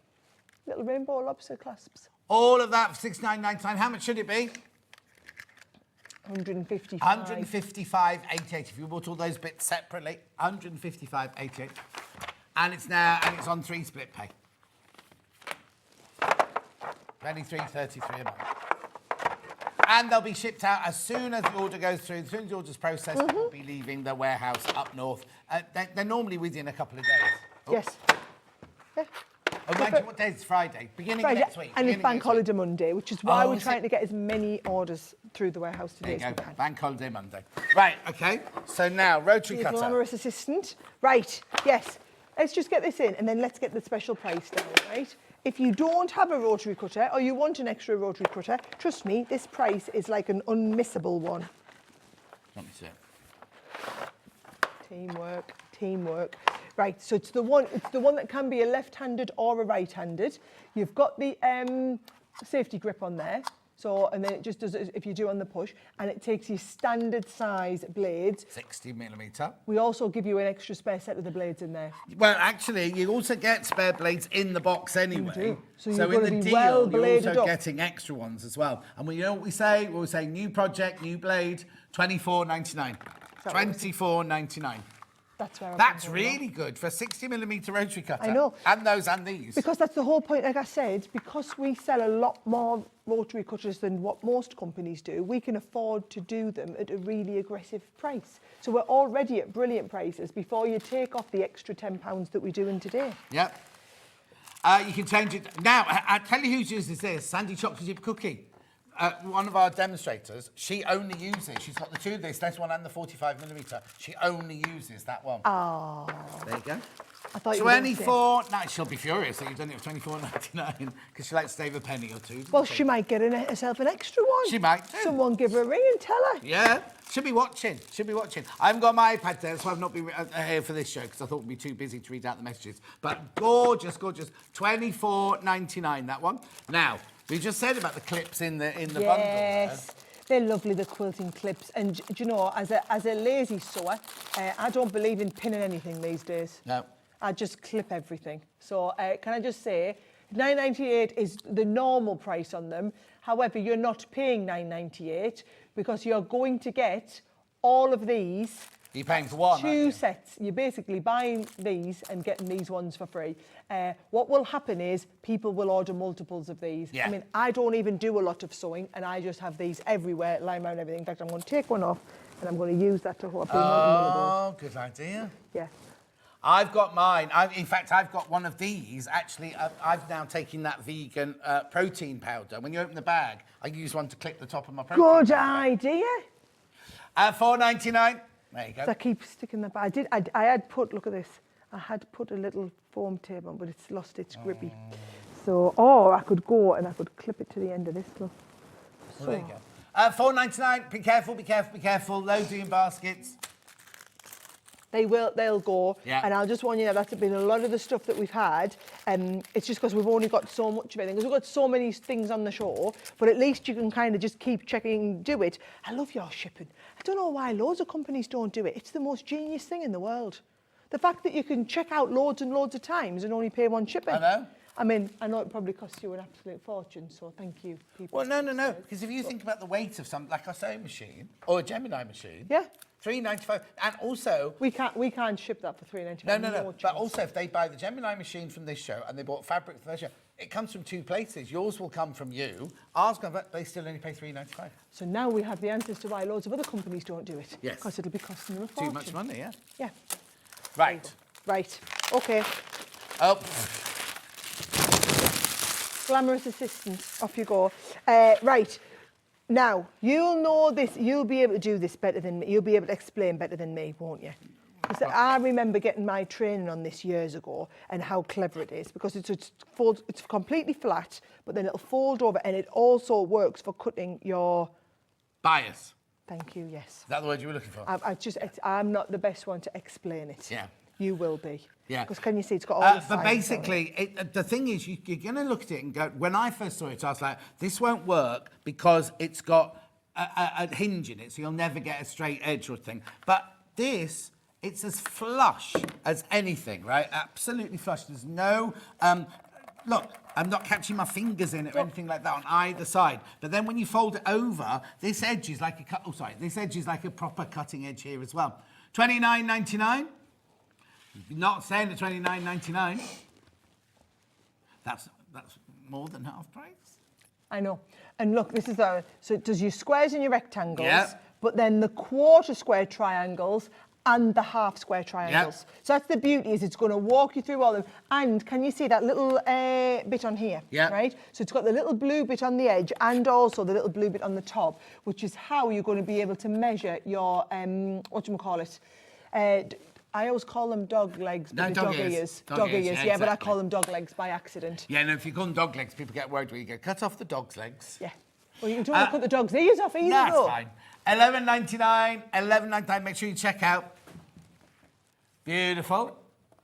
Little rainbow lobster clasps. All of that for $69.99. How much should it be? $155. $155.88. If you bought all those bits separately, $155.88. And it's on 3 split pay. $23.33 a month. And they'll be shipped out as soon as the order goes through. As soon as the order's processed, they'll be leaving the warehouse up north. They're normally within a couple of days. Oh. Yes. Yeah. Oh, mind you, what day is Friday? Beginning of next week. And it's Bank Holiday Monday, which is why we're trying to get as many orders through the warehouse today as we can. Bank Holiday Monday. Right, OK. So now, rotary cutter. Glamorous assistant. Right, yes. Let's just get this in and then let's get the special price down, right? If you don't have a rotary cutter or you want an extra rotary cutter, trust me, this price is like an unmissable one. Let me see. Teamwork, teamwork. Right, so it's the one that can be a left-handed or a right-handed. You've got the safety grip on there. So, and then it just does it if you do on the push, and it takes your standard size blades. 60mm. We also give you an extra spare set of the blades in there. Well, actually, you also get spare blades in the box anyway. You do. So in you've got to be well bladed you're also up. getting extra ones as well. And you know what we say? We'll say new project, new blade, $24.99. $24.99. That's really good for a 60mm rotary cutter. I know. And those and these. Because that's the whole point, like I said, because we sell a lot more rotary cutters than what most companies do, we can afford to do them at a really aggressive price. So we're already at brilliant prices before you take off the extra £10 that we're doing today. Yep. You can change it. Now, I'll tell you who uses this. Sandy Chocolate Chip Cookie. one of our demonstrators, she only uses, she's got the two, this one and the 45mm. She only uses that one. Oh. There you go. I thought you were gonna say- 24. No, she'll be furious that you've done it for £24.99 because she likes to save a penny or two. Well, she might get herself an extra one. She might do. Someone give her a ring and tell her. Yeah, she'll be watching. She'll be watching. I haven't got my iPad there, so I've not been here for this show because I thought we'd be too busy to read out the messages. But gorgeous, gorgeous. £24.99, that one. Now, we just said about the clips in the bundle. Yes. They're lovely, the quilting clips. And do you know, as a lazy sewer, I don't believe in pinning anything these days. No. I just clip everything. So can I just say, £9.98 is the normal price on them. However, you're not paying £9.98 because you're going to get all of these. You're paying for one, aren't Two you? sets. You're basically buying these and getting these ones for free. What will happen is people will order multiples of these. Yeah. I mean, I don't even do a lot of sewing and I just have these everywhere, lying around everything. In fact, I'm going to take one off and I'm going to use that to hold up one of those. Good idea. Yeah. I've got mine. In fact, I've got one of these. Actually, I've now taken that vegan protein powder. When you open the bag, I use one to clip the top of my protein Good powder. idea. £4.99. There you go. So I keep sticking the bag. I had put, look at this, I had put a little foam tape on, but it's lost its grippy. So, or I could go and I could clip it to the end of this. Look. Well, there you go. £4.99. Be careful, be careful, be careful. Loading baskets. They'll go. Yeah. And I'll just warn you, that's been a lot of the stuff that we've had. It's just because we've only got so much of everything. Because we've got so many things on the show, but at least you can kind of just keep checking, do it. I love your shipping. I don't know why loads of companies don't do it. It's the most genius thing in the world. The fact that you can check out loads and loads of times and only pay one shipping. I know. I mean, I know it probably costs you an absolute fortune, so thank you, people. Well, no. Because if you think about the weight of something like a sewing machine or a Gemini machine, Yeah. £3.95, and also We can't ship that for £3.95. no. But chance. also, if they buy the Gemini machine from this show and they bought fabric for their show, it comes from two places. Yours will come from you. Ours comes, but they still only pay £3.95. So now we have the answers to why loads of other companies don't do it. Yes. Because it'll be costing them a fortune. Too much money, yeah. Yeah. Right. Right. Okay. Oh, Glamorous assistant. Off you go. Right. Now, you'll know this. You'll be able to do this better than me. You'll be able to explain better than me, won't you? Because I remember getting my training on this years ago and how clever it is because it's completely flat, but then it'll fold over and it also works for cutting your... bias. Thank you, yes. Is that the word you were looking for? I'm not the best one to explain it. Yeah. You will be. Yeah. Because can you see it's got all this But basically, the thing is, you're going to look at it and go, when I first saw it, I was like, this won't work because it's got a hinge in it, so you'll never get a straight edge or thing. But this, it's as flush as anything, right? Absolutely flush. There's no... look, I'm not catching my fingers in it or anything like that on either side. But then when you fold it over, this edge is like this edge is like a proper cutting edge here as well. £29.99. You're not saying at £29.99. That's more than half price. I know. And look, this is so it does your squares and your rectangles, Yeah. but then the quarter square triangles and the half square triangles. Yeah. So that's the beauty, is it's going to walk you through all of them. And can you see that little bit on here? Yeah. Right? So it's got the little blue bit on the edge and also the little blue bit on the top, which is how you're going to be able to measure your, whatchamacallit, I always call them dog legs, but No, they're dog dog ears. ears. Dog ears, yeah, but I exactly. call them dog legs by accident. Yeah, no, if you call them dog legs, people get worried when you go, cut off the dog's legs. Yeah. Well, you don't want to cut the dog's ears off either, That's though. fine. £11.99, £11.99. Make sure you check out. Beautiful.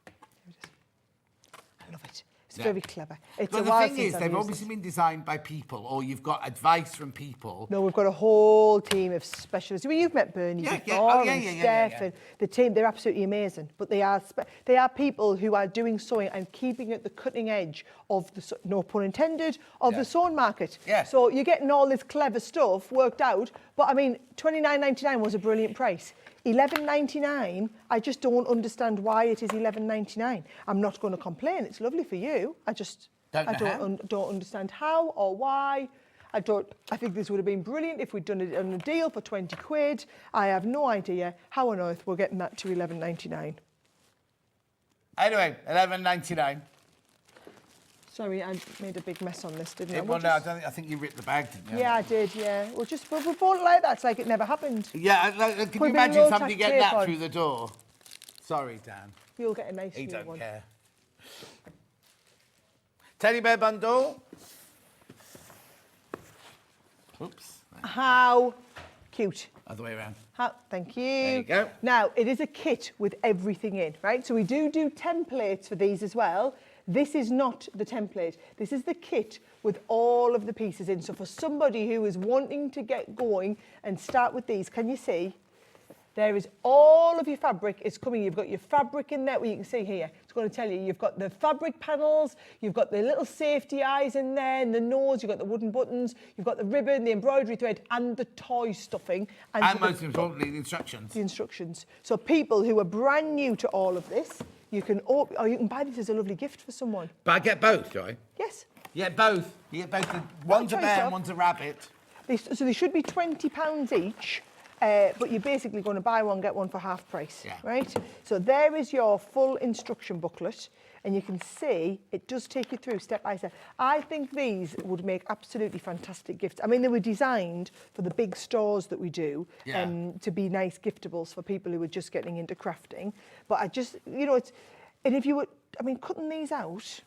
I love it. It's Yeah. very clever. It's But a the while thing since is, I've they've used obviously it. been designed by people, or you've got advice from people. No, we've got a whole team of specialists. Well, you've met Bernie Yeah, before, yeah. Oh, yeah, and yeah, yeah, Steph, yeah. and the team. They're absolutely amazing. But they are people who are doing sewing and keeping at the cutting edge of the, no pun intended, of Yeah. the sewing market. Yeah. So you're getting all this clever stuff worked out. But I mean, £29.99 was a brilliant price. £11.99, I just don't understand why it is £11.99. I'm not going to complain. It's lovely for you. I don't understand how or why. I think this would have been brilliant if we'd done it on a deal for 20 quid. I have no idea how on earth we're getting that to £11.99. Anyway, £11.99. Sorry, I made a big mess on this, didn't I? Well, no, I think you ripped the bag, didn't you? Yeah, I did, yeah. Well, just we'll report it like that. It's like it never happened. Yeah, can Put you a bit of imagine low somebody tack getting tape that on. through the door? Sorry, Dan. You'll get a nice He new don't one. care. Teddy bear bundle. Oops. How cute. Other way around. Thank you. There you go. Now, it is a kit with everything in, right? So we do templates for these as well. This is not the template. This is the kit with all of the pieces in. So for somebody who is wanting to get going and start with these, can you see? There is all of your fabric is coming. You've got your fabric in there. Well, you can see here. It's going to tell you. You've got the fabric panels. You've got the little safety eyes in there and the nose. You've got the wooden buttons. You've got the ribbon, the embroidery thread, and the toy stuffing. And most importantly, the instructions. The instructions. So people who are brand new to all of this, you can buy this as a lovely gift for someone. But I get both, do I? Yes. You get both. You get both. One's a bear and one's a rabbit. So they should be £20 each. But you're basically going to buy one, get one for half price, right? So there is your full instruction booklet, and you can see it does take you through step by step. I think these would make absolutely fantastic gifts. I mean, they were designed for the big stores that we do to be nice giftables for people who are just getting into crafting. But I just, and if you were, cutting these out,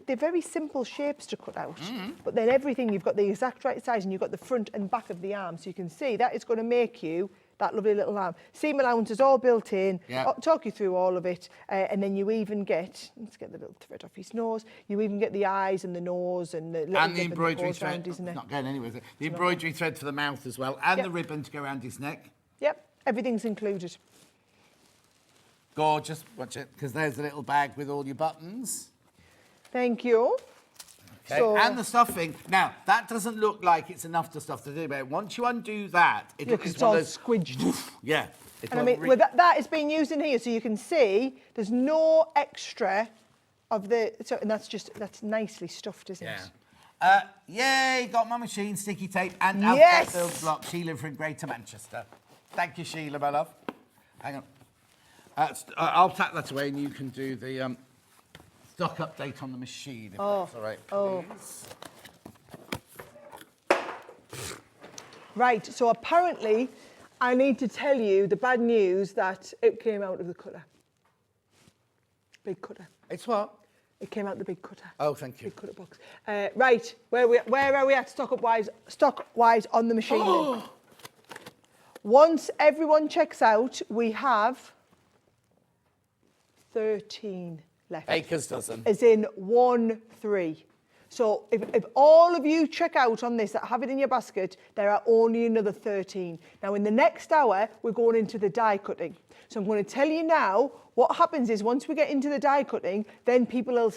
they're very simple shapes to cut out, but then everything, you've got the exact right size and you've got the front and back of the arm. So you can see that is going to make you that lovely little arm. Seam allowance is all built in. I'll talk you through all of it. And then you even get, let's get the little thread off his nose. You even get the eyes and the nose and the little and the embroidery thread. It's not going anywhere, is it? The embroidery thread for the mouth as well, and the ribbon to go around his neck. Yep, everything's included. Gorgeous. Watch it, because there's a little bag with all your buttons. Thank you. Okay. So, and the stuffing. Now, that doesn't look like it's enough to stuff to do, but once you undo that, it's all squidged. Yeah. And that is being used in here, so you can see there's no extra of the. And that's nicely stuffed, isn't it? Yay! Got my machine, sticky tape, and yes! build block. Sheila from Greater Manchester. Thank you, Sheila, my love. Hang on. I'll tack that away, and you can do the. Stock update on the machine, if that's all right, please. Right, so apparently I need to tell you the bad news that it came out of the cutter. Big cutter. It's what? It came out the big cutter. Oh, thank you. Big cutter box. Right, where are we at stock-wise on the machine? Once everyone checks out, we have 13 left. Baker's dozen. As in 1, 3. So if all of you check out on this that have it in your basket, there are only another 13. Now in the next hour, we're going into the die cutting. So I'm going to tell you now, what happens is once we get into the die cutting, then people will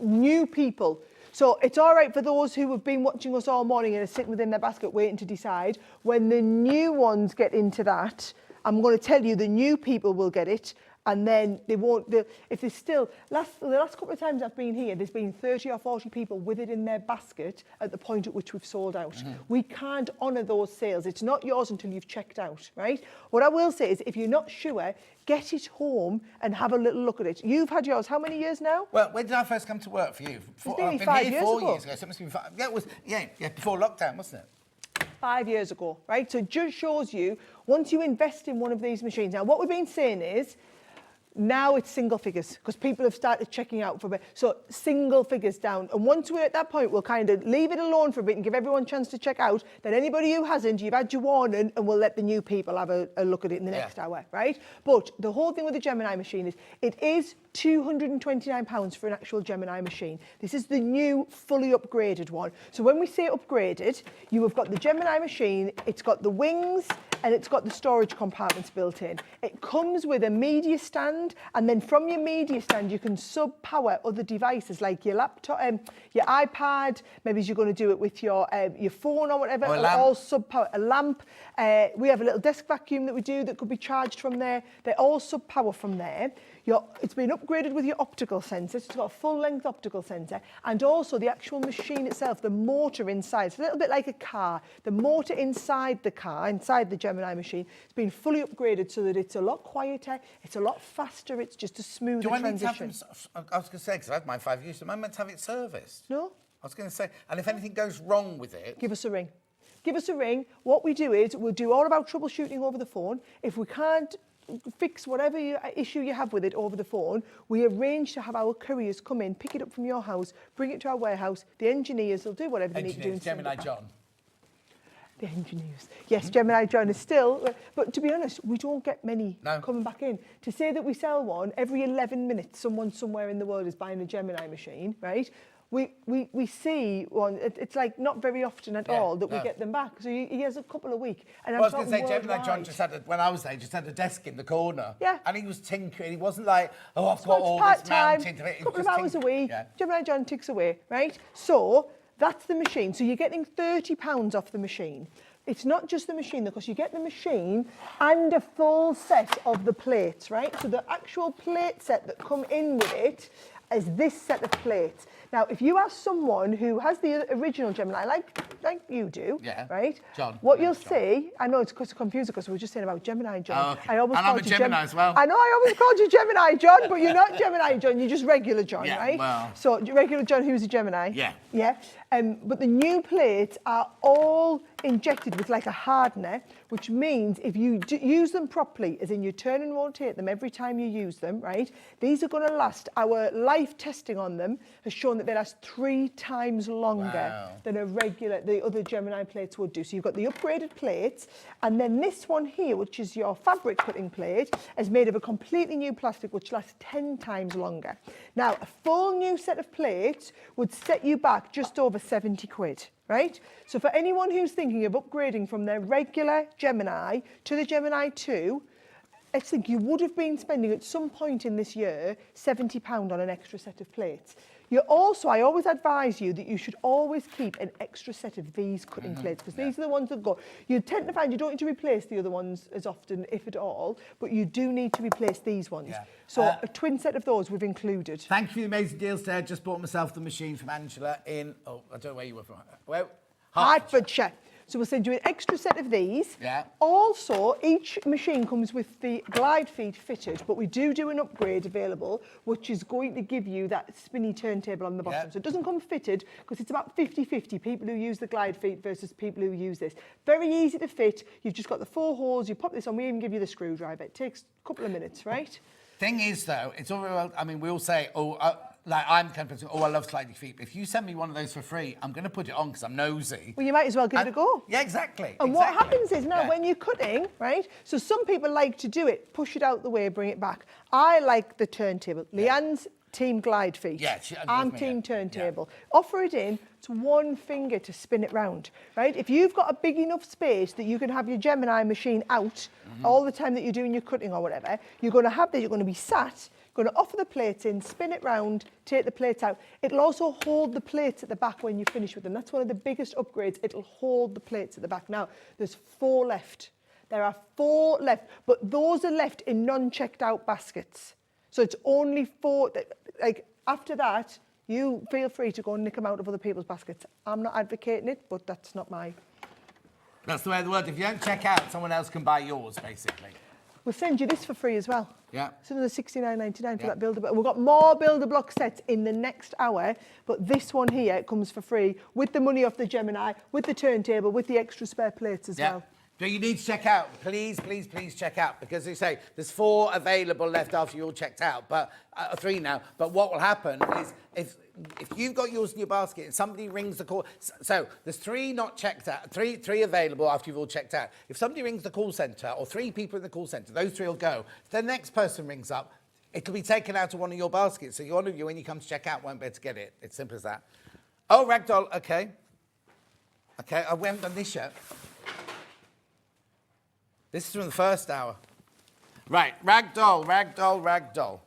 new people. So it's all right for those who have been watching us all morning and are sitting within their basket waiting to decide. When the new ones get into that, I'm going to tell you the new people will get it. And then they won't, if there's still, the last couple of times I've been here, there's been 30 or 40 people with it in their basket at the point at which we've sold out. We can't honour those sales. It's not yours until you've checked out, right? What I will say is if you're not sure, get it home and have a little look at it. You've had yours how many years now? Well, when did I first come to work for you? Nearly I've been 5 here years 4 ago. years ago, so it must be 5. Yeah, it was, before lockdown, wasn't it? 5 years ago, right? So it just shows you, once you invest in one of these machines. Now, what we've been saying is, now it's single figures because people have started checking out for a bit. So single figures down. And once we're at that point, we'll kind of leave it alone for a bit and give everyone a chance to check out. Then anybody who hasn't, you've had your warning and we'll let the new people have a look at it in the next hour, right? But the whole thing with the Gemini machine is it is £229 for an actual Gemini machine. This is the new, fully upgraded one. So when we say upgraded, you have got the Gemini machine, it's got the wings, and it's got the storage compartments built in. It comes with a media stand, and then from your media stand, you can sub-power other devices like your laptop, your iPad, maybe you're going to do it with your phone or whatever, or a lamp. all sub-power, a lamp. We have a little desk vacuum that we do that could be charged from there. They're all sub-power from there. It's been upgraded with your optical sensor. It's got a full-length optical sensor, and also the actual machine itself, the motor inside. It's a little bit like a car. The motor inside the car, inside the Gemini machine, has been fully upgraded so that it's a lot quieter, it's a lot faster. faster, it's just a smoother Do I need to have transition. them? I was going to say, because I've had mine 5 years, am I meant to have it serviced? No? I was going to say, and if anything goes wrong with it... Give us a ring. Give us a ring. What we do is we'll do all of our troubleshooting over the phone. If we can't fix whatever issue you have with it over the phone, we arrange to have our couriers come in, pick it up from your house, bring it to our warehouse. The engineers will do whatever they need to do. And Gemini John. The engineers. Yes, Gemini John is still... But to be honest, we don't get many coming back in. To say that we sell one, every 11 minutes, someone somewhere in the world is buying a Gemini machine, right? We see one, it's like not very often at all that we get them back. So he has a couple a week. And Well, I was going to say, Gemini John just had, when I was there, just had a desk in the corner. Yeah. And he was tinkering. He wasn't like, oh, I've got all this mountain to it. A couple of hours a week. Yeah. Gemini John ticks away, right? So that's the machine. So you're getting £30 off the machine. It's not just the machine, because you get the machine and a full set of the plates, right? So the actual plate set that come in with it is this set of plates. Now, if you ask someone who has the original Gemini, like you do, right? John. What you'll see, I know it's confusing because we were just saying about Gemini John. Oh, okay. And I'm a Gemini as well. I know, I always called you Gemini John, but you're not Gemini John, you're just regular John, right? Well. So regular John who's a Gemini. Yeah. Yeah. But the new plates are all injected with like a hardener, which means if you use them properly, as in you turn and rotate them every time you use them, right? These are going to last. Our life testing on them has shown that they last 3 times longer than the other Gemini plates would do. So you've got the upgraded plates, and then this one here, which is your fabric cutting plate, is made of a completely new plastic, which lasts 10 times longer. Now, a full new set of plates would set you back just over 70 quid, right? So for anyone who's thinking of upgrading from their regular Gemini to the Gemini 2, I think you would have been spending at some point in this year £70 on an extra set of plates. I always advise you that you should always keep an extra set of these cutting plates, because these are the ones that go. You tend to find you don't need to replace the other ones as often, if at all, but you do need to replace these ones. Yeah. So a twin set of those we've included. Thank you for the amazing deals there. Just bought myself the machine from Angela in, I don't know where you were from. Well, Hertfordshire. So we'll send you an extra set of these. Yeah. Also, each machine comes with the glide feet fitted, but we do an upgrade available, which is going to give you that spinny turntable on the bottom. So it doesn't come fitted, because it's about 50-50, people who use the glide feet versus people who use this. Very easy to fit. You've just got the 4 holes. You pop this on. We even give you the screwdriver. It takes a couple of minutes, right? Thing is, though, it's all very well, I mean, we all say, like, I'm the kind of person, I love sliding feet. But if you send me one of those for free, I'm going to put it on because I'm nosy. Well, you might as well give it a go. Yeah, exactly. And what happens is now when you're cutting, right? So some people like to do it, push it out the way, bring it back. I like the turntable. Leanne's team glide feet. Yeah, I'm team turntable. Yeah. Offer it in. It's one finger to spin it round, right? If you've got a big enough space that you can have your Gemini machine out all the time that you're doing your cutting or whatever, you're going to have this. You're going to be sat. Going to offer the plates in, spin it round, take the plates out. It'll also hold the plates at the back when you finish with them. That's one of the biggest upgrades. It'll hold the plates at the back. Now, there's 4 left. There are 4 left, but those are left in non-checked out baskets. So it's only 4, like after that, you feel free to go and nick them out of other people's baskets. I'm not advocating it, but that's not my... That's the way of the world. If you don't check out, someone else can buy yours, basically. We'll send you this for free as well. Yeah. It's another $69.99 for that builder block. We've got more builder block sets in the next hour, but this one here comes for free with the money off the Gemini, with the turntable, with the extra spare plates as well. So you need to check out. Please, please, please check out, because they say there's 4 available left after you're all checked out, but 3 now. But what will happen is if you've got yours in your basket and somebody rings the call, so there's 3 not checked out, 3 available after you've all checked out. If somebody rings the call centre, or 3 people in the call centre, those 3 will go. If the next person rings up, it'll be taken out of one of your baskets. So one of you, when you come to check out, won't be able to get it. It's simple as that. Oh, ragdoll, okay. Okay, we haven't done this yet. This is from the first hour. Right, ragdoll, ragdoll, ragdoll.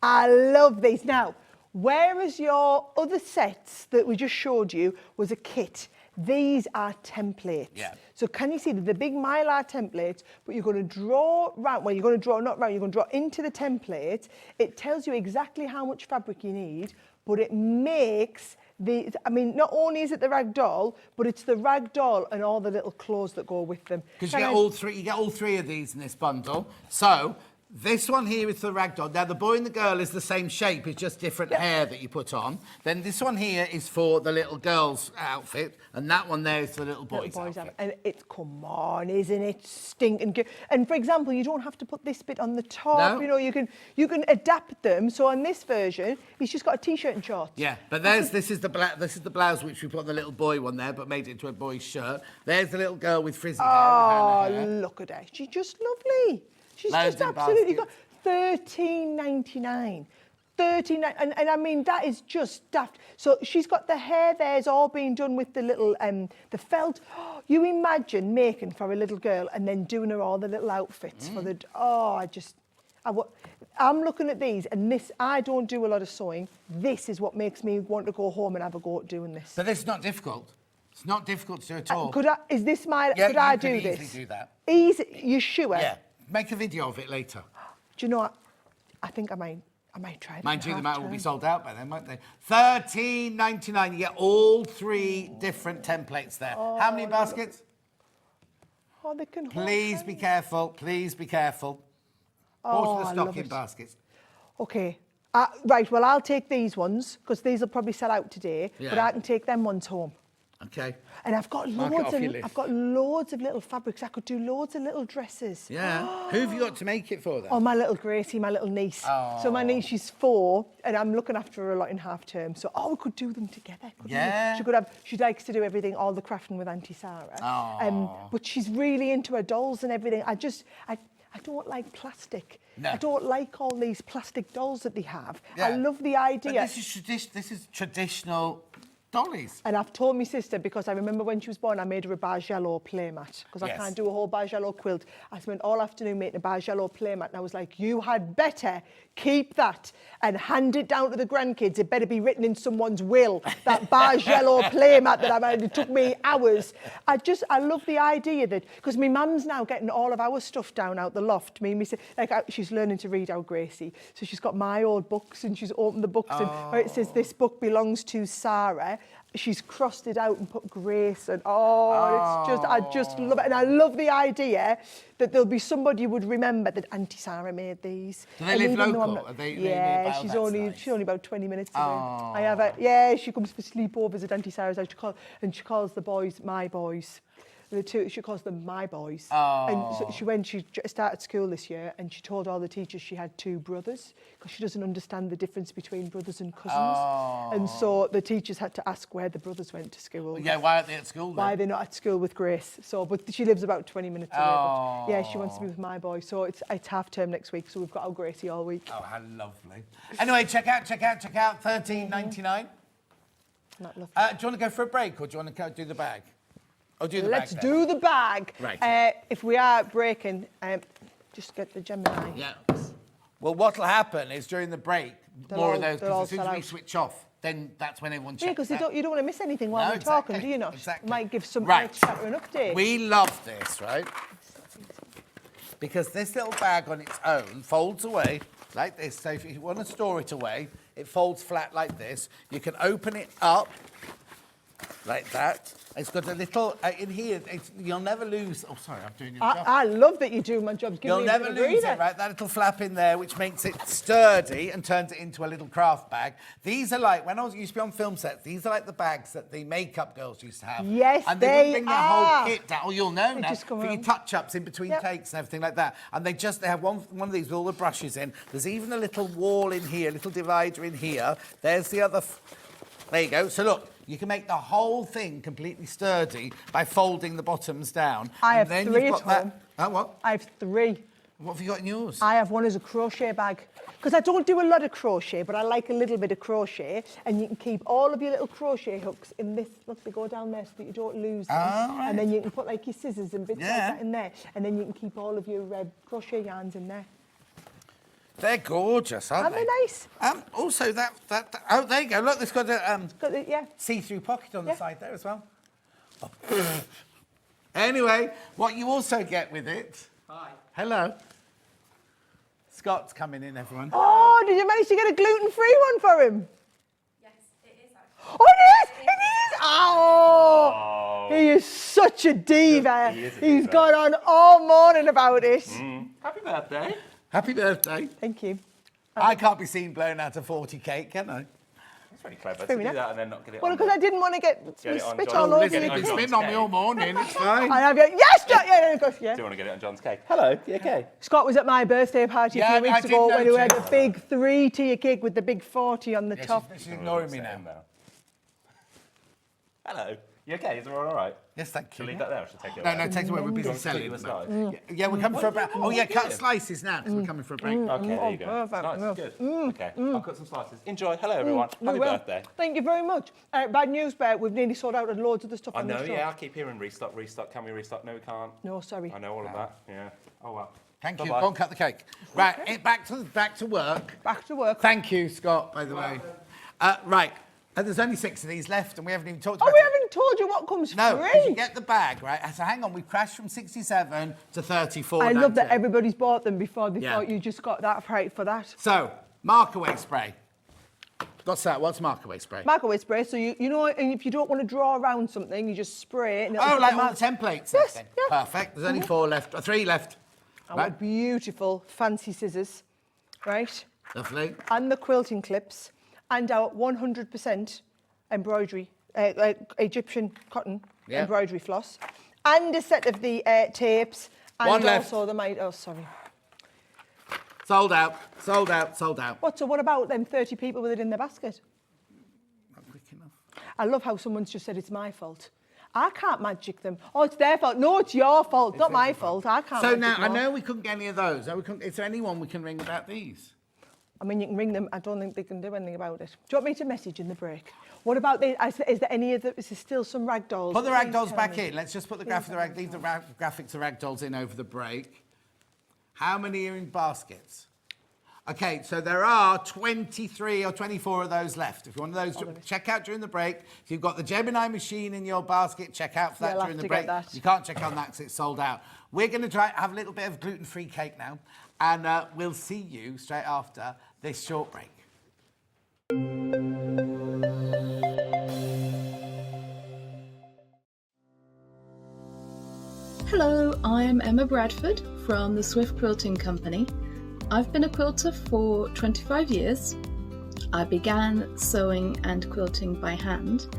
I love these. Now, whereas your other sets that we just showed you was a kit, these are templates. Yeah. So can you see the big mylar templates, but you're going to draw round, well, you're going to draw, not round, you're going to draw into the template. It tells you exactly how much fabric you need, but it makes I mean, not only is it the rag doll, but it's the rag doll and all the little clothes that go with them. Because you get all 3 of these in this bundle. So This one here is the ragdoll. Now, the boy and the girl is the same shape. It's just different hair that you put on. Then this one here is for the little girl's outfit. And that one there is the little boy's outfit. And it's, come on, isn't it stinking good? And for example, you don't have to put this bit on the top. No. You know, you can adapt them. So on this version, he's just got a t-shirt and shorts. Yeah, but this is the blouse which we put on the little boy one there, but made it into a boy's shirt. There's the little girl with frizzy hair. Oh, With hair. look at her. She's just lovely. She's Loads just in absolutely got baskets. $13.99. And I mean, that is just daft. So she's got the hair there's all being done with the little the felt. You imagine making for a little girl and then doing her all the little outfits for the. I'm looking at these, and this, I don't do a lot of sewing. This is what makes me want to go home and have a go at doing this. But it's not difficult. It's not difficult to do at all. Could I do this? Easily do that. Easy? You sure? Yeah. Make a video of it later. Do you know what? I think I might try that. Mind you, the amount will be sold out by then, won't they? $13.99. You get all 3 different templates there. How many baskets? Oh, they can hold Please be careful. Please be careful. What's the stocking baskets? Okay. Right, well, I'll take these ones, because these will probably sell out today, but I can take them ones home. Okay. And I've got loads of little fabrics. I could do loads of little dresses. Yeah. Who have you got to make it for then? Oh, my little Gracie, my little niece. Oh. So my niece, she's 4, and I'm looking after her a lot in half term. So we could do them together. Yeah. She likes to do everything, all the crafting with Auntie Sara. But she's really into her dolls and everything. I don't like plastic. No. I don't like all these plastic dolls that they have. Yeah. I love the idea. But this is traditional dollies. And I've told my sister, because I remember when she was born, I made her a Bargello playmat, because I can't do a whole Bargello quilt. I spent all afternoon making a Bargello playmat, and I was like, you had better keep that and hand it down to the grandkids. It better be written in someone's will, that Bargello playmat that I made. It took me hours. I love the idea that, because my mum's now getting all of our stuff down out the loft. She's learning to read out Gracie. So she's got my old books, and she's opened the books, and where it says, this book belongs to Sarah, she's crossed it out and put Grace, and I just love it. And I love the idea that there'll be somebody who would remember that Auntie Sara made these. Do they live local? She's only about 20 minutes away. She comes for sleepovers at Auntie Sara's house. She calls the boys my boys. She calls them my boys. And so she started school this year, and she told all the teachers she had 2 brothers, because she doesn't understand the difference between brothers and cousins. And so the teachers had to ask where the brothers went to school. Yeah, why aren't they at school then? Why they're not at school with Grace. But she lives about 20 minutes away. But yeah, she wants to be with my boy. So it's half term next week, so we've got our Gracie all week. Oh, how lovely. Anyway, check out. $13.99. Not lovely. Do you want to go for a break, or do you want to do the bag? Let's do the bag. Right. If we are breaking, just get the Gemini. Yeah. Well, what'll happen is during the break, more of those, because as soon as we switch off, then that's when everyone checks. Yeah, because you don't want to miss anything while we're talking, do you not? Exactly. Might give some chatter an update. We love this, right? Because this little bag on its own folds away like this. So if you want to store it away, it folds flat like this. You can open it up like that. It's got a little, in here, you'll never lose, oh sorry, I'm doing your job. I love that you do my job. You'll never lose it, right? That little flap in there, which makes it sturdy and turns it into a little craft bag. These are like, when I used to be on film sets, these are like the bags that the makeup girls used to have. Yes, and they would bring their whole kit down. Oh, you'll know now, for your touch-ups in between takes and everything like that. And they have one of these with all the brushes in. There's even a little wall in here, a little divider in here. There's the other, there you go. So look. You can make the whole thing completely sturdy by folding the bottoms down. I have 3 at home. What? I have 3. What have you got in yours? I have one as a crochet bag. Because I don't do a lot of crochet, but I like a little bit of crochet. And you can keep all of your little crochet hooks in this. Look, they go down there so that you don't lose them. Right. And then you can put like your scissors and bits like that in there. And then you can keep all of your crochet yarns in there. They're gorgeous, aren't they? Nice? Also, oh, there you go. Look, it's got a see-through pocket on the side there as well. Oh. Anyway, what you also get with it... Hi. Hello. Scott's coming in, everyone. Oh, did you manage to get a gluten-free one for him? Yes, it is actually. Oh, it is! It is! Oh! He is such a diva. He's gone on all morning about it. Happy birthday. Happy birthday. Thank you. I can't be seen blowing out a 40 cake, can I? That's pretty clever to Fair do enough. that and then not get it Well, on. because I didn't want to get it on spit John. all over Listen, you. you've been spitting on me all morning, it's fine. I have, yes, John, yeah, of course, yeah. Do you want to get it on John's cake? Hello, you okay? Scott was at my birthday party Yeah, a few I weeks did ago when we had notice. a big 3-tier cake with the big 40 on the Yeah, top. she's ignoring me now. Hello, you okay? Is everyone all right? Yes, thank you. Should I leave that there or should I take it No, away? no, take it away. We're Do you busy want to selling. take you a at the moment. slice? Yeah, we're coming for a break. Oh, yeah, cut Yeah. slices now because we're coming for a break. Okay, there you go. perfect. Nice, good. Okay, I'll cut some slices. Enjoy. Hello, everyone. Happy Well, birthday. Thank you very much. Bad news, Bear, we've nearly sold out of loads of the stuff I on the know, store. yeah, I keep hearing restock, restock. Can we restock? No, we can't. No, sorry. I know all of that, yeah. Oh, well. Thank you. Bye-bye. Go and cut the cake. Right, back to work. Back to work. Thank you, Scott, by the way. Right, there's only 6 of these left and we haven't even talked Oh, about we it. haven't told you what comes No, free. 'cause you get the bag, right? So hang on, we've crashed from 67 to 34. I love that now. everybody's bought them before they Yeah. thought you just got that price for that. So, mark-away spray. What's that? What's mark-away spray? Mark-away spray, so you know, and if you don't want to draw around something, you just spray it. And it'll Oh, put like the all mark- the templates? Yes, then? yeah. Perfect. There's only 4 left, or 3 left. Our Right. beautiful fancy scissors, right? Lovely. And the quilting clips, and our 100% embroidery, Egyptian cotton Yeah. embroidery floss, and a set of the tapes, and One left. also the oh, sorry. Sold out, sold out, sold out. What? So what about them 30 people with it in their basket? Not quick enough. I love how someone's just said it's my fault. I can't magic them. Oh, it's their fault. No, it's your fault, not my fault. I can't. So magic now, I them. know we couldn't get any of those. Is there anyone we can ring about these? I mean, you can ring them. I don't think they can do anything about it. Do you want me to message in the break? What about the? Is there any of the? Is there still some rag dolls? Put the Please rag dolls tell back me. in. Let's just put the leave the graphics of rag dolls in over the break. How many are in baskets? Okay, so there are 23 or 24 of those left. If you want those, check out during the break. If you've got the Gemini machine in your basket, check out for that You'll have during the to break. get that. You can't check on that because it's sold out. We're going to try have a little bit of gluten-free cake now, and we'll see you straight after this short break. Hello, I'm Emma Bradford from the Swift Quilting Company. I've been a quilter for 25 years. I began sewing and quilting by hand,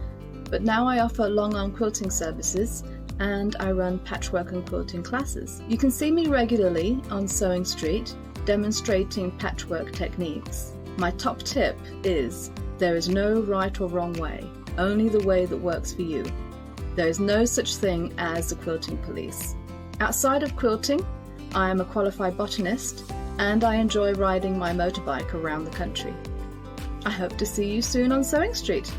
but now I offer long-arm quilting services and I run patchwork and quilting classes. You can see me regularly on Sewing Street demonstrating patchwork techniques. My top tip is there is no right or wrong way, only the way that works for you. There is no such thing as the quilting police. Outside of quilting, I am a qualified botanist and I enjoy riding my motorbike around the country. I hope to see you soon on Sewing Street.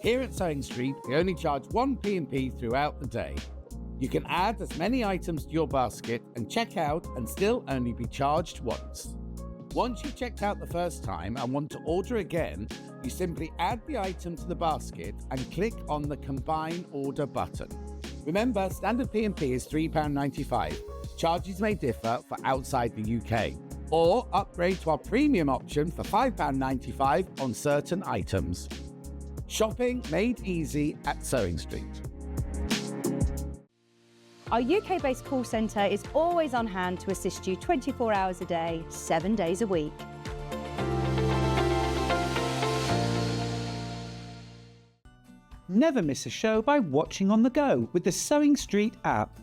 Here at Sewing Street, we only charge 1 P&P throughout the day. You can add as many items to your basket and check out and still only be charged once. Once you've checked out the first time and want to order again, you simply add the item to the basket and click on the Combine Order button. Remember, standard P&P is £3.95. Charges may differ for outside the UK. Or upgrade to our premium option for £5.95 on certain items. Shopping made easy at Sewing Street. Our UK-based call centre is always on hand to assist you 24 hours a day, 7 days a week. Never miss a show by watching on the go with the Sewing Street app.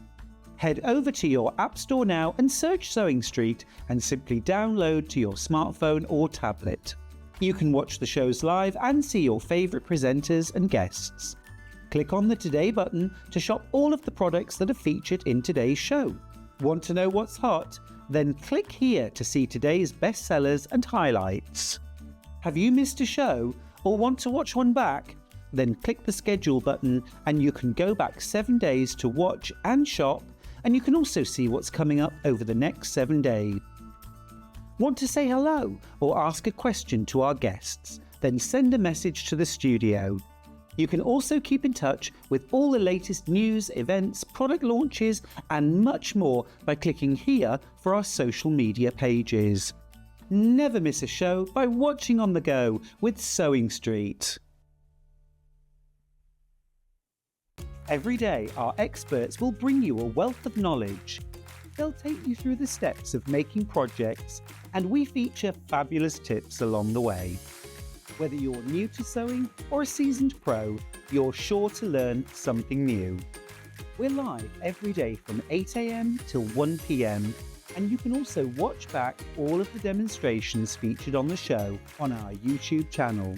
Head over to your App Store now and search Sewing Street and simply download to your smartphone or tablet. You can watch the shows live and see your favourite presenters and guests. Click on the Today button to shop all of the products that are featured in today's show. Want to know what's hot? Then click here to see today's bestsellers and highlights. Have you missed a show or want to watch one back? Then click the schedule button and you can go back 7 days to watch and shop, and you can also see what's coming up over the next 7 days. Want to say hello or ask a question to our guests? Then send a message to the studio. You can also keep in touch with all the latest news, events, product launches and much more by clicking here for our social media pages. Never miss a show by watching on the go with Sewing Street. Every day, our experts will bring you a wealth of knowledge. They'll take you through the steps of making projects, and we feature fabulous tips along the way. Whether you're new to sewing or a seasoned pro, you're sure to learn something new. We're live every day from 8 a.m. till 1 p.m. and you can also watch back all of the demonstrations featured on the show on our YouTube channel.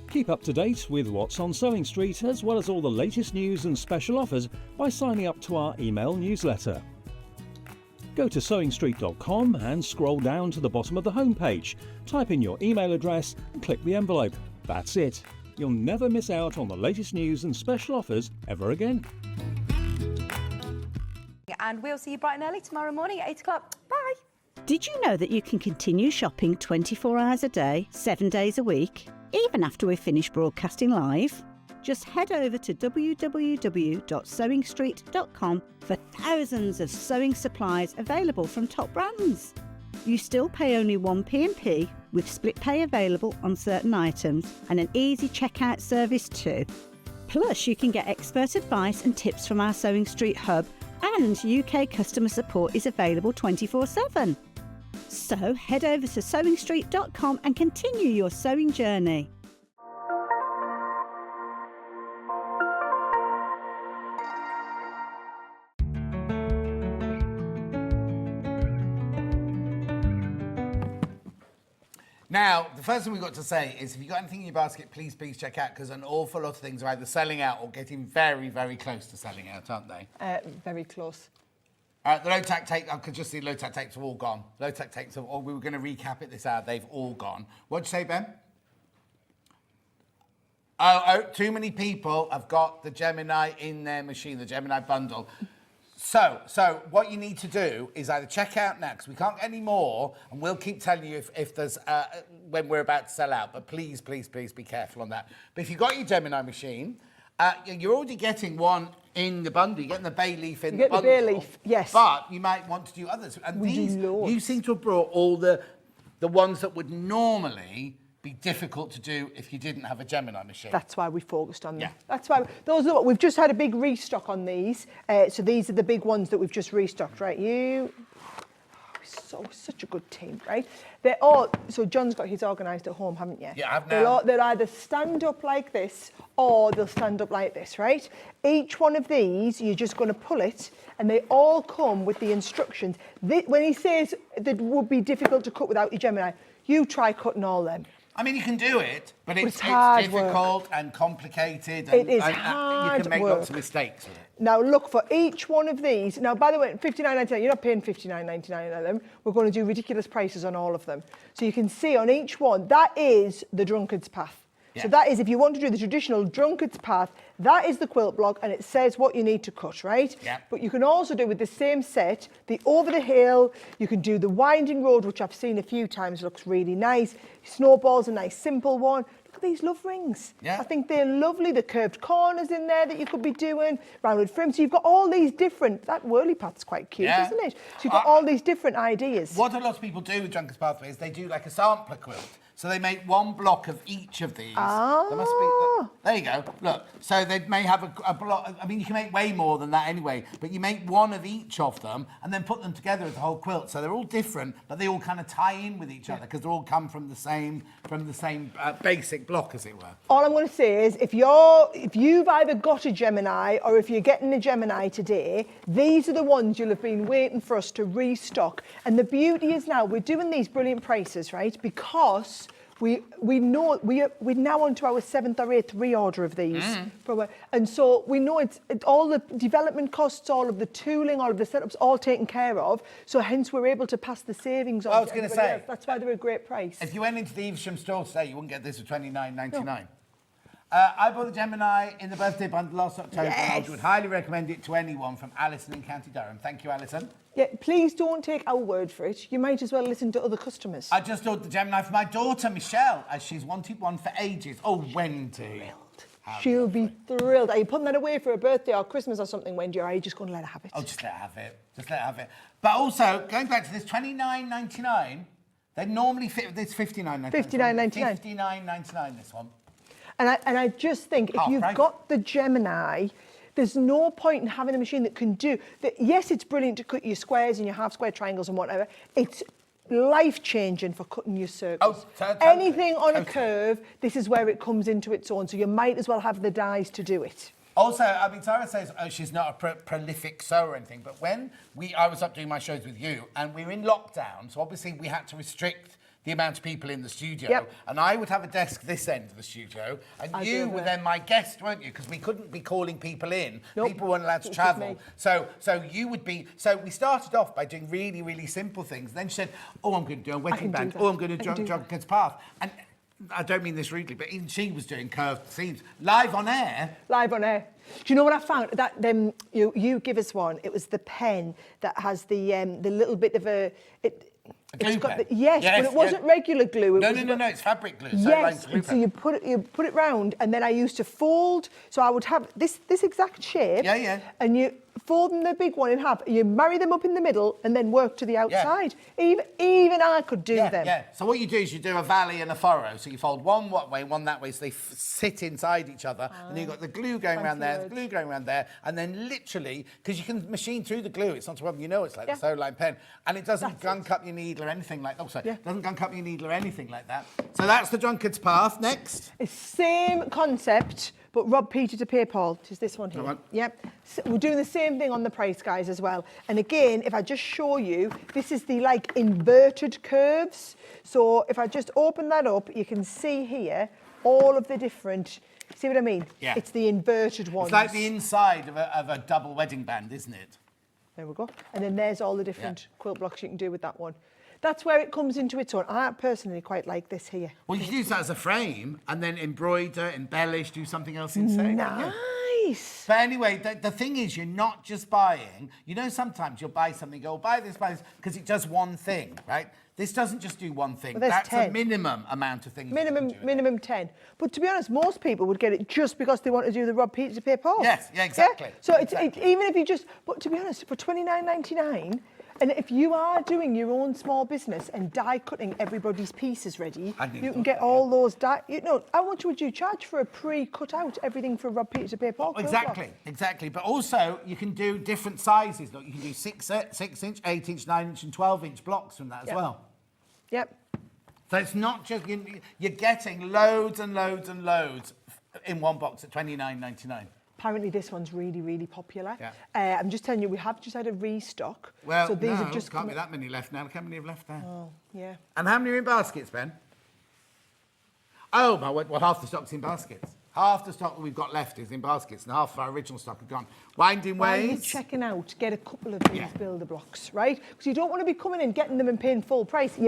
Keep up to date with what's on Sewing Street, as well as all the latest news and special offers by signing up to our email newsletter. Go to sewingstreet.com and scroll down to the bottom of the homepage. Type in your email address and click the envelope. That's it. You'll never miss out on the latest news and special offers ever again. And we'll see you bright and early tomorrow morning at 8 o'clock. Bye. Did you know that you can continue shopping 24 hours a day, 7 days a week, even after we've finished broadcasting live? Just head over to www.sewingstreet.com for thousands of sewing supplies available from top brands. You still pay only 1p&p with split pay available on certain items and an easy checkout service too. Plus, you can get expert advice and tips from our Sewing Street hub, and UK customer support is available 24/7. So head over to sewingstreet.com and continue your sewing journey. Now, the first thing we've got to say is if you've got anything in your basket, please check out, because an awful lot of things are either selling out or getting very, very close to selling out, aren't they? Very close. The low-tack tape, I could just see low-tack tapes have all gone. Low-tack tapes have all, we were going to recap it this hour, they've all gone. What'd you say, Ben? Oh, too many people have got the Gemini in their machine, the Gemini bundle. So what you need to do is either check out now, because we can't get any more, and we'll keep telling you if there's, when we're about to sell out, but please be careful on that. But if you've got your Gemini machine, you're already getting one in the bundle. You're getting the bay leaf in the bundle. You get the bay leaf, yes. But you might want to do others. And these, you seem to have brought all the ones that would normally be difficult to do if you didn't have a Gemini machine. That's why we focused on them. Yeah. That's why we've just had a big restock on these. So these are the big ones that we've just restocked, right? Such a good team, right? They're all, so John's got his organised at home, haven't you? Yeah, I have now. They'll either stand up like this or they'll stand up like this, right? Each one of these, you're just going to pull it, and they all come with the instructions. When he says that would be difficult to cut without your Gemini, you try cutting all them. I mean, you can do it, but it's work. difficult and complicated. And, it is and hard you can make work. lots of mistakes with it. Now, look, for each one of these, now, by the way, $59.99, you're not paying $59.99 on them. We're going to do ridiculous prices on all of them. So you can see on each one, that is the drunkard's path. Yeah. So that is, if you want to do the traditional drunkard's path, that is the quilt block, and it says what you need to cut, right? Yeah. But you can also do with the same set, the over the hill, you can do the winding road, which I've seen a few times, looks really nice. Snowball's a nice simple one. Look at these love rings. Yeah. I think they're lovely. The curved corners in there that you could be doing, rounded frames. So you've got all these different, that whirly path's quite cute, isn't it? So you've got all these different ideas. What a lot of people do with Drunkard's Pathway is they do like a sampler quilt. So they make one block of each of these. There must be, there you go, look. So they may have a block, I mean, you can make way more than that anyway, but you make one of each of them and then put them together as a whole quilt. So they're all different, but they all kind of tie in with each other because they all come from the same basic block, as it were. All I'm going to say is, if you've either got a Gemini or if you're getting a Gemini today, these are the ones you'll have been waiting for us to restock. And the beauty is now we're doing these brilliant prices, right? Because we know we're now on to our 7th or 8th reorder of these, and so we know it's all the development costs, all of the tooling, all of the setups, all taken care of. So hence we're able to pass the savings on. I was going to say, that's why they're a great price. If you went into the Evesham store today, you wouldn't get this for $29.99. I bought the Gemini in the birthday bundle last October. I would highly recommend it to anyone from Alison in County Durham. Thank you, Alison. Yeah, please don't take our word for it. You might as well listen to other customers. I just ordered the Gemini for my daughter, Michelle, as she's wanted one for ages. Oh, Wendy. She'll be thrilled. Are you putting that away for a birthday or Christmas or something, Wendy, or are you just going to let her have it? Oh, just let her have it. Just let her have it. But also, going back to this $29.99, they normally fit this $59.99. $59.99. $59.99, this one. And I just think if you've got the Gemini, there's no point in having a machine that can do that. Yes, it's brilliant to cut your squares and your half square triangles and whatever. It's life-changing for cutting your circles. Anything on a curve, this is where it comes into its own. So you might as well have the dies to do it. Also, I mean, Sara says she's not a prolific sewer or anything, but when I was up doing my shows with you, and we were in lockdown, so obviously we had to restrict the amount of people in the studio, and I would have a desk this end of the studio, and you were then my guest, weren't you? Because we couldn't be calling people in. People weren't allowed to travel. So you would be. So we started off by doing really, really simple things. Then she said, "Oh, I'm going to do a wedding band. Oh, I'm going to jog Drunkard's Path." And I don't mean this rudely, but even she was doing curved seams live on air. Live on air. Do you know what I found? That you give us one. It was the pen that has the little bit of a. It's got yes, but it wasn't regular glue. No, it's fabric glue. Yes, so you put it round, and then I used to fold. So I would have this exact shape. Yeah. And you fold the big one in half. You marry them up in the middle, and then work to the outside. Even I could do them. Yeah. So what you do is you do a valley and a furrow. So you fold one way, one that way, so they sit inside each other, and then you've got the glue going around there, the glue going around there, and then literally, because you can machine through the glue, it's not a problem. You know it's like the Sew Line pen, and it doesn't gunk up your needle or anything like that. Oh, sorry, doesn't gunk up your needle or anything like that. So that's the Drunkard's Path. Next. It's same concept, but Rob Peter to pay Paul. Is this one here? Yep. So we're doing the same thing on the price, guys, as well. And again, if I just show you, this is the inverted curves. So if I just open that up, you can see here all of the different. See what I mean? Yeah. It's the inverted ones. It's like the inside of a double wedding band, isn't it? There we go. And then there's all the different quilt blocks you can do with that one. That's where it comes into its own. I personally quite like this here. Well, you can use that as a frame and then embroider, embellish, do something else inside. Nice. But anyway, the thing is, you're not just buying. You know, sometimes you'll buy something, go, buy this, because it does one thing, right? This doesn't just do one thing. Well, that's 10. a minimum amount of things. Minimum 10. But to be honest, most people would get it just because they want to do the Rob Peter to pay Paul. Yes, yeah, exactly. Yeah? So It's even if you just, but to be honest, for $29.99, and if you are doing your own small business and die cutting everybody's pieces ready, you can get all those die. How much would you charge for a pre-cut out everything for Rob Peter to pay Paul? Exactly. But also, you can do different sizes. Look, you can do 6-inch, 8-inch, 9-inch, and 12-inch blocks from that as well. Yep. So it's not just you're getting loads and loads and loads in one box at $29.99. Apparently this one's really, really popular. Yeah. I'm just telling you, we have just had a restock. Well, so these no, have just can't be that many left now. Look how many have left there. Oh, yeah. And how many are in baskets, Ben? Oh, my word, well, half the stock's in baskets. Half the stock that we've got left is in baskets, and half of our original stock have gone. Winding While ways. you're checking out, get a couple of these builder blocks, right? Because you don't want to be coming in, getting them and paying full price.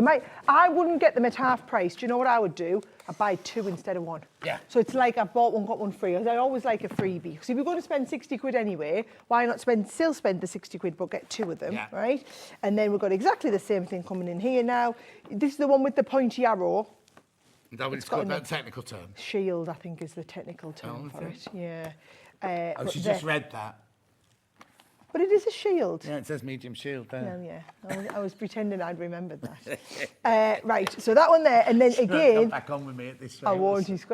I wouldn't get them at half price. Do you know what I would do? I'd buy 2 instead of 1. Yeah. So it's like I bought one, got one free. I always like a freebie. Because if you're going to spend 60 quid anyway, why not still spend the 60 quid, but get 2 of them, right? And then we've got exactly the same thing coming in here now. This is the one with the pointy arrow. Is that what it's called, that technical term? Shield, I think, is the technical term for it. Yeah. She just read that. But it is a shield. Yeah, it says medium shield there. Yeah. I was pretending I'd remembered that. Right, so that one there, and then again... Come back on with me at this rate. I won't. He's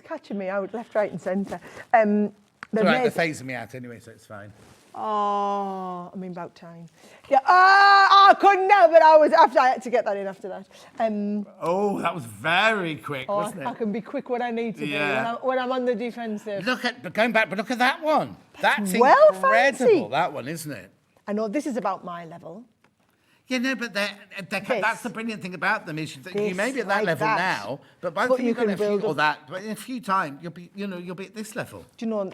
catching me out, left, right and centre. It's all right, they're phasing me out anyway, so it's fine. Oh, I mean, about time. Yeah, I couldn't help it. I had to get that in after that. Oh, that was very quick, wasn't it? I can be quick when I need to be, when I'm on the defensive. Look at that one. That's well incredible, fancy. that one, isn't it? I know this is about my level. Yeah, no, but that's the brilliant thing about them is that you may be at that level now, but by the time you've got in a few times, you'll be at this level. Do you know?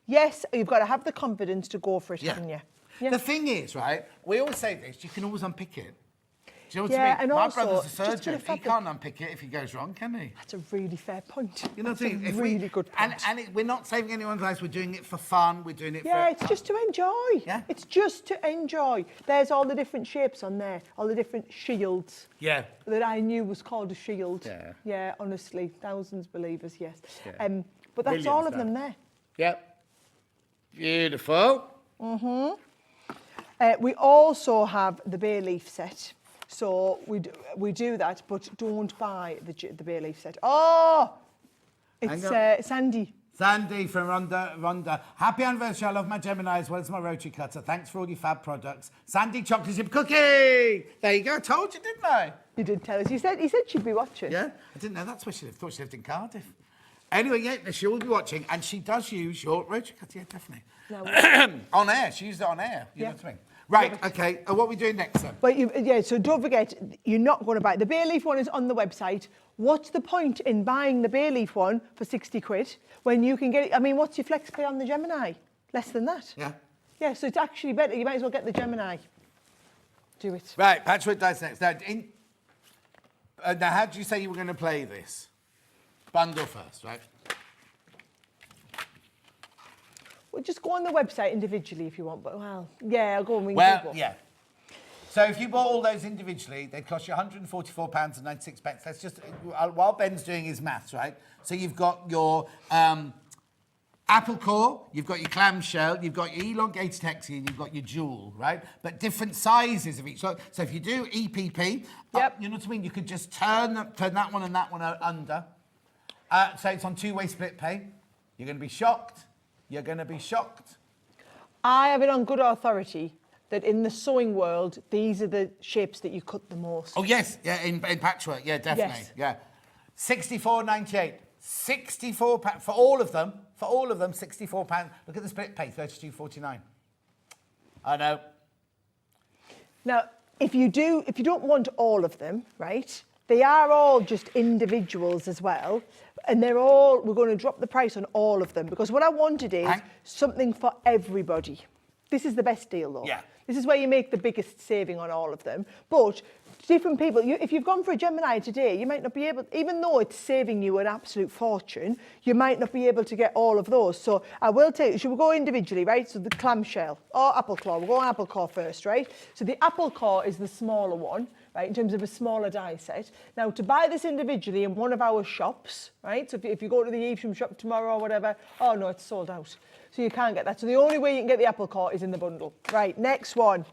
Yes, you've got to have the confidence to go for it, haven't you? Yeah. The thing is, right, we always say this, you can always unpick it. Do you know what Yeah, I mean? and My also, brother's a just a bit surgeon. of He fabric. can't unpick it if he goes wrong, can he? That's a really fair point. You know what I That's mean? a If really good point. we're not saving anyone's lives. We're doing it for fun. We're doing it Yeah, for... it's just to enjoy. Yeah. It's just to enjoy. There's all the different shapes on there, all the different shields Yeah. that I knew was called a shield. Yeah. Yeah, honestly, thousands believers, yes. Yeah. But that's Millions all of now. them there. Yep. Beautiful. We also have the bay leaf set. So we do that, but don't buy the bay leaf set. Oh, it's Sandy. Sandy from Rhonda. Happy anniversary. I love my Gemini as well as my rotary cutter. Thanks for all your fab products. Sandy chocolate chip cookie. There you go. I told you, didn't I? You did tell us. He said she'd be watching. Yeah. I didn't know that's where she lived. Thought she lived in Cardiff. Anyway, yeah, she will be watching, and she does use your rotary cutter. Yeah, definitely. No, on air. She used it on air. You Yeah. know what I mean? Right. Okay. What are we doing next then? But so don't forget, you're not going to buy it. The bay leaf one is on the website. What's the point in buying the bay leaf one for 60 quid when you can get it? I mean, what's your flex pay on the Gemini? Less than that. Yeah. Yeah, so it's actually better. You might as well get the Gemini. Do it. Right. Patchwork dice next. Now, now, how did you say you were going to play this? Bundle first, right? Well, just go on the website individually if you want. But yeah, I'll go and ring Well, yeah. So if you bought all those individually, they'd cost you £144.96. That's just, while Ben's doing his maths, right? So you've got your apple core, you've got your clamshell, you've got your elongated hexagon, and you've got your jewel, right? But different sizes of each. So if you do EPP, you know what I mean? You could just turn that one and that one under. So it's on two-way split pay. You're going to be shocked. You're going to be shocked. I have it on good authority that in the sewing world, these are the shapes that you cut the most. Oh, yes. Yeah, in patchwork. Yeah, definitely. Yes. Yeah. £64.98. £64 for all of them. For all of them, £64. Look at the split pay, £32.49. I know. Now, if you don't want all of them, right? They are all just individuals as well. And we're going to drop the price on all of them because what I wanted is something for everybody. This is the best deal though. Yeah. This is where you make the biggest saving on all of them. But different people, if you've gone for a Gemini today, you might not be able, even though it's saving you an absolute fortune, you might not be able to get all of those. So I will tell you, should we go individually, right? So the clamshell or apple claw, we'll go on apple claw first, right? So the apple claw is the smaller one, right, in terms of a smaller die set. Now, to buy this individually in one of our shops, right, so if you go to the Evesham shop tomorrow or whatever, oh no, it's sold out. So you can't get that. So the only way you can get the apple core is in the bundle. Right, next one.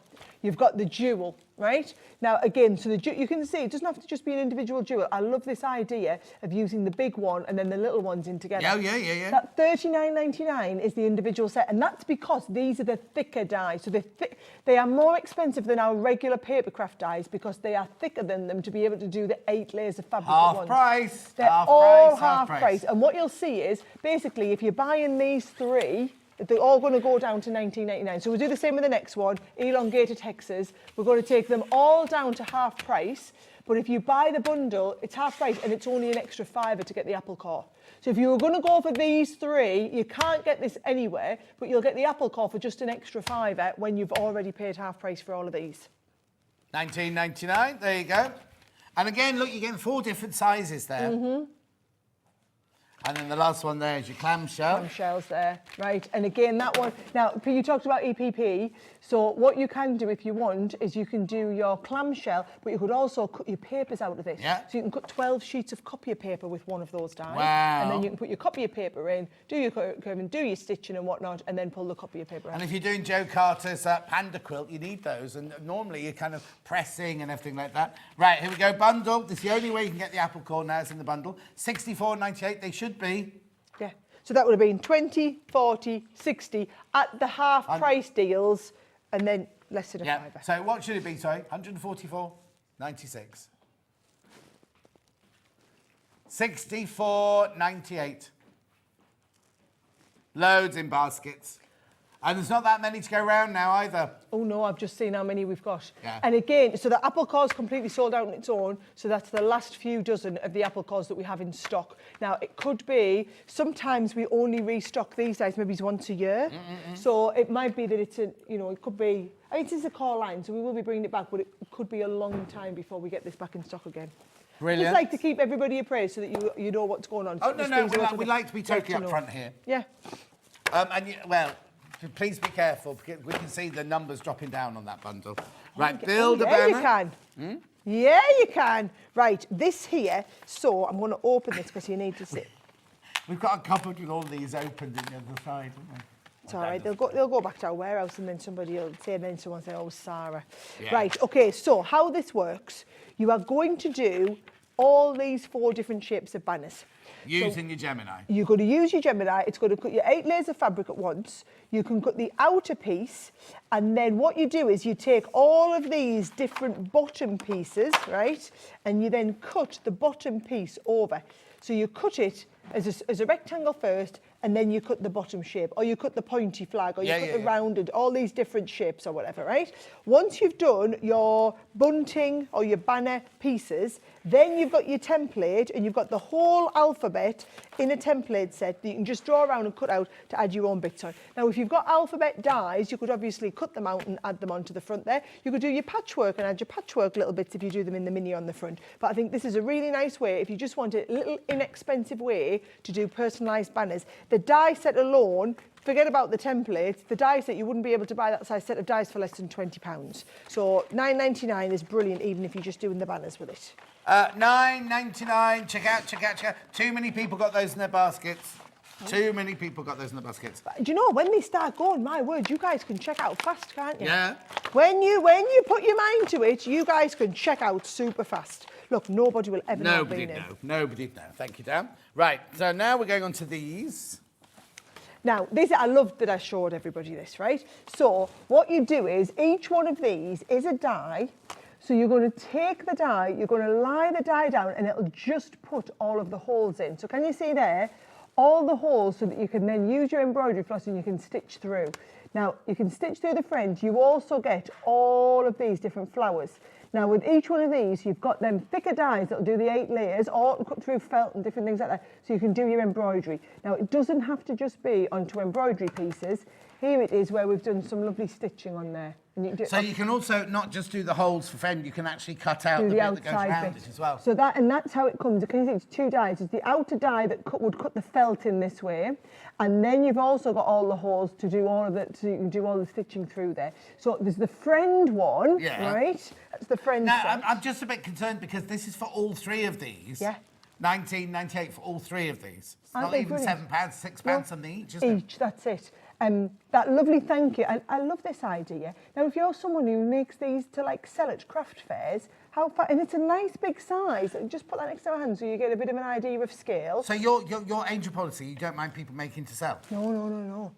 You've got the jewel, right? Now, again, so you can see it doesn't have to just be an individual jewel. I love this idea of using the big one and then the little ones in together. Yeah. That $39.99 is the individual set, and that's because these are the thicker dies. So they are more expensive than our regular papercraft dies because they are thicker than them to be able to do the 8 layers of fabric at once. Half price. They're half all price, half price. And what you'll see is, basically, if you're buying these three, they're all going to go down to $19.99. So we'll do the same with the next one, elongated hexes. We're going to take them all down to half price. But if you buy the bundle, it's half price and it's only an extra £5 to get the apple core. So if you were going to go for these three, you can't get this anywhere, but you'll get the apple core for just an extra £5 when you've already paid half price for all of these. $19.99, there you go. And again, look, you're getting 4 different sizes there. Mm-hmm. And then the last one there is your clamshell. Clamshells there, right. And again, that one, now, you talked about EPP, so what you can do if you want is you can do your clamshell, but you could also cut your papers out of it. Yeah. So you can cut 12 sheets of copier paper with one of those dies. Wow. And then you can put your copier paper in, do your curving, do your stitching and whatnot, and then pull the copier paper out. And if you're doing Joe Carter's panda quilt, you need those. And normally you're kind of pressing and everything like that. Right, here we go, bundle. This is the only way you can get the apple core now, is in the bundle. $64.98, they should be. Yeah, so that would have been 20, 40, 60 at the half price deals, and then less than a £5. So what should it be, sorry? 144.96. 64.98. Loads in baskets. And there's not that many to go around now either. Oh no, I've just seen how many we've got. Yeah. And again, so the apple core's completely sold out on its own, so that's the last few dozen of the apple cores that we have in stock. Now, it could be, sometimes we only restock these days maybe once a year. So it might be that it's, it could be I mean, it is a core line, so we will be bringing it back, but it could be a long time before we get this back in stock again. Brilliant. Just like to keep everybody appraised so that you know what's going on. Oh, no, we like to be totally up upfront here. Yeah. Well, please be careful, because we can see the numbers dropping down on that bundle. Right, Yeah, build a banner. you can. Yeah, you can. Right, this here, so I'm going to open this because you need to see. We've got a cupboard with all these opened on the other side, haven't we? It's all right, they'll go back to our warehouse and then somebody will say, and then someone will say, oh, Sarah. Yeah. Right, okay, so how this works, you are going to do all these 4 different shapes of banners. Using your Gemini. You're going to use your Gemini. It's going to cut your 8 layers of fabric at once. You can cut the outer piece, and then what you do is you take all of these different bottom pieces, right, and you then cut the bottom piece over. So you cut it as a rectangle first, and then you cut the bottom shape, or you cut the pointy flag, or you cut the rounded, all these different shapes or whatever, right? Once you've done your bunting or your banner pieces, then you've got your template, and you've got the whole alphabet in a template set that you can just draw around and cut out to add your own bits on. Now, if you've got alphabet dies, you could obviously cut them out and add them onto the front there. You could do your patchwork and add your patchwork little bits if you do them in the mini on the front. But I think this is a really nice way, if you just want a little inexpensive way to do personalised banners. The die set alone, forget about the templates, the die set, you wouldn't be able to buy that size set of dies for less than £20. So £9.99 is brilliant, even if you're just doing the banners with it. £9.99, check out. Too many people got those in their baskets. Too many people got those in their baskets. But do you know, when they start going, my word, you guys can check out fast, can't you? Yeah. When you put your mind to it, you guys can check out super fast. Look, nobody will ever know. Nobody know. Thank you, Dan. Right, so now we're going on to these. Now, I love that I showed everybody this, right? So what you do is, each one of these is a die. So you're going to take the die, you're going to lie the die down, and it'll just put all of the holes in. So can you see there? All the holes, so that you can then use your embroidery floss and you can stitch through. Now, you can stitch through the fringe. You also get all of these different flowers. Now, with each one of these, you've got them thicker dies that'll do the 8 layers, or cut through felt and different things like that, so you can do your embroidery. Now, it doesn't have to just be onto embroidery pieces. Here it is, where we've done some lovely stitching on there. And you can do so you can also not just do the holes for fend, you can actually cut out the bit that goes around it as well. So that's how it comes. Can you see it's 2 dies? It's the outer die that would cut the felt in this way, and then you've also got all the holes to do all of it, so you can do all the stitching through there. So there's the friend one, right? That's the friend set. I'm just a bit concerned because this is for all 3 of these. Yeah. £19.98 for all 3 of these. It's Aren't not they even brilliant? £7, £6 something each, isn't it? Each, that's it. That lovely thank you. I love this idea. Now, if you're someone who makes these to like sell at craft fairs, and it's a nice big size, just put that next to our hand so you get a bit of an idea of scale. So your angel policy, you don't mind people making to sell? No.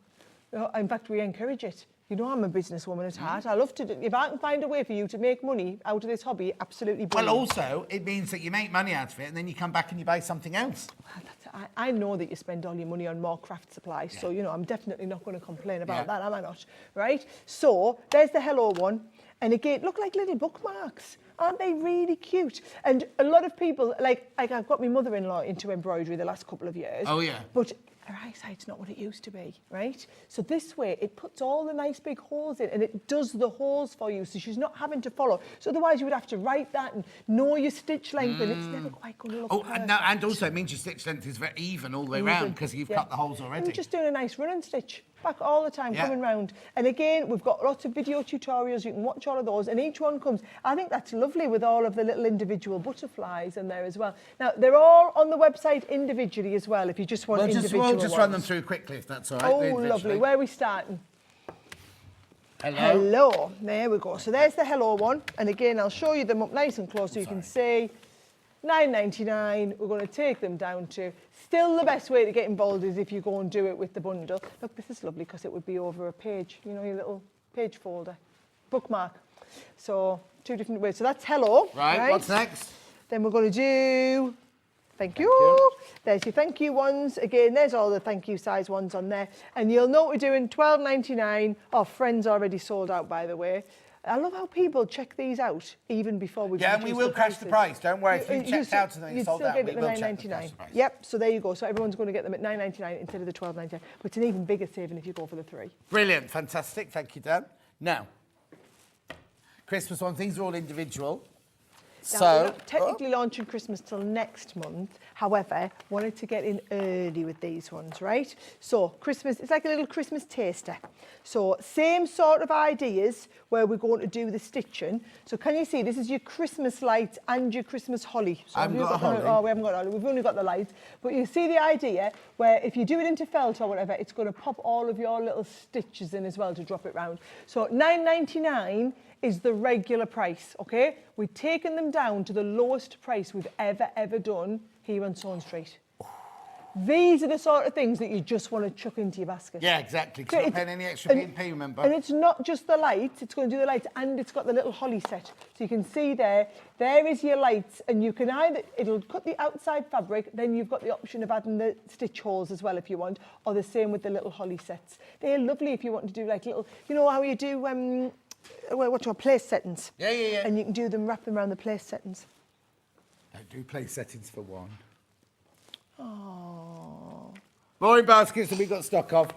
In fact, we encourage it. You know, I'm a businesswoman at heart. I love to do, if I can find a way for you to make money out of this hobby, absolutely brilliant. Well, also, it means that you make money out of it and then you come back and you buy something else. I know that you spend all your money on more craft supplies, so, you know, I'm definitely not going to complain about that, am I not? Right? So, there's the hello one. And again, look like little bookmarks. Aren't they really cute? And a lot of people, like I've got my mother-in-law into embroidery the last couple of years. Oh, yeah. But her eyesight's not what it used to be, right? So this way, it puts all the nice big holes in, and it does the holes for you, so she's not having to follow. So otherwise, you would have to write that and know your stitch length, and it's never quite going to look perfect. And also it means your stitch length is very even all the way round because you've cut the holes already. And you're just doing a nice run and stitch. Back all the time, coming round. And again, we've got lots of video tutorials. You can watch all of those, and each one comes. I think that's lovely with all of the little individual butterflies in there as well. Now, they're all on the website individually as well, if you just want individual We'll just run them through quickly, if that's all right. Oh, lovely. Where are we starting? Hello. Hello. There we go. So there's the hello one. And again, I'll show you them up nice and close so you can see. £9.99. We're going to take them down to... Still, the best way to get involved is if you go and do it with the bundle. Look, this is lovely because it would be over a page, you know, your little page folder, bookmark. So 2 different ways. So that's hello. Right. What's next? Then we're going to do thank you. There's your thank you ones. Again, there's all the thank you size ones on there. And you'll know we're doing £12.99. Our friends already sold out, by the way. I love how people check these out even before we and we will crash the price. Don't worry, if you checked out and then you sold out, we will check the price. Yep, so there you go. So everyone's going to get them at £9.99 instead of the £12.99. But it's an even bigger saving if you go for the 3. Brilliant, fantastic. Thank you, Dan. Now, Christmas one. These are all individual. Now, So, we're not technically launching Christmas till next month. However, wanted to get in early with these ones, right? So Christmas, it's like a little Christmas taster. So same sort of ideas where we're going to do the stitching. So can you see, this is your Christmas lights and your Christmas holly. So I haven't got a holly. Oh, we haven't got a holly. We've only got the lights. But you see the idea where if you do it into felt or whatever, it's going to pop all of your little stitches in as well to drop it round. So £9.99 is the regular price, okay? We've taken them down to the lowest price we've ever done here on Swan Street. These are the sort of things that you just want to chuck into your basket. yeah, exactly. 'Cause you're not paying any extra P&P, remember? And it's not just the lights, it's going to do the lights, and it's got the little holly set. So you can see there is your lights, and you can either, it'll cut the outside fabric, then you've got the option of adding the stitch holes as well if you want, or the same with the little holly sets. They're lovely if you want to do like little, you know how you do, what's your place settings? Yeah. And you can do them, wrap them around the place settings. Don't do place settings for one. Oh. Mooring baskets that we've got stock of.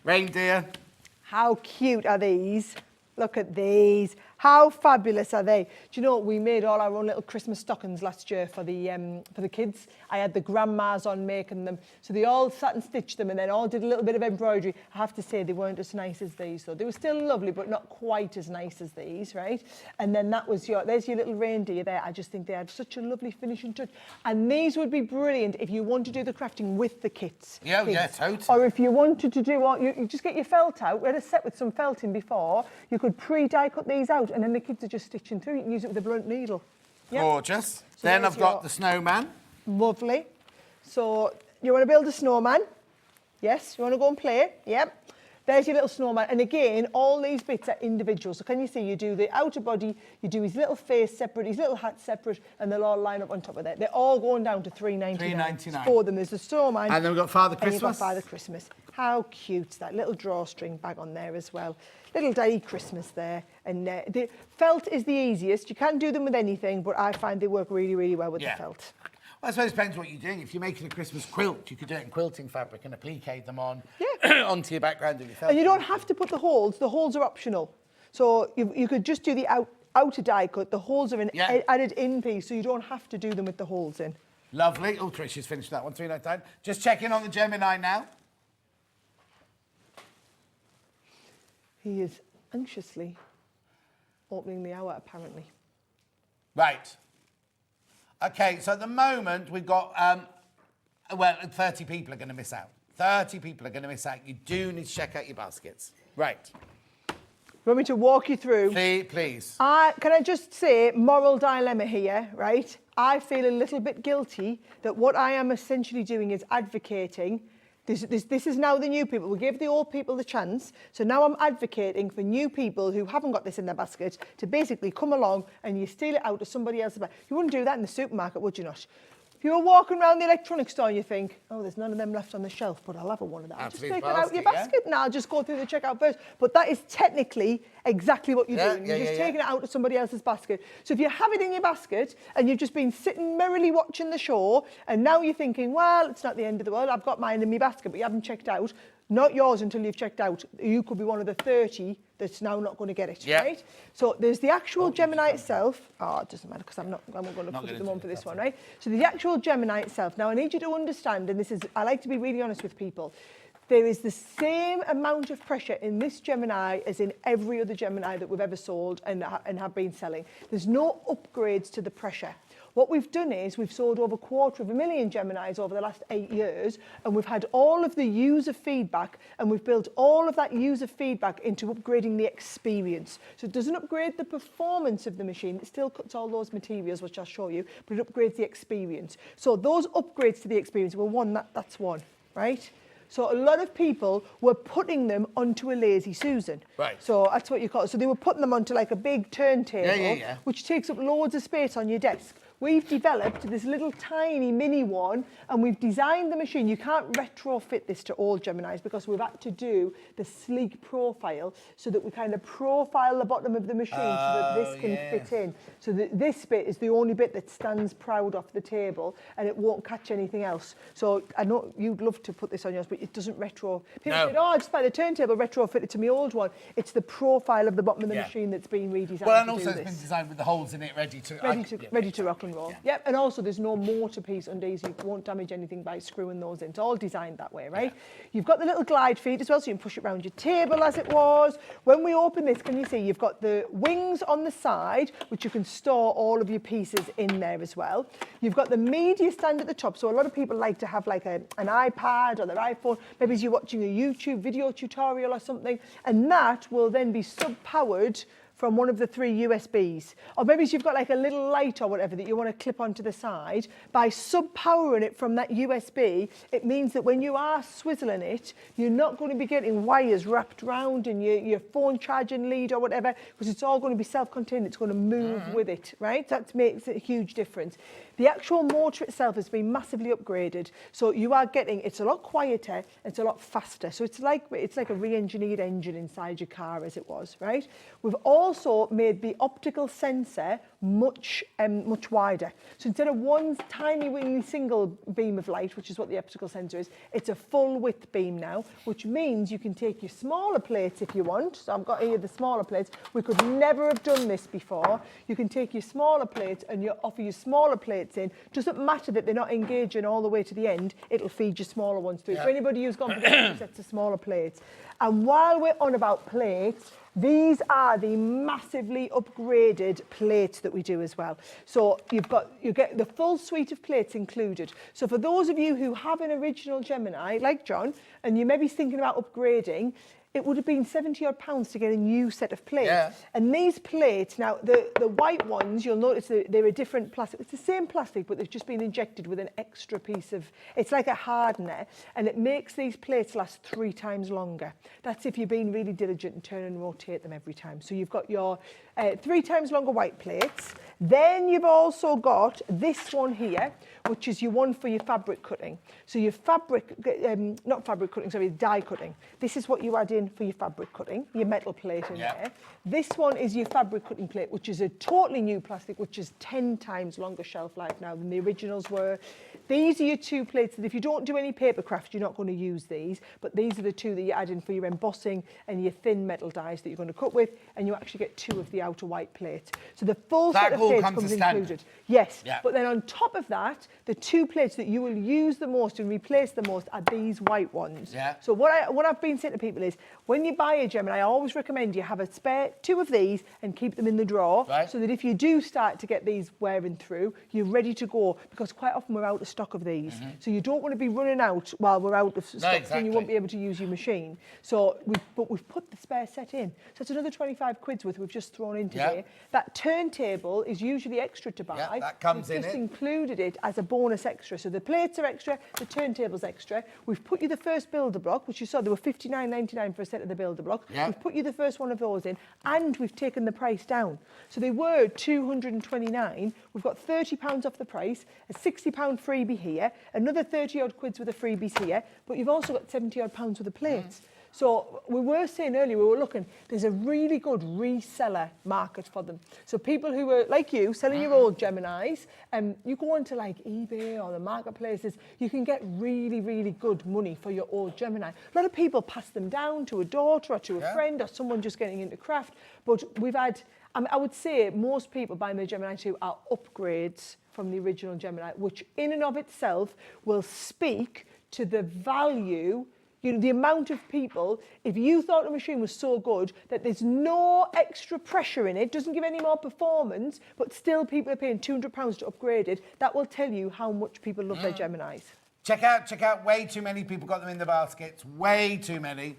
Reindeer. How cute are these? Look at these. How fabulous are they? Do you know, we made all our own little Christmas stockings last year for the kids. I had the grandmas on making them. So they all sat and stitched them and then all did a little bit of embroidery. I have to say they weren't as nice as these though. They were still lovely, but not quite as nice as these, right? And then there's your little reindeer there. I just think they had such a lovely finishing touch. And these would be brilliant if you want to do the crafting with the kits. Yeah, kids. yeah, totally. Or if you wanted to do, you just get your felt out. We had a set with some felt in before. You could pre-die cut these out and then the kids are just stitching through. You can use it with a blunt needle. Yep. Gorgeous. So Then there's I've got your- the snowman. Lovely. So you want to build a snowman? Yes. You want to go and play? Yep. There's your little snowman. And again, all these bits are individual. So can you see, you do the outer body, you do his little face separate, his little hat separate, and they'll all line up on top of that. They're all going down to £3.99. £3.99. For them, there's the snowman. And then we've got Father And you've got Christmas. Father Christmas. How cute, that little drawstring bag on there as well. Little Daddy Christmas there. And the felt is the easiest. You can do them with anything, but I find they work really, really well with the felt. Well, I suppose it depends what you're doing. If you're making a Christmas quilt, you could do it in quilting fabric and applique them on onto your background of your felt. And you don't have to put the holes. The holes are optional. So you could just do the outer die cut. The holes are an added in piece, so you don't have to do them with the holes in. Lovely. Oh, Trish has finished that one. 3.99. Just checking on the Gemini now. He is anxiously opening the hour, apparently. Right. Okay, so at the moment we've got, 30 people are going to miss out. 30 people are going to miss out. You do need to check out your baskets. Right. You want me to walk you through? Please. Can I just say, moral dilemma here, right? I feel a little bit guilty that what I am essentially doing is advocating. This is now the new people. We gave the old people the chance. So now I'm advocating for new people who haven't got this in their basket to basically come along and you steal it out of somebody else's basket. You wouldn't do that in the supermarket, would you not? If you were walking around the electronics store and you think, oh, there's none of them left on the shelf, but I'll have one of that. Just take it out of your basket and I'll just go through the checkout first. But that is technically exactly what you're doing. You're just taking it out of somebody else's basket. So if you have it in your basket and you've just been sitting merrily watching the show and now you're thinking, well, it's not the end of the world, I've got mine in my basket, but you haven't checked out, not yours until you've checked out. You could be one of the 30 that's now not going to get it, right? So there's the actual Gemini itself. Oh, it doesn't matter because I'm not going to put them on for this one, right? So the actual Gemini itself. Now, I need you to understand, and I like to be really honest with people, there is the same amount of pressure in this Gemini as in every other Gemini that we've ever sold and have been selling. There's no upgrades to the pressure. What we've done is we've sold over 250,000 Geminis over the last 8 years, and we've had all of the user feedback, and we've built all of that user feedback into upgrading the experience. So it doesn't upgrade the performance of the machine, it still cuts all those materials, which I'll show you, but it upgrades the experience. So those upgrades to the experience, well, that's one, right? So a lot of people were putting them onto a Lazy Susan. Right. So that's what you call it. So they were putting them onto like a big turntable, Yeah. which takes up loads of space on your desk. we've developed this little tiny mini one, and we've designed the machine. You can't retrofit this to all Geminis because we've had to do the sleek profile so that we kind of profile the bottom of the machine so that this can fit in. So that this bit is the only bit that stands proud off the table and it won't catch anything else. So I know you'd love to put this on yours, but it doesn't retro. People said, oh, I just buy the turntable, retrofit it to my old one. It's the profile of the bottom of the machine that's been redesigned. Well, and also it's been designed with the holes in it ready to rock and roll. Yep, and also there's no mortar piece under these. You won't damage anything by screwing those in. It's all designed that way, right? You've got the little glide feet as well, so you can push it around your table as it was. When we open this, can you see you've got the wings on the side, which you can store all of your pieces in there as well. You've got the media stand at the top, so a lot of people like to have like an iPad or their iPhone, maybe as you're watching a YouTube video tutorial or something, and that will then be sub-powered from one of the 3 USBs. Or maybe you've got like a little light or whatever that you want to clip onto the side. By sub-powering it from that USB, it means that when you are swizzling it, you're not going to be getting wires wrapped around in your phone charging lead or whatever, because it's all going to be self-contained. It's going to move with it, right? That makes a huge difference. The actual motor itself has been massively upgraded. So you are getting, it's a lot quieter, it's a lot faster. So it's like a re-engineered engine inside your car as it was, right? We've also made the optical sensor much wider. So instead of one tiny single beam of light, which is what the optical sensor is, it's a full width beam now, which means you can take your smaller plates if you want. So I've got here the smaller plates. We could never have done this before. You can take your smaller plates and you offer your smaller plates in. Doesn't matter that they're not engaging all the way to the end, it'll feed your smaller ones through. For anybody who's gone for two sets of smaller plates. And while we're on about plates, these are the massively upgraded plates that we do as well. So you get the full suite of plates included. So for those of you who have an original Gemini, like John, and you may be thinking about upgrading, it would have been £70 to get a new set of plates. Yeah. And these plates, now the white ones, you'll notice they're a different plastic. It's the same plastic, but they've just been injected with an extra piece of, it's like a hardener, and it makes these plates last 3 times longer. That's if you're being really diligent and turn and rotate them every time. So you've got your 3 times longer white plates. Then you've also got this one here, which is your one for your fabric cutting. So your die cutting. This is what you add in for your fabric cutting, your metal plate in there. This one is your fabric cutting plate, which is a totally new plastic, which is 10 times longer shelf life now than the originals were. These are your 2 plates that if you don't do any paper craft, you're not going to use these, but these are the 2 that you add in for your embossing and your thin metal dies that you're going to cut with, and you actually get 2 of the outer white plates. So the full set of plates comes included. Yes, but then on top of that, the 2 plates that you will use the most and replace the most are these white ones. Yeah. So what I've been saying to people is, when you buy a Gemini, I always recommend you have a spare 2 of these and keep them in the drawer, so that if you do start to get these wearing through, you're ready to go, because quite often we're out of stock of these. So you don't want to be running out while we're out of stock, and you won't be able to use your machine. So we've put the spare set in. So it's another 25 quid's worth we've just thrown in today. That turntable is usually extra to buy. That comes in it. We've just included it as a bonus extra. So the plates are extra, the turntable's extra. We've put you the first builder block, which you saw, they were £59.99 for a set of the builder block. We've put you the first one of those in, and we've taken the price down. So they were £229. We've got £30 off the price, a £60 freebie here, another 30 odd quid's worth of freebies here, but you've also got 70 odd pounds worth of plates. So we were saying earlier, we were looking, there's a really good reseller market for them. So people who are, like you, selling your old Geminis, you go onto like eBay or the marketplaces, you can get really, really good money for your old Gemini. A lot of people pass them down to a daughter or to a friend or someone just getting into craft. But we've had, I would say most people buying the Gemini 2 are upgrades from the original Gemini, which in and of itself will speak to the value, you know, the amount of people, if you thought the machine was so good that there's no extra pressure in it, doesn't give any more performance, but still people are paying £200 to upgrade it, that will tell you how much people love their Geminis. Check out. Way too many people got them in the baskets. Way too many.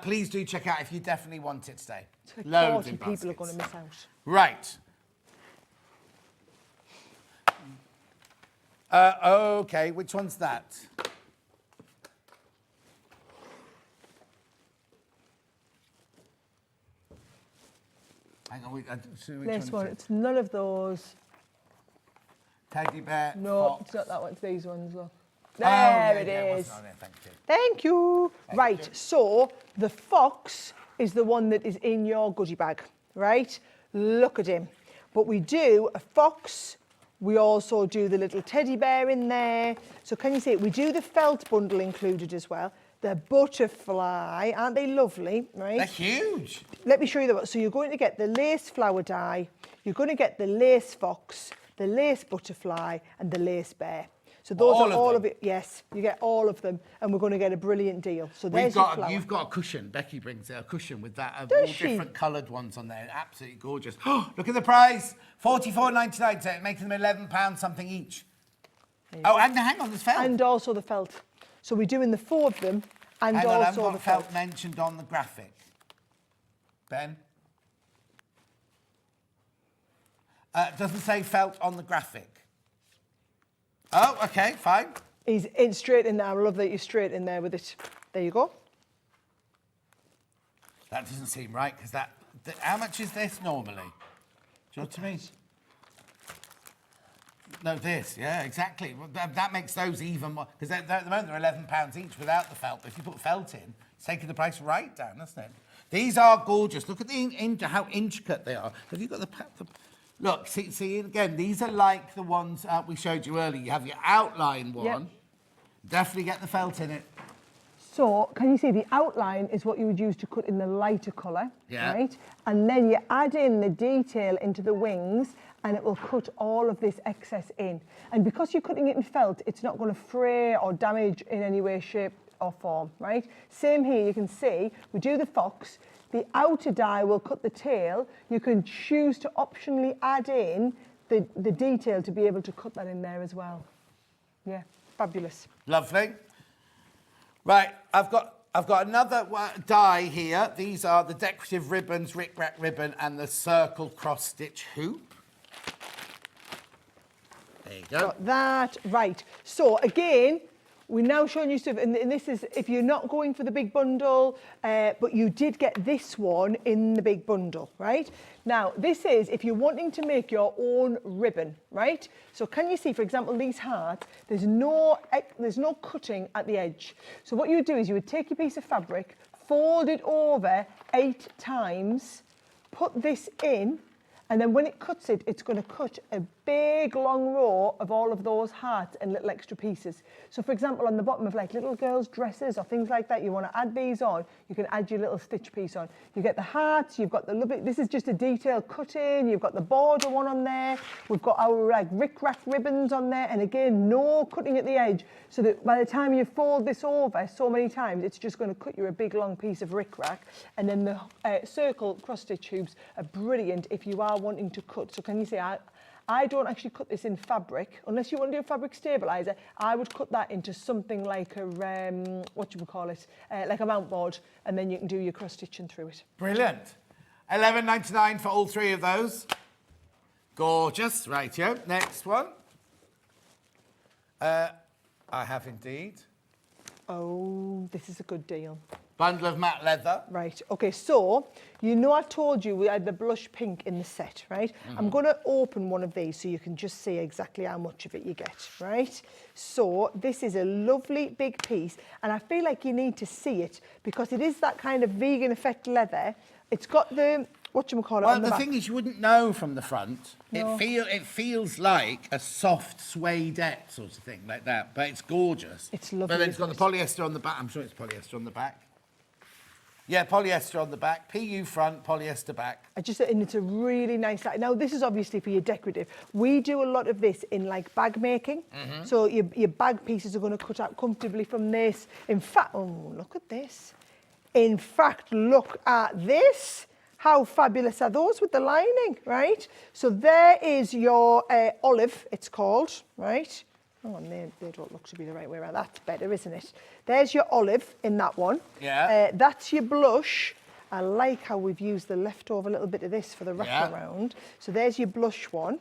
Please do check out if you definitely want it today. Like Loads 40 in people baskets. are going to miss out. Right. Okay, which one's that? Hang on, This one, it's none of those. Teddy bear. No, fox. it's not that one. It's these ones. Look. Oh, There yeah, it yeah, is. wasn't on there, thank you. Thank you. Right, you. so the fox is the one that is in your goodie bag, right? Look at him. But we do a fox. We also do the little teddy bear in there. So can you see it? We do the felt bundle included as well. The butterfly, aren't they lovely, right? They're huge. Let me show you the. So you're going to get the lace flower die, you're going to get the lace fox, the lace butterfly, and the lace bear. So those are all of it. Yes, you get all of them, and we're going to get a brilliant deal. So there's your flower. You've got a cushion. Becky brings a cushion with that all Does she? different coloured ones on there. Absolutely gorgeous. Oh, look at the price. $44.99. So making them £11 something each. Oh, and hang on, there's felt. And also the felt. So we're doing the 4 of them, and Hang on, I haven't also got the felt mentioned on the graphic. Ben? Doesn't say felt on the graphic. Oh, okay, fine. He's in straight in there. I love that you're straight in there with it. There you go. That doesn't seem right, because how much is this normally? Do you know what I mean? No, this, yeah, exactly. Well, that makes those even more, because at the moment they're £11 each without the felt. But if you put felt in, it's taking the price right down, isn't it? These are gorgeous. Look at how intricate they are. Have you got the look, see again, these are like the ones we showed you earlier. You have your outline one. Yep. Definitely get the felt in it. So, can you see the outline is what you would use to cut in the lighter colour, Yeah. right? And then you add in the detail into the wings, and it will cut all of this excess in. And because you're cutting it in felt, it's not going to fray or damage in any way, shape or form, right? Same here, you can see, we do the fox. The outer die will cut the tail. You can choose to optionally add in the detail to be able to cut that in there as well. Yeah, fabulous. Lovely. Right, I've got another die here. These are the decorative ribbons, ric-rac ribbon, and the circle cross-stitch hoop. There you go. Got that. Right. So again, we're now showing you stuff, and this is if you're not going for the big bundle, but you did get this one in the big bundle, right? Now, this is if you're wanting to make your own ribbon, right? So can you see, for example, these hearts, there's no cutting at the edge. So what you would do is you would take your piece of fabric, fold it over 8 times, put this in, and then when it cuts it, it's going to cut a big long row of all of those hearts and little extra pieces. So for example, on the bottom of like little girls' dresses or things like that, you want to add these on, you can add your little stitch piece on. You get the hearts, you've got the lovely, this is just a detailed cut-in, you've got the border one on there, we've got our like ric-rac ribbons on there, and again, no cutting at the edge, so that by the time you fold this over so many times, it's just going to cut you a big long piece of ric-rac. And then the circle cross-stitch hoops are brilliant if you are wanting to cut. So can you see, I don't actually cut this in fabric, unless you want to do a fabric stabiliser. I would cut that into something like a, like a mount board, and then you can do your cross-stitching through it. Brilliant. $11.99 for all 3 of those. Gorgeous. Rightio. Next one. I have indeed. Oh, this is a good deal. Bundle of matte leather. Right, okay, so, you know I told you we had the blush pink in the set, right? I'm going to open one of these so you can just see exactly how much of it you get, right? So, this is a lovely big piece, and I feel like you need to see it because it is that kind of vegan effect leather. It's got the, whatchamacallit on the back. Thing is, you wouldn't know from the front. No. It feels like a soft suede-ette sort of thing, like that, but it's gorgeous. It's lovely. But then it's got the polyester on the back. I'm sure it's polyester on the back. Yeah, polyester on the back, PU front, polyester back. And it's a really nice, now this is obviously for your decorative. We do a lot of this in like bag making. So your bag pieces are going to cut out comfortably from this. In fact, oh, look at this. In fact, look at this. How fabulous are those with the lining, right? So there is your olive, it's called, right? Oh, and they don't look to be the right way around. That's better, isn't it? There's your olive in that one. Yeah. That's your blush. I like how we've used the leftover little bit of this for the wraparound. So there's your blush one.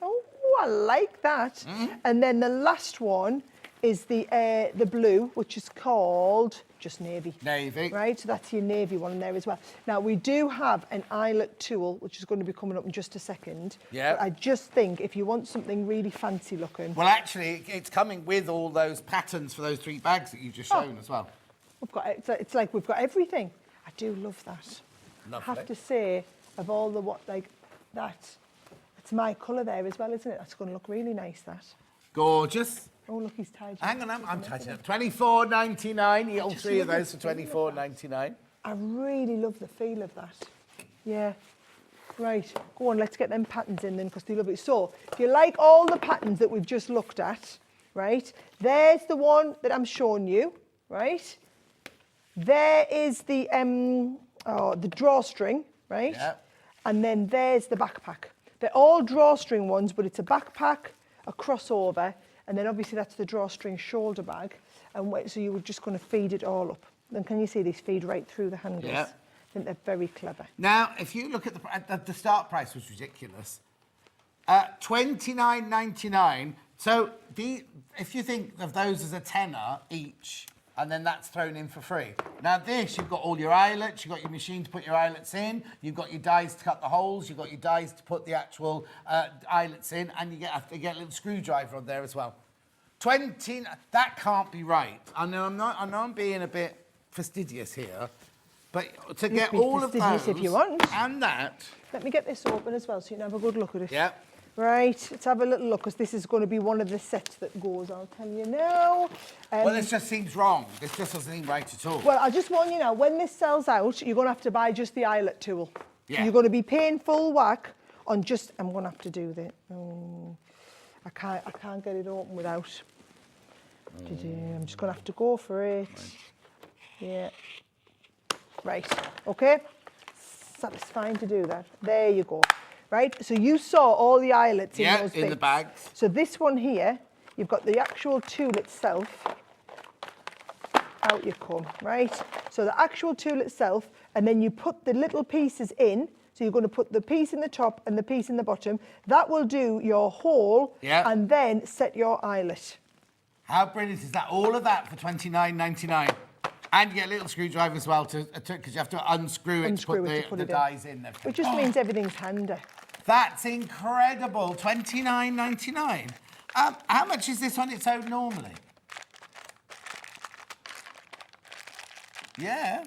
Oh, I like that. And then the last one is the blue, which is called just navy. Navy. Right, so that's your navy one in there as well. Now, we do have an eyelet tool, which is going to be coming up in just a second. Yeah. But I just think if you want something really fancy looking... Well, actually, it's coming with all those patterns for those 3 bags that you've just shown as well. We've got, it's like we've got everything. I do love that. Lovely. I have to say, of all the it's my colour there as well, isn't it? That's going to look really nice, that. Gorgeous. Oh, look, he's tied. Hang on, I'm tightening up. $24.99. All 3 of those for $24.99. I really love the feel of that. Yeah. Right, go on, let's get them patterns in then, because they love it. So, if you like all the patterns that we've just looked at, right, there's the one that I'm showing you, right? There is the drawstring, right? Yeah. And then there's the backpack. They're all drawstring ones, but it's a backpack, a crossover, and then obviously that's the drawstring shoulder bag. And so you were just going to feed it all up. Then can you see these feed right through the handles? Yeah. I think they're very clever. Now, if you look at the start price was ridiculous. $29.99. So if you think of those as a tenner each, and then that's thrown in for free. Now this, you've got all your eyelets, you've got your machine to put your eyelets in, you've got your dies to cut the holes, you've got your dies to put the actual eyelets in, and you get a little screwdriver on there as well. That can't be right. I know I'm being a bit fastidious here, but to get all of those if you want. and that. Let me get this open as well so you can have a good look at it. Yeah. Right, let's have a little look, because this is going to be one of the sets that goes, I'll tell you now. Well, this just seems wrong. This just doesn't seem right at all. Well, I'll just warn you now, when this sells out, you're going to have to buy just the eyelet tool. Yeah. You're going to be paying full whack on just... I'm going to have to do this. I can't get it open without... I'm just going to have to go for it. Yeah. Right, OK. Satisfying to do that. There you go. Right, so you saw all the eyelets in those bits. Yeah, in the bags. So this one here, you've got the actual tool itself. Out you come, right? So the actual tool itself, and then you put the little pieces in. So you're going to put the piece in the top and the piece in the bottom. That will do your hole, and then set your eyelet. How brilliant is that? All of that for $29.99. And you get a little screwdriver as well, because you have to unscrew it to put the dies in. Which just means everything's handy. That's incredible. $29.99. How much is this on its own normally? Yeah.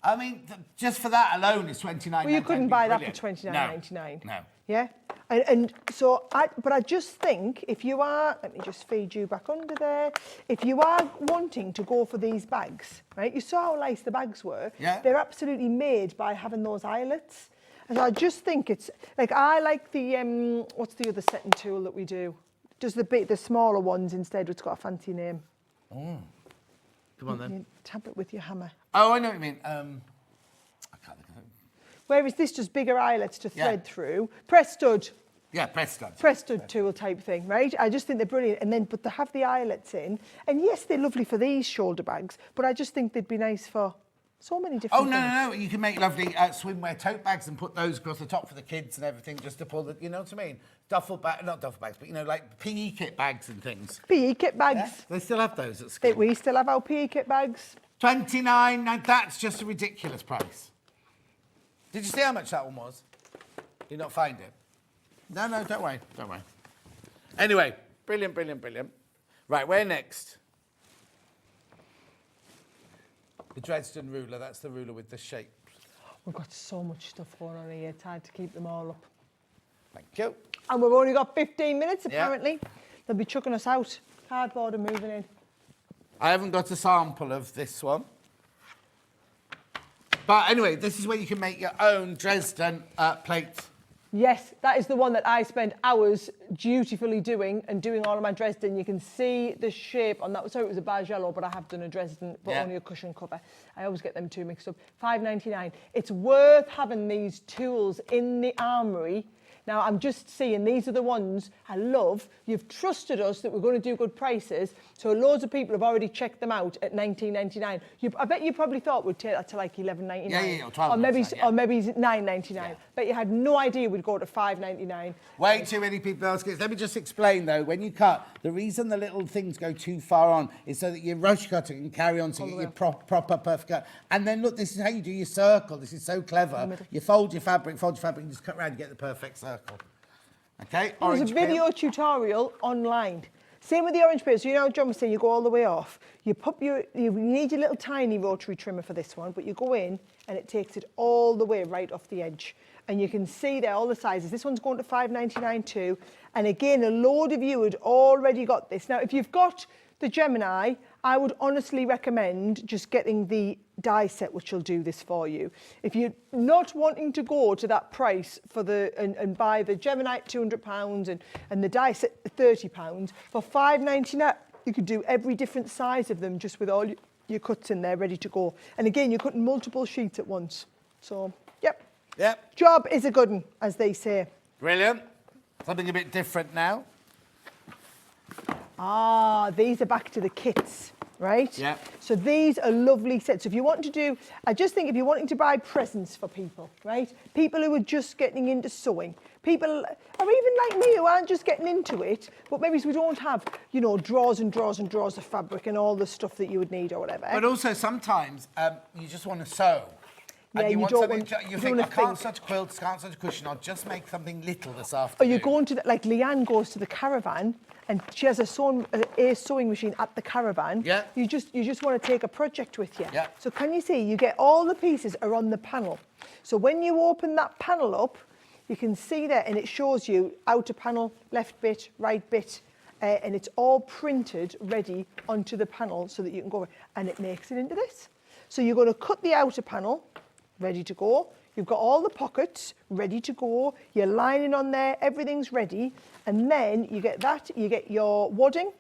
I mean, just for that alone is $29.99. Well, you couldn't buy that for $29.99. No. Yeah? And so, but I just think if you are, let me just feed you back under there. If you are wanting to go for these bags, right? You saw how nice the bags were. Yeah. They're absolutely made by having those eyelets. And so I just think it's, like, I like the, what's the other setting tool that we do? Does the smaller ones instead, it's got a fancy name. Oh. Come on then. You tap it with your hammer. Oh, I know what you mean. I can't think of it. Whereas this just bigger eyelets to thread through. Press stud. Yeah, press stud. Press stud tool type thing, right? I just think they're brilliant. And then, but to have the eyelets in, and yes, they're lovely for these shoulder bags, but I just think they'd be nice for so many different things. No. You can make lovely swimwear tote bags and put those across the top for the kids and everything, just to pull the, you know what I mean? Not duffel bags, but, you know, like PE kit bags and things. PE kit bags. Yeah, they still have those at school. We still have our PE kit bags. $29, that's just a ridiculous price. Did you see how much that one was? Did you not find it? No, don't worry. Anyway, brilliant. Right, where next? The Dresden ruler, that's the ruler with the shape. We've got so much stuff going on here, it's hard to keep them all up. Thank you. And we've only got 15 minutes, apparently. Yeah. They'll be chucking us out. Cardboard and moving in. I haven't got a sample of this one. But anyway, this is where you can make your own Dresden plate. Yes, that is the one that I spent hours dutifully doing all of my Dresden. You can see the shape on that. Sorry, it was a Bargello, but I have done a Dresden, but only a cushion cover. I always get them two mixed up. $5.99. It's worth having these tools in the armoury. Now, I'm just seeing these are the ones I love. You've trusted us that we're going to do good prices. So loads of people have already checked them out at $19.99. I bet you probably thought we'd take that to like $11.99. Yeah, or $12.99, or maybe $9.99. But you had no idea we'd go to $5.99. Way too many people ask it. Let me just explain though, when you cut, the reason the little things go too far on is so that you rush cut it and carry on to get your proper perfect cut. And then look, this is how you do your circle. This is so clever. You fold your fabric, and just cut around, you get the perfect circle. Okay, there's a video tutorial online. Same with the orange peel. So you know, John was saying, you go all the way off. You need your little tiny rotary trimmer for this one, but you go in and it takes it all the way right off the edge. And you can see there all the sizes. This one's going to $5.99 too. And again, a load of you had already got this. Now, if you've got the Gemini, I would honestly recommend just getting the die set, which will do this for you. If you're not wanting to go to that price for and buy the Gemini at £200 and the die set at £30, for $5.99, you could do every different size of them just with all your cuts in there ready to go. And again, you're cutting multiple sheets at once. So, yep. Job is a good one, as they say. Brilliant. Something a bit different now. These are back to the kits, right? Yeah. So these are lovely sets. So if you want to do, I just think if you're wanting to buy presents for people, right? People who are just getting into sewing, people, or even like me who aren't just getting into it, but maybe we don't have, you know, drawers and drawers and drawers of fabric and all the stuff that you would need or whatever. But also sometimes you just want to sew. Yeah, and you want don't something, want, you think, I can't such quilts, can't such cushion, I'll just make something little this afternoon. Or you're going to, like Leanne goes to the caravan and she has a sewing machine at the caravan. Yeah. You just want to take a project with you. Yeah. So can you see, you get all the pieces are on the panel. So when you open that panel up, you can see there and it shows you outer panel, left bit, right bit, and it's all printed ready onto the panel so that you can go, and it makes it into this. So you're going to cut the outer panel, ready to go. You've got all the pockets ready to go. Your lining on there, everything's ready. And then you get that, you get your wadding.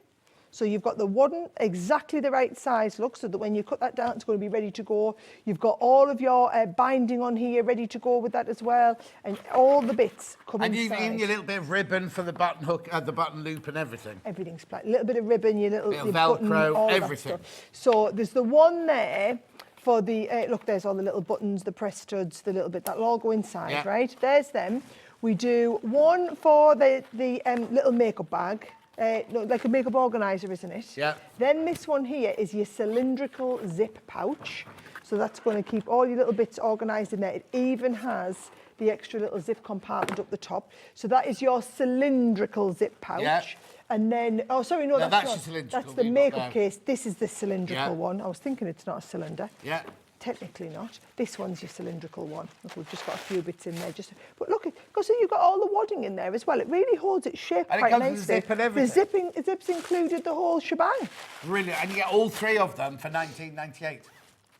So you've got the wadding exactly the right size look, so that when you cut that down, it's going to be ready to go. You've got all of your binding on here ready to go with that as well. And all the bits come inside. And even your little bit of ribbon for the button hook, the button loop and everything. Everything's a little bit of ribbon, your little Velcro, button, all everything. That stuff. So there's the one there for the, look, there's all the little buttons, the press studs, the little bit, that'll all go inside, right? There's them. We do one for the little makeup bag, like a makeup organiser, isn't it? Yeah. Then this one here is your cylindrical zip pouch. So that's going to keep all your little bits organised in there. It even has the extra little zip compartment up the top. So that is your cylindrical zip pouch. Yeah. And then, oh, sorry, no, that's your not. cylindrical. That's the makeup case. This is the cylindrical Yeah. one. I was thinking it's not a cylinder. Yeah. Technically not. This one's your cylindrical one. Look, we've just got a few bits in there. But look, so you've got all the wadding in there as well. It really holds its shape And quite it comes nicely. with the zip and everything. The zip's included the whole shebang. Brilliant. And you get all three of them for $19.98.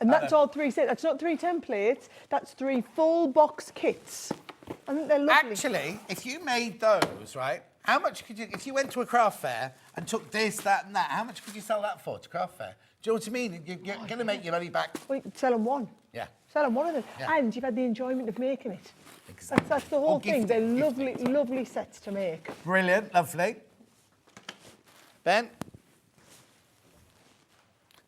And that's all three sets. That's not 3 templates. That's 3 full box kits. I think they're lovely. Actually, if you made those, right, how much could you, if you went to a craft fair and took this, that and that, how much could you sell that for to craft fair? Do you know what I mean? You're going to make your money back. Well, you could sell them one. Yeah. Sell them one of them. Yeah. And you've had the enjoyment of making it. Exactly. That's the whole thing. They're gifting. lovely sets to make. Brilliant, lovely. Ben?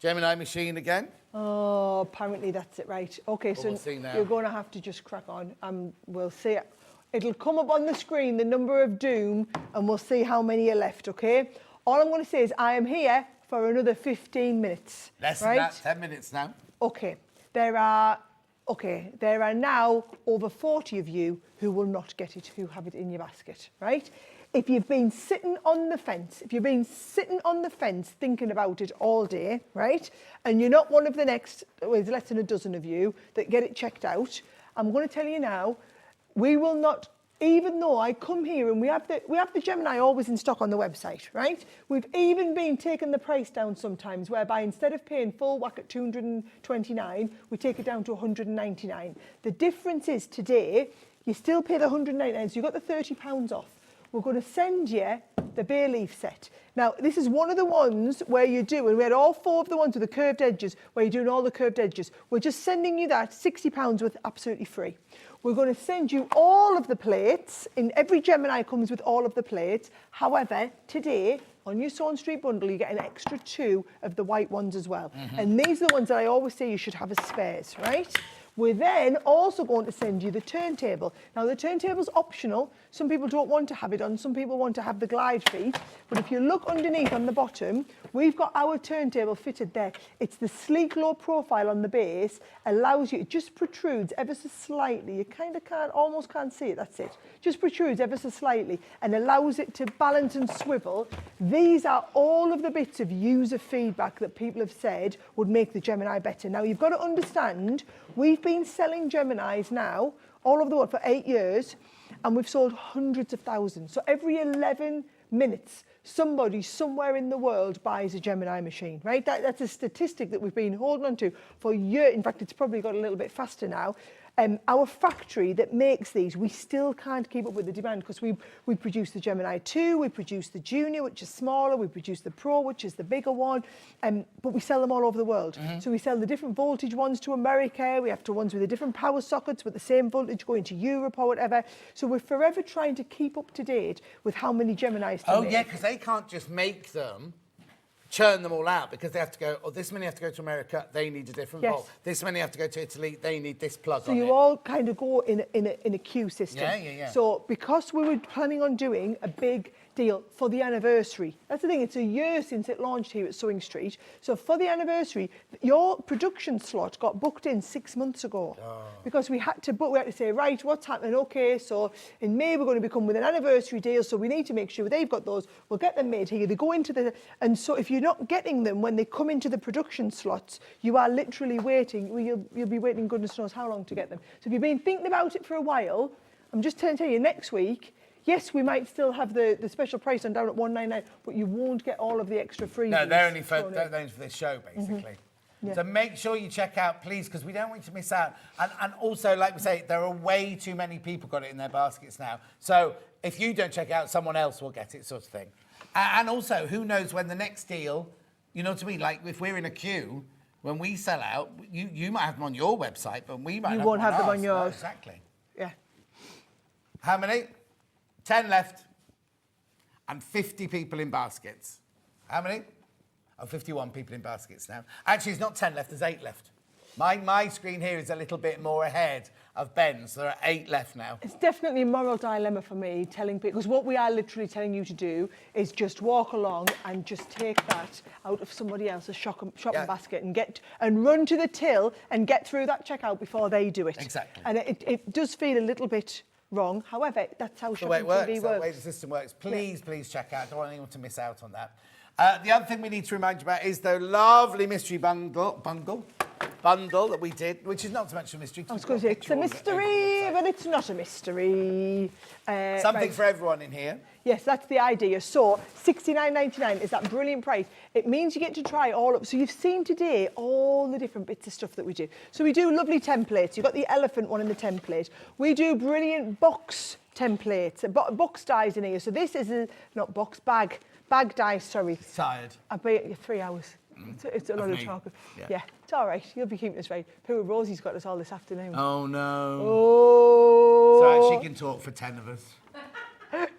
Gemini machine again? Oh, apparently that's it, right. Okay, Well, so we'll see now. you're going to have to just crack on. We'll see it. It'll come up on the screen, the number of doom, and we'll see how many are left, okay? All I'm going to say is I am here for another 15 minutes. Less right? than that, 10 minutes now. Okay, there are now over 40 of you who will not get it, who have it in your basket, right? If you've been sitting on the fence, thinking about it all day, right? And you're not one of the next, there's less than a dozen of you that get it checked out, I'm going to tell you now, we will not, even though I come here and we have the Gemini always in stock on the website, right? We've even been taking the price down sometimes, whereby instead of paying full whack at $229, we take it down to $199. The difference is today, you still pay the $199, so you've got the £30 off. We're going to send you the bay leaf set. Now, this is one of the ones where you do, and we had all 4 of the ones with the curved edges, where you're doing all the curved edges. We're just sending you that, £60 with absolutely free. We're going to send you all of the plates. In every Gemini comes with all of the plates. However, today, on your Swan Street bundle, you get an extra 2 of the white ones as well. And these are the ones that I always say you should have as spares, right? We're then also going to send you the turntable. Now, the turntable's optional. Some people don't want to have it on. Some people want to have the glide feet. But if you look underneath on the bottom, we've got our turntable fitted there. It's the sleek low profile on the base, allows you, it just protrudes ever so slightly. You kind of almost can't see it, that's it. Just protrudes ever so slightly and allows it to balance and swivel. These are all of the bits of user feedback that people have said would make the Gemini better. Now, you've got to understand, we've been selling Geminis now all over the world for 8 years, and we've sold hundreds of thousands. So every 11 minutes, somebody somewhere in the world buys a Gemini machine, right? That's a statistic that we've been holding on to for years. In fact, it's probably got a little bit faster now. Our factory that makes these, we still can't keep up with the demand because we produce the Gemini 2, we produce the Junior, which is smaller, we produce the Pro, which is the bigger one, but we sell them all over the world. So we sell the different voltage ones to America, we have to ones with the different power sockets with the same voltage going to Europe or whatever. So we're forever trying to keep up to date with how many Geminis to make. Yeah, because they can't just make them, churn them all out, because they have to go, this many have to go to America, they need a different volt. This many have to go to Italy, they need this plug on it. So you all kind of go in a queue system. Yeah. So because we were planning on doing a big deal for the anniversary, that's the thing, it's a year since it launched here at Sewing Street. So for the anniversary, your production slot got booked in 6 months ago. Because we had to book, we had to say, right, what's happening? Okay, so in May we're going to become with an anniversary deal, so we need to make sure they've got those. We'll get them made here. They go into the, and so if you're not getting them when they come into the production slots, you are literally waiting. You'll be waiting goodness knows how long to get them. So if you've been thinking about it for a while, I'm just telling you, next week, yes, we might still have the special price on down at $199, but you won't get all of the extra freebies. No, they're only for this show, basically. Yeah. So make sure you check out, please, because we don't want you to miss out. And also, like we say, there are way too many people got it in their baskets now. So if you don't check out, someone else will get it, sort of thing. And also, who knows when the next deal, you know what I mean? Like if we're in a queue, when we sell out, you might have them on your website, but we might you not won't have them ours. on yours. No, exactly. Yeah. How many? 10 left. And 50 people in baskets. How many? Oh, 51 people in baskets now. Actually, it's not 10 left, there's 8 left. My screen here is a little bit more ahead of Ben's. There are 8 left now. It's definitely a moral dilemma for me, telling people, because what we are literally telling you to do is just walk along and just take that out of somebody else's shopping basket and run to the till and get through that checkout before they do it. Exactly. And it does feel a little bit wrong. However, that's how shopping TV works. works. The way the system works. Please check out. I don't want anyone to miss out on that. The other thing we need to remind you about is the lovely mystery bundle that we did, which is not so much a mystery. I was going to say, it's a mystery, but it's not a mystery. Something for everyone in here. Yes, that's the idea. So $69.99 is that brilliant price. It means you get to try all of. So you've seen today all the different bits of stuff that we do. So we do lovely templates. You've got the elephant one in the template. We do brilliant box templates, box dies in here. So this is not box, bag dies, sorry. Tired. I bet you 3 hours. It's a lot of talk. Yeah, it's all right. You'll be keeping us right. Poor Rosie's got us all this afternoon. Oh, no. Oh. It's all right, she can talk for 10 of us.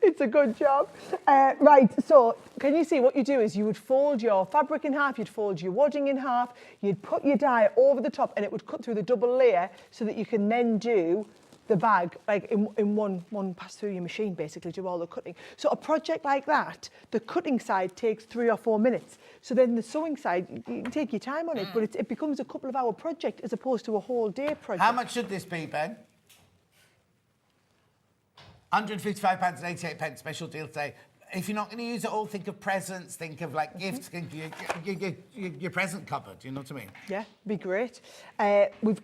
It's a good job. Right, so can you see what you do is you would fold your fabric in half, you'd fold your wadding in half, you'd put your die over the top and it would cut through the double layer so that you can then do the bag like in one pass through your machine, basically do all the cutting. So a project like that, the cutting side takes 3 or 4 minutes. So then the sewing side, you can take your time on it, but it becomes a couple of hour project as opposed to a whole day project. How much should this be, Ben? £155.88, special deal today. If you're not going to use it all, think of presents, think of like gifts, think of your present cupboard, you know what I mean? Yeah, be great.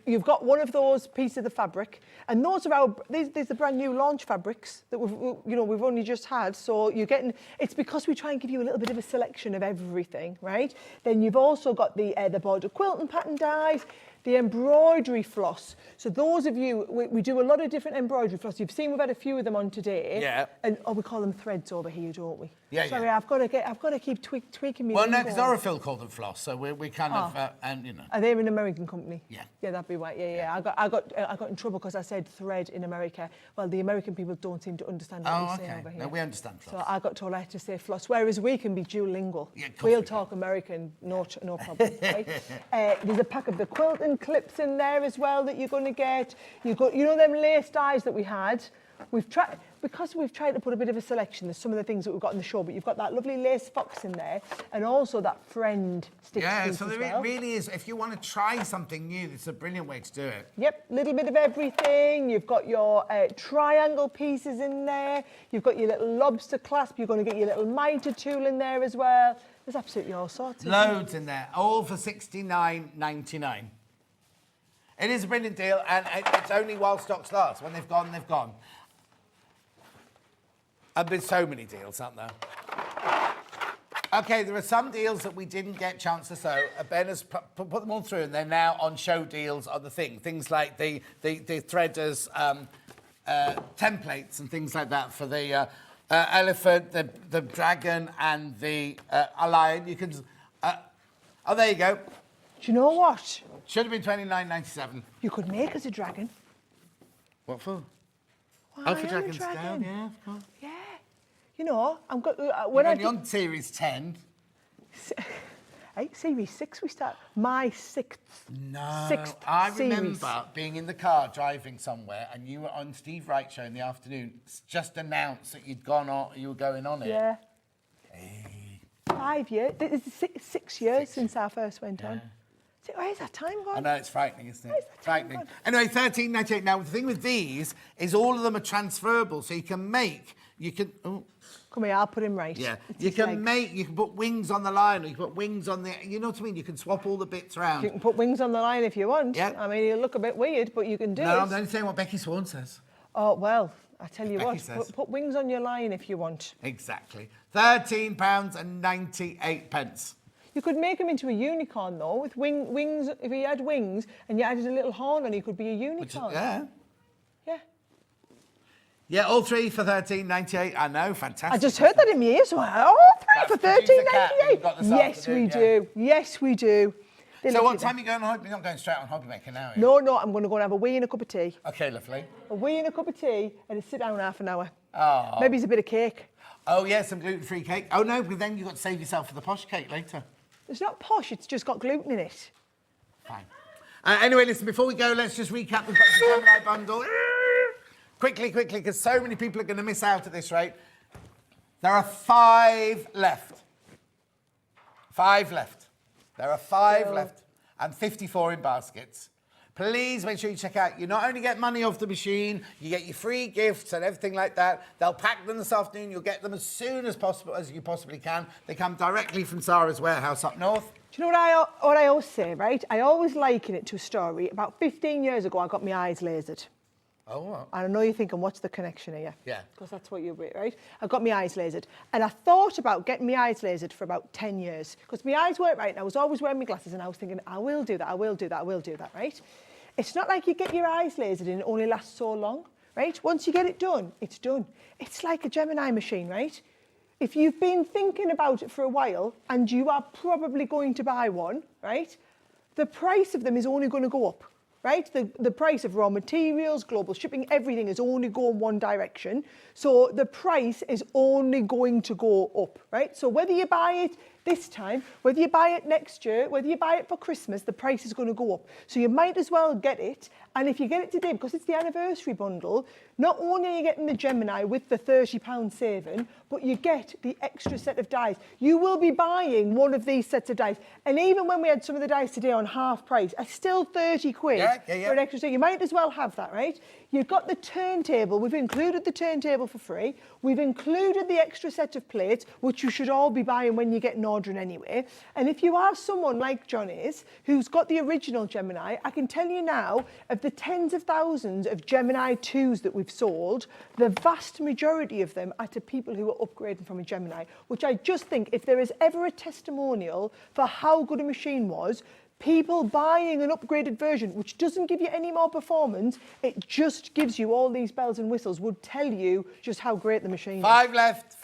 You've got one of those pieces of the fabric, and those are these are the brand new launch fabrics that we've only just had. So you're getting, it's because we try and give you a little bit of a selection of everything, right? Then you've also got the border quilt and pattern dies. the embroidery floss. So those of you, we do a lot of different embroidery floss. You've seen we've had a few of them on today. Yeah. And we call them threads over here, don't we? Yeah, Sorry, yeah. I've got to keep tweaking me. Well, no, lingo. because Orifil called them floss, so we kind of, and you know. Are they an American company? Yeah. Yeah, that'd be right. Yeah. I got in trouble because I said thread in America. Well, the American people don't seem to understand what we say over here. No, we understand floss. So I got told I had to say floss, whereas we can be duolingual. Yeah, of course We'll we talk American, no problem. Right? There's a pack of the quilting clips in there as well that you're going to get. You know them lace dies that we had. We've tried to put a bit of a selection. There's some of the things that we've got in the show, but you've got that lovely lace fox in there, and also that friend stitch piece so as there well. really is. If you want to try something new, it's a brilliant way to do it. Yep, little bit of everything. You've got your triangle pieces in there. You've got your little lobster clasp. You're going to get your little mitre tool in there as well. There's absolutely all sorts. Loads in there, all for $69.99. It is a brilliant deal, and it's only while stocks last. When they've gone, they've gone. And there's so many deals, aren't there? Okay, there are some deals that we didn't get a chance to sew. Ben has put them all through, and they're now on show deals on the thing. Things like the threaders templates and things like that for the elephant, the dragon, and the lion. You can. Oh, there you go. Do you know what? Should have been $29.97. You could make us a dragon. What for? Why, for I'm a Dragon's dragon. Down, yeah, of course. Yeah. You know, I'm got When you're only on Series 10. Series 6 we start. My sixth I series. remember being in the car driving somewhere, and you were on Steve Wright's show in the afternoon. Just announced that you'd gone on. You were going on it. Yeah. 5 years. This is 6 years since I first went on. So where's that time gone? I know, it's frightening, isn't it? Frightening. Anyway, $13.98. Now, the thing with these is all of them are transferable, so you can. Oh. Come here, I'll put him right. Yeah, It's you his can legs. you can put wings on the line, or you can put wings on the, you know what I mean? You can swap all the bits around. You can put wings on the line if you want. Yeah. I mean, it'll look a bit weird, but you can do it. No, I'm only saying what Becky Swan says. Oh, well, I tell you Becky what, says. put wings on your line if you want. Exactly. £13.98. You could make him into a unicorn, though, with wings. If he had wings and you added a little horn on, he could be a unicorn. Yeah. Yeah. Yeah, all three for $13.98. I know, fantastic. I just heard that in my ears. So all three for $13.98. Yes, we do. Yes, we do. So what time are you going on? You're not going straight on Hobby Maker now, are you? No, I'm going to go and have a wee and a cup of tea. Okay, lovely. A wee and a cup of tea and a sit down half an hour. Oh. Maybe it's a bit of cake. Oh, yeah, some gluten-free cake. Oh, no, but then you've got to save yourself for the posh cake later. It's not posh, it's just got gluten in it. Fine. Anyway, listen, before we go, let's just recap the Gemini bundle. Quickly, because so many people are going to miss out at this rate. There are 5 left. 5 left. There are 5 left and 54 in baskets. Please make sure you check out. You not only get money off the machine, you get your free gifts and everything like that. They'll pack them this afternoon. You'll get them as soon as possible, as you possibly can. They come directly from Sara's warehouse up north. Do you know what I always say, right? I always liken it to a story. About 15 years ago, I got my eyes lasered. Oh, what? And I know you're thinking, what's the connection here? Yeah. Because that's what you're right? I got my eyes lasered. And I thought about getting my eyes lasered for about 10 years. Because my eyes weren't right, and I was always wearing my glasses, and I was thinking, I will do that, right? It's not like you get your eyes lasered and it only lasts so long, right? Once you get it done, it's done. It's like a Gemini machine, right? If you've been thinking about it for a while and you are probably going to buy one, right? The price of them is only going to go up, right? The price of raw materials, global shipping, everything is only going one direction. So the price is only going to go up, right? So whether you buy it this time, whether you buy it next year, whether you buy it for Christmas, the price is going to go up. So you might as well get it. And if you get it today, because it's the anniversary bundle, not only are you getting the Gemini with the £30 saving, but you get the extra set of dies. You will be buying one of these sets of dies. And even when we had some of the dies today on half price, are still 30 quid for an extra set. You might as well have that, right? You've got the turntable. We've included the turntable for free. We've included the extra set of plates, which you should all be buying when you get an ordering anyway. And if you are someone like John is, who's got the original Gemini, I can tell you now, of the tens of thousands of Gemini 2s that we've sold, the vast majority of them are to people who are upgrading from a Gemini, which I just think, if there is ever a testimonial for how good a machine was, people buying an upgraded version, which doesn't give you any more performance, it just gives you all these bells and whistles, would tell you just how great the machine is. 5 left.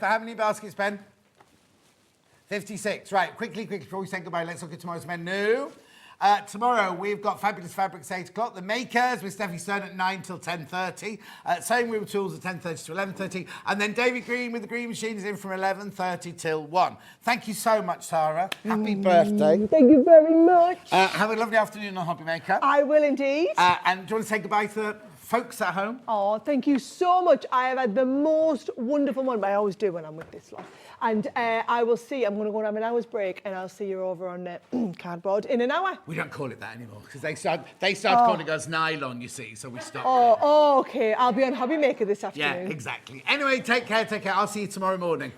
How many baskets, Ben? 56. Right, quickly, before we say goodbye, let's look at tomorrow's menu. Tomorrow, we've got Fabulous Fabrics at 8 o'clock. The Makers with Steffi Stern at 9 till 10:30. Sewing Room Tools at 10:30 to 11:30. And then David Green with the Green Machine is in from 11:30 till 1. Thank you so much, Sara. Happy birthday. Thank you very much. Have a lovely afternoon on Hobby Maker. I will indeed. And do you want to say goodbye to the folks at home? Oh, thank you so much. I have had the most wonderful one, but I always do when I'm with this lot. And I will see, I'm going to go and have an hour's break, and I'll see you over on cardboard in an hour. We don't call it that anymore, because they start calling us nylon, you see, so we stop. Oh, okay. I'll be on Hobby Maker this afternoon. Yeah, exactly. Anyway, take care. I'll see you tomorrow morning.